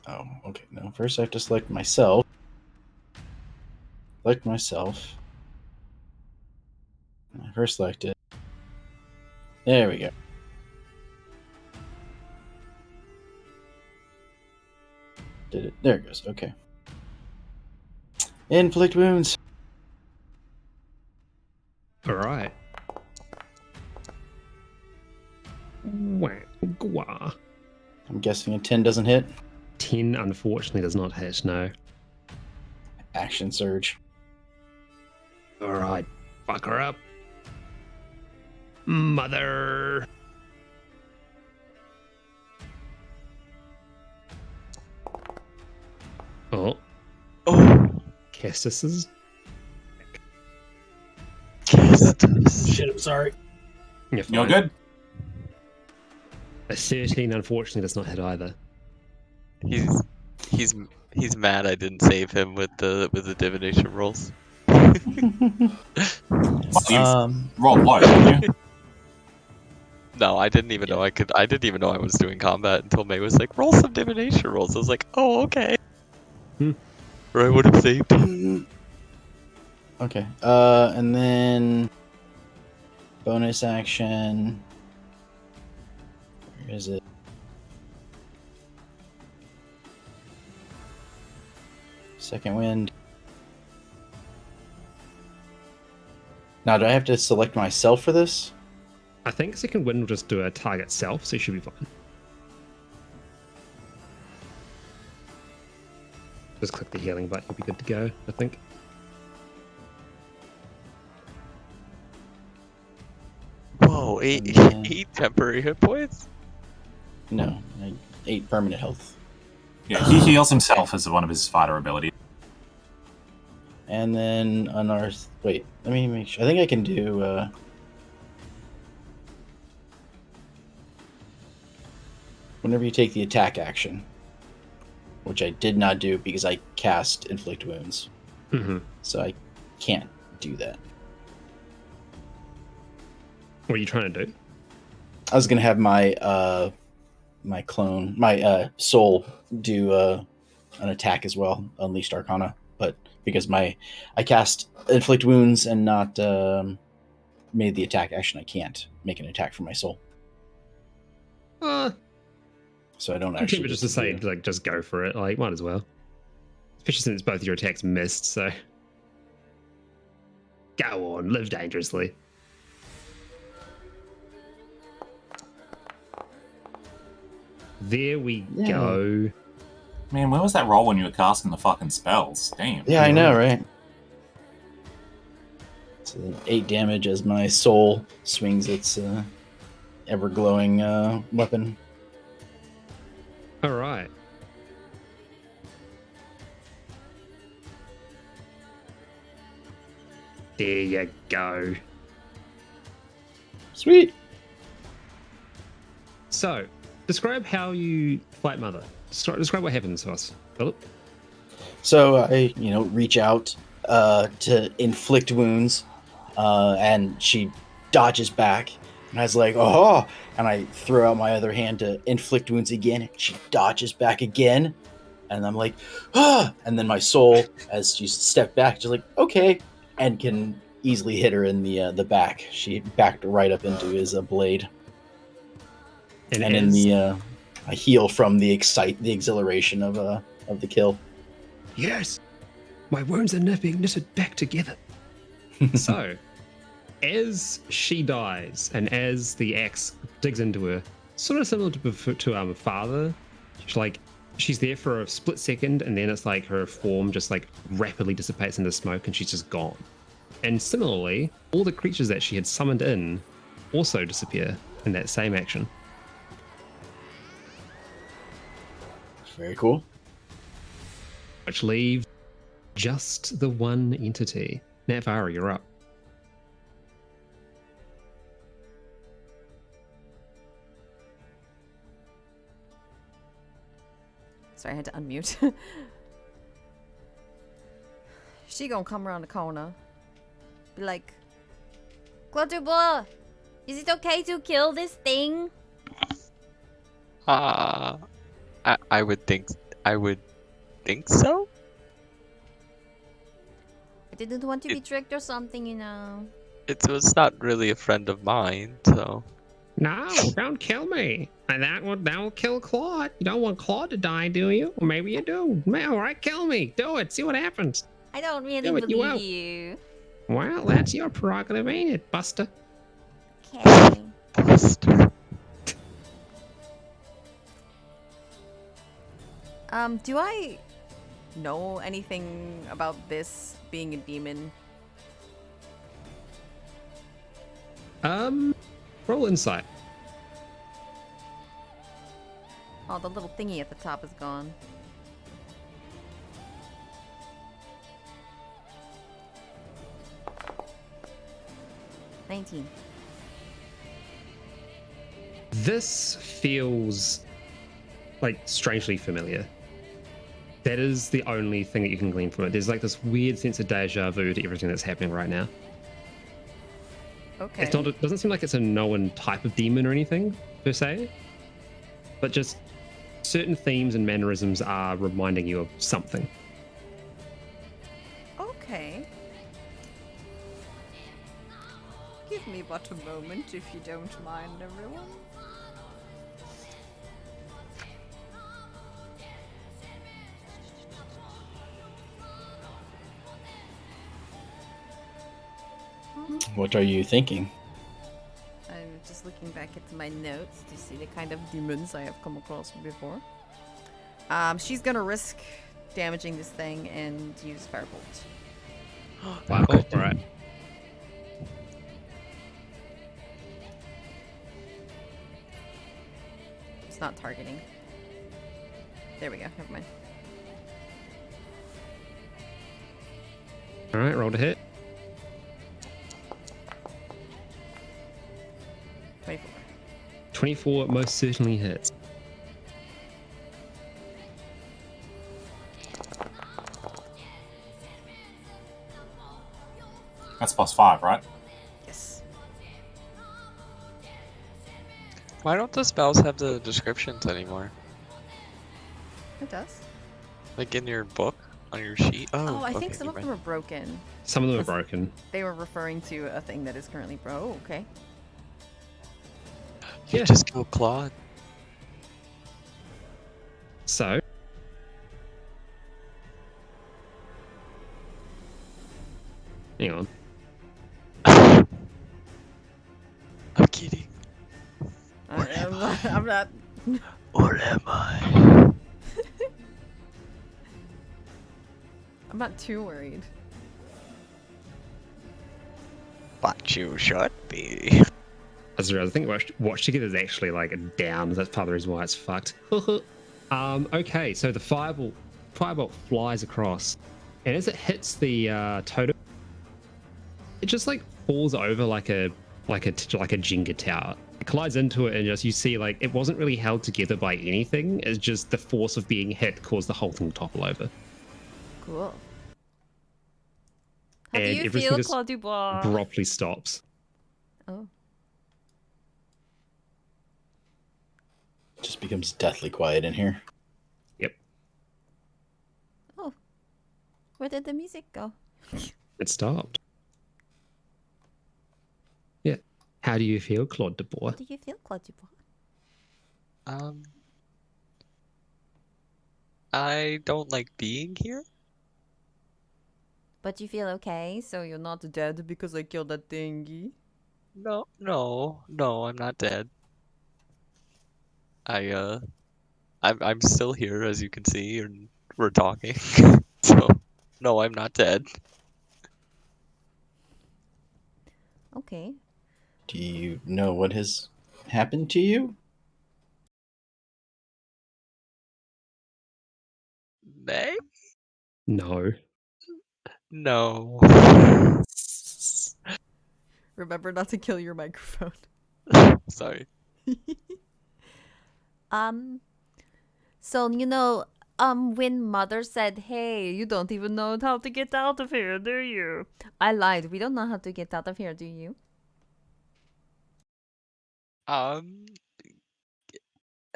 Oh, okay. No, first I have to select myself. Select myself. I first selected. There we go. Did it? There it goes. Okay. Inflict wounds. All right. Wah. I'm guessing a 10 doesn't hit. 10 unfortunately does not hit, no. Action surge. All right, fuck her up. Mother. Oh. Castus is. Shit, I'm sorry. You're good? A 13 unfortunately does not hit either. He's mad I didn't save him with the divination rolls. Roll low, didn't you? No, I didn't even know I could. I didn't even know I was doing combat until May was like, "Roll some divination rolls." I was like, "Oh, okay." Or I would have saved him. Okay. And then bonus action. Where is it? Second wind. Now, do I have to select myself for this? I think second wind will just do a target self, so you should be fine. Just click the healing button, you'll be good to go, I think. Whoa, eight temporary hit points? No, 8 permanent health. Yeah, he heals himself as one of his fighter abilities. And then unearth. Wait, let me make sure. I think I can do. Whenever you take the attack action, which I did not do because I cast inflict wounds, so I can't do that. What are you trying to do? I was gonna have my my clone, my soul, do an attack as well, Unleashed Arcana, but because I cast inflict wounds and not made the attack action, I can't make an attack for my soul. So I don't actually. Just to say, like, just go for it. Like, might as well. Especially since both your attacks missed. So go on, live dangerously. There we go. Man, where was that roll when you were casting the fucking spells? Damn. Yeah, I know, right? So 8 damage as my soul swings its ever-glowing weapon. All right. There you go. Sweet. So, describe how you fight Mother. Describe what happens to us, Philip. So I, reach out to inflict wounds, and she dodges back, and I was like, "Oh!" And I throw out my other hand to inflict wounds again. She dodges back again, and I'm like, "Ah!" And then my soul, as she stepped back, just like, "Okay," and can easily hit her in the back. She backed right up into his blade, and in the I heal from the exhilaration of the kill. Yes, my wounds are being knitted back together. So, as she dies and as the axe digs into her, sort of similar to father, she's there for a split second and then it's like her form just like rapidly dissipates into smoke and she's just gone. And similarly, all the creatures that she had summoned in also disappear in that same action. Very cool. Which leaves just the one entity. Natvara, you're up. Sorry, I had to unmute. She gonna come around the corner. Be like, Clotuba, is it okay to kill this thing? I would think so. I didn't want to be tricked or something, It was not really a friend of mine, so. No, don't kill me. And that will kill Claude. You don't want Claude to die, do you? Or maybe you do. All right, kill me. Do it. See what happens. I don't really Do it, you believe won't. you. Well, that's your prerogative, ain't it, Buster? Okay. Buster. Do I know anything about this being a demon? Roll insight. Oh, the little thingy at the top is gone. $19. This feels like strangely familiar. That is the only thing that you can glean from it. There's like this weird sense of deja vu to everything that's happening right now. Okay. It's not. It doesn't seem like it's a known type of demon or anything per se, but just certain themes and mannerisms are reminding you of something. Okay. Give me but a moment, if you don't mind, everyone. What are you thinking? I'm just looking back at my notes to see the kind of demons I have come across before. She's gonna risk damaging this thing and use Firebolt. Wow, cool. All right. It's not targeting. There we go. Never mind. All right, roll to hit. 24. 24 most certainly hits. That's +5, right? Yes. Why don't the spells have the descriptions anymore? It does. Like in your book, on your sheet? Oh, I okay, think some of never them are broken. Some of them are Was- broken. They were referring to a thing that is currently oh, okay. mind. You Yeah. just killed Claude. So, hang on. I'm kidding. I'm not. Or am I? I'm not too worried. But you should be. I think watch together is actually like a down. That's part of the reason why it's fucked. Okay, so the firebolt flies across, and as it hits the totem, it just like falls over like a Jenga tower. It collides into it, and just you see like it wasn't really held together by anything. It's just the force of being hit caused the whole thing to topple over. Cool. How do And you everything feel, just Claude Dubois? abruptly stops. Oh. Just becomes deathly quiet in here. Yep, Oh. Where did the music go? it stopped. Yeah. How do you feel, Claude Dubois? How do you feel, Claude Dubois? I don't like being here. But you feel okay, so you're not dead because I killed that thingy? No, I'm not dead. I'm still here, as you can see, and we're talking. So, no, I'm not dead. Okay. Do you know what has happened to you? Nay? No. No. Remember not to kill your microphone. Sorry. So when mother said, "Hey, you don't even know how to get out of here, do you?" I lied. We don't know how to get out of here, do you?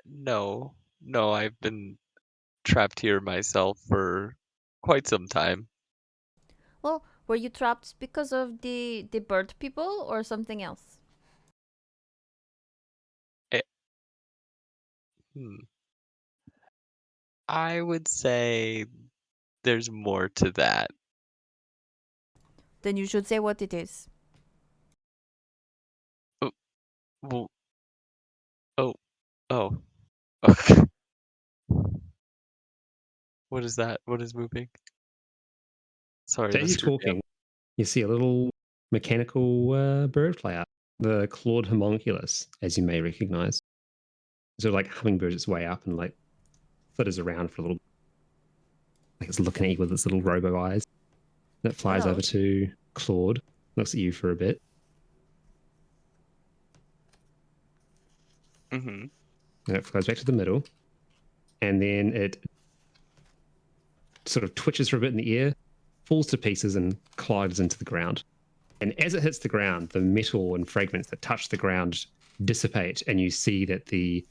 No. No, I've been trapped here myself for quite some time. Well, were you trapped because of the bird people or something else? I would say there's more to that. Then you should say what it is. Well, oh. Okay. What is that? What is moving? Sorry, So as you're Mr. talking, you see a little mechanical bird fly out, the clawed homunculus, as you may recognize. Sort of like hummingbirds its way up and like flitters around for a little, like it's looking at you with its little robo eyes. And it flies Hello. over to Claude, looks at you for a bit. Mm-hmm. And it flies back to the middle. And then it sort of twitches for a bit in the air, falls to pieces and collides into the ground. And as it hits the ground, the metal and fragments that touch the ground dissipate, and you see that the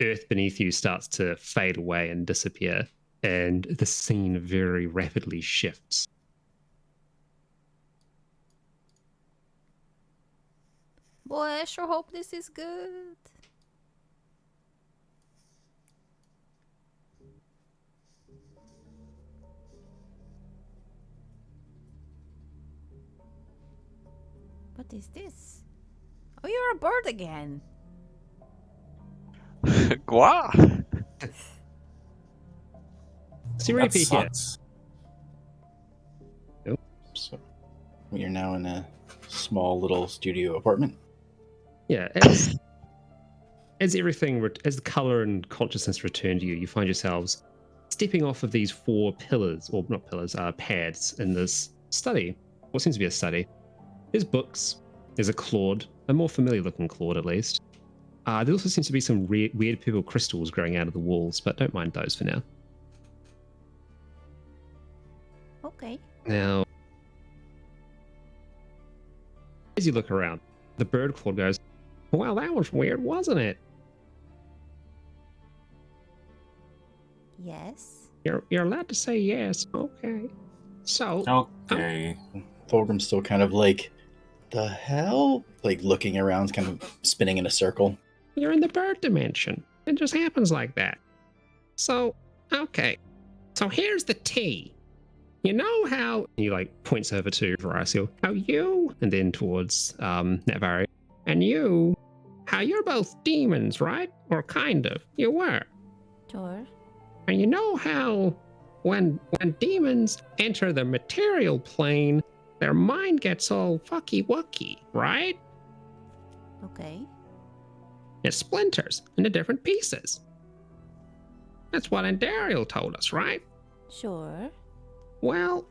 earth beneath you starts to fade away and disappear, and the scene very rapidly shifts. Boy, I sure hope this is good. What is this? Oh, you're a bird again. Gua. So you That repeat here. sucks. So we are now in a small little studio apartment. Yeah, as as the color and consciousness return to you, you find yourselves stepping off of these 4 pillars, or not pillars, pads in this study. What seems to be a study. There's books. There's a Claude, a more familiar looking Claude at least. There also seems to be some weird purple crystals growing out of the walls, but don't mind those for now. Okay. Now, as you look around, the bird Claude goes, "Well, that was weird, wasn't it? Yes. You're allowed to say yes. Okay. So, Okay. Thorgrim's still kind of like, the hell? Like looking around, kind of spinning in a circle. you're in the bird dimension. It just happens like that. So, okay. So here's the tea. You know how he like points over to Horacio, how you, and then towards Navari, and you, how you're both demons, right? Or kind of. You were. Sure. And you know how when demons enter the material plane, their mind gets all fucky wucky, right? Okay. It splinters into different pieces. That's what D&Diablo told us, right? Sure. Well,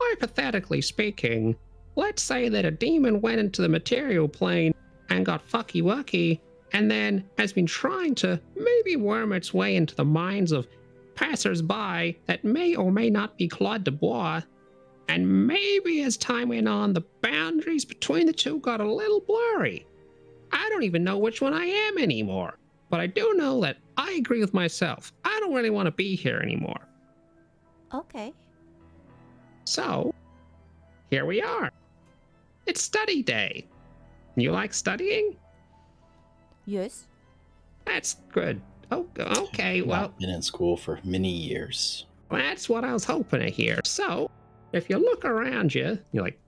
hypothetically speaking, let's say that a demon went into the material plane and got fucky wucky, and then has been trying to maybe worm its way into the minds of passers-by that may or may not be Claude de Bois, and maybe as time went on, the boundaries between the two got a little blurry. I don't even know which one I am anymore, but I do know that I agree with myself. I don't really want to be here anymore. Okay. So, here we are. It's study day. You like studying? Yes. That's good. Oh, okay, well, Not been in school for many years. that's what I was hoping to hear. So, if you look around you, you like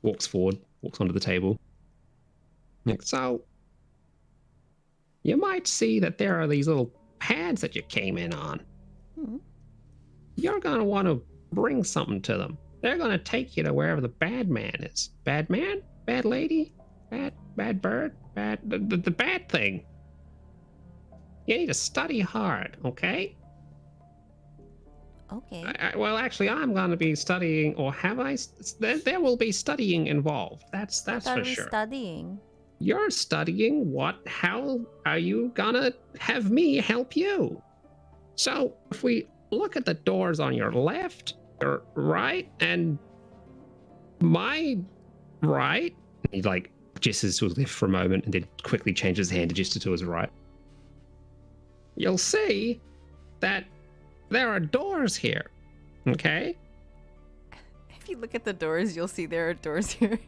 walks forward, walks onto the table. Like, so, you might see that there are these little pads that you came in on. Hmm. You're going to want to bring something to them. They're going to take you to wherever the bad man is. Bad man? Bad lady? Bad bird? The bad thing. You need to study hard, okay? Okay. Well, actually, I'm going to be studying, or have I? There will be studying involved. That's What for are we sure. studying? You're studying what? How are you gonna have me help you? So, if we look at the doors on your left, your right, and my right, he like gestures to his left for a moment and then quickly changes his hand to gesture to his right. You'll see that there are doors here, okay? If you look at the doors, you'll see there are doors here.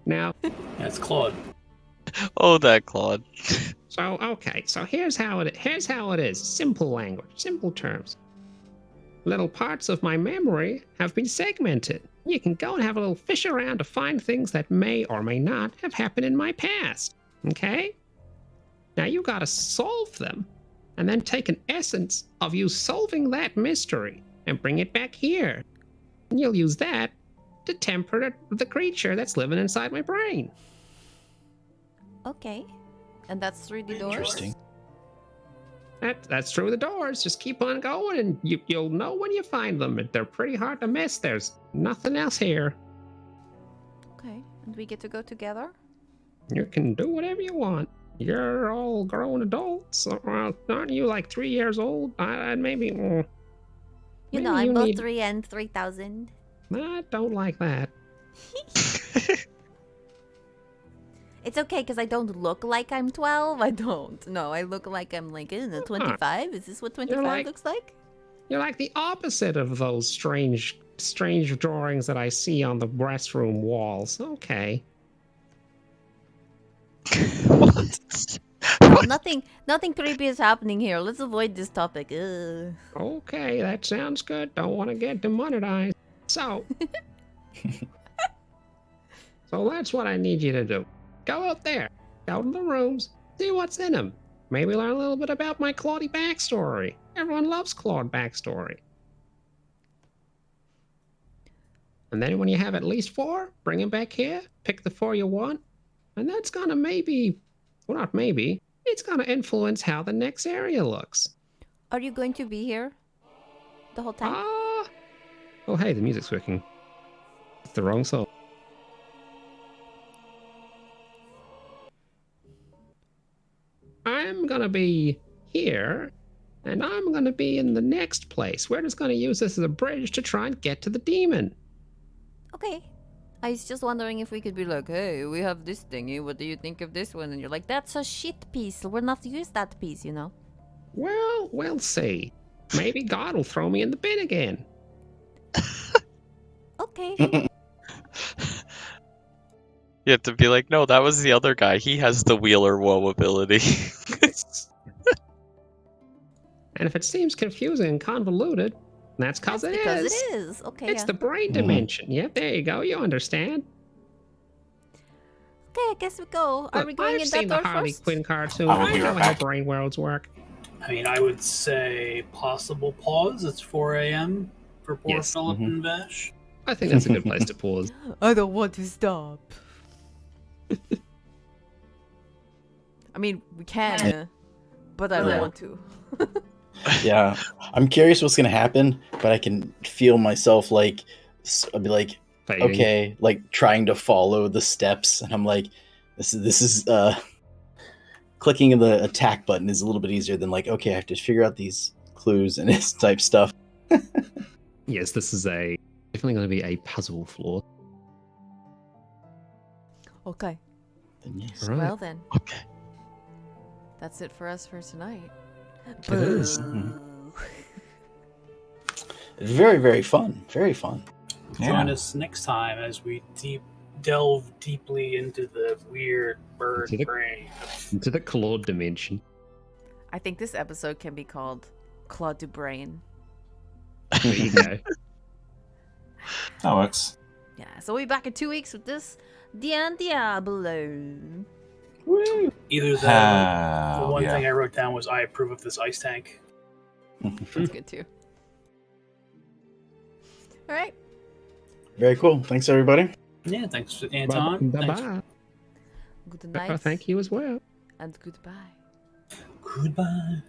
Now, That's Claude. Oh, that Claude. So okay, so here's how it is. Simple language, simple terms. Little parts of my memory have been segmented. You can go and have a little fish around to find things that may or may not have happened in my past. Okay? Now you gotta solve them, and then take an essence of you solving that mystery and bring it back here. And you'll use that to temper the creature that's living inside my brain. Okay. And that's through the doors? Interesting. That's through the doors. Just keep on going, and you'll know when you find them. They're pretty hard to miss. There's nothing else here. Okay. And we get to go together? You can do whatever you want. You're all grown adults. Aren't you like 3 years old? Maybe. You know, I'm both 3 and 3,000. I don't like that. It's okay because I don't look like I'm 12. I don't. No, I look like I'm like, 25. Is this what 25 looks like? You're like the opposite of those strange drawings that I see on the restroom walls. Okay. What? Well, nothing creepy is happening here. Let's avoid this topic. Ugh. Okay, that sounds good. Don't want to get demonetized. So that's what I need you to do. Go out there, go to the rooms, see what's in them. Maybe learn a little bit about my Claude backstory. Everyone loves Claude backstory. And then when you have at least 4, bring them back here, pick the 4 you want, and that's gonna it's gonna influence how the next area looks. Are you going to be here the whole time? Oh hey, the music's working. It's the wrong song. I'm gonna be here, and I'm gonna be in the next place. We're just gonna use this as a bridge to try and get to the demon. Okay. I was just wondering if we could be like, hey, we have this thingy. What do you think of this one? And you're like, that's a shit piece. We're not use that piece, you know? Well, we'll see. Maybe God will throw me in the bin again. Okay. You have to be like, no, that was the other guy. He has the Wheeler Woe ability. And if it seems confusing and convoluted, that's because it because is. it is. Okay. It's the brain dimension. Yep, there you go. You understand. Okay, I guess we go. Are we going I've in seen that the door Harley first? Quinn cartoon. I will I be know right how back. brain worlds work. I mean, I would say possible pause. It's 4 a.m. for poor Yes. Philip and Vash. I think that's a good place to pause. I don't want to stop. I mean, we can, but I don't want to. Yeah, I'm curious what's gonna happen, but I can feel myself like I'll be like, Fading. okay, like trying to follow the steps, and I'm like, this is clicking the attack button is a little bit easier than like, okay, I have to figure out these clues and this type stuff. Yes, this is definitely going to be a puzzle floor. Okay. Then yes. Right. Well then. Okay. That's it for us for tonight. It is. Very, very fun. Very fun. Join us next time as we delve deeply into the weird bird brain. Into the Claude dimension. I think this episode can be called Claude du Brain. There you go. That works. Yeah, so we'll be back in 2 weeks with this D&Diablo. Woo! Either that, the one thing I wrote down was I approve of this ice tank. That's good too. All right. Very cool. Thanks, everybody. Yeah, thanks, Anton. Bye-bye. Good night. Thank you as well. And goodbye. Goodbye.